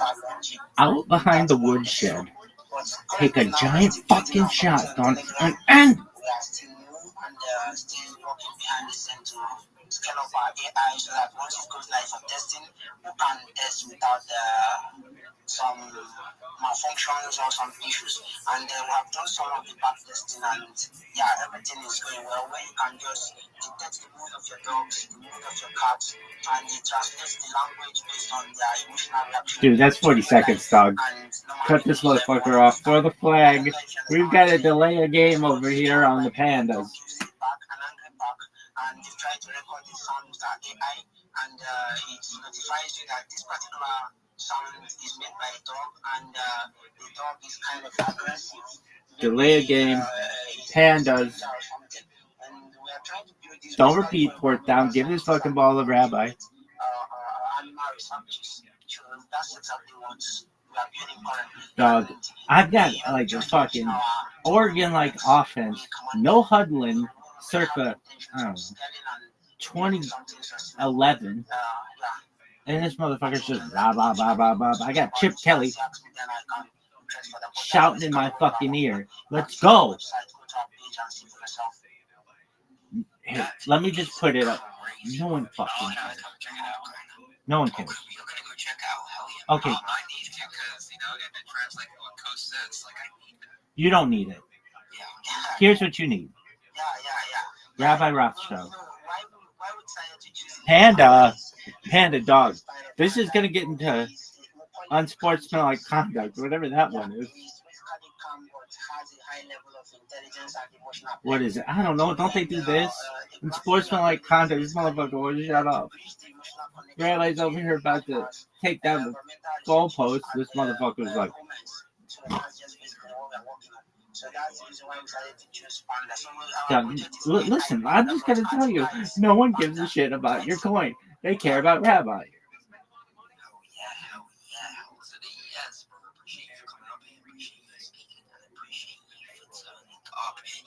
out behind the woodshed, take a giant fucking shotgun, and we are still new and still working behind the scene to scale up our AI so that once it goes live for testing, we can test without some malfunctions or some issues. And we have done some of the back testing, and everything is going well, where you can just detect the mood of your dogs, the mood of your cats, and it translates the language based on their emotional reaction. dude, that's 40 seconds, dog. Cut this motherfucker off. Throw the flag. We've got to delay a game over here on the pandas. And you try to record the sound with our AI, and it notifies you that this particular sound is made by a dog, and the dog is kind of aggressive. Delay a game. Pandas. Don't repeat. Fourth down. Give this fucking ball to Rabbi. Animal research. So that's exactly what we are building currently. Dog, I've got a fucking Oregon offense. No huddling. Circa, I don't know, 2011. And this motherfucker's just blah, blah, blah, blah, blah. I got Chip Kelly shouting in my fucking ear. Let's go. Hey, let me just put it up. No one fucking cares. No one cares. Okay. You don't need it. Here's what you need. Rabbi Rothschild. Panda dog. This is going to get into unsportsmanlike conduct, whatever that one is. What is it? I don't know. Don't they do this? Unsportsmanlike conduct. This motherfucker will shut up. Rabbi's over here about to take down the goalpost. This motherfucker's like... Listen, I'm just going to tell you, no one gives a shit about your coin. They care about Rabbi.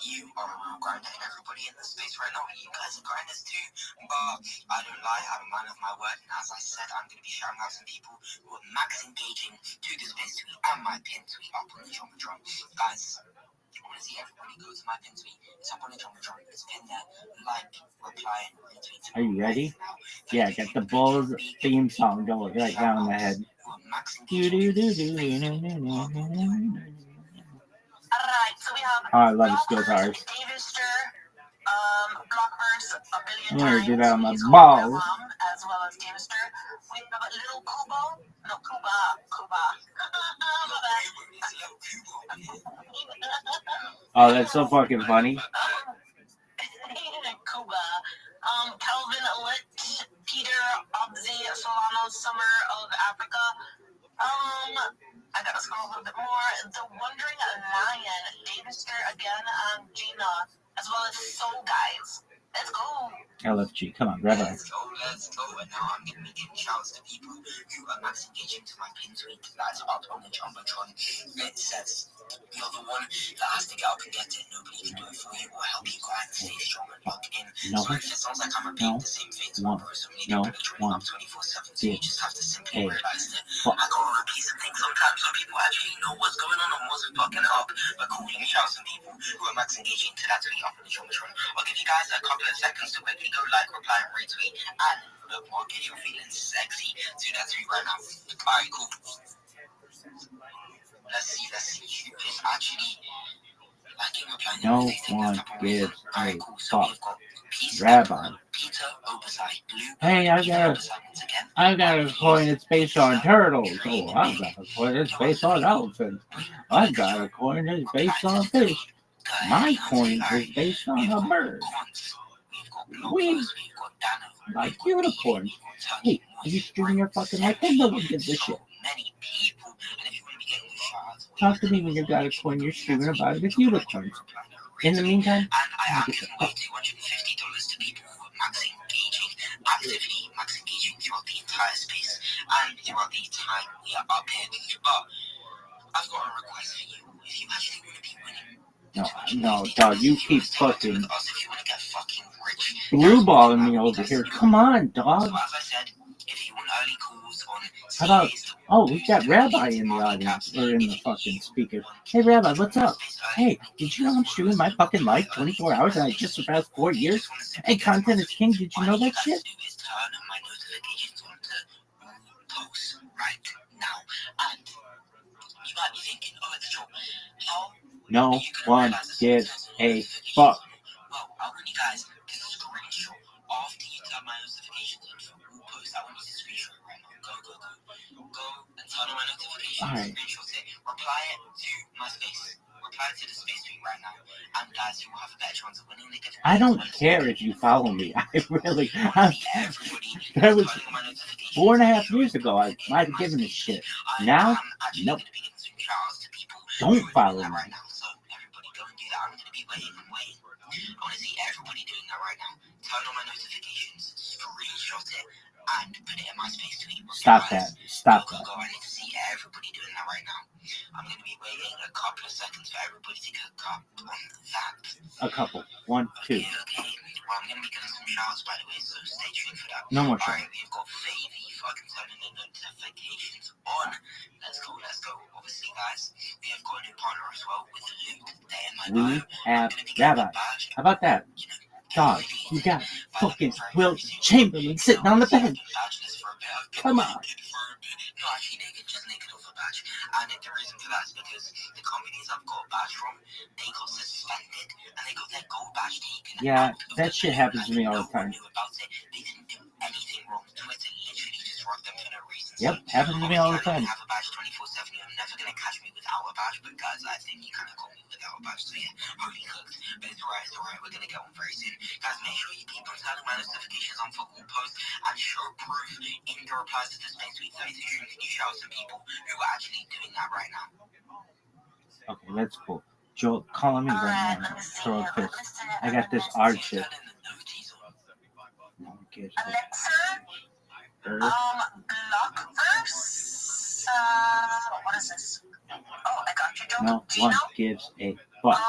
You are a real grinder, and everybody everybody in the space right now. You guys are grinders too. But I don't lie, I'm a man of my word. And as I said, I'm going to be shouting out some people who are max engaging to the space tweet and my pin tweet up on the Jumbotron. Guys, I want to see everybody go to my pin tweet. It's up on the Jumbotron. It's pinned there. Like, reply, and retweet. Are you ready? Yeah, get the Bulls theme song going right down the head. Alright, so we have Oh, I love his guitars. I'm gonna do that on my balls. as well as Davister. We have a little Kubo. No, Kuba. Oh, that's so fucking funny. Kuba. Calvin Lit, Peter Obzi, Solano Summer of Africa. I gotta scroll a little bit more. The Wandering Lion, Davister again, Gina, as well as Soul Guys. Let's go. LFG, come on, Rabbi. Let's go. And now I'm going to be giving shouts to people who are max engaging to my pin tweet that's up on the Jumbotron. It says, you're the one that has to get up and get it. Nobody can do it for you or help you grind, stay strong and lock in. No. So if it sounds like I'm repeating the same thing to my bro, so many people are training up 24/7, so you just have to simply realize that I gotta repeat some things sometimes so people actually know what's going on and what's fucking up. But cool, let me shout some people who are max engaging to that tweet up on the Jumbotron. I'll give you guys a couple of seconds to quickly go like, reply, and retweet, and look more, get your feeling sexy to that tweet right now. Alright, cool. Let's see who's actually liking, replying, No one gives a fuck. Rabbi. Hey, I got a coin that's based on turtles. Oh, I've got a coin that's based on elephants. I've got a coin that's based on fish. My coin is based on a bird. We like unicorns. Hey, are you streaming your fucking life? Hey, no one gives a shit. Talk to me when you've got a coin you're streaming about it with unicorns. In the meantime, I am giving away $250 to people who are max engaging throughout the entire space and throughout the time we are up here. But I've got a request for you. If you actually want to be winning, no, dog, you keep fucking blue balling me over here. Come on, dog. So as I said, if you want early calls on how about, oh, we've got Rabbi in the audience, or in the fucking speaker. Hey, Rabbi, what's up? Hey, did you know I'm streaming my fucking life 24 hours and I just surpassed 4 years? Hey, content is king, did you know that shit? No one gives a fuck. Well, I want you guys to screenshot after you turn my notifications on for all posts. I want you to screenshot right now. Go and turn on my notifications. All right. Screenshot it. Reply it to my space. Reply to the space tweet right now. And guys, you will have a better chance of winning the giveaway. I don't care if you follow me. I really, that was 4.5 years ago. I might have given a shit. Now, nope. Don't follow me. So everybody go and do that. I'm going to be waiting. I want to see everybody doing that right now. Turn on my notifications, screenshot it, and put it in my space tweet. Stop that. Go. I need to see everybody doing that right now. I'm going to be waiting a couple of seconds for everybody to cook up on that. A couple. 1, 2. Okay. Well, I'm going to be getting some showers, by the way, so stay tuned for that. No more showers. Alright, we've got Favy fucking turning the notifications on. Let's go. Obviously, guys, we have got a new partner as well with Luke. We have Rabbi. How about that? Dog, you got fucking Will Chamberlain sitting on the bench. Come on. No, actually, just naked off a badge. And the reason for that is because the companies I've got a badge from, they got suspended and they got their gold badge taken. Yeah, that shit happens to me all the time. They didn't do anything wrong. Twitter literally just rubbed them for no reason. Yep, happens to me all the time. I have a badge 24/7. You're never gonna catch me without a badge, but guys, I think you kind of got me without a badge. So yeah, holy cooked. But it's alright. We're gonna get on very soon. Guys, make sure you keep on turning my notifications on for all posts and show proof in the replies to the space tweet 32. Can you show some people who are actually doing that right now? Okay, that's cool. Joel, call me right now. Throw a fist. I got this art shit. Alexa, Blockverse. What is this? Oh, I got you, Joe. No one gives a fuck.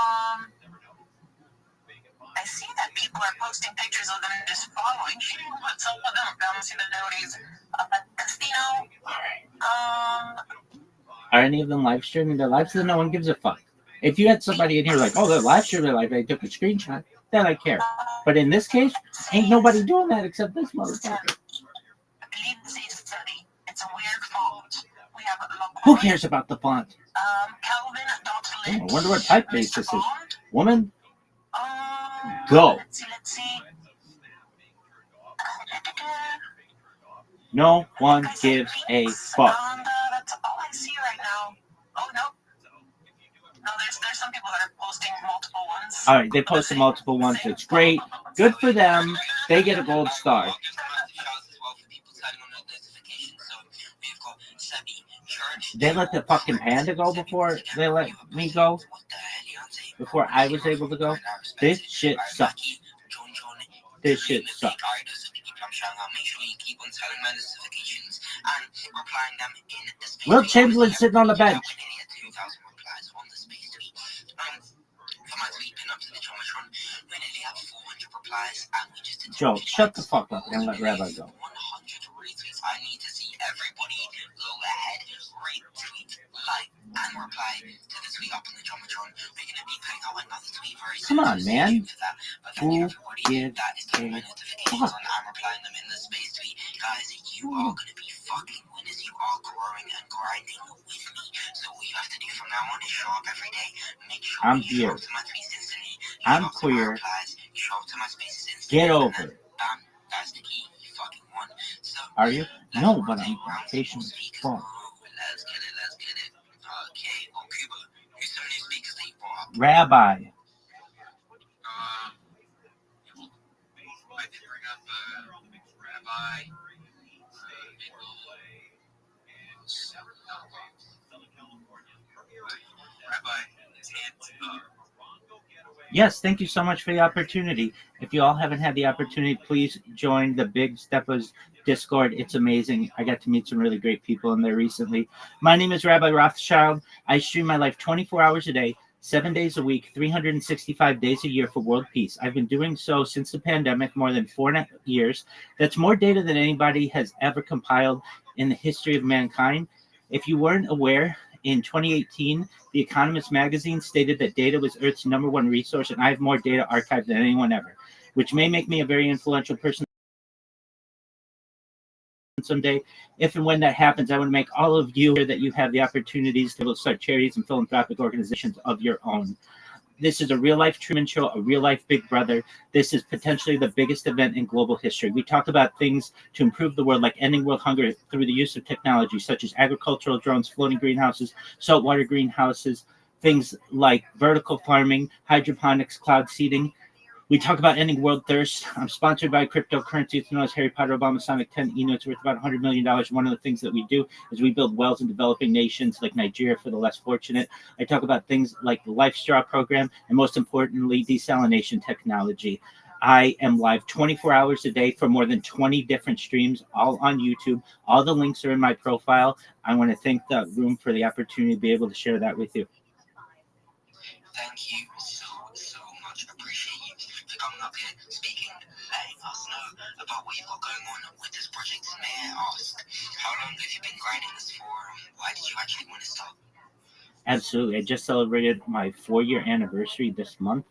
I see that. people are posting pictures of them just following. What's up with them? Bouncing the noties. Casino. Are any of them live streaming their lives? Then no one gives a fuck. If you had somebody in here like, oh, they're live streaming their life, they took a screenshot, then I care. But in this case, ain't nobody doing that except this motherfucker. It's a weird font. We have Who cares about the font? I wonder what typeface this is. Woman? Go. Let's see. No one gives a fuck. That's all I see right now. Oh, no. No, there's some people that are posting multiple ones. All right, they posted multiple ones. It's great. Good for them. They get a gold star. They let the fucking panda go before they let me go? Before I was able to go? This shit sucks. This shit sucks. Will Chamberlain sitting on the bench. Joe, shut the fuck up and let Rabbi go. I need to see everybody go ahead, retweet, like, and reply to the tweet up on the Jumbotron. We're going to be putting out another tweet very soon. Come on, man. Who gives that is turning my notifications on and replying them in the space tweet. Guys, you are going to be fucking winners. You are growing and grinding with me. So all you have to do from now on is show up every day. Make sure I'm you show here. up to my tweets instantly. I'm queer. Show up to my spaces instantly. Get over it. Bam, that's the key. You fucking won. So, are you? No, but I'm patient as fuck. Let's get it. Okay, well, Cuba, who's some new speakers that you brought up? Rabbi. I did bring up Rabbi. Yes, thank you so much for the opportunity. If you all haven't had the opportunity, please join the Big Stepas Discord. It's amazing. I got to meet some really great people in there recently. My name is Rabbi Rothschild. I stream my life 24 hours a day, 7 days a week, 365 days a year for world peace. I've been doing so since the pandemic, more than 4.5 years. That's more data than anybody has ever compiled in the history of mankind. If you weren't aware, in 2018, The Economist magazine stated that data was Earth's #1 resource, and I have more data archived than anyone ever, which may make me a very influential person someday. If and when that happens, I want to make all of you that you have the opportunities to start charities and philanthropic organizations of your own. This is a real-life Truman Show, a real-life Big Brother. This is potentially the biggest event in global history. We talk about things to improve the world, like ending world hunger through the use of technology, such as agricultural drones, floating greenhouses, saltwater greenhouses, things like vertical farming, hydroponics, cloud seeding. We talk about ending world thirst. I'm sponsored by cryptocurrency. It's known as Harry Potter Obama Sonic 10 E-Notes, worth about $100 million. One of the things that we do is we build wells in developing nations like Nigeria for the less fortunate. I talk about things like the Life Straw program and, most importantly, desalination technology. I am live 24 hours a day for more than 20 different streams, all on YouTube. All the links are in my profile. I want to thank the room for the opportunity to be able to share that with you. Thank you so much. Appreciate you for coming up here, speaking, letting us know about what you've got going on with this project. May I ask, how long have you been grinding this for? Why did you actually want to start? Absolutely. I just celebrated my 4-year anniversary this month.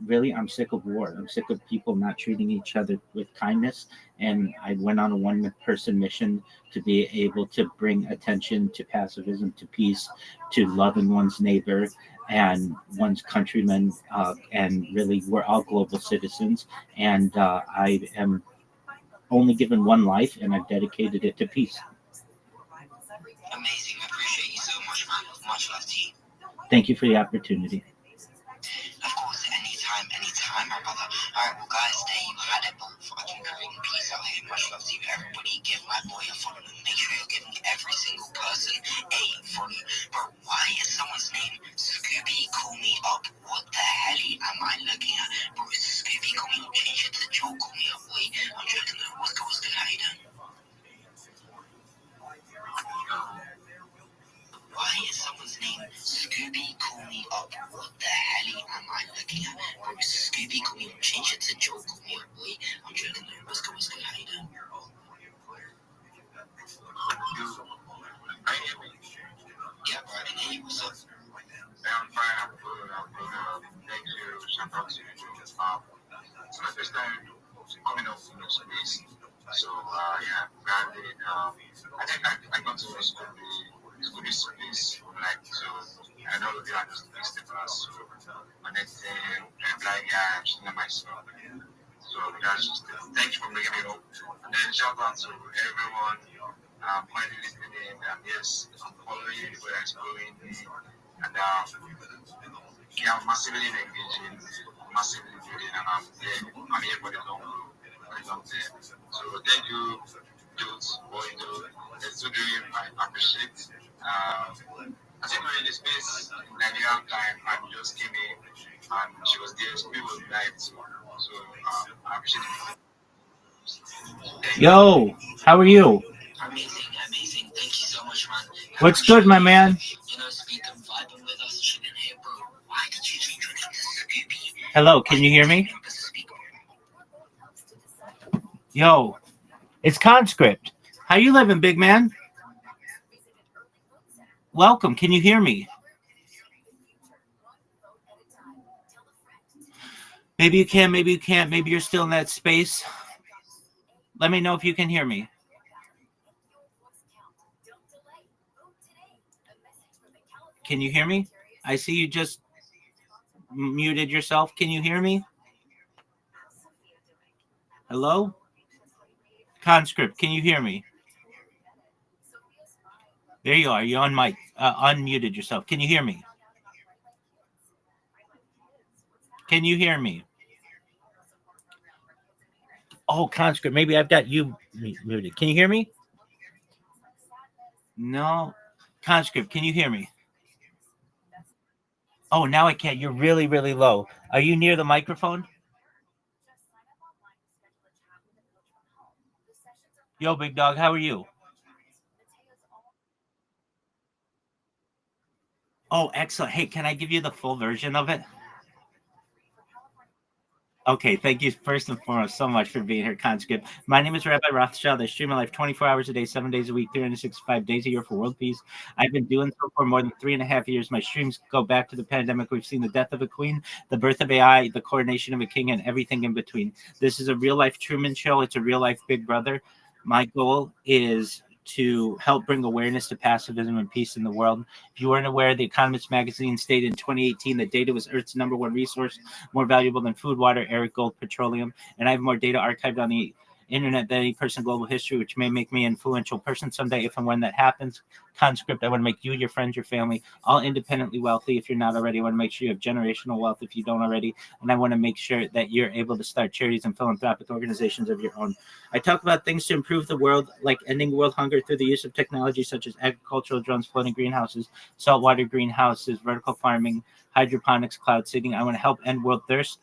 Really, I'm sick of war. I'm sick of people not treating each other with kindness. And I went on a one-person mission to be able to bring attention to pacifism, to peace, to loving one's neighbor and one's countrymen. And really, we're all global citizens. And I am only given one life, and I've dedicated it to peace. Amazing. I appreciate you so much, man. Much love to you. Thank you for the opportunity. Of course, anytime, my brother. Alright, well, guys, there you had it. Fucking creating peace out here. Much love to you, everybody. Give my boy a follow. Make sure you're giving every single person a follow. Bro, why is someone's name Scooby? Call me up. What the hell am I looking at? Bro, Scooby, call me up. Change it to the Joe. Call me up. Wait, I'm joking. What's good? How you doing? Why is someone's name Scooby? Call me up. What the hell am I looking at? Bro, Scooby, call me up. Change it to I think I got to know school this space, like, so I know they are just listed us, so connecting, blind gaps, and myself. So that's just it. Thanks for bringing it up. And then shout out to everyone finally listening. Yes, I'm following you, we're exploring it. And yeah, massively engaging, massively building, and I'm here for the long term. So thank you, dudes, what you do. It's so doing, I appreciate. I think we're in the space in Nigerian time, and just came in, and she was there, so we were live too. So I appreciate it. Yo, how are you? Amazing. Thank you so much, man. What's good, my man? Speaking, vibing with us, chilling here, bro. Why did you change your name to Scoopy? Hello, can you hear me? Yo, it's Conscript. How you living, big man? Welcome. Can you hear me? Maybe you can, maybe you can't. Maybe you're still in that space. Let me know if you can hear me. Can you hear me? I see you just muted yourself. Can you hear me? Hello? Conscript, can you hear me? There you are. You're on mic. Unmuted yourself. Can you hear me? Can you hear me? Oh, Conscript, maybe I've got you muted. Can you hear me? No. Conscript, can you hear me? Oh, now I can't. You're really, really low. Are you near the microphone? Yo, big dog, how are you? Oh, excellent. Hey, can I give you the full version of it? Okay, thank you first and foremost so much for being here, Conscript. My name is Rabbi Rothschild. I stream my life 24 hours a day, 7 days a week, 365 days a year for world peace. I've been doing so for more than 3.5 years. My streams go back to the pandemic. We've seen the death of a queen, the birth of AI, the coronation of a king, and everything in between. This is a real-life Truman Show. It's a real-life Big Brother. My goal is to help bring awareness to pacifism and peace in the world. If you weren't aware, The Economist magazine stated in 2018 that data was Earth's #1 resource, more valuable than food, water, air, gold, petroleum. And I have more data archived on the internet than any person in global history, which may make me an influential person someday if and when that happens. Conscript, I want to make you, your friends, your family, all independently wealthy. If you're not already, I want to make sure you have generational wealth if you don't already. And I want to make sure that you're able to start charities and philanthropic organizations of your own. I talk about things to improve the world, like ending world hunger through the use of technology such as agricultural drones, floating greenhouses, saltwater greenhouses, vertical farming, hydroponics, cloud seeding. I want to help end world thirst.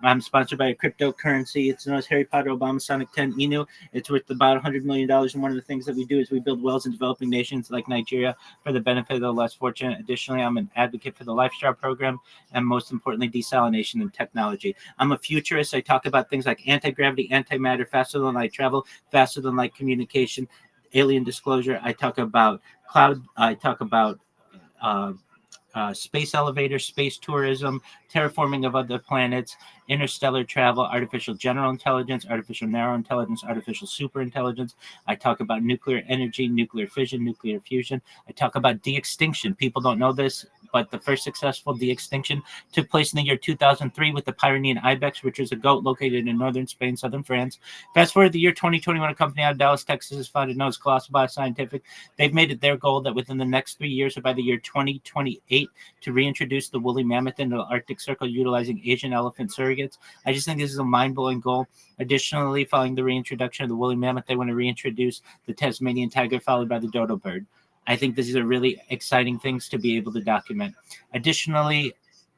I'm sponsored by a cryptocurrency. It's known as Harry Potter Obama Sonic 10 Inu. It's worth about $100 million. And one of the things that we do is we build wells in developing nations like Nigeria for the benefit of the less fortunate. Additionally, I'm an advocate for the Lifestyle program and most importantly, desalination and technology. I'm a futurist. I talk about things like anti-gravity, antimatter, faster than light travel, faster than light communication, alien disclosure. I talk about cloud. I talk about space elevators, space tourism, terraforming of other planets, interstellar travel, artificial general intelligence, artificial narrow intelligence, artificial super intelligence. I talk about nuclear energy, nuclear fission, nuclear fusion. I talk about de-extinction. People don't know this, but the first successful de-extinction took place in the year 2003 with the Pyrenean ibex, which is a goat located in northern Spain, southern France. Fast forward to the year 2021, a company out of Dallas, Texas is founded known as Colossal Bioscientific. They've made it their goal that within the next 3 years or by the year 2028 to reintroduce the woolly mammoth into the Arctic Circle utilizing Asian elephant surrogates. I just think this is a mind-blowing goal. Additionally, following the reintroduction of the woolly mammoth, they want to reintroduce the Tasmanian tiger followed by the dodo bird. I think these are really exciting things to be able to document. Additionally,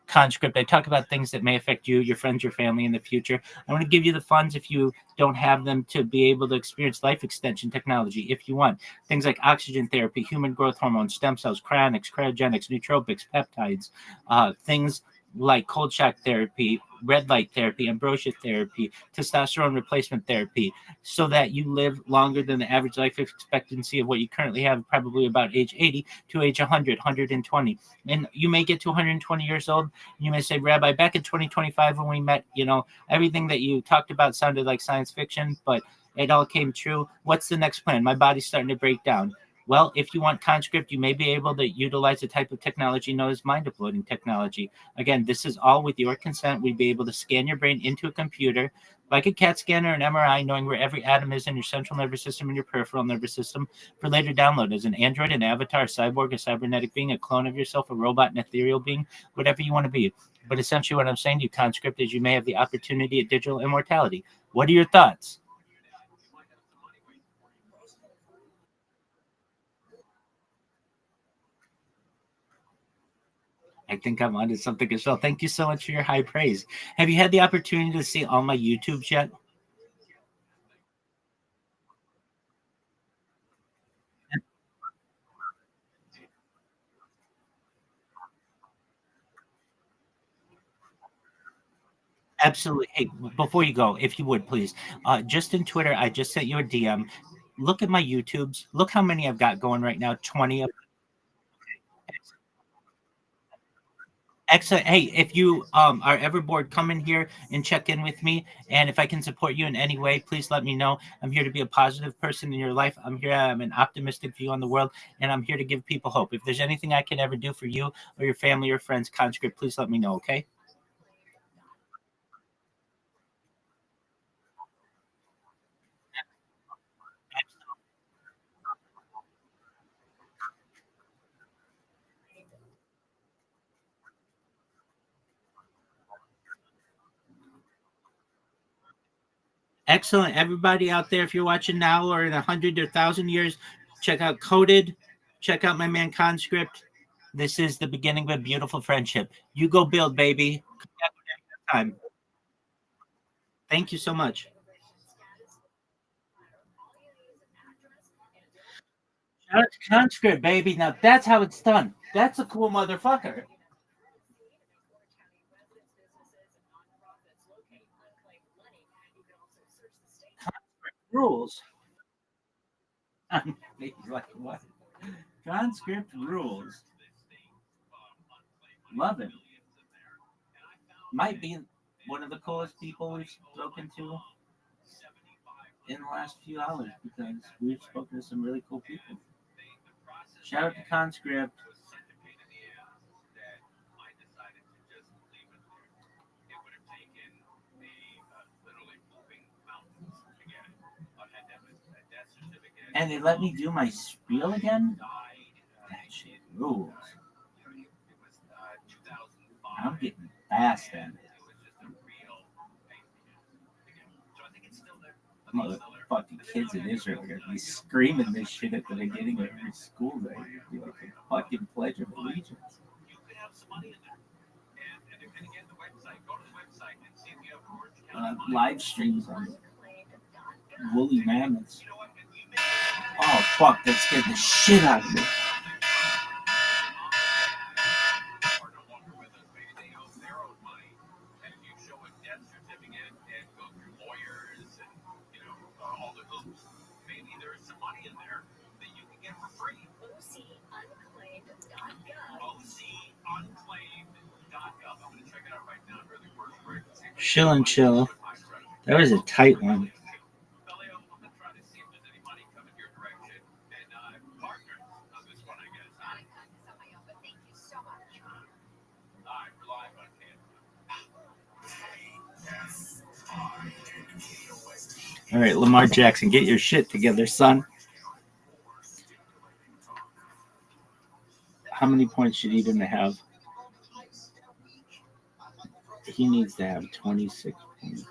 Conscript, I talk about things that may affect you, your friends, your family in the future. I want to give you the funds if you don't have them to be able to experience life extension technology if you want. Things like oxygen therapy, human growth hormone, stem cells, cryonics, cryogenics, nootropics, peptides, things like cold shock therapy, red light therapy, ambrosia therapy, testosterone replacement therapy, so that you live longer than the average life expectancy of what you currently have, probably about age 80 to age 100, 120. And you may get to 120 years old, and you may say, Rabbi, back in 2025 when we met, everything that you talked about sounded like science fiction, but It all came true. What's the next plan? My body's starting to break down. Well, if you want conscript, you may be able to utilize a type of technology known as mind uploading technology. Again, this is all with your consent. We'd be able to scan your brain into a computer, like a CAT scanner, an MRI, knowing where every atom is in your central nervous system and your peripheral nervous system for later download as an android, an avatar, a cyborg, a cybernetic being, a clone of yourself, a robot, an ethereal being, whatever you want to be. But essentially what I'm saying to you, conscript, is you may have the opportunity at digital immortality. What are your thoughts? I think I'm onto something as well. Thank you so much for your high praise. Have you had the opportunity to see all my YouTubes yet? Absolutely. Hey, before you go, if you would please, just in Twitter, I just sent you a DM. Look at my YouTubes. Look how many I've got going right now. 20 of. Excellent. Hey, if you are ever bored, come in here and check in with me. And if I can support you in any way, please let me know. I'm here to be a positive person in your life. I'm here. I have an optimistic view on the world, and I'm here to give people hope. If there's anything I can ever do for you or your family or friends, conscript, please let me know. Okay. Excellent. Everybody out there, if you're watching now or in 100 or 1,000 years, check out Coded. Check out my man Conscript. This is the beginning of a beautiful friendship. You go build, baby. Time. Thank you so much. Shout out to Conscript, baby. Now that's how it's done. That's a cool motherfucker. Rules. Like what? Conscript rules. Love him. Might be one of the coolest people we've spoken to in the last few hours because we've spoken to some really cool people. Shout out to Conscript. And they let me do my spiel again? That shit rules. I'm getting fast at it. Motherfucking kids in Israel are going to be screaming this shit at the beginning of every school day. It'd be like a fucking Pledge of Allegiance. Live streams on woolly mammoths. Oh, fuck, that scared the shit out of me. Chill and chill. That was a tight one. All right, Lamar Jackson, get your shit together, son. How many points should Eden have? He needs to have 26 points.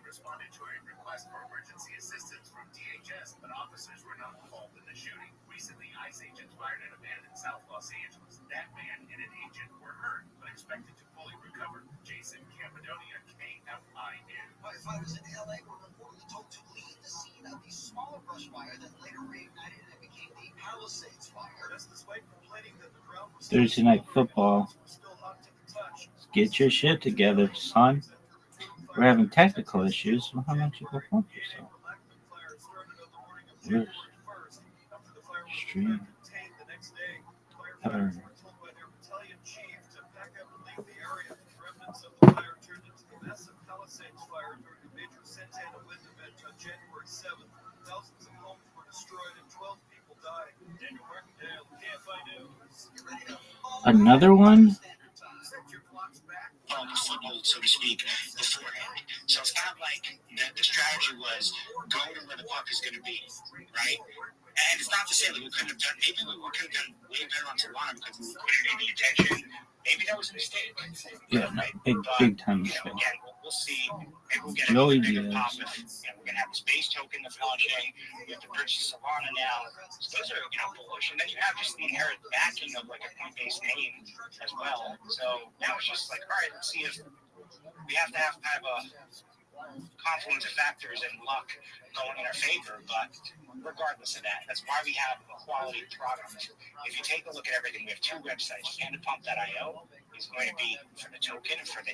Responded to a request for emergency assistance from DHS, but officers were not involved in the shooting. Recently, ICE agents fired at a man in South Los Angeles. That man and an agent were hurt, but expected to fully recover. Jason Campidonia, KFI News. If I was in LA, we're reportedly told to leave the scene of the smaller brush fire that later reignited and became the Palisades fire. That's despite complaining that the ground was Thursday night football. Get your shit together, son. We're having technical issues. Well, how much you go fuck yourself? Restream. January 7th, thousands of homes were destroyed and 12 people died. Daniel Martindale, KFI News. Another one? Foothold, so to speak, beforehand. So it's kind of like the strategy was go to where the puck is going to be, right? And it's not to say that we couldn't have done, maybe we could have done way better on Toronto because we couldn't pay the attention. Maybe that was a mistake. Yeah, no, big time mistake. Again, we'll see. Maybe we'll get Joey a bigger Diaz. pop if we're going to have the space token that's launching. We have the Bridges Solana now. So those are, bullish. And then you have just the inherent backing of like a Coinbase name as well. So now it's just like, all right, let's see if we have to have kind of a confluence of factors and luck going in our favor, but regardless of that, that's why we have a quality product. If you take a look at everything, we have two websites. Vanderpump.io is going to be for the token, for the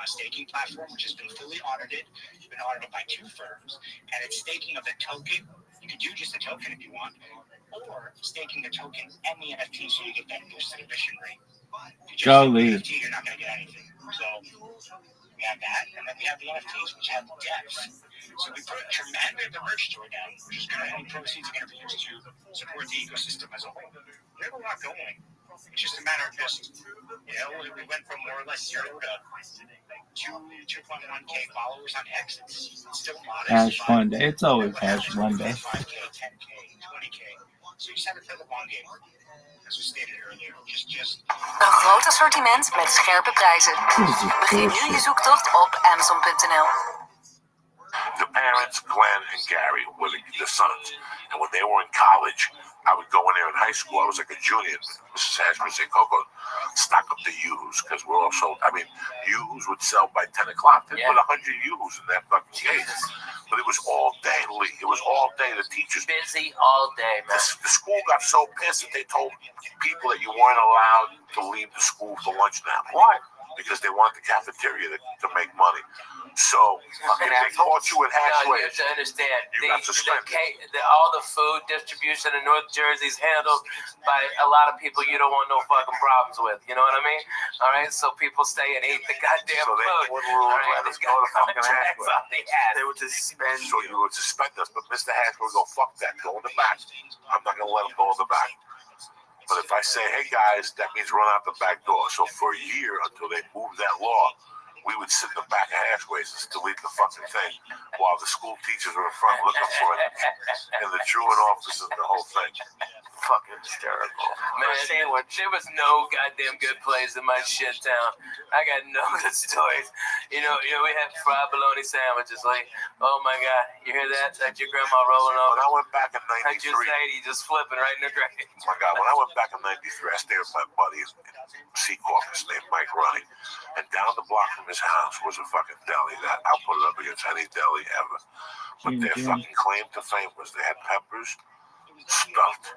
staking platform, which has been fully audited. It's been audited by two firms, and it's staking of the token. You can do just the token if you want, or staking the token and the NFT so you get that boosted emission rate. If you just stake the NFT, you're not going to get anything. So we have that, and then we have the NFTs, which have depth. So we put tremendous the merch store down, which is going to, any proceeds are going to be used to support the ecosystem as a whole. We have a lot going. It's just a matter of just, we went from more or less 0 to 2.1K followers on X. It's still modest. Hash one day. It's always hash one day. 5K, 10K, 20K. So you just have to play the long game. As we stated earlier, just Een groot assortiment met scherpe prijzen. Begin nu je zoektocht op Amazon.nl. The parents, Glenn and Gary, were the sons. And when they were in college, I would go in there in high school. I was like a junior. Mrs. Hash would say, Coco, stock up the Yoo-hoos, because we're all sold. I mean, Yoo-hoos would sell by 10 o'clock. They put 100 Yoo-hoos in that fucking case. But it was all day, Lee. It was all day. The teachers. Busy all day, man. The school got so pissed that they told people that you weren't allowed to leave the school for lunch now. Why? Because they want the cafeteria to make money. So, fucking they caught you at halfway. You have to understand, got suspended. all the food distribution in North Jersey is handled by a lot of people you don't want no fucking problems with. You know what I mean? All right, so people stay and eat the goddamn food. They wouldn't let us go to fucking Hashway. They would suspend So you would suspend us, but Mr. Hashway would go, fuck that, go in the back. I'm not going to let him go in the back. But if I say, hey guys, that means run out the back door. So for a year, until they moved that law, we would sit in the back of Hashways and delete the fucking thing while the school teachers were in front looking for it. And the truant officers and the whole thing. Fucking hysterical. Man, there was no goddamn good place in my shit town. I got no good stories. You know, we had fried bologna sandwiches. Like, oh my God, you hear that? That's your grandma rolling over. When I went back in 93. Like your lady just flipping right in the grave. Oh my God, when I went back in 93, I stayed with my buddy in Seacaucus named Mike Ronnie. And down the block from his house was a fucking deli that I'll put it up against any deli ever. But their fucking claim to fame was they had peppers stuffed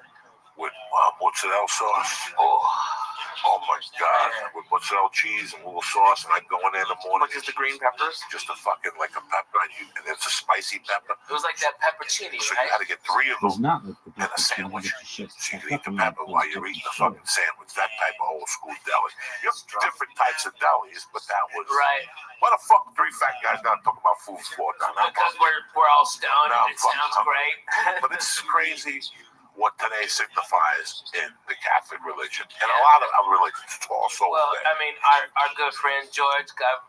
with mozzarella sauce. Oh my God, with mozzarella cheese and a little sauce, and I'd go in there in the morning. Just the green peppers? Just a fucking, like a pepper, and it's a spicy pepper. It was like that peppercini, so right? You had to get 3 of them not like the and a sandwich. So you could eat the pepper while you're eating the fucking sandwich. That type of old school deli. You have different types of delis, but that was... Right. Why the fuck 3 fat guys not talking about food for now? Because we're all stoned and it sounds great. But it's crazy what today signifies in the Catholic religion, and a lot of our religions also. Well, I mean, our good friend George, God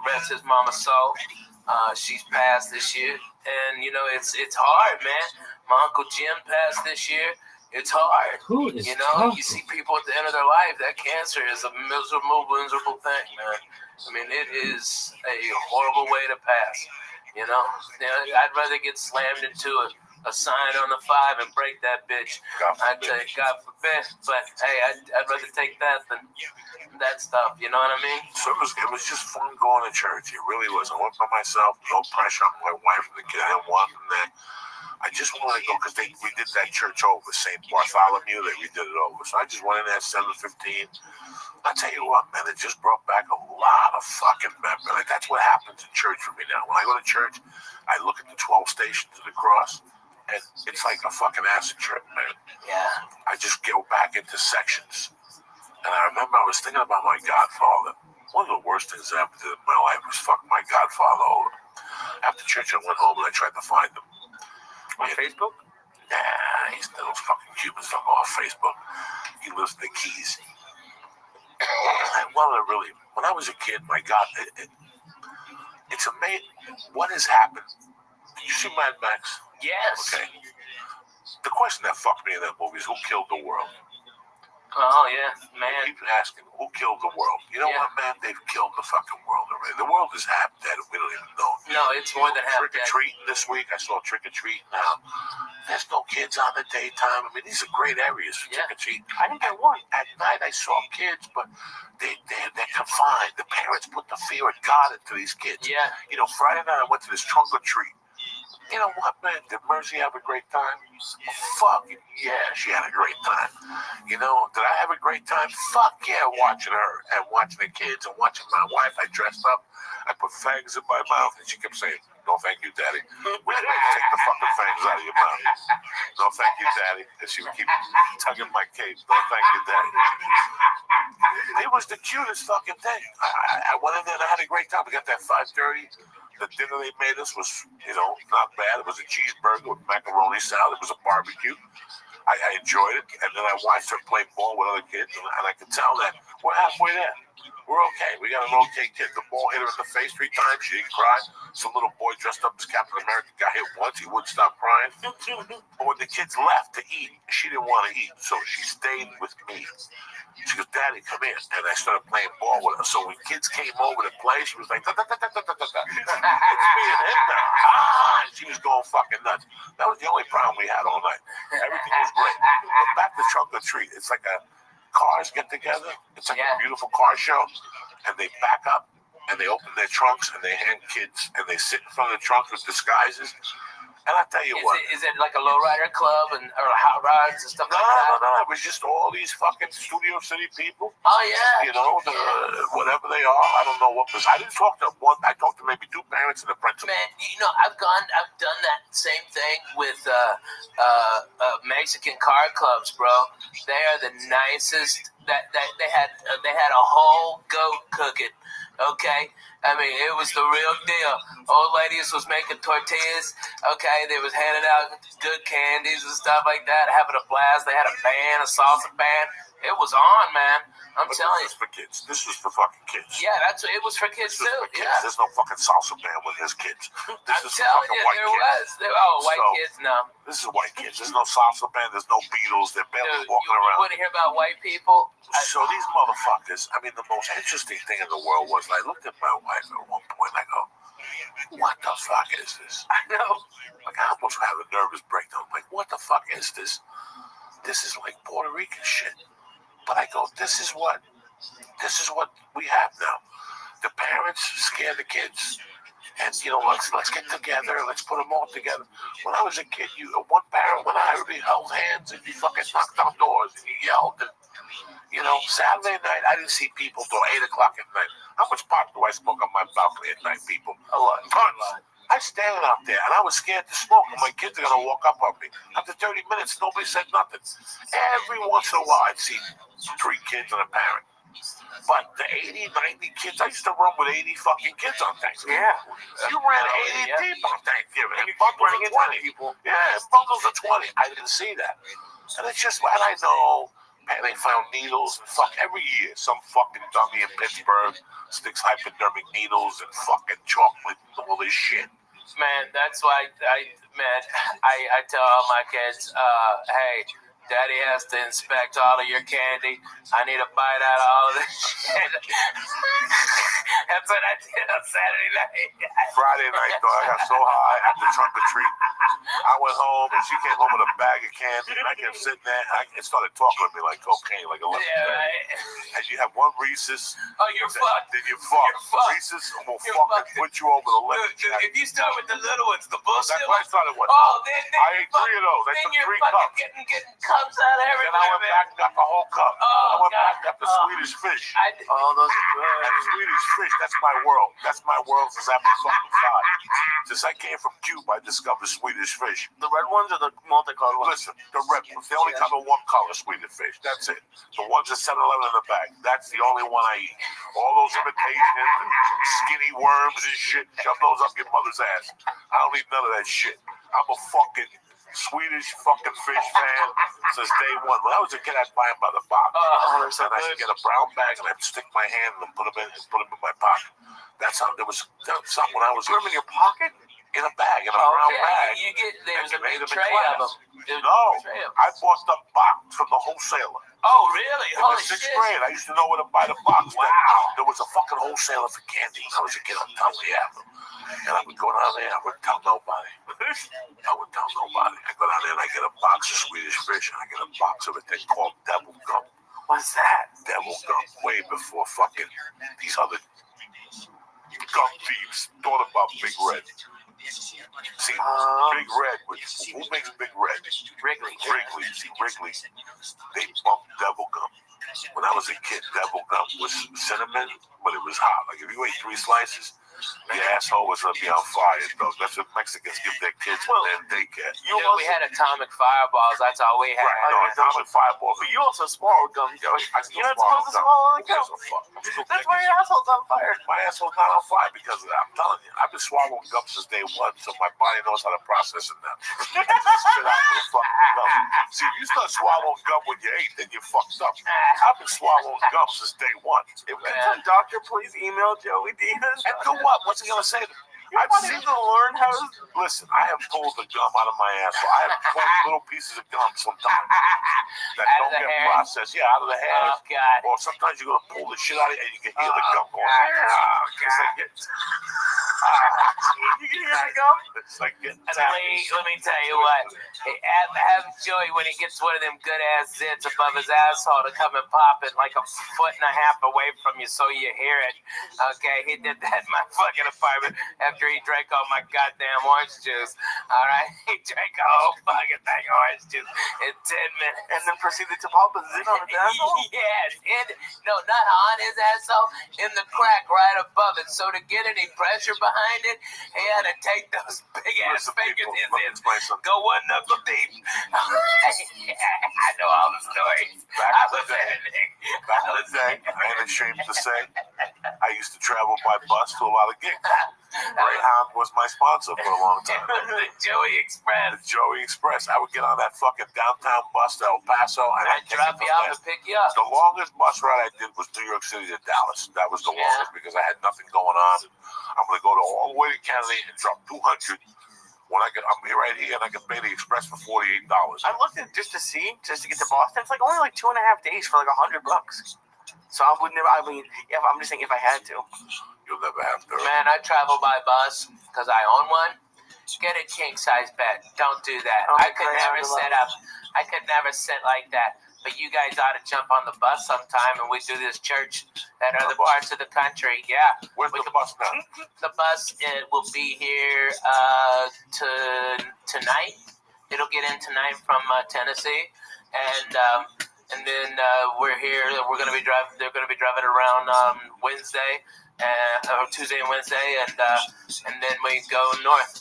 rest his mama's soul. She's passed this year, and it's hard, man. My Uncle Jim passed this year. It's hard. Who is you talking? see people at the end of their life. That cancer is a miserable thing, man. I mean, it is a horrible way to pass. I'd rather get slammed into a sign on the 5 and break that bitch. I'd say, God forbid, but hey, I'd rather take that than that stuff. You know what I mean? So it was just fun going to church. It really was. I went by myself, no pressure on my wife and the kid. I didn't want them there. I just wanted to go because we did that church over, St. Bartholomew. We did it over. So I just went in there at 7:15. I tell you what, man, it just brought back a lot of fucking memories. Like, that's what happens in church for me now. When I go to church, I look at the 12 stations of the cross, And it's like a fucking acid trip, man. Yeah. I just go back into sections. And I remember I was thinking about my godfather. One of the worst things that happened in my life was fuck my godfather over. After church, I went home and I tried to find him. On Facebook? Nah, he's those fucking Cubans don't go off Facebook. He lives in the Keys. When I was a kid, my God, it's amazing what has happened. Did you see Mad Max? Yes. Okay. The question that fucked me in that movie is who killed the world? Oh, yeah, man. I keep asking, who killed the world? You know what, man? They've killed the fucking world already. The world is half dead and we don't even know. No, it's more than half dead. Trick-or-treating this week. I saw trick-or-treating now. There's no kids on the daytime. I mean, these are great areas for trick-or-treating. I didn't get one. At night, I saw kids, but they're confined. The parents put the fear of God into these kids. Yeah. You know, Friday night, I went to this trunk-or-treat. You know what, man? Did Mercy have a great time? Fuck yeah, she had a great time. You know, did I have a great time? Fuck yeah, watching her and watching the kids and watching my wife. I dressed up. I put fangs in my mouth, and she kept saying, "No, thank you, Daddy." We didn't take the fucking fangs out of your mouth. No, thank you, Daddy. And she would keep tugging my cape. No, thank you, Daddy. It was the cutest fucking thing. I went in there and I had a great time. We got that 5:30. The dinner they made us was, you know, not bad. It was a cheeseburger with macaroni salad. It was a barbecue. I enjoyed it. And then I watched her play ball with other kids. And I could tell that we're halfway there. We're okay. We got an okay kid. The ball hit her in the face 3 times. She didn't cry. Some little boy dressed up as Captain America got hit once. He wouldn't stop crying. But when the kids left to eat, she didn't want to eat. So she stayed with me. She goes, "Daddy, come here." And I started playing ball with her. So when kids came over to play, she was like, "Da, da, da, da, da, da, da. It's me and him now." And she was going fucking nuts. That was the only problem we had all night. Everything was great. But back to Trunk or Treat. It's like cars get together. It's like a beautiful car show. And they back up and they open their trunks and they hand kids and they sit in front of the trunks with disguises. And I tell you what. Is it like a lowrider club or hot rods and stuff like that? No. It was just all these fucking Studio City people. Oh, yeah. You know, whatever they are. I don't know what was. I didn't talk to one. I talked to maybe 2 parents and the principal. Man, you know, I've done that same thing with Mexican car clubs, bro. They are the nicest. They had a whole goat cooking. Okay, I mean, it was the real deal. Old ladies was making tortillas. Okay, they was handing out good candies and stuff like that, having a blast. They had a band, a salsa band. It was on, man. I'm telling you. This was for kids. This was for fucking kids. Yeah, it was for kids too. Kids. Yeah. There's no fucking salsa band when there's kids. I'm telling you, there was. White kids, no. This is white kids. There's no salsa band. There's no Beatles. They're barely walking around. You want to hear about white people? So these motherfuckers, I mean, the most interesting thing in the world was I looked at my wife at one point and I go, "What the fuck is this?" I know. Like, I almost had a nervous breakdown. Like, what the fuck is this? This is like Puerto Rican shit. But I go, this is what we have now. The parents scare the kids. And, you know, let's get together. Let's put them all together. When I was a kid, one parent, when I already held hands and you fucking knocked on doors and you yelled. And, you know, Saturday night, I didn't see people till 8 o'clock at night. How much pot do I smoke on my balcony at night, people? A lot. Tons. I standing out there, and I was scared to smoke, and my kids are going to walk up on me. After 30 minutes, nobody said nothing. Every once in a while, I'd see 3 kids and a parent. But the 80, 90 kids, I used to run with 80 fucking kids on Thanksgiving. Yeah. You ran 80 deep on Thanksgiving. And bundles of 20. People. Yeah, bundles of 20. I didn't see that. And it's just, and I know, man, they found needles and fuck every year. Some fucking dummy in Pittsburgh sticks hypodermic needles and fucking chocolate and all this shit. Man, that's why I tell all my kids, hey, Daddy has to inspect all of your candy. I need a bite out of all of this shit. That's what I did on Saturday night. Friday night, though, I got so high at the trunk or treat. I went home and she came home with a bag of candy and I kept sitting there. It started talking to me like cocaine, like 11. Yeah, right. And you have one Reese's. Oh, you're fucked. Then you're fucked. Reese's will fucking put you over the limit. If you start with the little ones, the bullshit That's what I started with. Oh, then I ate 3 of those. I took 3 cups. Getting cups out of everywhere. Then I went back and got the whole cup. I went back and got the Swedish fish. Oh, those are good. That Swedish fish, that's my world. That's my world since I've been fucking 5. Since I came from Cuba, I discovered Swedish Swedish fish. The red ones or the multicolored ones? Listen, the red ones. They only come in one color Swedish fish. That's it. The ones that 7-Eleven in the bag. That's the only one I eat. All those imitations and skinny worms and shit, shove those up your mother's ass. I don't eat none of that shit. I'm a fucking Swedish fucking fish fan since day one. When I was a kid, I'd buy them by the box. And I should get a brown bag and I'd stick my hand and put them in my pocket. That's how there was something when I was. Put them in your pocket? In a bag, in a brown bag. You get there's a big them tray of them. No, I bought the box from the wholesaler. Oh, really? In Holy the sixth shit. grade, I used to know where to buy the box. Wow. There was a fucking wholesaler for candy when I was a kid on Town. And I would go down there, I wouldn't tell nobody. I wouldn't tell nobody. I go down there and I get a box of Swedish fish and I get a box of a thing called devil gum. What's that? Devil gum. Way before fucking these other gum thieves thought about Big Red. See, Big Red, who makes Big Red? Wrigley. See, Wrigley. They bumped devil gum. When I was a kid, devil gum was cinnamon, but it was hot. Like if you ate 3 slices, your asshole was gonna be on fire, though. That's what Mexicans give their kids when they're in daycare. We had atomic fireballs. That's all we had. Right, no, atomic fireballs. But you also swallowed gum, Joey. You're not supposed to gum. swallow gum. That's why your asshole's on fire. My asshole's not on fire because of that. I'm telling you, I've been swallowing gum since day one, so my body knows how to process it now. Spit out the fucking gum. See, if you start swallowing gum when you're 8, then you're fucked up. I've been swallowing gum since day one. Can some doctor please email Joey Diaz? And do what? What's he gonna say to me? I've seen to learn how to. Listen, I have pulled the gum out of my asshole. I have pulled little pieces of gum sometimes that don't get processed. Yeah, out of the hair. Oh, God. Or sometimes you're gonna pull the shit out of it and you can hear the gum going. It's like it. You can hear the gum? It's like it. Let me tell you what. Hey, have Joey, when he gets one of them good ass zits above his asshole, to come and pop it like a 1.5 feet away from you so you hear it. Okay, he did that in my fucking apartment after he drank all my goddamn orange juice. All right, he drank a whole fucking thing of orange juice in 10 minutes. And then proceeded to pop a zit on his asshole? Yes. No, not on his asshole, in the crack right above it. So to get any pressure behind it, he had to take those big ass fingers in there. Go one knuckle deep. I know all the stories. Back in the day, and ashamed to say, I used to travel by bus to a lot of gigs. Greyhound was my sponsor for a long time. The Joey Express. The Joey Express. I would get on that fucking downtown bus to El Paso and I'd drop you off and pick you up. The longest bus ride I did was New York City to Dallas. That was the longest because I had nothing going on. I'm going to go all the way to Kennedy and drop $200. When I'm right here and I can pay the express for $48. I looked at just to get to Boston. It's like only like 2.5 days for like $100. So I would never. I mean, I'm just saying if I had to. You'll never have to. Man, I travel by bus because I own one. Get a king size bed. Don't do that. I could never set up. I could never sit like that. But you guys ought to jump on the bus sometime and we do this church at other parts of the country. Yeah. Where's the bus now? The bus will be here tonight. It'll get in tonight from Tennessee, and then we're here. We're gonna be driving. They're gonna be driving around Wednesday, or Tuesday and Wednesday, and then we go north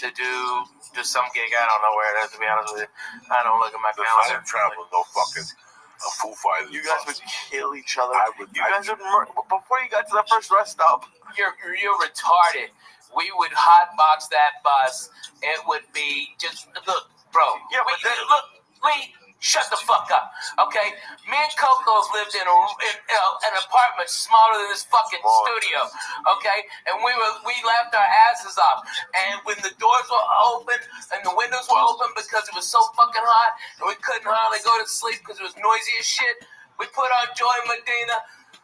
to do some gig. I don't know where it is, to be honest with you. I don't look at my calendar. I travel no fucking Foo Fighters. You guys would kill each other. You guys would before you got to the first rest stop. You're retarded. We would hotbox that bus. It would be just look, bro. Yeah, wait. Shut the fuck up, okay? Me and Coco's lived in an apartment smaller than this fucking studio, okay? And we laughed our asses off. And when the doors were open and the windows were open because it was so fucking hot and we couldn't hardly go to sleep because it was noisy as shit, we put on Joy Medina.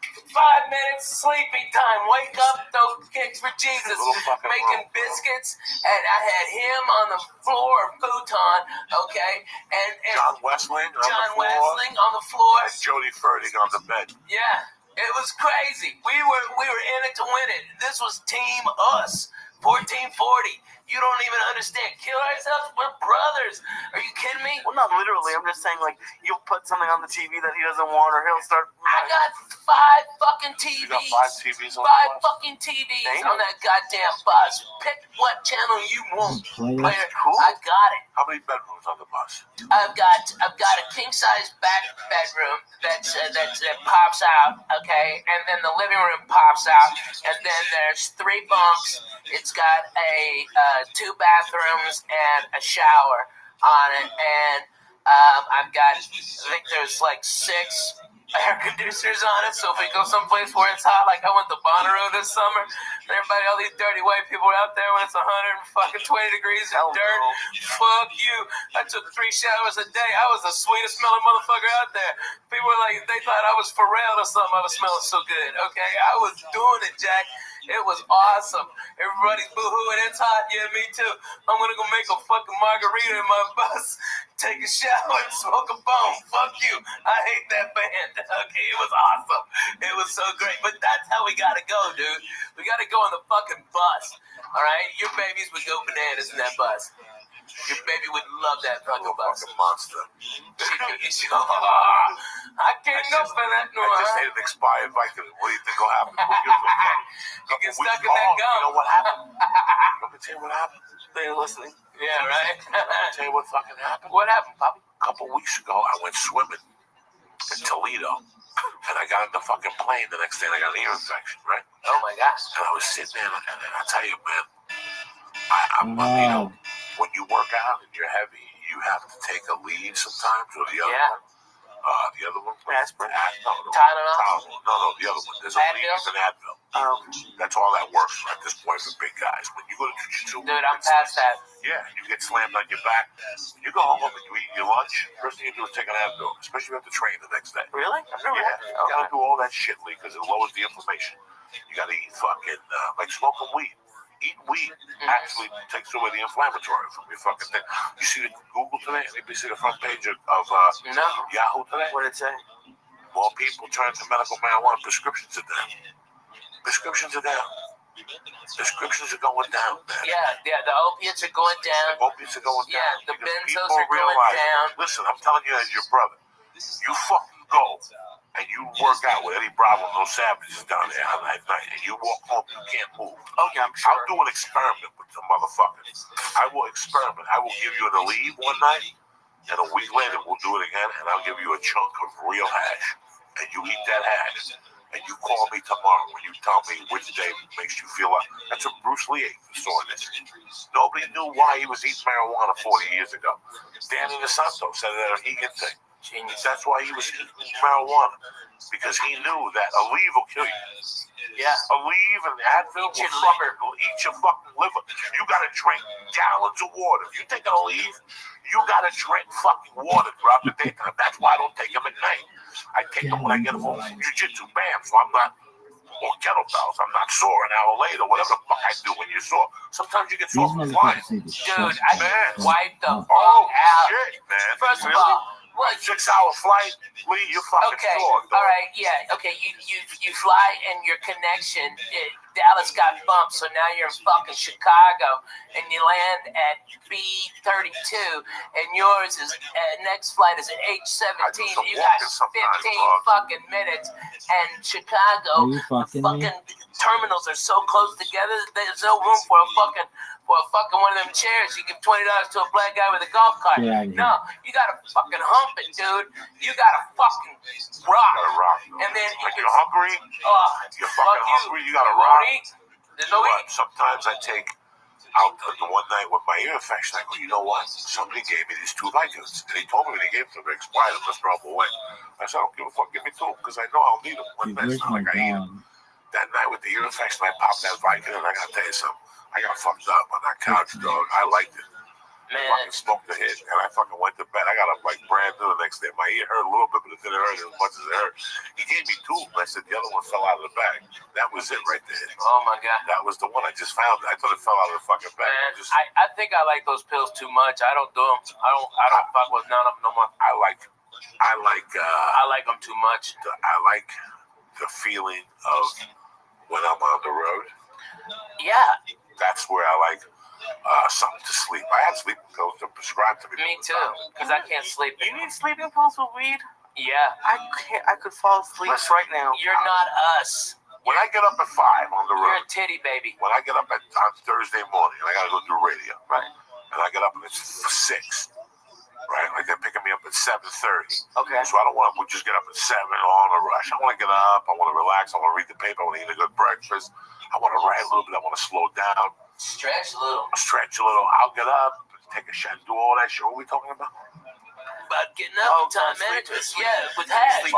5 minutes sleeping time. Wake up, throw kicks for Jesus. Making biscuits, and I had him on the floor of futon, okay? And John Westling on the floor. And Jody Fertig on the bed. Yeah, it was crazy. We were in it to win it. This was Team Us 1440. You don't even understand. Kill ourselves. We're brothers. Are you kidding me? Well, not literally. I'm just saying, like, you'll put something on the TV that he doesn't want, or he'll start. I got 5 fucking TVs. You got 5 TVs on 5 fucking TVs on that goddamn bus. Pick what channel you want. Player, I got it. How many bedrooms on the bus? I've got a king size back bedroom that pops out, okay, and then the living room pops out, and then there's 3 bunks. It's got a 2 bathrooms and a shower on it, and I think there's like 6 air conditioners on it, so if we go someplace where it's hot, like I went to Bonnaroo this summer, and everybody, all these dirty white people are out there when it's 120 degrees and dirt. Fuck you. I took 3 showers a day. I was the sweetest smelling motherfucker out there. People were like, they thought I was Pharrell or something. I was smelling so good. Okay, I was doing it, Jack. It was awesome. Everybody's boo-hooing. It's hot. Yeah, me too. I'm gonna go make a fucking margarita in my bus, take a shower, and smoke a bone. Fuck you. I hate that band. Okay, it was awesome. It was so great. But that's how we gotta go, dude. We gotta go on the fucking bus. All right? Your babies would go bananas in that bus. Your baby would love that fucking bus. Fucking monster. I can't go for that. No, I just hate it expired. What do you think will happen? You get stuck in that gum. You know what happened? Let me tell you what happened. They're listening. Yeah, right? Let me tell you what fucking happened. What happened, Papa? A couple weeks ago, I went swimming in Toledo. And I got on the fucking plane the next day and I got an ear infection, right? Oh my gosh. And I was sitting there and I tell you, man, you know, when you work out and you're heavy, you have to take a lead sometimes, or the other one. The other one? Aspirin. Tylenol. No, the other one. There's a lead, it's an Advil. That's all that works at this point for big guys. When you go to jiu-jitsu, dude, I'm past that. Yeah, you get slammed on your back. You go home and you eat your lunch. First thing you do is take an Advil, especially if you have to train the next day. Really? You gotta do all that shit, Lee, because it lowers the inflammation. You gotta eat fucking like smoking weed. Eat weed actually takes away the inflammatory from your fucking thing. You see the Google today? Anybody see the front page of Yahoo today? What did it say? More people turn to medical marijuana. Prescriptions are down. Prescriptions are down. Prescriptions are going down, man. Yeah, the opiates are going down. The opiates are going down. Yeah, the benzos are going down. Listen, I'm telling you as your brother, you fucking go and you work out with Eddie Bravo and those savages down there at night, and you walk home, you can't move. Okay, I'm sure. I'll do an experiment with the motherfuckers. I will experiment. I will give you an Aleve one night, and a week later we'll do it again, and I'll give you a chunk of real hash, and you eat that hash, and you call me tomorrow when you tell me which day makes you feel like. That's what Bruce Lee ate for doing this. Nobody knew why he was eating marijuana 40 years ago. Danny DeSanto said that he could think. Genius. That's why he was eating marijuana, because he knew that Aleve will kill you. Yeah. Aleve and Advil will eat your fucking liver. You gotta drink gallons of water. If you take an Aleve, you gotta drink fucking water throughout the daytime. That's why I don't take them at night. I take them when I get home from jiu-jitsu, bam, so I'm not, or kettlebells, I'm not sore an hour later, whatever the fuck I do when you're sore. Sometimes you get sore from flying. Dude, I wiped the fuck out. Shit, man. First of all, well, 6-hour flight, Lee, you're fucking sore. All right, yeah, okay, you fly and your connection, Dallas got bumped, so now you're in fucking Chicago, and you land at B-32, and yours is, next flight is at H-17, you got 15 fucking minutes, and Chicago, the fucking terminals are so close together, there's no room for a fucking one of them chairs. You give $20 to a black guy with a golf cart. Yeah, no, you gotta fucking hump it, dude. You gotta fucking rock. And then you're hungry. You're fucking hungry. You gotta rock. There's no eat. Sometimes I take out the one night with my ear infection. I go, you know what? Somebody gave me these 2 Vicodins. And he told me when he gave them to me, expired. I'm just throwing them away. I said, I don't give a fuck. Give me 2 because I know I'll need them. One night, it's not like I eat them. That night with the ear infection, I popped that Vicodin. I gotta tell you something. I got fucked up on that couch, dog. I liked it. Man. I fucking smoked the hit, and I fucking went to bed. I got up like brand new the next day. My ear hurt a little bit, but it didn't hurt as much as it hurt. He gave me 2, and I said the other one fell out of the bag. That was it right there. Oh my god. That was the one. I just found it. I thought it fell out of the fucking bag. Man, I think I like those pills too much. I don't do them. I don't fuck with none of them no more. I like them too much. I like the feeling of when I'm on the road. Yeah. That's where I like something to sleep. I have sleeping pills that are prescribed to me. Me too, because I can't sleep. You need sleeping pills with weed? Yeah. I can't. I could fall asleep right now. You're not us. When I get up at 5 on the You're road, a titty baby. when I get up on Thursday morning and I gotta go do radio, Right. and I get up and it's 6, right? Like they're picking me up at 7:30. Okay. So I don't want to just get up at 7 all in a rush. I want to get up. I want to relax. I want to read the paper. I want to eat a good breakfast. I want to write a little bit. I want to slow down. Stretch a little. I'll get up, take a shot, do all that shit. What are we talking about? About getting up, time management. Yeah, with hash.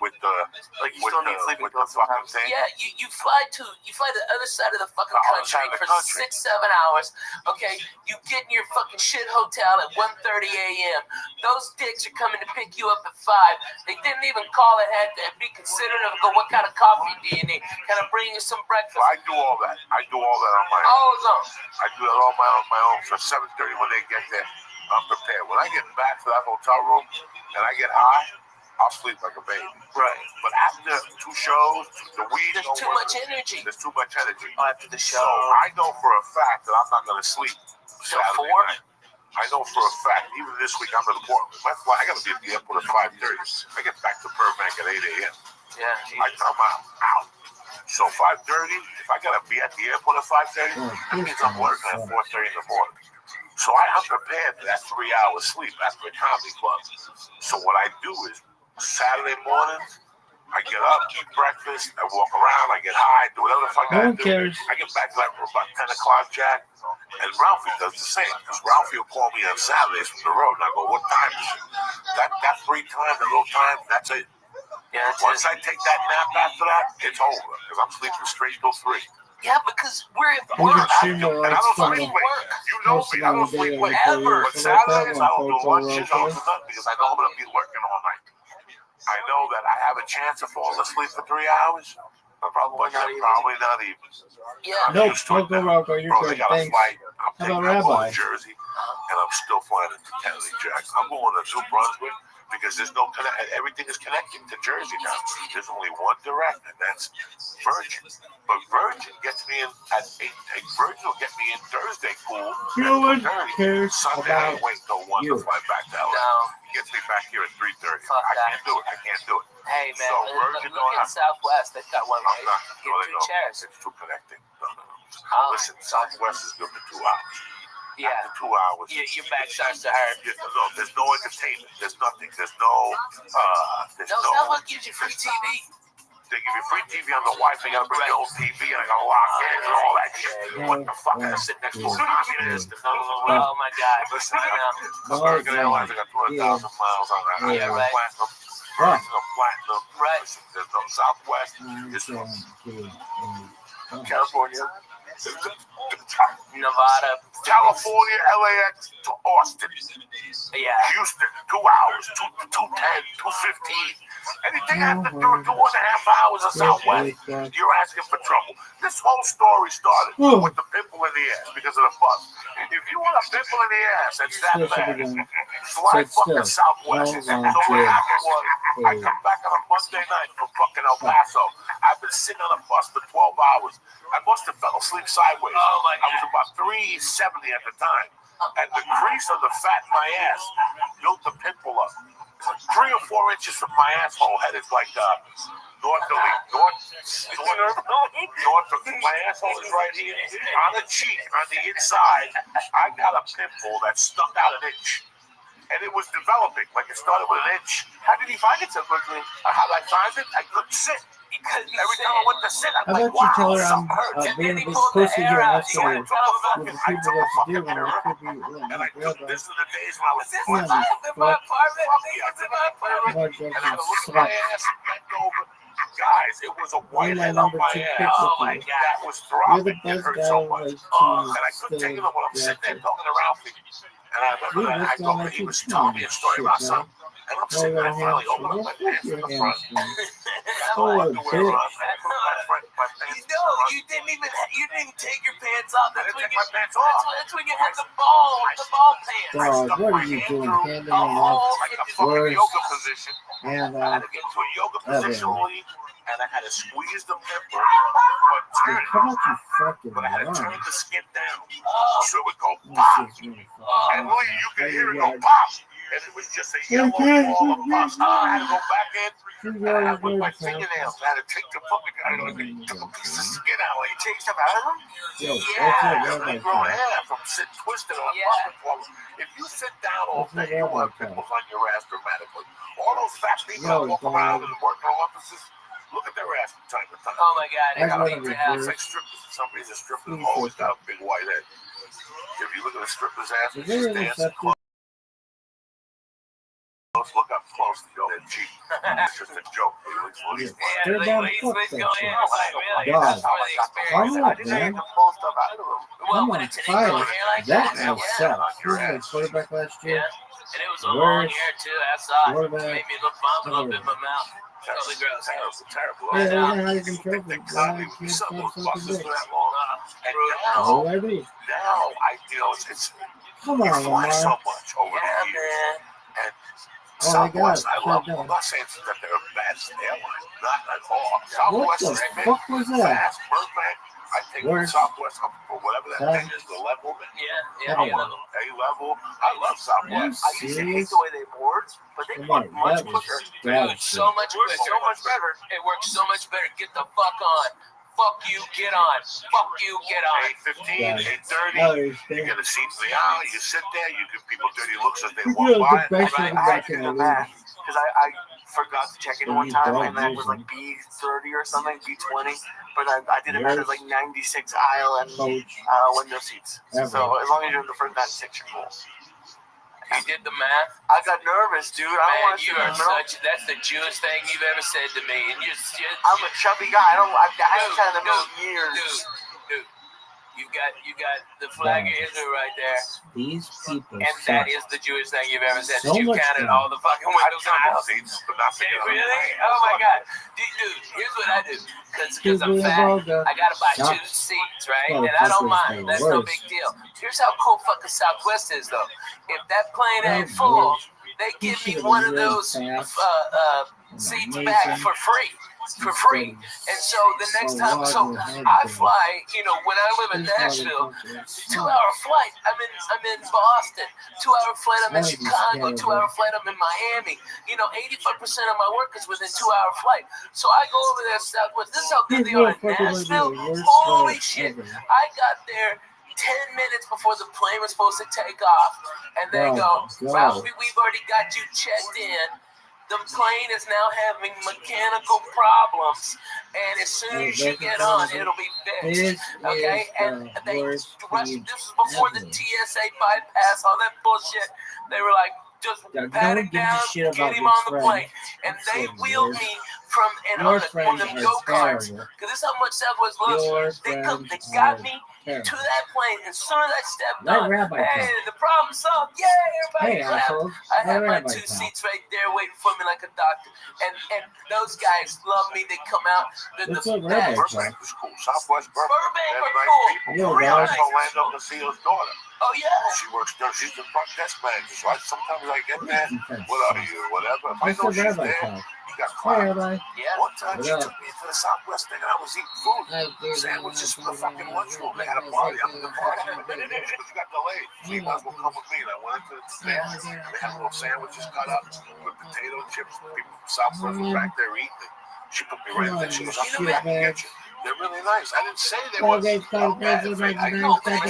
With the like you still need sleeping pills fucking thing. Yeah, you fly to the other side of the fucking country for 6-7 hours. Okay, you get in your fucking shit hotel at 1:30 a.m. Those dicks are coming to pick you up at 5. They didn't even call ahead to be considerate of go, what kind of coffee do you need? Can I bring you some breakfast? Well, I do all that. I do all that on my own. I do that all on my own. So 7:30 when they get there, I'm prepared. When I get back to that hotel room and I get high, I'll sleep like a baby. Right. But after 2 shows, the weed There's too much energy. There's too much energy. After the show. So I know for a fact that I'm not going to sleep Saturday night. I know for a fact, even this week, I'm in Portland. That's why I got to be at the airport at 5:30. I get back to Burbank at 8 a.m. Yeah. I'm out. So 5:30, if I got to be at the airport at 5:30, that means I'm working at 4:30 in the morning. So I'm prepared for that 3 hours sleep after the comedy club. So what I do is Saturday mornings, I get up, eat breakfast, I walk around, I get high, do whatever the fuck I do. cares. I get back to that room about 10 o'clock, Jack, and Ralphie does the same. Because Ralphie will call me on Saturdays from the road, and I go, what time is it? That free time, that little time, that's it. Yeah, Once I take that nap after that, it's over. Because I'm sleeping straight till 3. Yeah, because we're at You work. can stream And I don't from sleep late. You know me. I don't sleep late. But Saturdays, I don't do lunches. I don't do nothing because I know I'm going to be working all night. I know that I have a chance of falling asleep for 3 hours. But probably not even. Yeah. Nope, don't go Rocco. You're Bro, they good. got a Thanks. flight. How about I'm going Rabbi? to Jersey, and I'm still flying into Kennedy, Jack. I'm going to New Brunswick because there's no everything is connecting to Jersey now. There's only one direct, and that's Virgin. But Virgin gets me in at 8. Virgin will get me in Thursday, cool. No one cares Sunday, I about wait till 1 to fly back to LA. No. Gets me back here at 3:30. Fuck I that. can't do it. Hey, man, So look Virgin at Southwest. They've got one, right? Get 3 chairs. It's too connecting. Oh, Listen, Southwest is good for 2 hours. Yeah. After 2 hours, your back starts to hurt. No, there's no entertainment. There's nothing. There's no. Southwest gives you free TV. They give you free TV on the Wi-Fi. You gotta bring your own TV, and I gotta lock in and all that shit. What the fuck? I gotta sit next to a communist. Oh my God! Listen, I know. American Airlines, I got 200,000 miles on that. Yeah, right. Platinum. Platinum. Right. Listen, there's no Southwest. California. Nevada. California, LAX to Austin. Yeah. Houston, 2 hours, 2:10, 2:15. Anything after 2.5 hours of Southwest, you're asking for trouble. This whole story started with the pimple in the ass because of the bus. If you want a pimple in the ass, it's that bad. Fly fucking Southwest. So what happened was, I come back on a Monday night from fucking El Paso. I've been sitting on a bus for 12 hours. I must have fell asleep sideways. Oh my God. I was about 370 at the time. And the crease of the fat in my ass built the pimple up. 3 or 4 inches from my asshole, headed like north of my asshole is right here. On the cheek, on the inside, I got a pimple that stuck out an inch. And it was developing, like it started with an inch. How did he find it so quickly? How did I find it? I couldn't sit. Every time I went to sit, I'm How like, about you tell wow, her I'm something hurts. being a big pussy here and asking her I what the people have to do when it could be and I took this to the days when I was Yeah, in my apartment. And I looked at my ass and bent over. Guys, it was a white head on my ass. Oh my God, that was You're the throbbing. It best hurt guy so much. to And I couldn't take stay it when I'm sitting there talking to Ralphie. And I remember that I told him he was telling me a story about something. And I'm sitting there, I finally opened up my pants in the front. Oh, bitch. you didn't even take your pants off. I That's didn't when take you my pants off. that's when you had the ball pants. Dog, what are you doing? Handing me hole Like a that fucking worst yoga position. hand I had off to get to a yoga ever. position, and I had to squeeze the pimple, Dude, how about you fucking but I had to turn run? the skin down so it would go This pop. is really fucking And Lee, you could hear it go pop. And it was just a yellow ball of pus. I had to go back in and with my fingernails. I had to take the fucking, I took a piece of skin out. Like, you take stuff out of them? Yo, Yeah, they grow hair from sitting twisted on pus. If you sit down all day, you'll have pimples on your ass dramatically. All those fat people that walk around and work in offices, look at their ass from time to time. Oh my God! They got I big wanna ass reverse. like strippers. For some reason, strippers always got a big white head. If you look at a stripper's ass, Is she's there any dancing septic? close. Look up close to your head cheek. It's just a joke. They're about to fuck that shit. That's how I got the Come experience. on, I didn't man. even pull stuff out of them. I'm on fire. That now sucks. Who was my quarterback last year? And it was a long Worst hair too. I saw it. quarterback Made me look vomit a little bit in my mouth. Totally gross. Terrible. Yeah, you know how you can choke it. Cosby would be something with buses for that long. And now, Oh, I do. it's Come you on, fly so Lamar. much over the years. And Oh my God, Southwest, I love them. shut I'm not saying that they're a bad airline. Not at all. What Southwest the is big, fuck was that? fast, Burbank. I take Worst. Southwest up for whatever that Huh? thing is, the level. Yeah, A-level. I love Southwest. I used to hate serious? the way they board, but they Come board on, much that was quicker. dog Dude, shit. so much better. It works so much better. Get the fuck on. Fuck you, get on. Fuck you, get on. 8:15, Oh, 8:30. You get a seat in the aisle. You sit there. You give people dirty looks as they You walk know, by. the best thing I had about to do the the league. math because I forgot to check in So one you time, don't and that was like B30 or something, B20. But I did it as like 96 aisle and window seats. Ever. So as long as you're in the first 96, you're cool. You did the math? I got nervous, dude. I don't Man, want to you sit in are the middle. that's the Jewest thing you've ever said to me. And you're I'm a chubby guy. I haven't sat in the middle in years. Dude, you got the flag of Israel right there. These people And suck. that is the Jewish thing you've ever said. So That you much counted fun. all the fucking windows on the house. Seats, but not big enough. Really? Oh my God. Dude, here's what I do. Because I'm fat, I gotta buy two seats, right? And I don't mind. That's no big deal. Here's how cool fucking Southwest is, though. If that plane ain't full, they give me one of those seats back for free. And so the next time, I fly, when I live in Nashville, 2-hour flight, I'm in Boston, 2-hour flight, I'm in Chicago, 2-hour flight, I'm in Miami. 85% of my work is within 2-hour flight. So I go over there to Southwest. This is how good they are in Nashville. Holy shit. I got there 10 minutes before the plane was supposed to take off, and they go, Ralphie, we've already got you checked in. The plane is now having mechanical problems, and as soon as you get on, it'll be fixed. Okay? And this is before the TSA bypass, all that bullshit. They were like, just pat him down, get him on the plane. And they wheeled me from on them go-karts. Because this is how much Southwest loves. They got me to that plane. As soon as I stepped on, hey, the problem solved. Yay, everybody clapped. I had my two seats right there waiting for me like a doctor. And those guys love me. They come out. Burbank was cool. Southwest Burbank were cool. Orlando Casillo's daughter. Oh, yeah. She works there. She's the front desk manager. So sometimes I get there. What are you? Whatever. If I know she's there, you got crowd. Yeah. One time she took me into the Southwest thing and I was eating food. Sandwiches from the fucking lunchroom. They had a party. I'm in the party. She got delayed. She might as well come with me. And I went into the stand. They had little sandwiches cut up with potato chips. People from Southwest were back there eating it. She put me right there. She goes, I'll come back and get you. They're really nice. I didn't say they were. I know, but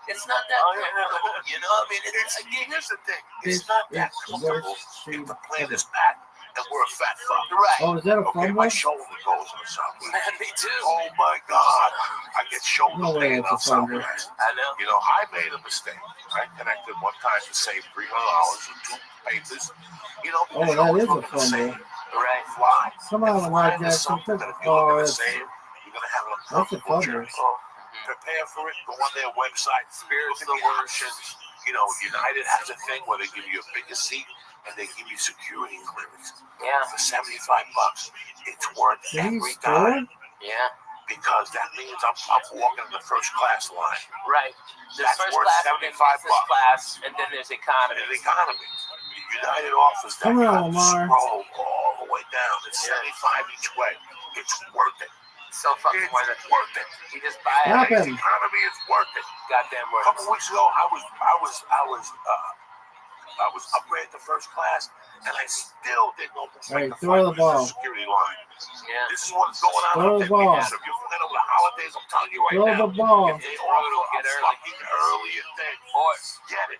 it's not that comfortable, here's the thing. It's not that comfortable if the plane is packed and we're a fat fuck. Right. Oh, is that a fun my one? shoulder goes on Southwest. Man, me too. Oh my God. I get shoulder No way, pain it's a on fun one. Southwest. I know. I made a mistake. I connected one time to save $300 and 2 papers. Because Oh, you're that always is a looking to fun save. one. Right. Fly. Come on, Lamar Flying is Jackson. something that if you're looking to Oh, save, you're going to have an that's a uncomfortable fun journey. one. Prepare for it. Go on their website. Look at the options. United has a thing where they give you a bigger seat and they give you security clearance. Yeah. For $75, it's worth every Score? dime. Yeah. Because that means I'm walking the first class line. Right. There's That's first worth class, $75. business class, and then there's economy. And economy. The United offers that. Come You on, have to Omar. scroll all the way down. It's 75 each way. It's worth it. So fucking worth it. Worth it. You just buy Stop it. him. Economy is worth it. Goddamn worth A couple weeks ago, I was upgraded to first class, and I still didn't almost All right, make the throw the ball. security line. Yeah. This is what's going on Throw out the there. ball. Because if you're flying over the holidays, I'm telling you right Throw now. the ball. If they offer Get a early. fucking earlier thing, Or get it.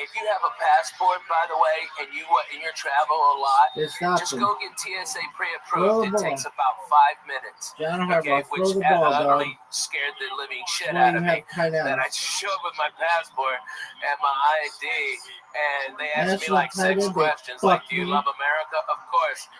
if you have a passport, by the way, and you travel a lot, Just stop just him. go get TSA Throw pre-approved. the It ball. takes about 5 minutes. John Okay, Harbaugh, which throw the ball, dog. utterly scared the living shit Why out you of have me. tight That I ends? show up with my passport and my ID, and they asked me National like tight 6 end, they questions, like, fucked do you me. love America? Of course.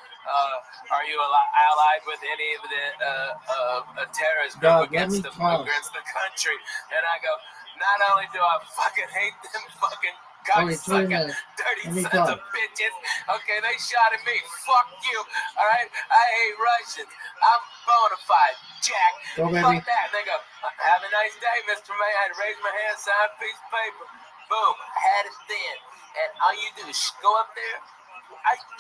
Are you allied with any of the terrorist group Dog, let against me the talk. country? And I go, not only do I fucking hate them fucking Okay, 20 cocksucker, minutes. dirty Let me sons of talk. bitches. Okay, they shot at me. Fuck you. All right, I hate Russians. I'm bona fide, Jack. Go, baby. Fuck that. And they go, have a nice day, Mr. May. I had to raise my hand, sign a piece of paper. Boom, had it then. And all you do is go up there.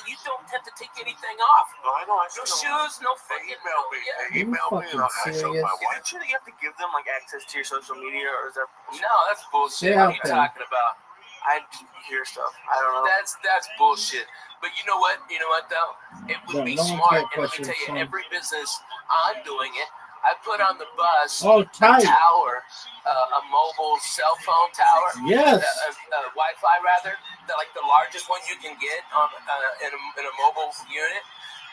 You don't have to take anything off. No, I know. No shoes, no fucking. Email me. Yeah. They email me, and I show serious? my Is wife. it true that you have to give them like access to your social media, or is that? No, that's bullshit. Stay What are out you there. talking about? I hear stuff. I don't know. That's bullshit. But you know what? You know what though? It would No, be no one's smart. got And let me questions, tell you, son. every business I'm doing it. I put on the bus Oh, a tight. tower, a mobile cell phone tower. Yes. Wi-Fi rather, like the largest one you can get on in a mobile unit.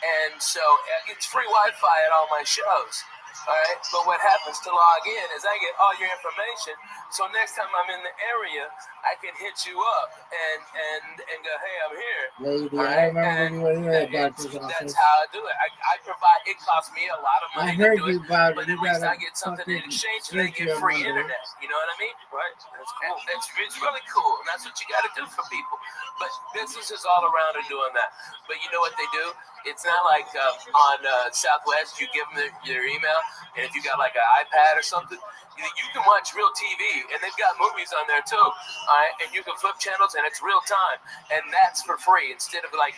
And so it's free Wi-Fi at all my shows. All right, but what happens to log in is I get all your information. So next time I'm in the area, I can hit you up and go, hey, I'm here. Lady, All I right? remember when you were at That's doctor's office. how I do it. I provide. It costs me a lot of I money heard to do you it, about but it. You at least got I a get something in fucking exchange, and they surgery get on free Monday. internet. You know what I mean? Right. That's cool. It's really cool, and that's what you got to do for people. But businesses all around are doing that. But you know what they do? It's not like on Southwest, you give them their email, and if you got like an iPad or something, you can watch real TV, and they've got movies on there too. All right, and you can flip channels, and it's real time, and that's for free instead of like.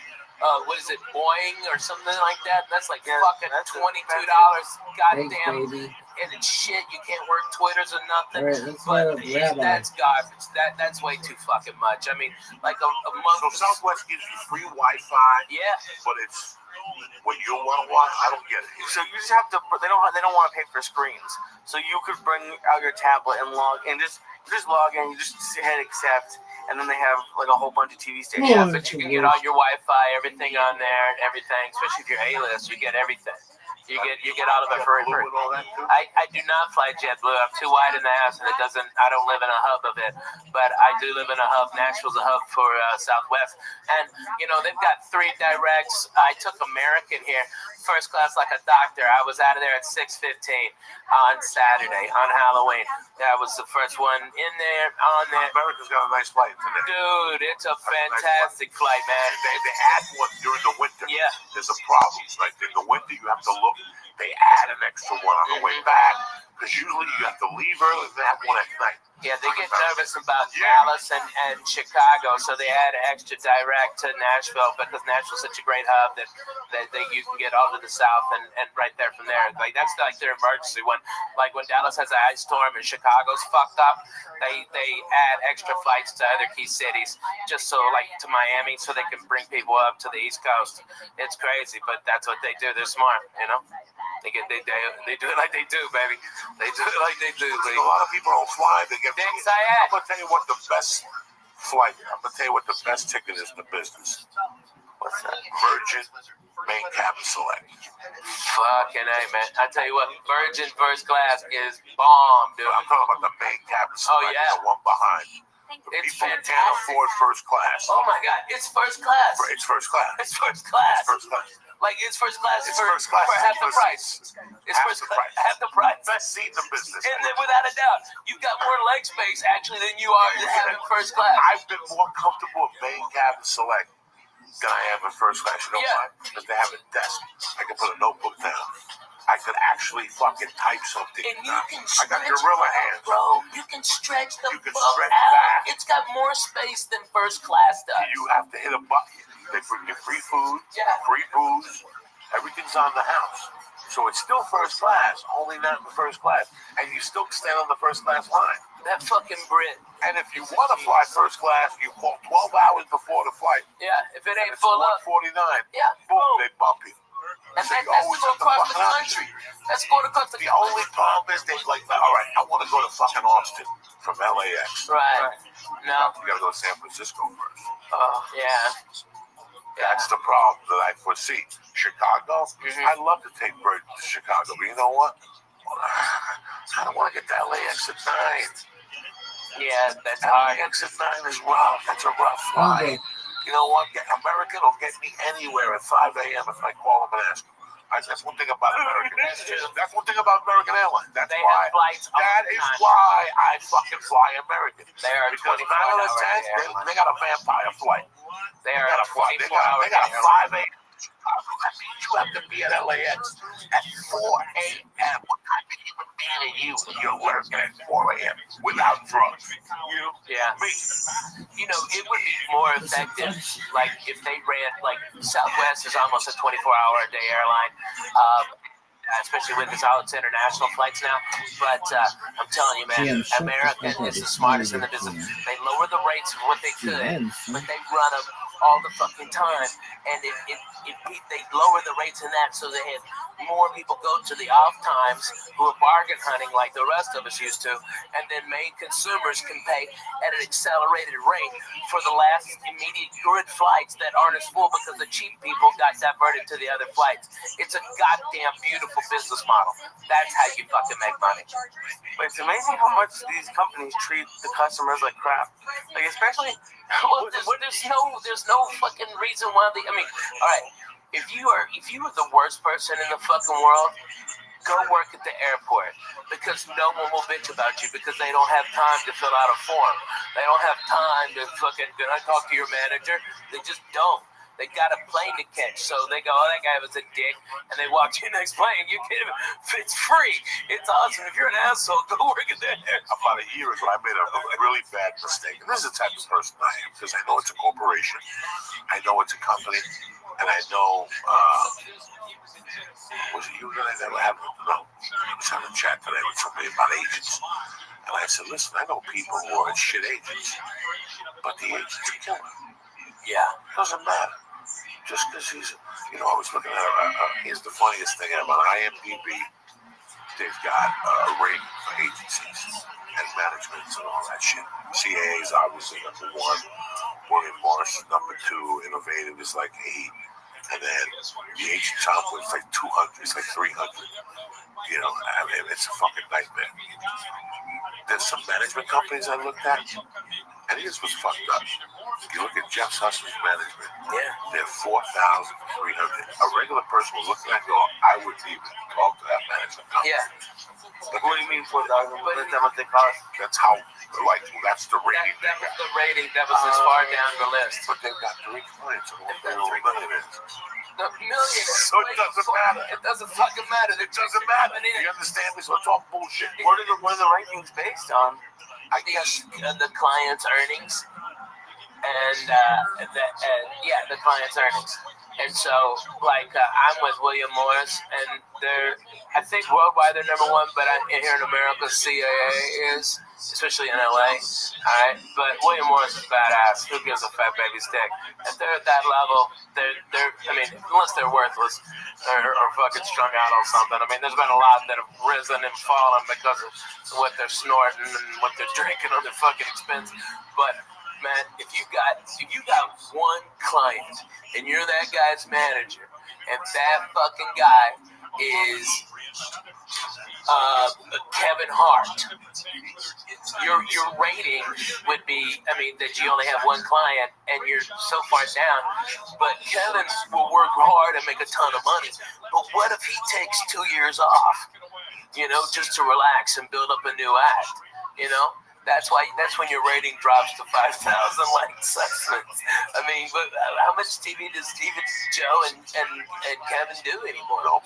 What is it, Boeing or something like that? That's like fucking $22. Goddamn. Thanks, baby. And it's shit. You can't work Twitters or nothing. All right, let's But let Rabbi. that's garbage. That's way too fucking much. I mean, like a month. So Southwest gives you free Wi-Fi. Yeah. But it's what you want to watch. I don't get it. So you just have to. They don't want to pay for screens. So you could bring out your tablet and log in. Just log in. You just hit accept. And then they have like a whole bunch of TV stations. Yeah, but you can get all your Wi-Fi, everything on there, and everything. Especially if you're A-list, you get everything. You get all of it for free. I do not fly JetBlue. I'm too wide in the ass, and I don't live in a hub of it. But I do live in a hub. Nashville's a hub for Southwest. And, they've got 3 directs. I took American here, first class like a doctor. I was out of there at 6:15 on Saturday, on Halloween. That was the first one in there, on there. America's got a nice flight today. Dude, it's a fantastic flight, man. They add one during the winter. Yeah. There's a problem. Like in the winter, you have to look. They add an extra one on the way back because usually you have to leave early and have one at night. Yeah, they get nervous about Dallas and Chicago, so they add an extra direct to Nashville because Nashville's such a great hub that you can get all to the south and right there from there. Like that's like their emergency one. Like when Dallas has an ice storm and Chicago's fucked up, they add extra flights to other key cities just so like to Miami so they can bring people up to the East Coast. It's crazy, but that's what they do. They're smart, They do it like they do, baby. They do it like they do. A lot of people don't fly. They get. I'm gonna tell you what the best flight. I'm gonna tell you what the best ticket is in the business. What's that? Virgin Main Cabin Select. Fucking A, man. I tell you what, Virgin First Class is bomb, dude. I'm talking about the Main Cabin Select. Oh yeah, the one behind. It's people fantastic. can't afford first class. Oh my God, it's first class. It's first class. It's first class. It's first class. Like it's first class. It's first class for half the price. It's first class. Half the price. Best seat in the business. And then without a doubt, you've got more leg space actually than you are having first class. I've been more comfortable in Main Cabin Select than I am in first class. You know why? Because they have a desk. I can put a notebook down. I I could actually fucking type something. And you can I got stretch, gorilla hands. bro. You can stretch the You can fuck stretch out. that. It's got more space than first class does. You have to hit a button. They bring you free food, Yeah. free booze. Everything's on the house. So it's still first class, only not in the first class. And you still stand on the first class line. That fucking Brit. And if you want to fly first class, you call 12 hours before the flight. Yeah, if it ain't It's full up. 149. Yeah. Boom, they bump you. And So that's you always going have to across the fucking country. That's going across the The only problem is they like, all right, I want to go to fucking Austin from LAX. Right. No. You got to go to San Francisco first. Yeah. That's the problem that I foresee. Chicago, I'd love to take Bird to Chicago, but you know what? I don't want to get to LAX at 9. Yeah, that's hard. LAX at 9 is rough. That's a rough flight. You know what? American will get me anywhere at 5 a.m. if I call them and ask them. That's one thing about American. That's one thing about American Airlines. That's They why. have flights all That the is time. why I fucking fly American. They are because 24 9 out of hours 10, they got a vampire flight. They are got a 24 hours. They got a 5 a.m. That means you have to be at LAX at 4 a.m. What kind of human being are you? You're working at 4 a.m. without drugs. Yeah. Me. You know, it would be more effective, like, if they ran, like, Southwest is almost a 24-hour-a-day airline, especially with all its international flights now. But I'm telling you, man, American is the smartest in the business. They lower the rates of what they could, but they run them all the fucking time. And they lower the rates in that so they have more people go to the off times who are bargain hunting like the rest of us used to, and then main consumers can pay at an accelerated rate for the last immediate good flights that aren't as full because the cheap people got diverted to the other flights. It's a goddamn beautiful business model. That's how you fucking make money. But it's amazing how much these companies treat the customers like crap. Like, especially well, there's no fucking reason why I mean, all right, if you are the worst person in the fucking world, go work at the airport, because no one will bitch about you because they don't have time to fill out a form. They don't have time to fucking, can I talk to your manager? They just don't. They got a plane to catch, so they go, oh, that guy was a dick, and they watch your next plane. You get him. It's free. It's awesome. If you're an asshole, go work at that. About a year ago, I made a really bad mistake. And this is the type of person I am, because I know it's a corporation. I know it's a company. And I know, was it you that I never happened to know? I was having a chat today with somebody about agents. And I said, listen, I know people who are shit agents, but the agents are killer. Yeah. Doesn't matter. Just because he's, I was looking at, here's the funniest thing ever. On IMDb, they've got a rating for agencies and managements and all that shit. CAA is obviously number 1. William Morris is number 2. Innovative is like 8. And then the agent top was like 200. It's like 300. I mean, it's a fucking nightmare. There's some management companies I looked at, and here's what's fucked up. You look at Jeff Susman's management, they're 4,300. A regular person will look at that and go, I wouldn't even talk to that management company. Yeah. But what do you mean 4,000? Is that what they cost? That's how, that's the rating. That was the rating. That was as far down the list. But they've got 3 clients. They're all millionaires. The millionaires. So it doesn't matter. It doesn't fucking matter. It doesn't matter. You understand me? So it's all bullshit. What are the rankings based on? I guess the client's earnings. And the client's earnings. And so, I'm with William Morris, and I think worldwide they're number 1, but here in America, CAA is, especially in LA. All right, but William Morris is badass. Who gives a fat baby's dick? If they're at that level, unless they're worthless or fucking strung out on something. I mean, there's been a lot that have risen and fallen because of what they're snorting and what they're drinking on their fucking expense. But man, if you got one client and you're that guy's manager, and that fucking guy is Kevin Hart, your rating would be, that you only have one client and you're so far down. But Kevin will work hard and make a ton of money. But what if he takes 2 years off, just to relax and build up a new act, That's when your rating drops to 5,000 like substance. I mean, but how much TV does Stephen, Joe, and Kevin do anymore? No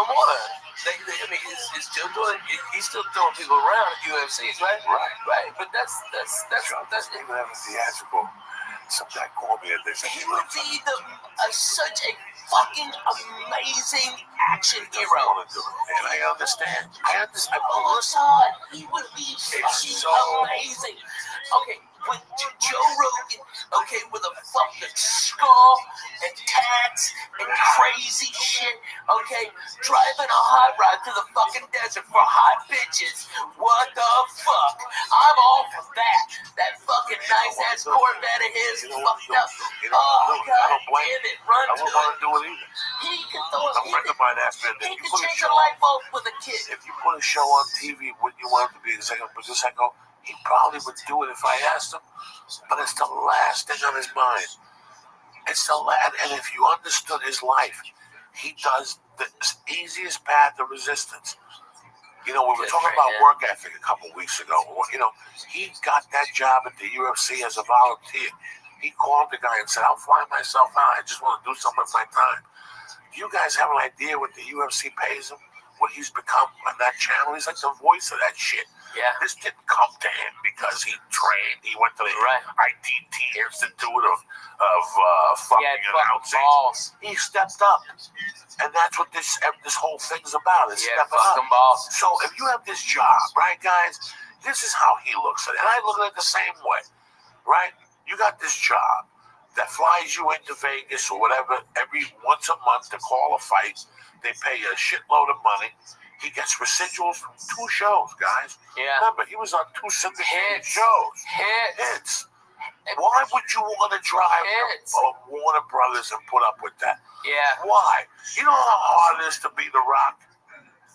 more. I mean, is Joe doing? He's still throwing people around at UFCs, right? Right. But that's even having theatrical. Some guy called me and they said he would be such a fucking amazing action hero. And I understand. Oh my God, he would be fucking amazing. Okay, with Joe Rogan, okay, with a fucking skull and tats and crazy shit, okay, driving a hot rod through the fucking desert for hot bitches. What the fuck? I'm all for that. That fucking nice ass Corvette of his fucked up. Oh God damn it, run to it. I wouldn't want to do it either. He could throw it. A friend of mine asked me, he could change a light bulb with a kid. If you put a show on TV, wouldn't you want him to be executive producer? I go, he probably would do it if I asked him, but it's the last thing on his mind. It's the last, and if you understood his life, he does the easiest path of resistance. You know, we were talking about work ethic a couple weeks ago. You know, he got that job at the UFC as a volunteer. He called the guy and said, I'll fly myself out. I just want to do something with my time. Do you guys have an idea what the UFC pays him? What he's become on that channel? He's like the voice of that shit. Yeah. This didn't come to him because he trained. He went to the ITT Institute of fucking announcing. He stepped up. And that's what this whole thing's about. Is stepping up. Balls. So if you have this job, right, guys, this is how he looks at it. And I look at it the same way, right? You got this job that flies you into Vegas or whatever every once a month to call a fight. They pay you a shitload of money. He gets residuals from 2 shows, guys. Yeah. Remember, he was on 2 syndicated shows. Hits. Why would you want to drive Warner Brothers and put up with that? Yeah. Why? You know how hard it is to be The Rock?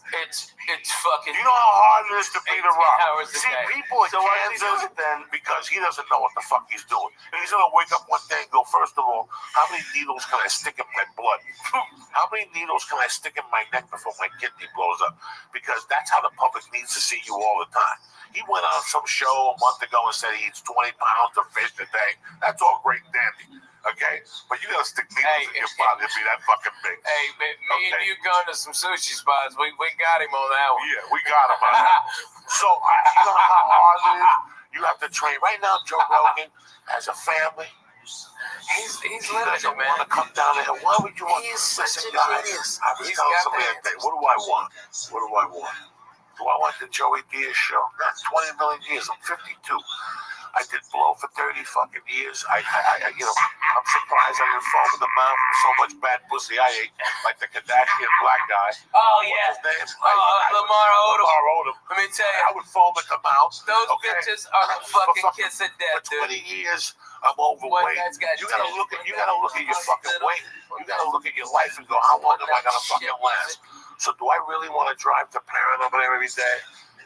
It's fucking. You know how hard it is to be The Rock? See, people in So Kansas, then, because he doesn't know what the fuck he's doing. And he's going to wake up one day and go, first of all, how many needles can I stick in my blood? How many needles can I stick in my neck before my kidney blows up? Because that's how the public needs to see you all the time. He went on some show a month ago and said he eats 20 pounds of fish a day. That's all great and dandy. Okay? But you got to stick needles in your body to be that fucking big. Hey, me and you going to some sushi spots. We got him on that one. Yeah, we got him on that. So, you know how hard it is? You have to train. Right now, Joe Rogan has a family. He's he living doesn't it, man. want to come down there. Why would you want to such listen, a guys? genius. I was telling somebody that day, what do I want? What do I want? Do I want the Joey Diaz show? That's 20 million years. I'm 52. I did blow for 30 fucking years. I'm surprised I didn't fall in the mouth with so much bad pussy I ate, like the Kardashian black guy. Oh, yeah. What's his name? Lamar Odom. Lamar Odom. Let me tell you. I would foam at the mouth. Those bitches are the fucking kiss of death, For 20 dude. years, I'm overweight. You gotta look at your fucking weight. You gotta look at your life and go, how long am I gonna fucking last? So do I really want to drive to Parent over there every day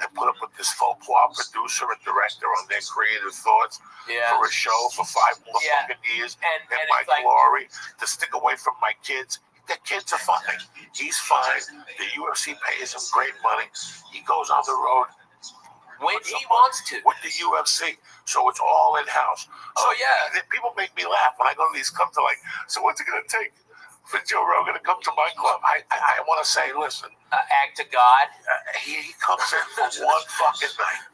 and put up with this folklore producer and director on their creative thoughts for a show for 5 more fucking years and my glory to stick away from my kids? The kids are fine. He's fine. The UFC pays him great money. He goes on the road when he wants to with the UFC. So it's all in-house. So people make me laugh when I go to these clubs. They're like, so what's it going to take for Joe Rogan to come to my club? I want to say, listen. Act to God. He comes in for one fucking night.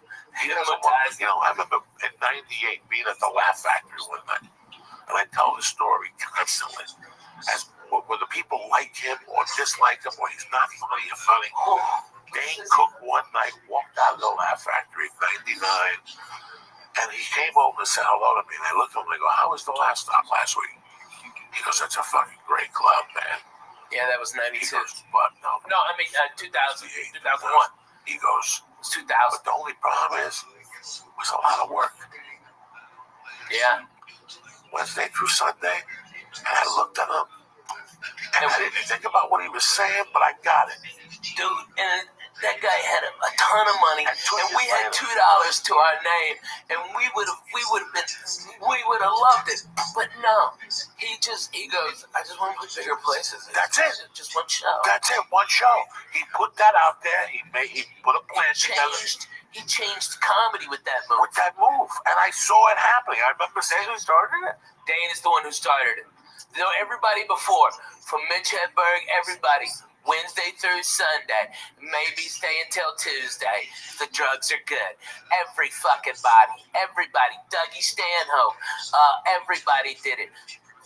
He doesn't want, I remember in 98 being at the Laugh Factory one night. And I tell the story constantly. As whether people like him or dislike him or he's not funny or funny. Dane Cook one night walked out of the Laugh Factory in 99. And he came over and said hello to me. And I looked at him and I go, how was the last stop last week? He goes, that's a fucking great club, man. Yeah, that was 92. He goes, but no. No, I mean 2000, 2001. He goes, it's 2000. But the only problem is, it was a lot of work. Yeah. Wednesday through Sunday, and I looked at him, and I didn't think about what he was saying, but I got it. Dude, and that guy had a ton of money, and we had $2 to our name, and we would have loved it. But no, he goes, I just want to put bigger places. That's it. Just one show. That's it. One show. He put that out there. He put a plan together. He changed comedy with that move. And I saw it happening. I remember saying who started it. Dane is the one who started it. You know, everybody before, from Mitch Hedberg, everybody, Wednesday through Sunday, maybe stay until Tuesday. The drugs are good. Every fucking everybody, Dougie Stanhope, everybody did it.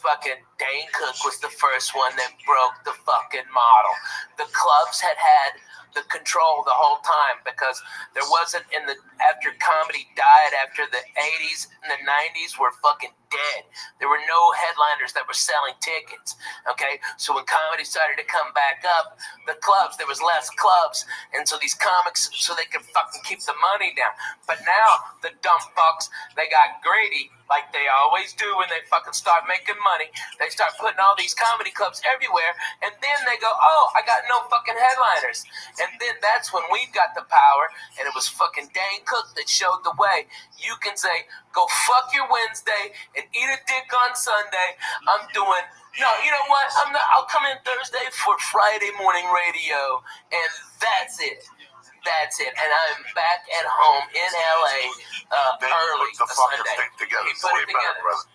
Fucking Dane Cook was the first one that broke the fucking model. The clubs had the control the whole time because there wasn't after comedy died after the 80s and the 90s were fucking dead. There were no headliners that were selling tickets, okay? So when comedy started to come back up, the clubs, there was less clubs, and so these comics, so they could fucking keep the money down. But now, the dumb fucks, they got greedy, like they always do when they fucking start making money. They start putting all these comedy clubs everywhere, and then they go, oh, I got no fucking headliners. And then that's when we got the power, and it was fucking Dane Cook that showed the way. You can say, go fuck your Wednesday and eat a dick on Sunday. I'm doing, no, you know what? I'll come in Thursday for Friday morning radio, and that's it. That's it. And I'm back at home in LA early the fucking Sunday. thing together. He put it together. Brother.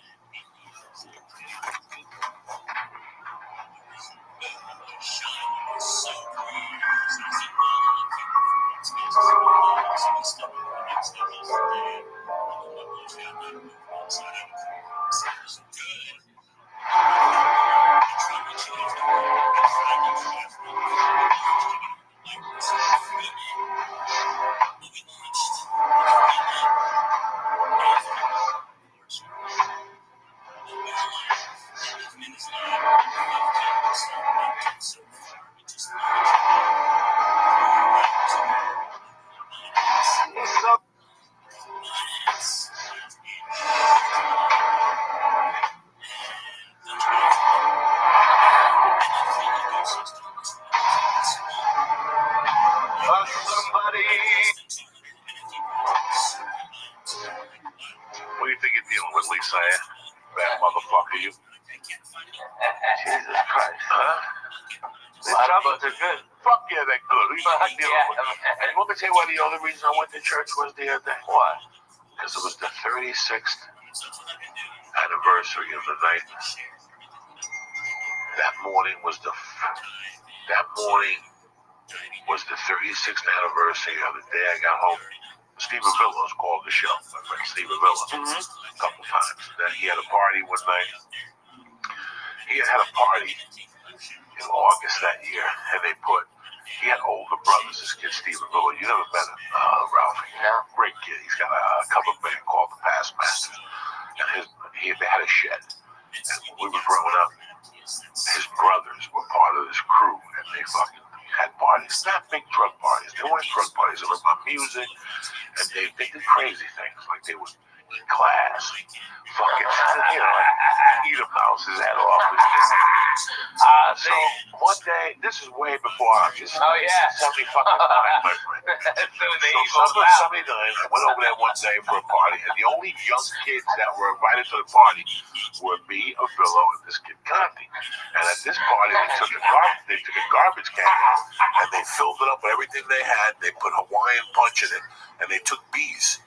What do you think you're dealing with, Lisa? Bad motherfucker, you. Jesus Christ. Huh? The chocolates are good. Fuck yeah, they're good. Who you think you're dealing with? And you want me to tell you why the other reason I went to church was the other day? Why? Because it was the 36th anniversary of the night. That morning was the 36th anniversary of the day I got home. Steve Avila's called the show. My friend Steve Avila, a couple times. Then he had a party one night. He had a party in August that year, and he had older brothers. This kid, Steve Avila, you never met him, Ralph. No. Great kid. He's got a cover band called the Past Masters. And they had a shed. And when we were growing up, his brothers were part of this crew, and they fucking had parties. Not big drug parties. They weren't drug parties. They were about music, and they did crazy things. Like they would eat glass, fucking, eat a mouse's head off. So one day, this is way before I was 70 fucking 9, my friend. So summer 79, I went over there one day for a party, and the only young kids that were invited to the party were me, Avillo, and this kid Conti. And at this party, they took a garbage can and they filled it up with everything they had. They put Hawaiian punch in it, and they took bees.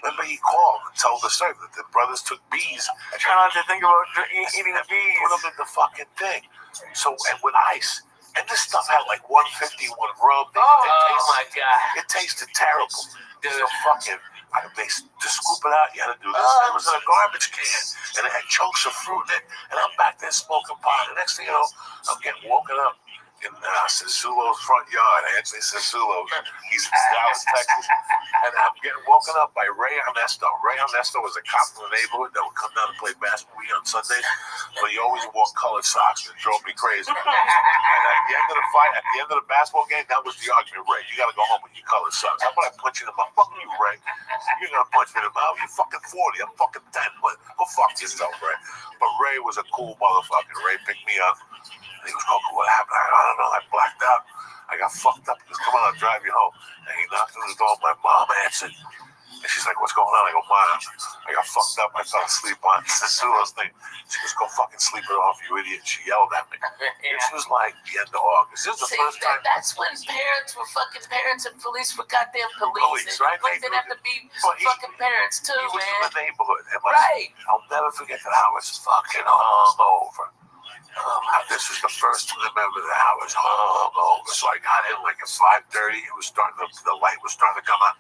Remember, he called and told the servant that the brothers took bees. I try not to think about eating bees. Put them in the fucking thing. So, and with ice. And this stuff had like 151 rum. My God. It tasted terrible. Dude. So fucking, to scoop it out, you had to do this. It was in a garbage can. And it had chunks of fruit in it. And I'm back there smoking pot. The next thing you know, I'm getting woken up in Sasulo's front yard. Anthony Sasulo. He's in Dallas, Texas. And I'm getting woken up by Ray Ernesto. Ray Ernesto was a cop in the neighborhood that would come down and play basketball on Sundays. But he always wore colored socks and it drove me crazy. And at the end of the fight, at the end of the basketball game, that was the argument. Ray, you got to go home with your colored socks. How about I punch you in the mouth? Fuck you, Ray. You're going to punch me in the mouth. You're fucking 40. I'm fucking 10. But go fuck yourself, Ray. But Ray was a cool motherfucker. Ray picked me up. And he was going, what happened? I don't know. I blacked out. I got fucked up. He goes, come on, I'll drive you home. And he knocked on the door. My mom answered. And she's like, what's going on? I go, Mom, I got fucked up. I fell asleep on the Sula's thing. She goes, go fucking sleep it off, you idiot. She yelled at me. This was like the end of August. This was the first time. That's when parents were fucking parents and police were goddamn police. Right? Police didn't have to be fucking parents too, he was man. in the neighborhood. And Right. I'll never forget that I was fucking hungover. This was the first time ever that I was hungover. So I got in like at 5:30. It was starting to, the light was starting to come on.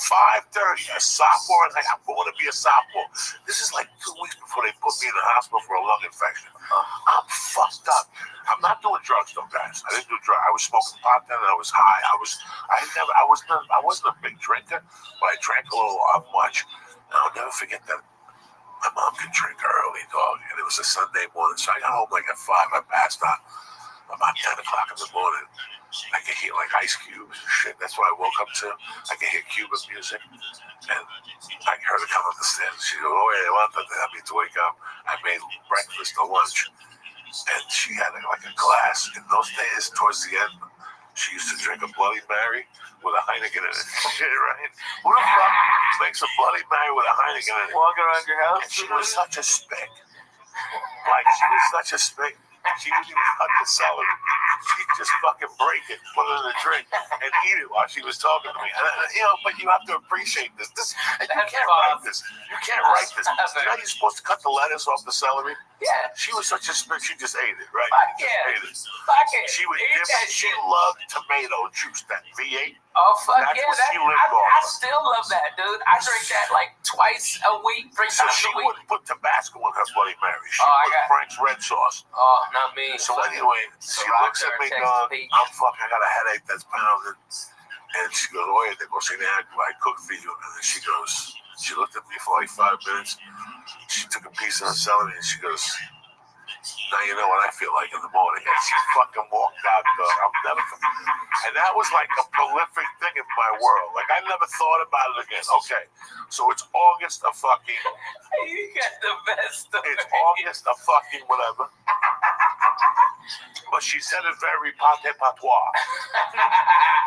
5:30, a sophomore, and I'm going to be a sophomore. This is like 2 weeks before they put me in the hospital for a lung infection. I'm fucked up. I'm not doing drugs though, guys. I didn't do drugs. I was smoking pot then, and I was high. I wasn't a big drinker, but I drank a little much. And I'll never forget that. My mom could drink early, dog, and it was a Sunday morning, so I got home like at 5. I passed out about 10 o'clock in the morning. I could hear like Ice Cubes and shit. That's why I woke up to. I could hear Cuban music, and I heard her come up the stairs. She goes, "Oh, yeah, well, that means to wake up." I made breakfast or lunch, and she had like a glass. In those days, towards the end, she used to drink a Bloody Mary with a Heineken in it. Shit, right? Who the fuck makes a Bloody Mary with a Heineken in it? Walking around your house? And she was such a spick. Like, she was such a spick. She didn't even cut the celery. She'd just fucking break it, put it in a drink, and eat it while she was talking to me. And, but you have to appreciate this. And you can't write this. You can't write this. You know you're supposed to cut the lettuce off the celery? Yeah. She was such a spick, she just ate it, right? Fuck yeah. Ate it. Fuck it. She would Eat dip that it. She shit. loved tomato juice, that V8. Oh, fuck That's yeah. what she lived I off. still love that, dude. I drink that like twice a week, 3 So times she a week. wouldn't put Tabasco in her Bloody Mary. She I put got Frank's red sauce. Oh, not me. So anyway, she looks at me going, I'm fucking, I got a headache that's pounding. And she goes, oh, yeah, they go say, I cook for you. And then she goes, she looked at me for like 5 minutes. She took a piece of the celery and she goes, now you know what I feel like in the morning. And she fucking walked out, I'll never forget. And that was like a prolific thing in my world. Like, I never thought about it again. Okay, so it's August of fucking... You got the best of It's August of fucking whatever. But she said it very pate patois.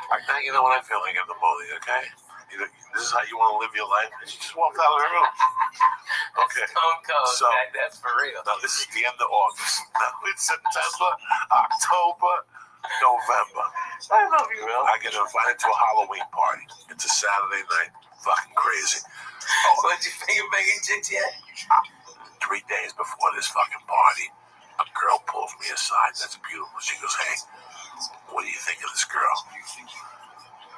Like, now you know what I feel like in the morning, okay? This is how you want to live your life. And she just walked out of the room. Okay. Stone cold, So, Jack, that's for real. now this is the end of August. Now it's September, October, November. I love you, bro. I get invited to a Halloween party. It's a Saturday night. Fucking crazy. What you finger banging chicks yet? 3 days before this fucking party, a girl pulls me aside. That's beautiful. She goes, hey, what do you think of this girl?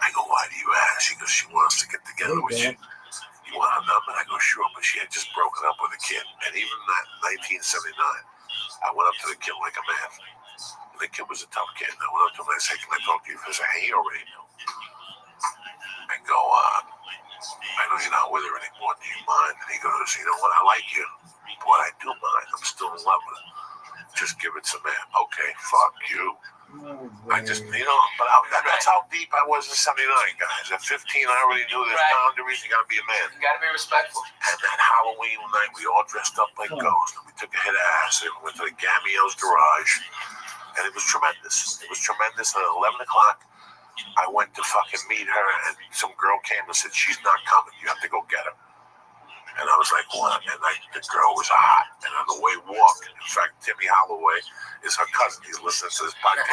I go, why do you ask? She goes, she wants to get together with you. You want her number? I go, sure, but she had just broken up with a kid. And even in 1979, I went up to the kid like a man. And the kid was a tough kid. I went up to him and I said, can I talk to you for a second? Hey, you already know. I go, I know you're not with her anymore. Do you mind? And he goes, you know what? I like you. But I do mind. I'm still in love with her. Just give it to me. Okay, fuck you. I just, but that's how deep I was in 79, guys. At 15, I already knew there's boundaries. You gotta be a man. You gotta be respectful. And that Halloween night, we all dressed up like ghosts. And we took a hit of acid. We went to the Gamio's garage. And it was tremendous. It was tremendous. And at 11 o'clock, I went to fucking meet her. And some girl came and said, she's not coming. You have to go get her. And I was like, what? And the girl was hot. And on the way walking, in fact, Timmy Holloway is her cousin. He's listening to this podcast.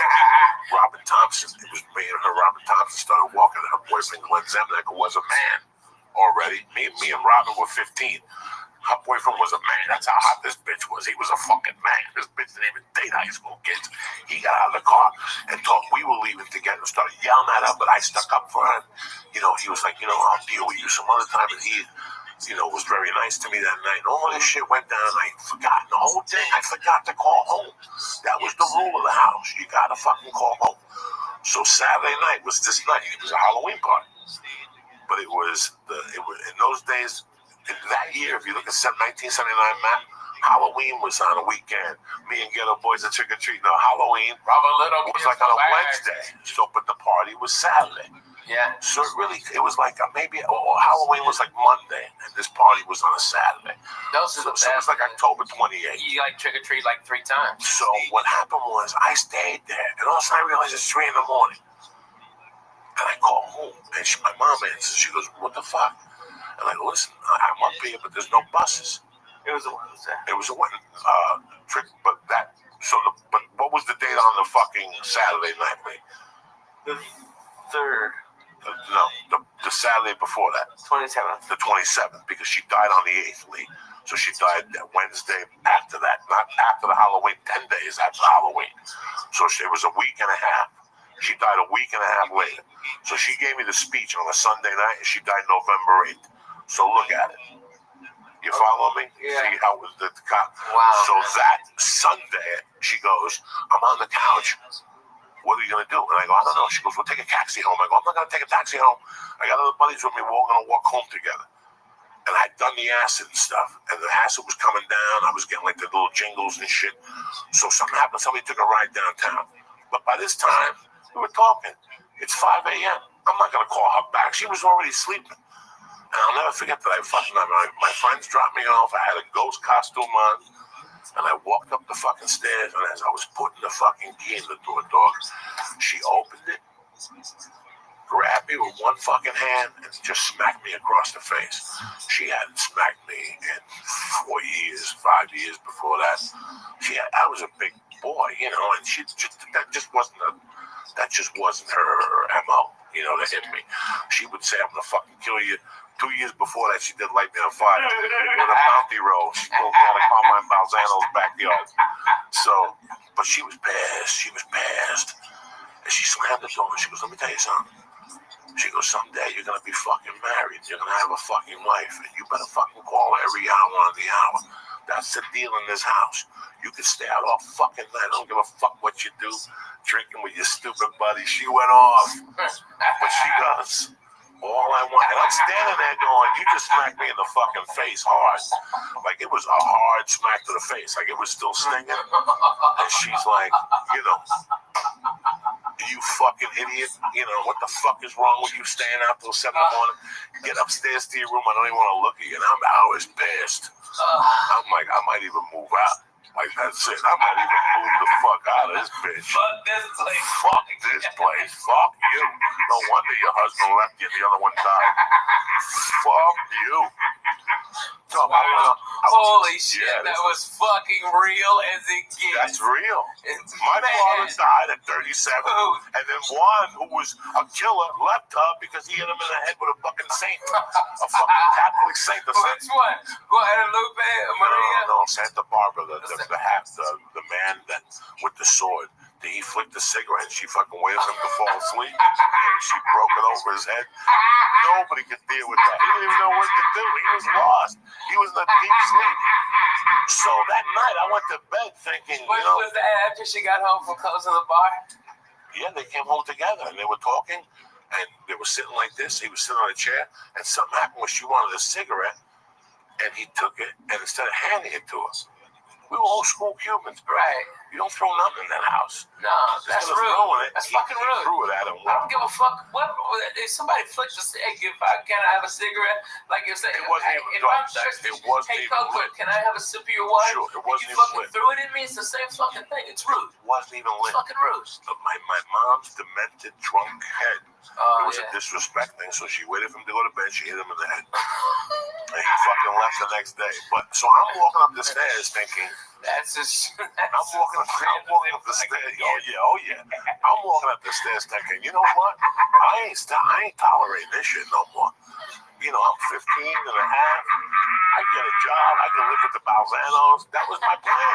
Robin Thompson, it was me and her. Robin Thompson started walking. And her boyfriend, Glenn Zemnick, was a man already. Me and Robin were 15. Her boyfriend was a man. That's how hot this bitch was. He was a fucking man. This bitch didn't even date high school kids. He got out of the car and thought we were leaving together and started yelling at her, but I stuck up for her. He was like, I'll deal with you some other time. And he... was very nice to me that night. All this shit went down. I forgot the whole thing. I forgot to call home. That was the rule of the house. You gotta fucking call home. So Saturday night was this night. It was a Halloween party. But it was in those days, in that year, if you look at 1979 map, Halloween was on a weekend. Me and Ghetto Boys at Trick or Treat. No, Halloween was like on a Wednesday. So, but the party was Saturday. Yeah. So it was like Halloween was like Monday, and this party was on a Saturday. So it was like October 28th. You like trick or treat like 3 times. So what happened was I stayed there, and all of a sudden I realized it's 3 in the morning. And I call home, and my mom answers. She goes, what the fuck? And I go, listen, I'm up here, but there's no buses. It was a Wednesday. It was a trip, but but what was the date on the fucking Saturday night, mate? The 3rd. No, the Saturday before that. 27th. The 27th, because she died on the 8th, Lee. So she died that Wednesday after that, not after the Halloween, 10 days after Halloween. So it was a week and a half. She died a week and a half later. So she gave me the speech on a Sunday night, and she died November 8th. So look at it. You follow me? Yeah. See how it was the cop? Wow. So that Sunday, she goes, I'm on the couch. What are you going to do? And I go, I don't know. She goes, we'll take a taxi home. I go, I'm not going to take a taxi home. I got other buddies with me. We're all going to walk home together. And I'd done the acid and stuff. And the acid was coming down. I was getting like the little jingles and shit. So something happened. Somebody took a ride downtown. But by this time, we were talking. It's 5 a.m. I'm not going to call her back. She was already sleeping. And I'll never forget that my friends dropped me off. I had a ghost costume on. And I walked up the fucking stairs. And as I was putting the fucking key in the door, dog, she opened it, grabbed me with one fucking hand, and just smacked me across the face. She hadn't smacked me in 5 years before that. I was a big boy, and that just wasn't her MO, to hit me. She would say, I'm gonna fucking kill you. 2 years before that, she did light me on fire with a bounty roll. She told me how to call my Balzano's backyard. So, but she was pissed. And she slammed the door and she goes, let me tell you something. She goes, someday you're going to be fucking married. You're going to have a fucking wife. And you better fucking call her every hour on the hour. That's the deal in this house. You can stay out all fucking night. I don't give a fuck what you do. Drinking with your stupid buddy. She went off. But she goes, all I want. And I'm standing there going, you just smacked me in the fucking face hard. Like it was a hard smack to the face. Like it was still stinging. And she's like, you fucking idiot. What the fuck is wrong with you staying out till 7 in the morning? Get upstairs to your room. I don't even want to look at you. And I was pissed. I'm like, I might even move out. Like, that's it. I might even move the fuck out of this bitch. Fuck this place. Fuck this place. Fuck you. No wonder your husband left you and the other one died. Fuck you. So Holy shit, that was fucking real as it gets. That's real. My father died at 37, and then one who was a killer left her because he hit him in the head with a fucking saint. A fucking Catholic saint. Which one? Guadalupe? Maria? No, Santa Barbara, the man that with the sword. He flicked a cigarette and she fucking waited for him to fall asleep. And she broke it over his head. Nobody could deal with that. He didn't even know what to do. He was lost. He was in a deep sleep. So that night I went to bed thinking, Was that after she got home from closing the bar? Yeah, they came home together and they were talking and they were sitting like this. He was sitting on a chair and something happened where she wanted a cigarette and he took it and instead of handing it to us, we were old school Cubans, right? You don't throw nothing in that house. No, that's rude. That's fucking rude. He threw it at him. I don't give a fuck. What if somebody flicked a cigarette? Can I have a cigarette? Like if it wasn't even if I'm thirsty, hey Coco, can I have a sip of your water? Sure, it wasn't you even fucking lit. threw it in me. It's the same fucking thing. It's rude. It wasn't even lit. It's fucking rude. But my mom's demented drunk head. It was a disrespect thing, so she waited for him to go to bed. She hit him in the head. And he fucking left the next day. But so I'm walking up the stairs thinking, I'm walking up the stairs. Oh yeah. I'm walking up the stairs thinking, you know what? I ain't tolerating this shit no more. I'm 15 and a half. I get a job. I can live with the Balzanos. That was my plan.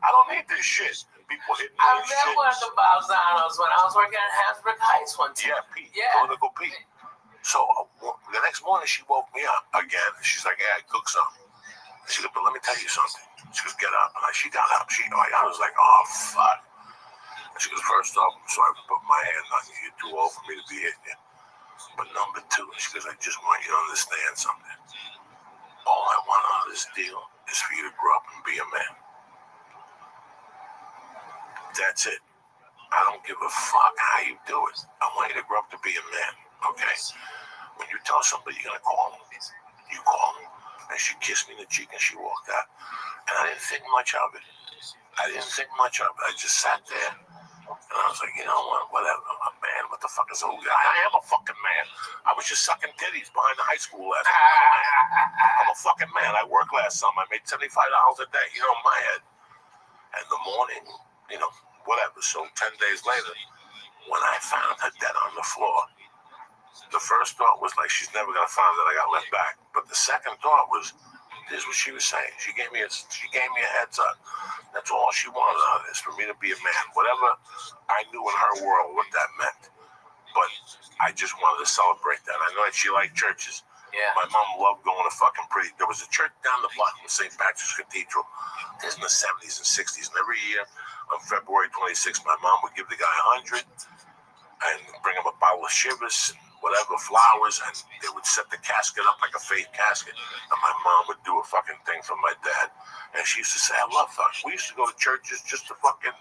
I don't need this shit. People hitting me I and met shit. one of the Balzanos when I was working at Hasbrook Heights one time. Yeah, Pete. Political Pete. So the next morning she woke me up again. She's like, hey, I cooked something. She goes, but let me tell you something. She goes, get up. And she got up. I was like, oh, fuck. And she goes, first off, I'm sorry for putting my hand on you. You're too old for me to be hitting you. But number two, she goes, I just want you to understand something. All I want out of this deal is for you to grow up and be a man. That's it. I don't give a fuck how you do it. I want you to grow up to be a man, okay? When you tell somebody you're going to call them, you call them. And she kissed me in the cheek and she walked out. And I didn't think much of it. I just sat there and I was like, you know what, whatever. A man man. What the fuck is I am a fucking man. I was just sucking titties behind the high school last night. I'm a fucking man. I worked last summer. I made $75 a day, in my head. And the morning, whatever. So 10 days later, when I found her dead on the floor, the first thought was like, she's never gonna find that I got left back. But the second thought was, this is what she was saying. She gave me a heads up. That's all she wanted out of this, for me to be a man. Whatever I knew in her world what that meant. But I just wanted to celebrate that. I know that she liked churches. Yeah. My mom loved going to fucking pretty. There was a church down the block from St. Patrick's Cathedral. This in the 70s and 60s. And every year on February 26th, my mom would give the guy 100 and bring him a bottle of shivers, whatever, flowers, and they would set the casket up like a fake casket. And my mom would do a fucking thing for my dad. And she used to say, I love her. We used to go to churches just to fucking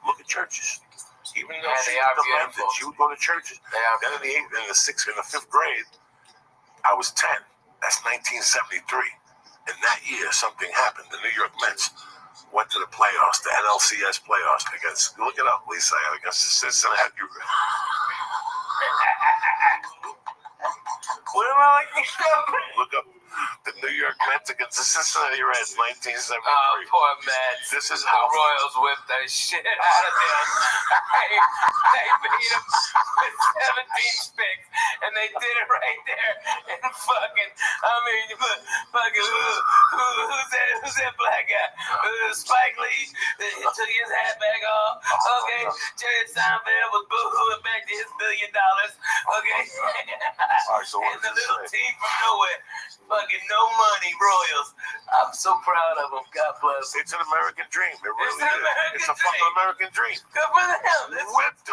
look at churches. Even though she was demented, she would go to churches. Then in the 5th grade, I was 10. That's 1973. In that year, something happened. The New York Mets went to the playoffs, the NLCS playoffs. Look it up, Lisa. Against the Cincinnati. What am I looking up? Look up the New York Mets against the Cincinnati Reds, 1973. Oh, poor Mets. This is the how Royals whipped that shit out of them. They beat them with 17 picks, and they did it right there. And fucking, who's that black guy? Spike Lee took his hat back off. Okay, Jerry Seinfeld was boo-hooing back to his $1 billion. Okay, and the little team from nowhere. Fucking no money, Royals. I'm so proud of them. God bless. It's an American dream. It really is. It's a dream. fucking American dream. Good for them. Whipped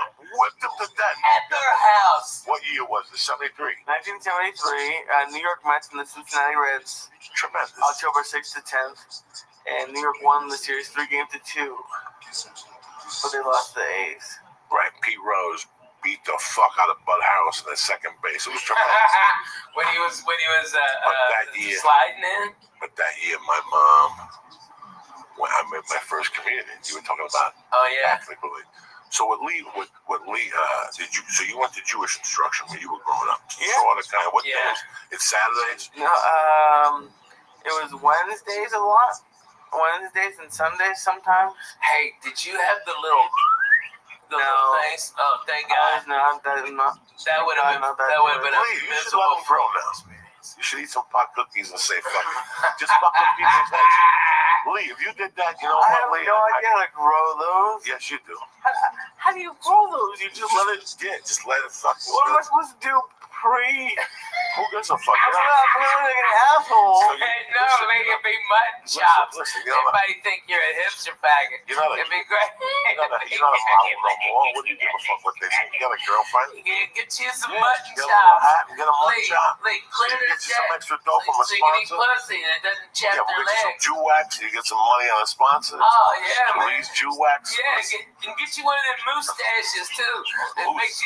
them to death. At their house. What year was it? 73? 1973, New York Mets and the Cincinnati Reds. Tremendous. October 6th to 10th. And New York won the series 3-2. But they lost the A's. Right, Pete Rose beat the fuck out of Bud Harrelson at second base. It was tremendous. when he was that year, sliding in. But that year, my mom, when I made my first communion, you were talking about. Oh yeah. Ethnically. So what Lee did you? So you went to Jewish instruction when you were growing up? Yeah. All the time. What days? It's Saturdays. No, it was Wednesdays a lot. Wednesdays and Sundays sometimes. Hey, did you have the little things? Oh, thank God. No, that is not. That would have been. That would have been a miserable pronouns, man. You should eat some pot cookies and say fuck it. Just fuck with people's heads. Lee, if you did that, you know I what, have Lee? no idea how to grow those. Yes, you do. How do you grow those? You just let it. Yeah, just let it fuck. What am I supposed to do? Who gives a fuck? I'm like an asshole. No, make it be mutton chops. Everybody think you're a hipster faggot. You know that. It'd be great. You're not a problem no more. What do you give a fuck what they think? You got a girlfriend? Get you some mutton Get a chops. hat and get a mutton chop. Clear Get the you some extra dough from a so you can eat sponsor. pussy that doesn't chap Yeah, their we'll get you some legs. Jew wax. You get some money on a sponsor. Oh yeah, man. Lee's Jew wax. Yeah, get you one of them mustaches too. That makes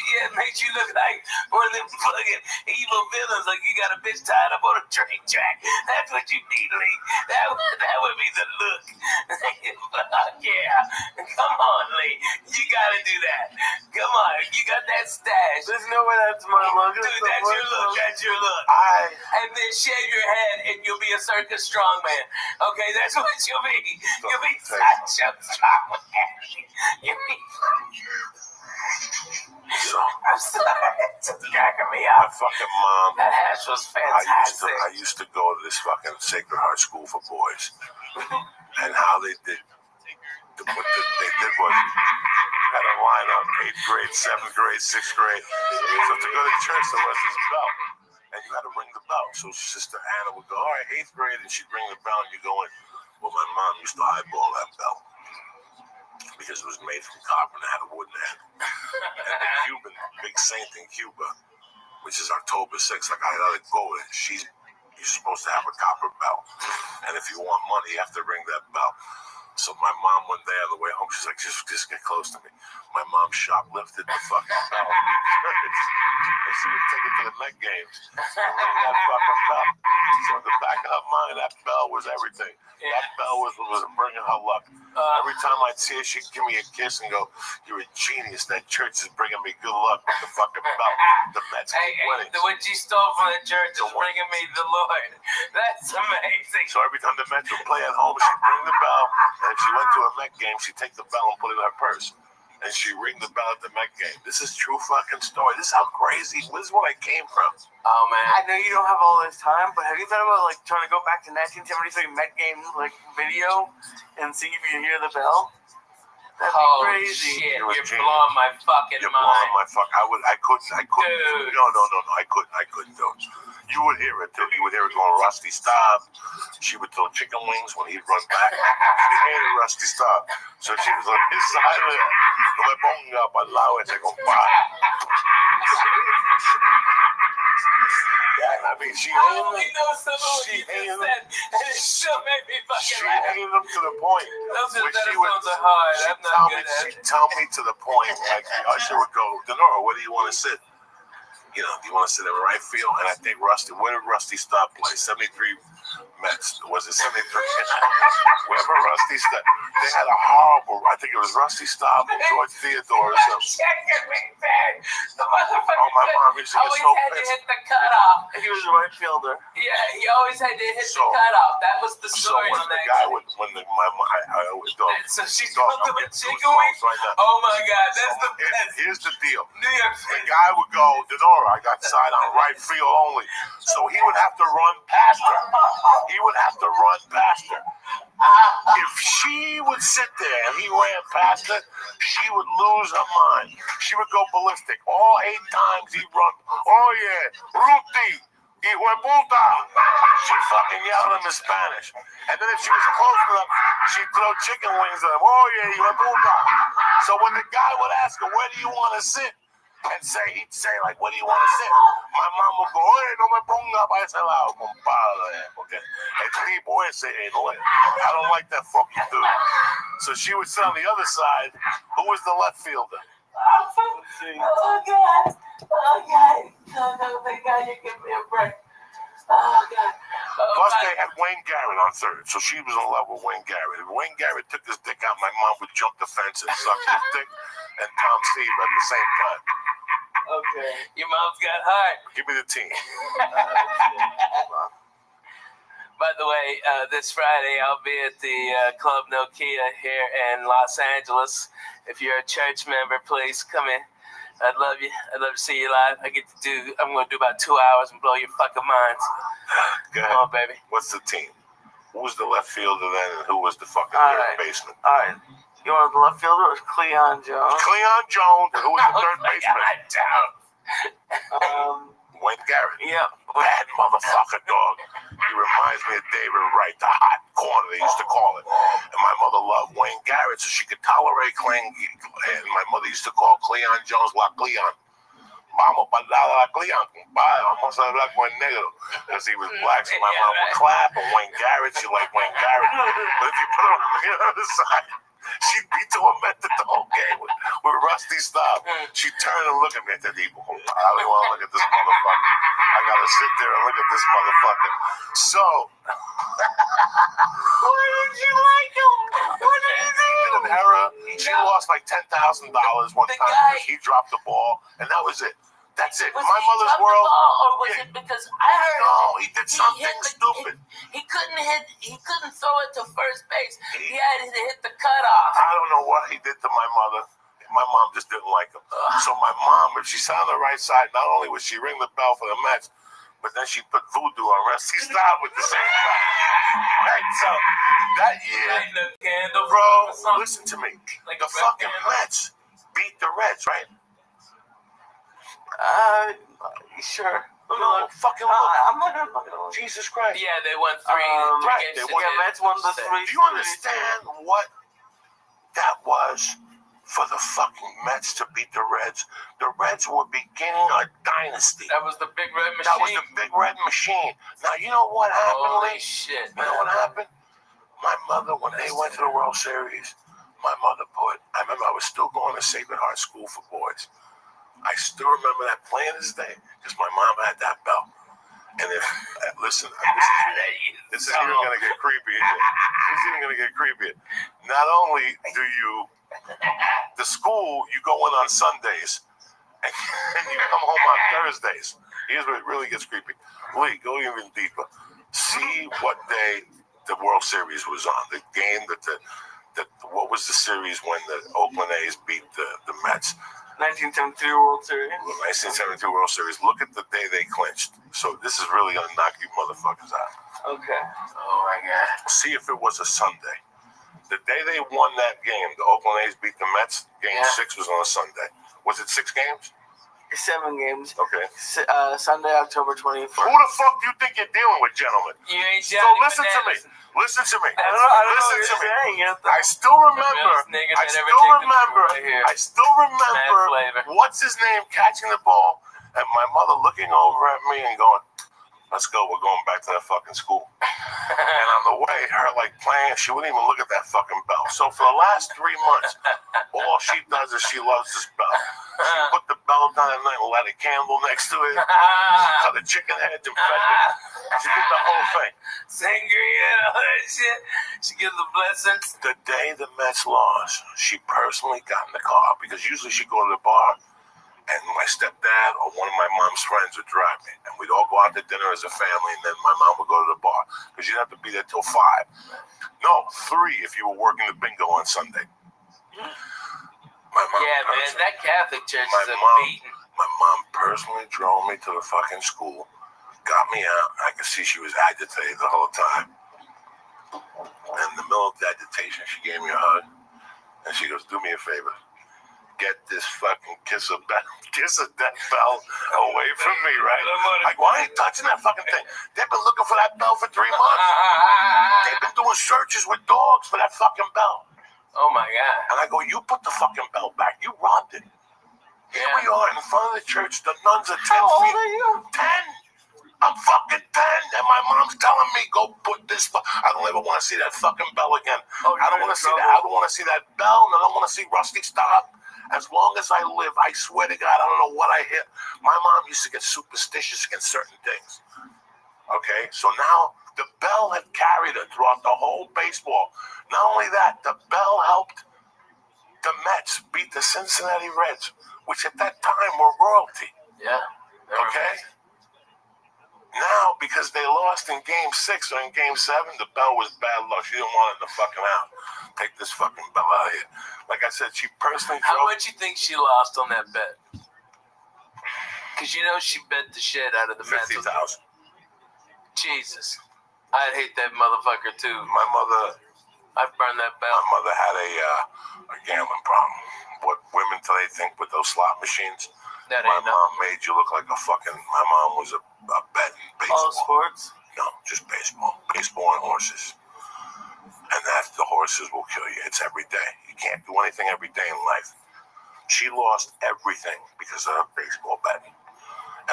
you look like one of them fucking evil villains. Like you got a bitch tied up on a train track. That's what you need, Lee. That would be the look. Fuck yeah. Come on, Lee. You gotta do that. Come on. You got that stash. There's no way that's my look. Dude, that's your look. That's your look. And then shave your head and you'll be a circus strongman. Okay, that's what you'll be. You'll be such a strongman. You'll be I'm sorry, it's cracking me up. My fucking mom. That hash was fantastic. I used to go to this fucking Sacred Heart School for Boys. And how they did, what they did was, had a lineup, 8th grade, 7th grade, 6th grade. So to go to church, there was this bell. And you had to ring the bell. So Sister Anna would go, all right, 8th grade, and she'd ring the bell, and you go in. Well, my mom used to eyeball that bell. Because it was made from copper and it had a wooden head. And the Cuban, big saint in Cuba, which is October 6th, like I gotta go in. You're supposed to have a copper bell. And if you want money, you have to ring that bell. So So my mom one day on the way home, she's like, just get close to me. My mom shoplifted the fucking bell. And she would take it to the Met games and ring that fucking bell. So in the back of her mind, that bell was everything. Yeah. That bell was bringing her luck. Every time I'd see her, she'd give me a kiss and go, "You're a genius. That church is bringing me good luck with the fucking bell." The Mets keep winning. What you stole from the church is bringing me the Lord. That's amazing. So every time the Mets would play at home, she'd ring the bell. And if she went to a Met game, she'd take the bell and put it in her purse. And she ring the bell at the Met game. This is true fucking story. This is how crazy. This is where I came from. Oh man, I know you don't have all this time, but have you thought about like trying to go back to 1973 Met game like video and see if you can hear the bell? That'd be crazy. Shit, you're blowing my fucking mind. Blowing my fuck. I couldn't. Dude. No. I couldn't do it. You would hear it too. You would hear it going Rusty stop. She would throw chicken wings when he'd run back. She hated Rusty stop. So she was on his side of it. No me ponga para el lado ese compadre. Yeah, I mean, she I hated only him. know some of what you just said, and it still made me fucking laugh. She hated him to the point. Those where she would, sounds are hard. I'm not good at it. She'd tell me to the point, like the usher would go, "Denora, where do you want to sit? You know, do you want to sit in the right field?" And I think Rusty, where did Rusty stop play? 73 Mets. Was it 73? Wherever Rusty stopped. They had a horrible, I think it was Rusty Stop or George Theodore or something. The motherfucker my mom used to get always so had pissed. to hit the cutoff. He was a right fielder. Yeah, he always had to hit the cutoff. That was the So story. when the guy would, I always go. So she's going to the chicken wings? Oh my God, that's the best. Here's the deal. New York The guy would go, "Denora, I got side on right field only." So he would have to run past her. He would have to run past her. If she would sit there and he ran past her, she would lose her mind. She would go ballistic. All 8 times he'd run. "Oh yeah, Ruti, hijo de puta." She fucking yelled him in Spanish. And then if she was close enough, she'd throw chicken wings at him. "Oh yeah, hijo de puta." So when the guy would ask her, "Where do you want to sit?" and he'd say like, "What do you want to sit?" My mom would go, "Oye, no me ponga para ese lado, compadre, porque el tipo ese, I don't like that fucking dude." So she would sit on the other side. Who was the left fielder? Oh God. Oh God. No, thank God you give me a break. Oh God. Plus, they had Wayne Garrett on third, so she was in love with Wayne Garrett. If Wayne Garrett took his dick out, my mom would jump the fence and suck his dick and Tom Steve at the same time. Okay. Your mom's got heart. Give me the team. By the way, this Friday I'll be at the Club Nokia here in Los Angeles. If you're a church member, please come in. I'd love you. I'd love to see you live. I'm going to do about 2 hours and blow your fucking minds. Go Come ahead. on, baby. What's the team? Who was the left fielder then, and who was the fucking third baseman? All right. You want the left fielder or Cleon Jones? Cleon Jones. Who was the third baseman? Wayne Garrett. Yeah. Bad motherfucker, dog. He reminds me of David Wright, the hot corner they used to call it. And my mother loved Wayne Garrett, so she could tolerate Cleon. And my mother used to call Cleon Jones La Cleon. Vamos para el lado de la Cleon, compadre. Vamos a hablar con el negro. Because he was black, so my mom would clap. And Wayne Garrett, she liked Wayne Garrett. But if you put him on the other side, she'd be tormented the whole game with Rusty Stop. She'd turn and look at me and say, "I don't want to look at this motherfucker. I got to sit there and look at this motherfucker." So, why did you like him? What did he do? in an era, she lost like $10,000 one time because he dropped the ball, and that was it. That's it. Was My he mother's dropped world. The ball, or was it because I heard? No, he did something stupid. He couldn't throw it to first base. He had to hit the cutoff. I don't know what he did to my mother. My mom just didn't like him. So my mom, if she sat on the right side, not only would she ring the bell for the Mets, but then she put voodoo on Rusty Stop with the same bell. Right, so that year, bro, listen to me. The fucking Mets beat the Reds, right? Sure. No, fucking look. I'm not gonna look. Jesus Christ. Yeah, they won 3. Right, they won. Mets won the 3. Do you understand what that was for the fucking Mets to beat the Reds? The Reds were beginning a dynasty. That was the Big Red Machine. That was the Big Red Machine. Now, you know what happened, Holy Lee? shit, You know what happened? My mother, when they went to the World Series, my mother I remember I was still going to Sacred Heart School for Boys. I still remember that plain as day because my mom had that bell. And if, listen, this is even going to get creepy. This is even going to get creepy. Not only do the school, you go in on Sundays and you come home on Thursdays. Here's where it really gets creepy. Lee, go even deeper. See what day the World Series was on. The game what was the series when the Oakland A's beat the Mets? 1972 World Series. 1972 World Series. Look at the day they clinched. So this is really going to knock you motherfuckers out. Okay. Oh, my God. See if it was a Sunday. The day they won that game, the Oakland A's beat the Mets, Game 6 was on a Sunday. Was it 6 games? 7 games. Okay. Sunday, October 24th. Who the fuck do you think you're dealing with, gentlemen? You ain't So listen to me. Listen to me. I don't know Listen what to you're me. saying. I still remember. I still remember. What's his name catching the ball, and my mother looking over at me and going, "Let's go. We're going back to that fucking school." And on the way, her like playing, she wouldn't even look at that fucking bell. So for the last 3 months, all she does is she loves this bell. She put the bell down at night and light a candle next to it. Cut the chicken heads and fed it. She did the whole thing. Sangria and all that shit. She gives the blessings. The day the Mets lost, she personally got in the car because usually she'd go to the bar and my stepdad or one of my mom's friends would drive me. And we'd all go out to dinner as a family, and then my mom would go to the bar because you'd have to be there till 5. No, 3 if you were working the bingo on Sunday. My mom man, that Catholic church is a beating. My mom personally drove me to the fucking school, got me out. I could see she was agitated the whole time. And in the middle of the agitation, she gave me a hug, and she goes, "Do me a favor. Get this fucking kiss of death bell away from me, right?" Like, why ain't touching that fucking thing? They've been looking for that bell for 3 months. They've been doing searches with dogs for that fucking bell. Oh my God. And I go, "You put the fucking bell back. You robbed it." Here we are in front of the church. The nuns are 10 feet. How old are you? 10. I'm fucking 10. And my mom's telling me, "Go put this." I don't ever want to see that fucking bell again. I don't want to see that. I don't want to see that bell, and I don't want to see Rusty stop. As long as I live, I swear to God, I don't know what I hit. My mom used to get superstitious against certain things. Okay? So now the bell had carried her throughout the whole baseball. Not only that, the bell helped the Mets beat the Cincinnati Reds, which at that time were royalty. Yeah. Okay? Now, because they lost in Game 6 or in Game 7, the bell was bad luck. She didn't want it to fucking out. Take this fucking bell out of here. Like I said, she personally How much you think she lost on that bet? Because you know she bet the shit out of the Mets. 50,000. Jesus. I'd hate that motherfucker too. My mother... I'd burn that bell. My mother had a gambling problem. What women today think with those slot machines. That my ain't mom made you look like a fucking... My mom was a betting baseball. All sports? No, just baseball. Baseball and horses. And the horses will kill you. It's every day. You can't do anything every day in life. She lost everything because of her baseball betting.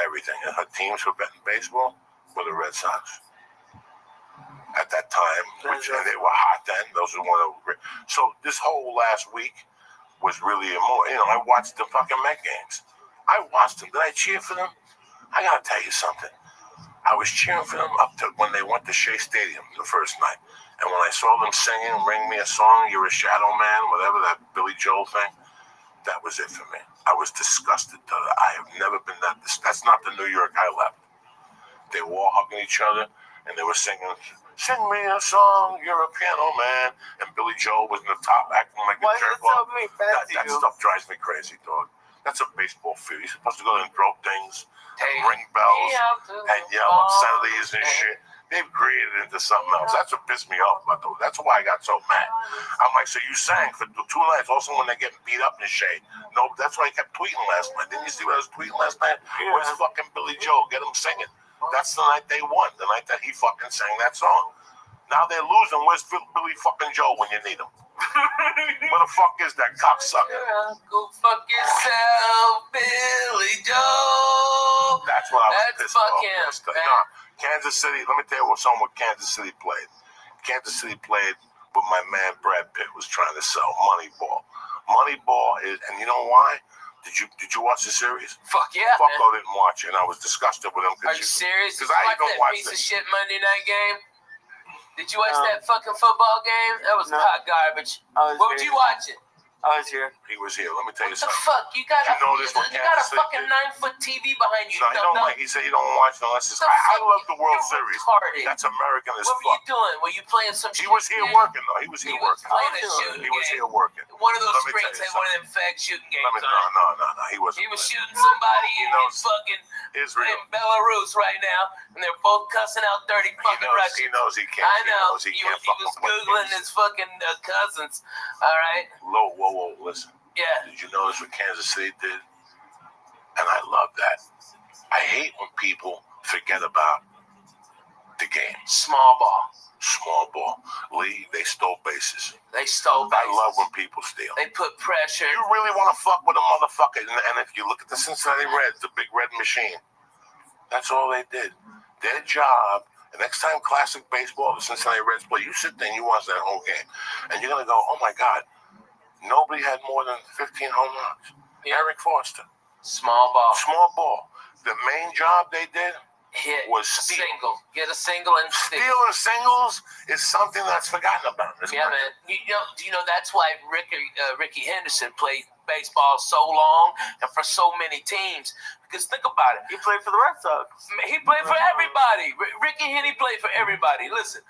Everything. And her teams for betting baseball were the Red Sox. At that time, and they were hot then. Those were one of the... So this whole last week was really more... You know, I watched the fucking Met games. I watched them. Did I cheer for them? I gotta tell you something. I was cheering for them up to when they went to Shea Stadium the first night. And when I saw them singing, "Ring Me a Song, You're a Shadow Man," whatever, that Billy Joel thing, that was it for me. I was disgusted. I have never been that... That's not the New York I left. They were all hugging each other, and they were singing, "Sing me a song, you're a piano man." And Billy Joel was in the top acting like a jerk. That stuff drives me crazy, dog. That's a baseball field. You're supposed to go there and throw things, and ring bells, and yell obscenities and shit. They've created it into something else. That's what pissed me off, but that's why I got so mad. I'm like, so you sang for 2 nights, also when they're getting beat up in shade. No, that's why I kept tweeting last night. Didn't you see what I was tweeting last night? Where's fucking Billy Joel? Get him singing. That's the night they won, the night that he fucking sang that song. Now they're losing. Where's Billy fucking Joel when you need him? Where the fuck is that cocksucker? Yeah, go fuck yourself, Billy Joel. That's what I was pissed off. Him. No, Kansas City, let me tell you what song what Kansas City played. Kansas City played what my man Brad Pitt was trying to sell, Moneyball. Moneyball is, and you know why? Did you watch the series? Fuck yeah, Fucko didn't watch it, and I was disgusted with him. Are you serious? Did Because you I watch don't that watch piece it. of shit Monday night game? Did you watch that fucking football game? That was hot garbage. What would you watch it? I was here. He was here. Let me tell you What the something. fuck? You got a fucking 9-foot TV behind you. No, he don't like. He said he don't watch it unless it's. I love the World Series. Retarded. That's American as What were you fuck. doing? Were you playing some shit? He was here working though. He was here working. Playing a shooting He was game. here working. One of those Let me screens tell you had one of them fag shooting games on it. No. He wasn't. He was shooting somebody in fucking Israel. in Belarus right now, and they're both cussing out dirty fucking Russians. He knows he can't. I know. He He can't was Googling his fucking cousins. All right. Whoa, listen. Yeah. Did you notice what Kansas City did? And I love that. I hate when people forget about the game. Small ball. Lee, they stole bases. They stole bases. I love when people steal. They put pressure. You really want to fuck with a motherfucker. And if you look at the Cincinnati Reds, the big red machine, that's all they did. Their job, the next time classic baseball, the Cincinnati Reds play, you sit there and you watch that whole game. And you're going to go, oh my God, nobody had more than 15 home runs. Yeah. Eric Foster. Small ball. The main job they did was steal. Single. Get a single and stealing singles is something that's forgotten about. Yeah, man. You know that's why Ricky Henderson played baseball so long and for so many teams. Because think about it. He played for the Red Sox. He played for everybody. Ricky Henny played for everybody. Listen,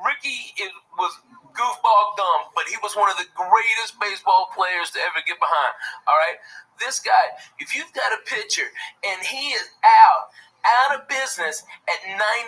Ricky was goofball dumb, but he was one of the greatest baseball players to ever get behind. All right? This guy, if you've got a pitcher and he is out of business at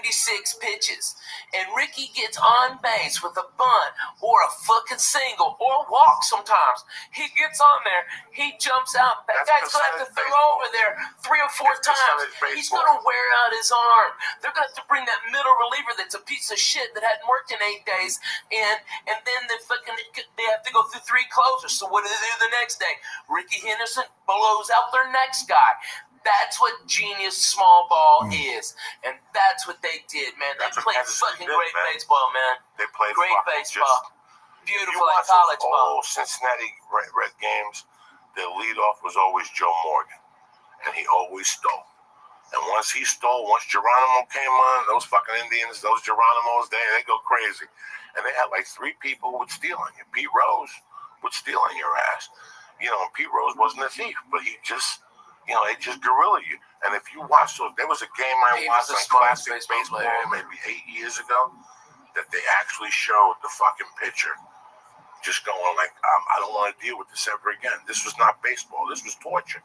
96 pitches, and Ricky gets on base with a bunt or a fucking single or a walk sometimes, he gets on there, he jumps out. That guy's going to have to throw over there 3 or 4 times. He's going to wear out his arm. They're going to have to bring that middle reliever that's a piece of shit that hadn't worked in 8 days in, and then they have to go through 3 closers. So what do they do the next day? Ricky Henderson blows out their next guy. That's what genius small ball is. And that's what they did, man. They played fucking great baseball, man. They played great baseball. Beautiful like college ball. Old Cincinnati Red games, their leadoff was always Joe Morgan. And he always stole. And once Geronimo came on, those fucking Indians, those Geronimos, they go crazy. And they had like 3 people who would steal on you. Pete Rose would steal on your ass. You know, and Pete Rose wasn't a thief, but he just... they just guerrilla you. And if you watch those, there was a game I watched on Classic Baseball maybe 8 years ago that they actually showed the fucking pitcher just going like, I don't want to deal with this ever again. This was not baseball. This was torture.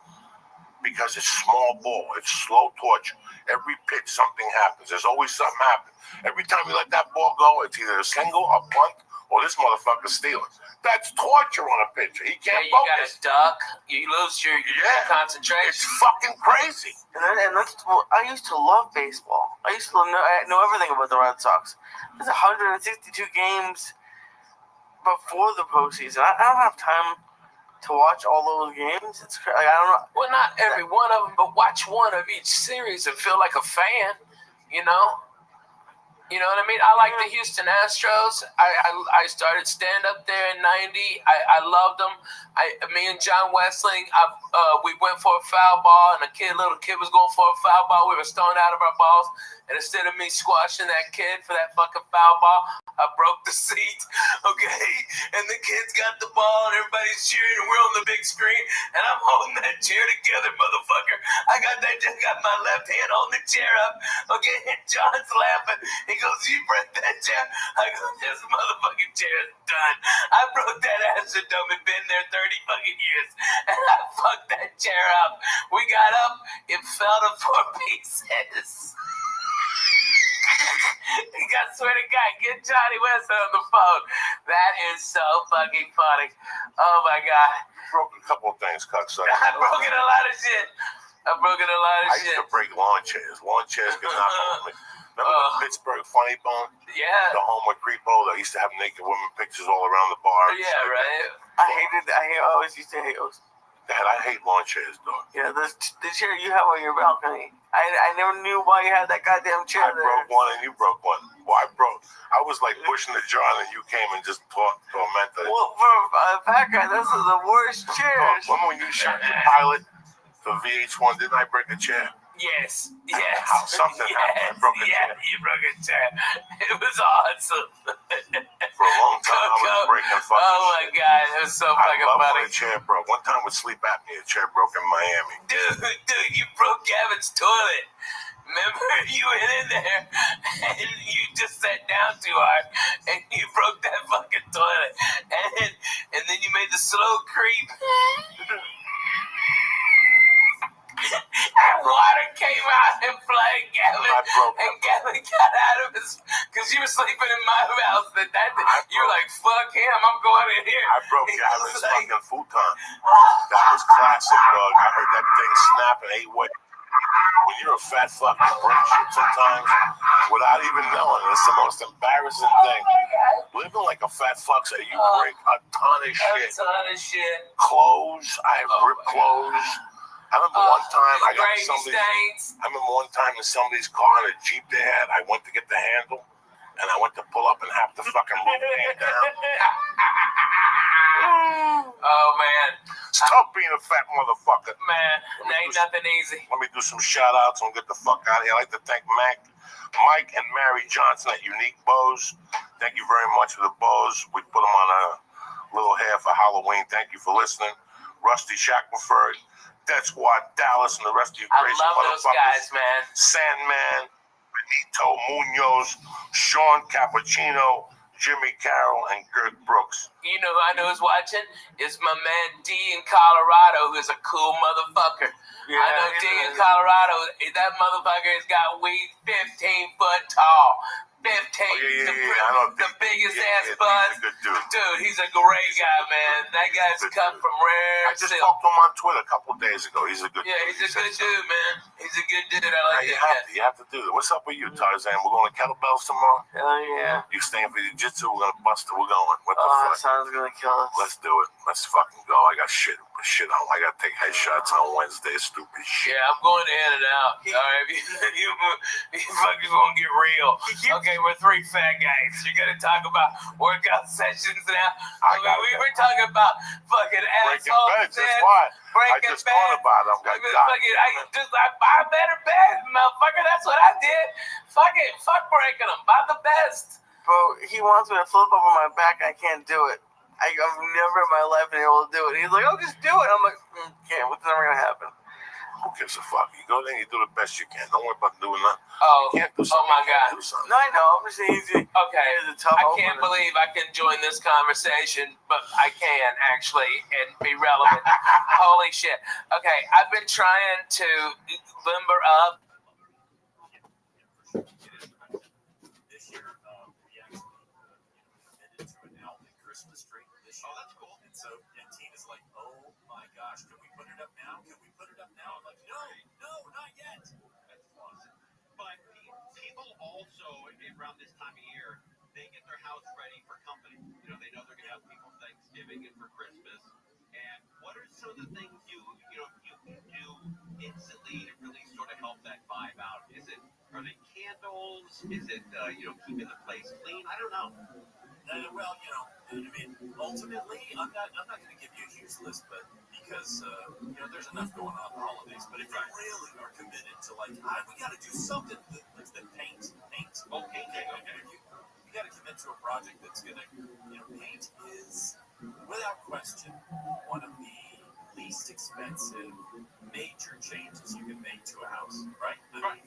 Because it's small ball. It's slow torture. Every pitch, something happens. There's always something happen. Every time you let that ball go, it's either a single, a bunt, or this motherfucker's stealing. That's torture on a pitcher. He can't focus. You got to duck. You lose your concentration. It's fucking crazy. I used to love baseball. I used to know everything about the Red Sox. There's 162 games before the postseason. I don't have time to watch all those games. It's I don't know. Well, not every one of them, but watch one of each series and feel like a fan. You know. You know what I mean? I like the Houston Astros. I started stand up there in '90. I loved them. Me and John Westling, we went for a foul ball, and a little kid was going for a foul ball. We were stoned out of our balls, and instead of me squashing that kid for that fucking foul ball, I broke the seat. Okay, and the kids got the ball, and everybody's cheering, and we're on the big screen, and I'm holding that chair together, motherfucker. I got my left hand on the chair up. Okay, and John's laughing. He goes, "You broke that chair?" I go, "This motherfucking chair is done. I broke that Astrodome and been there 30 fucking years, and I fucked that chair up." We got up, it fell to 4 pieces. I swear to God, get Johnny West on the phone. That is so fucking funny. Oh my God. Broke a couple of things, cocksucker. I broke a lot of shit. I used to break lawn chairs. Lawn chairs could knock on me. Remember the Pittsburgh Funny Bone? Yeah. The home with Creepo that used to have naked women pictures all around the bar. Yeah, right. I always used to hate those. Dad, I hate lawn chairs, dog. Yeah, the chair you have on your balcony. I never knew why you had that goddamn chair there. I broke one and you broke one. Well, I was like pushing the jar, and you came and just tormented it. Well, for a fat guy, those are the worst chairs. Remember when you shot the pilot for VH1? Didn't I break a chair? Yes. Something happened. I broke a chair. You broke a chair. It was awesome. For a long time, I was breaking fucking Oh my God, it was so fucking I love funny. my chair broke. One time with sleep apnea, a chair broke in Miami. Dude, you broke Gavin's toilet. Remember, you went in there and you just sat down too hard and you broke that fucking toilet. And then you made the slow creep. And water came out and flooded Gavin. And Gavin got out of his, because you were sleeping in my house. You were like, fuck him, I'm going in here. I broke Gavin's fucking futon. That was classic, dog. I heard that thing snap and 8 ways. When you're a fat fuck, you break shit sometimes without even knowing. It's the most embarrassing thing. Living like a fat fuck, so you break a ton of shit. Clothes, I have ripped clothes. I remember one time in somebody's car in a Jeep they had. I went to get the handle, and I went to pull up and have the fucking roof came down. Oh man, it's tough being a fat motherfucker. Man, ain't nothing easy. Let me do some shout outs and get the fuck out of here. I'd like to thank Mike and Mary Johnson at Unique Bows. Thank you very much for the bows. We put them on a little hair for Halloween. Thank you for listening. Rusty Shackelford, Dead Squad Dallas, and the rest of you crazy motherfuckers. I love those guys, man. Sandman, Benito Munoz, Sean Cappuccino, Jimmy Carroll, and Gert Brooks. You know who I know is watching? Is my man D in Colorado, who's a cool motherfucker. Yeah, I know D in Colorado. That motherfucker has got weed 15 foot tall. 15. I know the biggest ass butt. Dude, he's a great guy, man. That guy's cut from rare. I just talked to him on Twitter a couple of days ago. He's a good dude. Yeah, he's a good dude, man. He's a good dude. I like that. You have to do that. What's up with you, Tarzan? We're going to kettlebells tomorrow? Hell yeah. You staying for jiu-jitsu? We're going to bust it. We're going. What the That fuck? sounds going to kill us. Let's do it. Let's fucking go. I got shit on. I got to take headshots on Wednesday. Stupid shit. Yeah, I'm going to In and Out. All right, you fucking going to get real. Okay, we're 3 fat guys. You're going to talk about workout sessions now. We were talking about fucking assholes. Breaking beds, that's why. I just thought about it. I buy better beds, motherfucker. That's what I did. Fuck breaking them. Buy the best. Bro, he wants me to flip over my back. I can't do it. I've never in my life been able to do it. He's like, oh, just do it. I'm like, can't. What's never going to happen? Who gives a fuck? You go there and you do the best you can. Don't worry about doing nothing. You can't do something. Oh, my God. No, I know. I'm just easy. Okay. I can't believe I can join this conversation, but I can actually and be relevant. Holy shit. Okay. I've been trying to limber up. This year, we actually committed to an Alvin Christmas tree this year. Oh, that's cool. And so, Tina's like, oh my gosh, can we put it up now? Can we put it up now? I'm like, no, not yet. That's awesome. But people also, around this time of year, they get their house ready for company. You know, they know they're going to have people Thanksgiving and for Christmas. And what are some of the things you do instantly to really sort of help that vibe out? Are they candles? Is it, keeping the place clean? I don't know. Well, ultimately, I'm not going to give you a huge list, but because there's enough going on the holidays. But if you really are committed to we got to do something that's the paint. Okay. You got to commit to a project that's going to, paint is without question one of the least expensive major changes you can make to a house, right?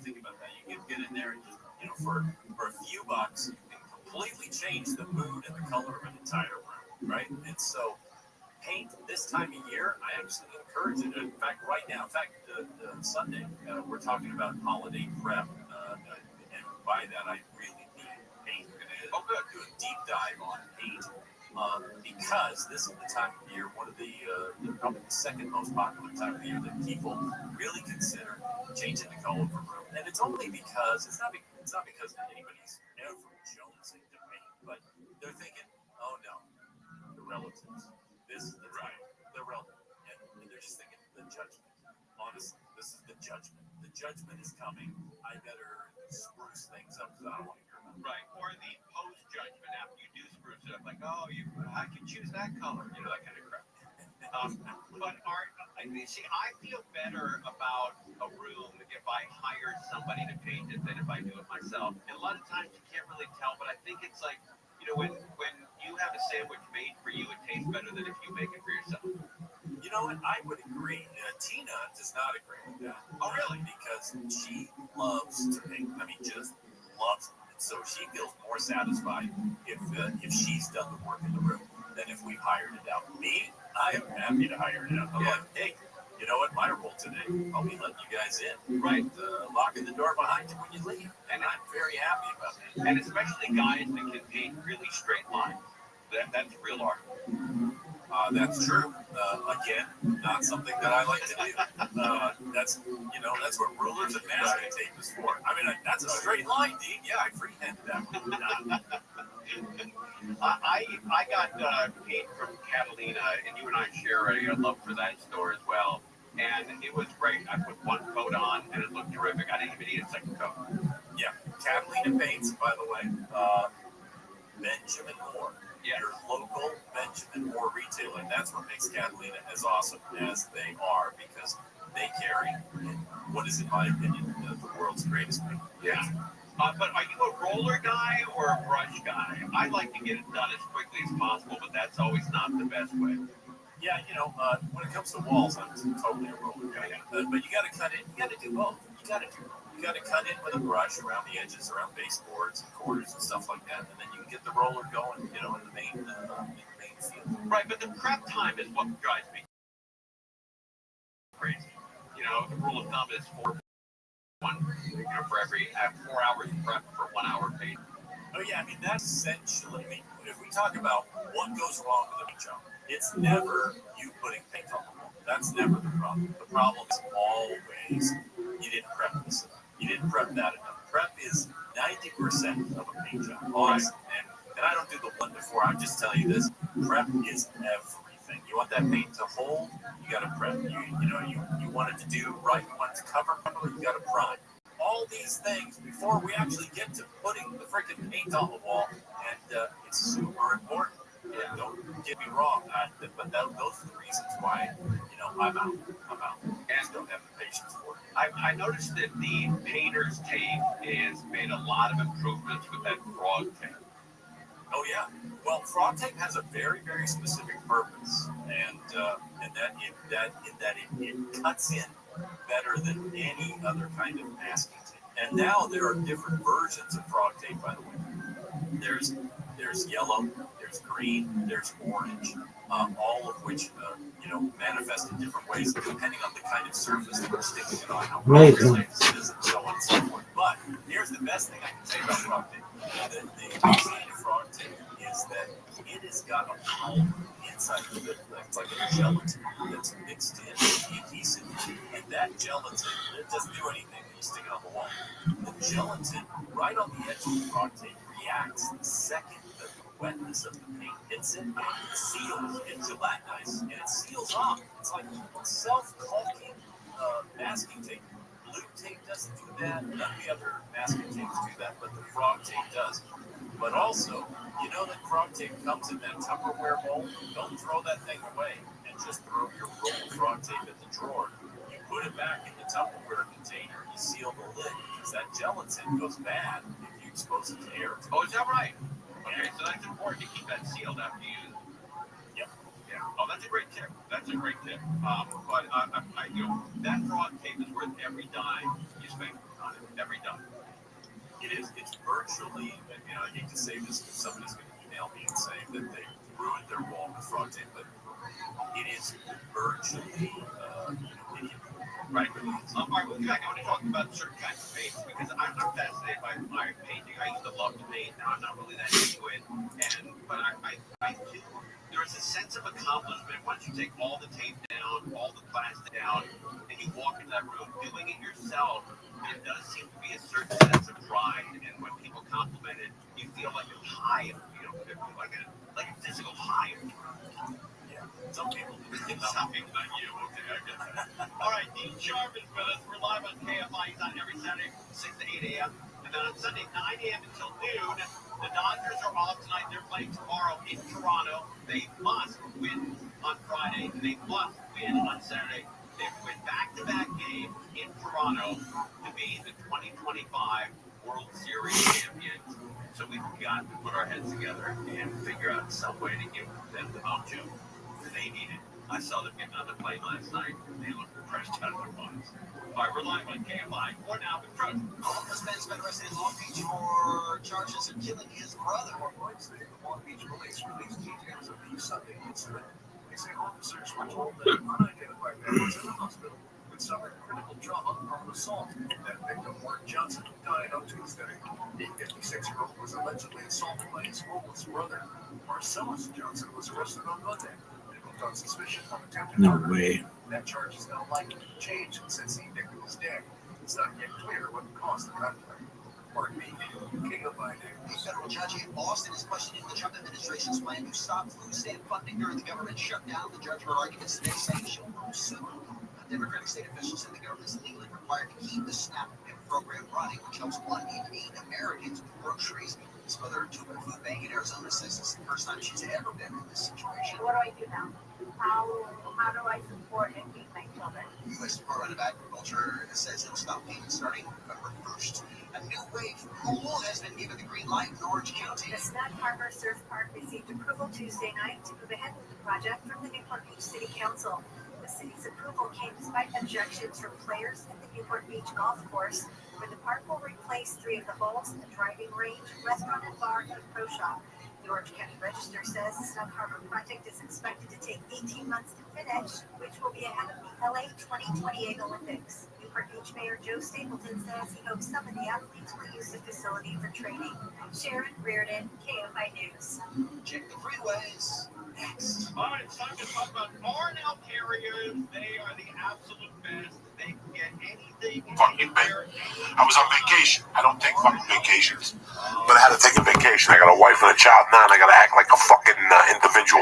Think about that. You can get in there and just, for a few bucks, you can completely change the mood and the color of an entire room, right? And so paint this time of year, I actually encourage it. In fact, right now, Sunday, we're talking about holiday prep, and by that I really mean paint. We're going to do a deep dive on paint. Because this is the time of year, one of the probably the second most popular time of the year that people really consider changing the color of a room, and it's only because it's not because anybody's ever jonesing to paint, but they're thinking, oh no, the relatives, the relatives, and they're just thinking the judgment. Honestly, this is the judgment. The judgment is coming. I better spruce things up because I don't want to hear about it. Right. Or the post judgment after you do spruce it up, like, oh, I can choose that color, that kind of crap. But see, I feel better about a room if I hire somebody to paint it than if I do it myself. And a lot of times you can't really tell, but I think it's like, when you have a sandwich made for you, it tastes better than if you make it for yourself. You know what? I would agree. Tina does not agree with that. Oh, really? Because she loves to paint. I mean, just loves it. So she feels more satisfied if she's done the work in the room than if we've hired it out. Me, I am happy to hire it out. I'm like, hey, you know what? My role today, I'll be letting you guys in. Right. Locking the door behind you when you leave. And I'm very happy about that. And especially guys that can paint really straight lines. That's real art. That's true. Again, not something that I like to do. That's what rulers and masking tape is for. I mean, that's a straight line, Dean. Yeah, I freehanded that one. I got paint from Catalina, and you and I share a love for that store as well. And it was great. I put one coat on, and it looked terrific. I didn't even need a second coat. Yeah, Catalina paints, by the way. Benjamin Moore. Your local Benjamin Moore retailer. That's what makes Catalina as awesome as they are, because they carry what is, in my opinion, the world's greatest paint. Yeah. But are you a roller guy or a brush guy? I like to get it done as quickly as possible, but that's always not the best way. Yeah, when it comes to walls, I'm totally a roller guy. But you got to cut it. You got to do both. You got to cut in with a brush around the edges, around baseboards and corners and stuff like that, and then you can get the roller going, in the main field. Right, but the prep time is what drives me crazy. The rule of thumb is for every 4 hours prep for 1 hour paint. Oh yeah, I mean that's essentially. I mean, if we talk about what goes wrong with a paint job, it's never you putting paint on the wall. That's never the problem. The problem is always you didn't prep this enough. You didn't prep that enough. Prep is 90% of a paint job, honestly. And I don't do the 1 to 4. I'm just telling you this. Prep is everything. You want that paint to hold, you got to prep. You want it to do right. You want it to cover properly, you got to prime. All these things before we actually get to putting the freaking paint on the wall, and it's super important. Yeah, don't get me wrong, but those are the reasons why I'm out. I just don't have the patience for it. I noticed that the painter's tape is made a lot of improvements with that frog tape. Oh yeah. Well, frog tape has a very, very specific purpose, and that it cuts in better than any other kind of masking tape. And now there are different versions of frog tape, by the way. There's yellow, there's green, there's orange, all of which manifest in different ways depending on the kind of surface that we're sticking it on, how it is, and so on and so forth. But here's the best thing I can say about frog tape. The beauty of frog tape is that it has got a polymer inside of it, it's like a gelatin that's mixed in with the adhesive, and that gelatin, it doesn't do anything when you stick it on the wall. The gelatin right on the edge of the frog tape reacts the second the wetness of the paint hits it, and it seals, it gelatinizes, and it seals off. It's like self-caulking masking tape. Blue tape doesn't do that. None of the other masking tapes do that, but the frog tape does. But also, that frog tape comes in that Tupperware bowl. Don't throw that thing away and just throw your roll of frog tape in the drawer. You put it back in the Tupperware container. You seal the lid because that gelatin goes bad if you expose it to air. Oh, is that right? Okay, so that's important to keep that sealed after you use it. Yep. Yeah. Oh, that's a great tip. But that frog tape is worth every dime you spend on it. Every dime. It is. It's virtually. I hate to say this because somebody's going to email me and say that they ruined their wall with frog tape, but it is virtually idiot. Right. All right, we'll be back. I want to talk about certain kinds of paints because I'm fascinated by painting. I used to love to paint. Now I'm not really that into it. But I do. There is a sense of accomplishment once you take all the tape down, all the plastic down, and you walk into that room doing it yourself. There does seem to be a certain sense of pride, and when people compliment it, you feel like a high, like a physical high. Yeah. Some people do. Some people, not you. Okay, I get that. All right, Dean Sharp is with us. We're live on KFI. He's on every Saturday from 6 to 8 a.m. And And then on Sunday, 9 a.m. until noon, the Dodgers are off tonight. They're playing tomorrow in Toronto. They must win on Friday, and they must win on Saturday. They have to win back-to-back games in Toronto to be the 2025 World Series champions. So we've got to put our heads together and figure out some way to give them the mojo they need it. I saw them get another plane last night. They looked refreshed out of their bodies. All right, we're live on KFI. More now with Trudge. This man's been arrested in Long Beach for charges of killing his brother. On Wednesday, the Long Beach police released details of the Sunday incident. They say officers were told that an unidentified man was in the hospital with suffered critical trauma from an assault. That victim, Mark Johnson, died on Tuesday. The 56-year-old was allegedly assaulted by his homeless brother. Marcellus Johnson was arrested on Monday. On suspicion of attempted murder. No way. That charge is now likely to change since the victim was dead. It's not yet clear what caused the conflict. Pardon me, KFI News. A federal judge in Boston is questioning the Trump administration's plan to stop food stamp funding during the government shutdown. The judge heard arguments today saying she'll go soon. Democratic state officials said the government is legally required to keep the SNAP program running, which helps 1 in 8 Americans with groceries. This mother to a food bank in Arizona says it's the first time she's ever been in this situation. What do I do now? How do I support and feed my children? U.S. Department of Agriculture says it'll stop payments starting November 1st. A new wave pool has been given the green light in Orange County. The Snug Harbor Surf Park received approval Tuesday night to move ahead with the project from the Newport Beach City Council. The city's approval came despite objections from players at the Newport Beach Golf Course, where the park will replace 3 of the holes, a driving range, restaurant and bar, and a pro shop. The Orange County Register says the Snug Harbor project is expected to take 18 months to finish, which will be ahead of the LA 2028 Olympics. Newport Beach Mayor Joe Stapleton says he hopes some of the athletes will use the facility for training. Sharon Reardon, KFI News. Check the freeways. Next. All right, it's time to talk about R&L carriers. They are the absolute best. They can get anything. Fucking big. I was on vacation. I don't take fucking vacations. But I had to take a vacation. I got a wife and a child now, and I got to act like a fucking individual.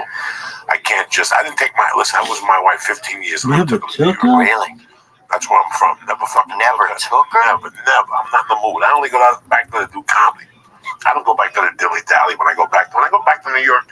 I can't just. I didn't take my. Listen, I was with my wife 15 years. Never took her? Really? That's where I'm from. Never fucking. Never took her? Never. I'm not in the mood. I only go back there to do comedy. I don't go back to the dilly dally when I go back. When I go back to New York,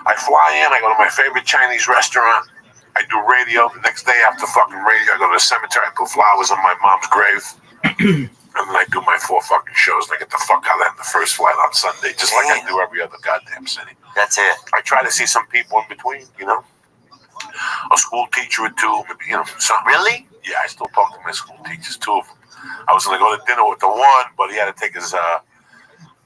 I fly in. I go to my favorite Chinese restaurant. I do radio. The next day after fucking radio, I go to the cemetery. I put flowers on my mom's grave. And then I do my 4 fucking shows. And I get the fuck out of the first flight on Sunday, just like I do every other goddamn city. That's it. I try to see some people in between, you know. A school teacher or 2, maybe, you know. Some. Really? Yeah, I still talk to my school teachers, 2 of them. I was going to go to dinner with the one, but he had to take his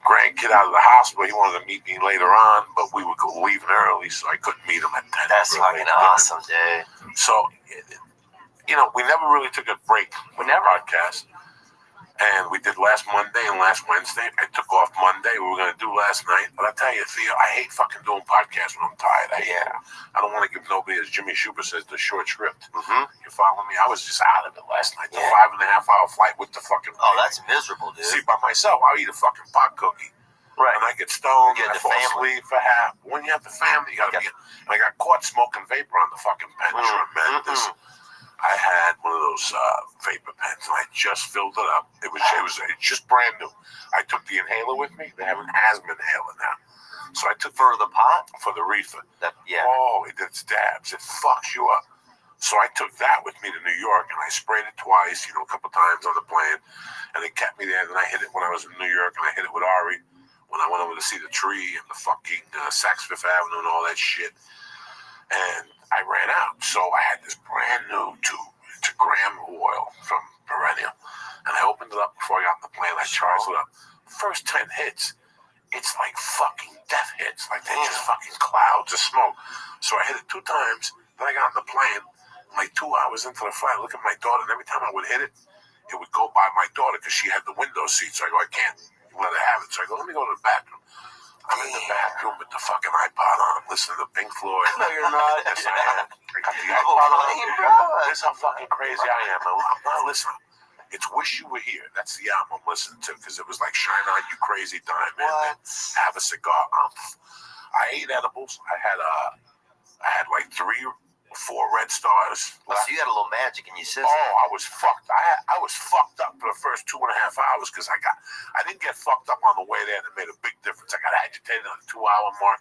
grandkid out of the hospital. He wanted to meet me later on, but we were leaving early, so I couldn't meet him at 10. That's fucking awesome, dude. So, you know, we never really took a break with our podcast. And we did last Monday and last Wednesday. I took off Monday. We were going to do last night. But I tell you, Theo, I hate fucking doing podcasts when I'm tired. I don't want to give nobody, as Jimmy Schuber says, the short script. Mm-hmm. You follow me? I was just out of it last night. The 5.5-hour flight with the fucking... Oh, that's miserable, dude. See, by myself, I'll eat a fucking pot cookie. Right. And I get stoned. You And get I the fall family. asleep for half. When you have the family, you got to be... And I got caught smoking vapor on the fucking bench. Tremendous. I had one of those vapor pens, and I just filled it up. It's just brand new. I took the inhaler with me. They have an asthma inhaler now. So I took for the pot, for the reefer. Yeah. Oh, it's dabs. It fucks you up. So I took that with me to New York, and I sprayed it twice, you know, a couple times on the plane, and it kept me there. Then I hit it when I was in New York, and I hit it with Ari when I went over to see the tree and the fucking Saks Fifth Avenue and all that shit. And I ran out. So I had this brand new tube. It's a gram oil from Perennial. And I opened it up before I got on the plane. I charged it up. First 10 hits, it's like fucking death hits. Like they're just fucking clouds of smoke. So I hit it 2 times. Then I got on the plane. Like 2 hours into the flight, I look at my daughter, and every time I would hit it, it would go by my daughter because she had the window seat. So I go, I can't let her have it. So I go, let me go to the bathroom. I'm in the bathroom with the fucking iPod on. I'm listening to Pink Floyd. No, you're not. Yes, I am. I got the iPod on. That's how fucking crazy I am. I'm not listening. It's Wish You Were Here. That's the album I'm listening to because it was like Shine On You Crazy Diamond and Have a Cigar. I ate edibles. I had like 3 4 red stars. So you had a little magic in your system. Oh, I was fucked. I was fucked up for the first 2.5 hours because I didn't get fucked up on the way there, and it made a big difference. I got agitated on the 2-hour mark.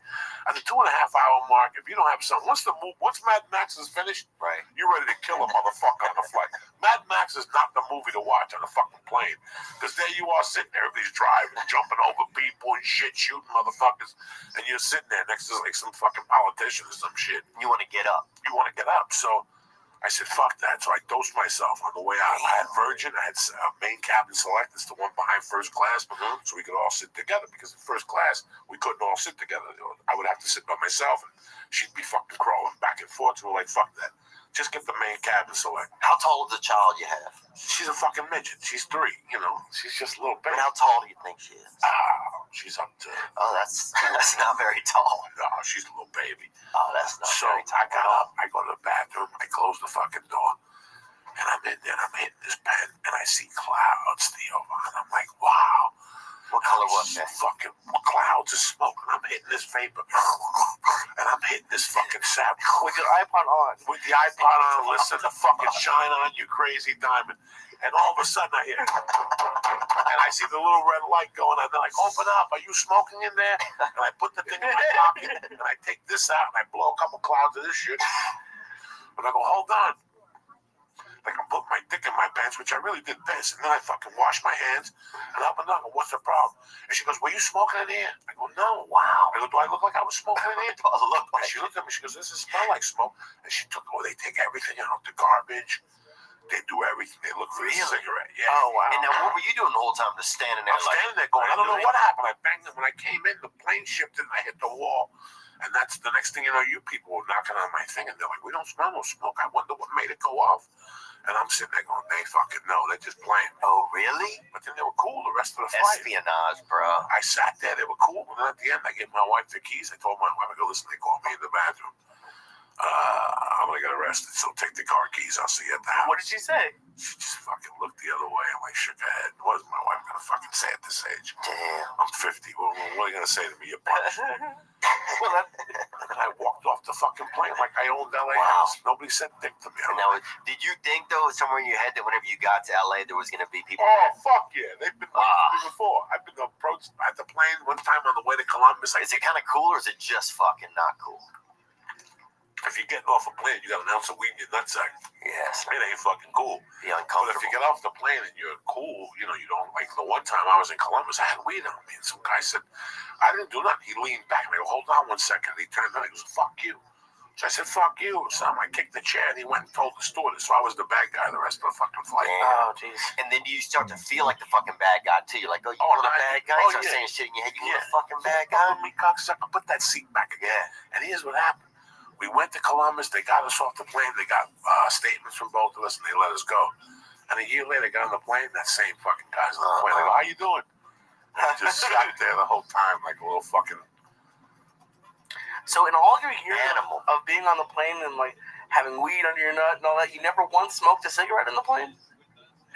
At the 2.5-hour mark, if you don't have something, once Mad Max is finished, right, you're ready to kill a motherfucker on the flight. Mad Max is not the movie to watch on a fucking plane, because there you are sitting there, everybody's driving, jumping over people and shit, shooting motherfuckers, and you're sitting there next to like some fucking politician or some shit. You want to get up. So I said, fuck that. So I dosed myself on the way out. I had Virgin. I had main cabin select. It's the one behind first class. So we could all sit together, because in first class, we couldn't all sit together. I would have to sit by myself, and she'd be fucking crawling back and forth. So we're like, fuck that. Just get the main cabin select. How tall is the child you have? She's a fucking midget. She's 3, She's just a little baby. And how tall do you think she is? She's up to... Oh, that's not very tall. No, she's a little baby. Oh, that's not very tall. I got up, I go to the bathroom, I close the fucking door, and I'm in there, I'm hitting this pen, and I see clouds, Theo, and I'm like, wow. What color was that? Fucking clouds of smoke, and I'm hitting this vapor, and I'm hitting this fucking sap. With your iPod on. With the iPod on, listen to fucking Shine On, You Crazy Diamond. And all of a sudden I hear, and I see the little red light going, and they're like, open up, are you smoking in there? And I put the thing in my pocket, and I take this out, and I blow a couple clouds of this shit. And I go, hold on. Like I'm putting my dick in my pants, which I really did piss. And then I fucking wash my hands, and up and down, what's the problem? And she goes, were you smoking in here? I go, no. Wow. I go, do I look like I was smoking in here? Look like she looked at me, she goes, does it smell like smoke? And she took, they take everything out, the garbage. They do everything. They look for a cigarette. Yeah. Oh, wow. And now what were you doing the whole time? Just standing there? I'm standing there going, I don't know what happened. I banged them. When I came in, the plane shifted, and I hit the wall. And that's the next thing you know, you people were knocking on my thing, and they're like, we don't smell no smoke. I wonder what made it go off. And I'm sitting there going, they fucking know. They're just playing. Oh, really? But then they were cool the rest of the flight. Espionage, bro. I sat there. They were cool. And then at the end, I gave my wife the keys. I told my wife, I go, listen, they called me in the bathroom. I'm going to get arrested, so take the car keys. I'll see you at the house. What did she say? She just fucking looked the other way and like shook her head. Wasn't my wife going to fucking say at this age? Damn. I'm 50. What are you going to say to me? You punch. And then I walked off the fucking plane like I owned LA house. Nobody said dick to me. Now, did you think, though, somewhere in your head that whenever you got to LA, there was going to be people? Oh, fuck yeah. They've been waiting for me before. I've been approached at the plane one time on the way to Columbus. Is it kind of cool, or is it just fucking not cool? If you're getting off a plane, you got an ounce of weed in your nutsack. Yes. It ain't fucking cool. Be uncomfortable. But if you get off the plane and you're cool, you don't like the one time I was in Columbus, I had weed on me. And some guy said, I didn't do nothing. He leaned back and I go, hold on one second. And he turned around and he goes, fuck you. So I said, fuck you. So I kicked the chair and he went and told the stewardess. So I was the bad guy the rest of the fucking flight. Oh, jeez. And then you start to feel like the fucking bad guy, too. You're like, oh, you're the bad guy? You start saying shit in your head. You're the fucking bad guy? Me, cocksucker, put that seat back again. Yeah. And here's what happened. We went to Columbus. They got us off the plane. They got statements from both of us, and they let us go. And a year later, got on the plane. That same fucking guy's on the plane. I go, how you doing? And I just sat there the whole time like a little fucking... So in all your years of being on the plane and like having weed under your nut and all that, you never once smoked a cigarette in the plane?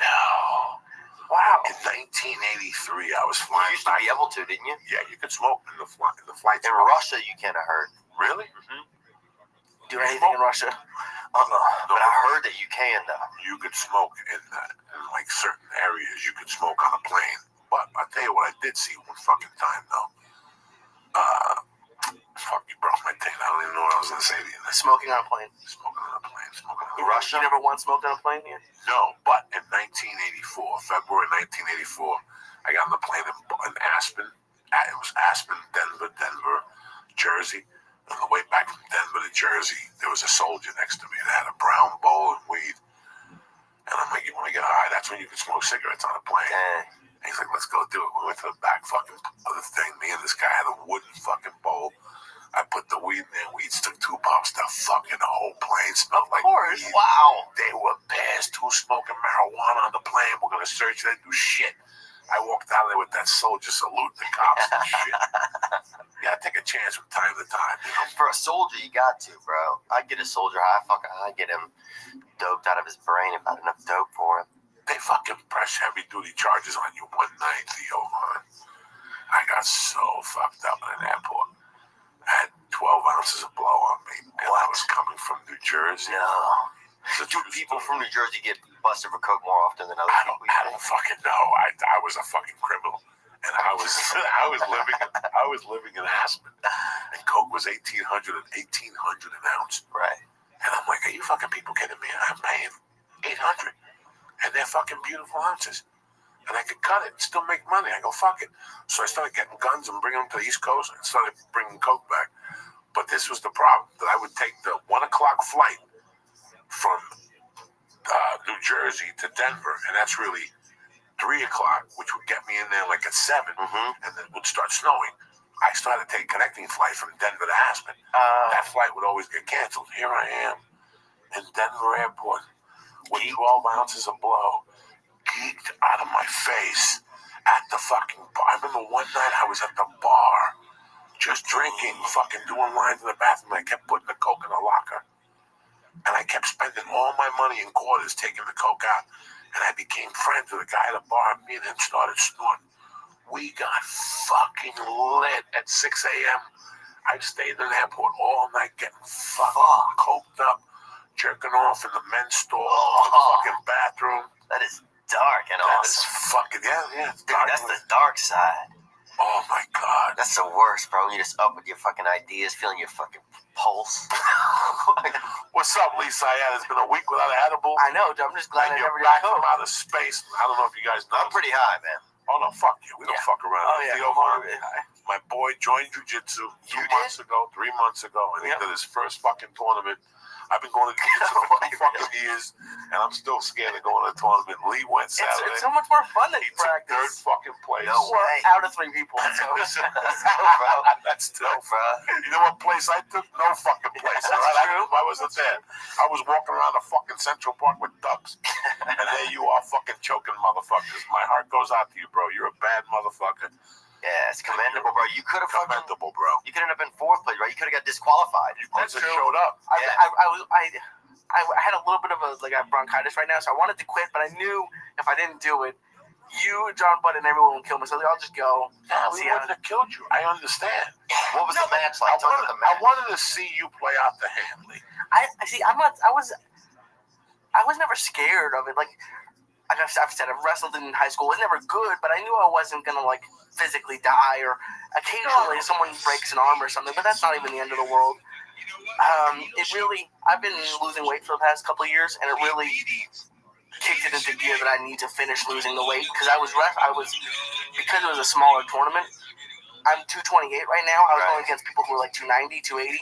No. Wow. In 1983, I was flying. You used to be able to, didn't you? Yeah, you could smoke in the flight. In Russia, you can't have heard. Really? Mm-hmm. Do anything in Russia? No, but I heard that you can, though. You could smoke in like certain areas. You could smoke on a plane. But I'll tell you what I did see one fucking time, though. Fuck, you broke my thing. I don't even know what I was going to say to you. Smoking on a plane. Smoking on a plane. In Russia? You never once smoked on a plane here? No, but in 1984, February 1984, I got on the plane in Aspen. It was Aspen, Denver, Jersey. On the way back from Denver to Jersey, there was a soldier next to me that had a brown bowl of weed. And I'm like, you want to get high? That's when you can smoke cigarettes on a plane. And he's like, let's go do it. We went to the back fucking of the thing. Me and this guy had a wooden fucking bowl. I put the weed in there. Weed took 2 puffs. The fucking whole plane smelled like weed. Wow. They were pissed. Who's smoking marijuana on the plane? We're going to search. They do shit. I walked out there with that soldier salute the cops and shit. You gotta take a chance from time to time, you know? For a soldier, you got to, bro. I'd get a soldier high. I'd get him doped out of his brain if I had enough dope for him. They fucking press heavy-duty charges on you one night, Theo. I got so fucked up in an airport. I had 12 ounces of blow on me. And I was coming from New Jersey. No. So do people from New Jersey get busted for coke more often than other people? I don't fucking know. I was a fucking criminal, and I was living in Aspen, and coke was $1,800 an ounce. Right. And I'm like, are you fucking people kidding me? I'm paying $800, and they're fucking beautiful ounces, and I could cut it and still make money. I go, fuck it. So I started getting guns and bringing them to the East Coast, and started bringing coke back. But this was the problem, that I would take the 1 o'clock flight from New Jersey to Denver, and that's really 3 o'clock, which would get me in there like at 7, and then it would start snowing. I started to take a connecting flight from Denver to Aspen. That flight would always get canceled. Here I am in Denver Airport with 12 ounces of blow, geeked out of my face at the fucking bar. I remember one night I was at the bar just drinking, fucking doing lines in the bathroom. I kept putting the coke in the locker. And I kept spending all my money in quarters taking the coke out. And I became friends with a guy at the bar. Me and him started snorting. We got fucking lit at 6 a.m. I stayed in the airport all night getting fucking coked up, jerking off in the men's store, fucking bathroom. That is dark and That awesome. is fucking, yeah. Dude, that's the dark side. Oh my God. That's the worst, bro. You're just up with your fucking ideas, feeling your fucking pulse. What's up, Lisa? It's been a week without an edible. I know. I'm just glad I And you're never back did from coke. outer space. I don't know if you guys know. I'm pretty high, man. Oh no, fuck you. We don't fuck around. Oh yeah. Theo I'm Von, already high. my boy joined jiu-jitsu 3 months ago, and he did his first fucking tournament. I've been going to jiu-jitsu for 2 fucking years, and I'm still scared of going to a tournament. Lee went Saturday. It's so much more fun than He took third practice. fucking place. No way. Out of 3 people. So. That's still, you know what place I took? No fucking place. All right? I wasn't there. I was walking around the fucking Central Park with ducks. And there you are fucking choking motherfuckers. My heart goes out to you, bro. You're a bad motherfucker. Yeah, it's commendable, bro. You could have Commendable, bro. You could end up in 4th place, right? You could have got disqualified. You could have showed up. I had a little bit of a bronchitis right now, so I wanted to quit, but I knew if I didn't do it, you, John Butt, and everyone would kill me. So I'll just go. Nah, we wouldn't have killed you. I understand. What was the match like? I wanted to see you play out the hand, Lee. I was never scared of it. Like I've said, I've wrestled in high school. It was never good, but I knew I wasn't gonna physically die, or occasionally someone breaks an arm or something. But that's not even the end of the world. I've been losing weight for the past couple of years, and it really kicked it into gear that I need to finish losing the weight because because it was a smaller tournament. I'm 228 right now. I was going against people who were 290, 280.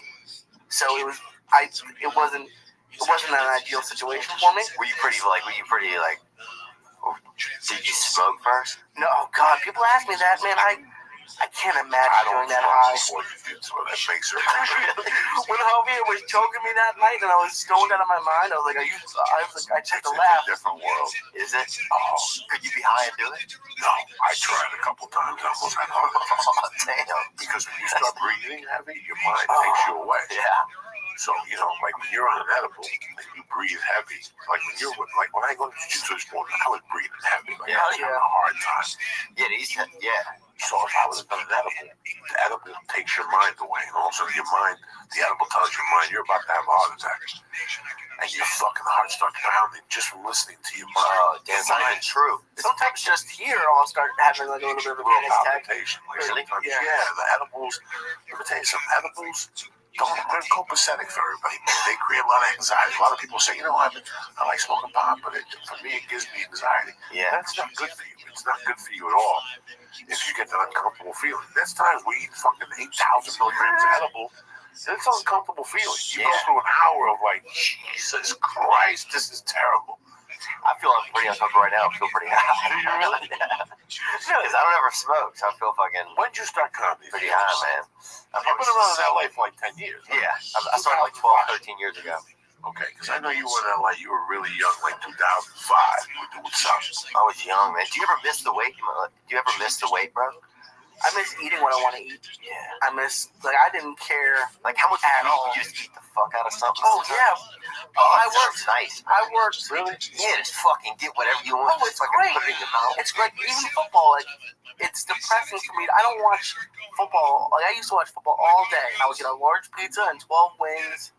So it wasn't an ideal situation for me. Were you pretty did you smoke first? No, oh God, people ask me that, man. I can't imagine doing that high. So that makes her When Javier was choking me that night and I was stoned out of my mind, I was like, I checked the laugh. It's a different world. Is it? Oh, could you be high and do it? No, I tried a couple times. I almost had heart attack. Damn. Because when you start breathing heavy, your mind takes you away. Yeah. So, when you're on an edible and you breathe heavy, when I go to jiu-jitsu this morning, I was breathing heavy. I was having a hard time. Yeah. So if I was done an edible, the edible takes your mind away. And also the edible tells your mind you're about to have a heart attack. And your fucking heart starts pounding just from listening to your mind. Oh, damn, it's not even true. Sometimes just here I'll start having a little bit of a panic attack. Really? Yeah, the edibles, let me tell you something, edibles, they're copacetic for everybody. They create a lot of anxiety. A lot of people say, I like smoking pot, but for me it gives me anxiety. Yeah. That's not good for you. It's not good for you at all. If you get that uncomfortable feeling. There's times we eat fucking 8,000 milligrams of edible. It's an uncomfortable feeling. You go through an hour of Jesus Christ, this is terrible. I feel I'm pretty uncomfortable right now. I feel pretty high. Do you really? Because I don't ever smoke, so I feel fucking. When did you start comedy? Pretty high, man. You've been around LA for 10 years. Yeah. I started 12, 13 years ago. Okay, because I know you were in LA. You were really young, 2005. You were doing something. I was young, man. Do you ever miss the weight? Do you ever miss the weight, bro? I miss eating what I want to eat. Yeah. I miss, I didn't care. How much at all? You just eat the fuck out of something. Oh, yeah. I worked nice. I worked. Really? Yeah, just fucking get whatever you want. Oh, it's fucking great. Put it in your mouth. It's great. Even football, it's depressing for me. I don't watch football. I used to watch football all day. I would get a large pizza and 12 wings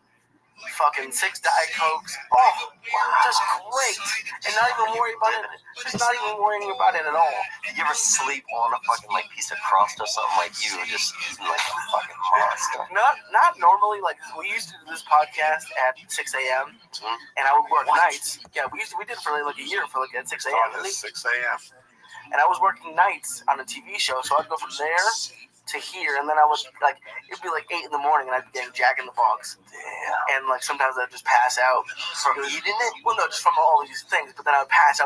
fucking 6 Diet Cokes. Oh, just great. And not even worry about it. Just not even worrying about it at all. Did you ever sleep on a fucking like piece of crust or something like you were just eating like a fucking monster? Not normally. Like we used to do this podcast at 6 a.m. and I would work nights. Yeah, we did it for like a year for like at 6 a.m. 6 a.m. And I was working nights on a TV show, so I'd go from there to here, and then I was like, it'd be like 8 in the morning, and I'd be getting Jack in the Box. Damn. And like sometimes I'd just pass out from eating it. Well, no, just from all these things. But then I'd pass out.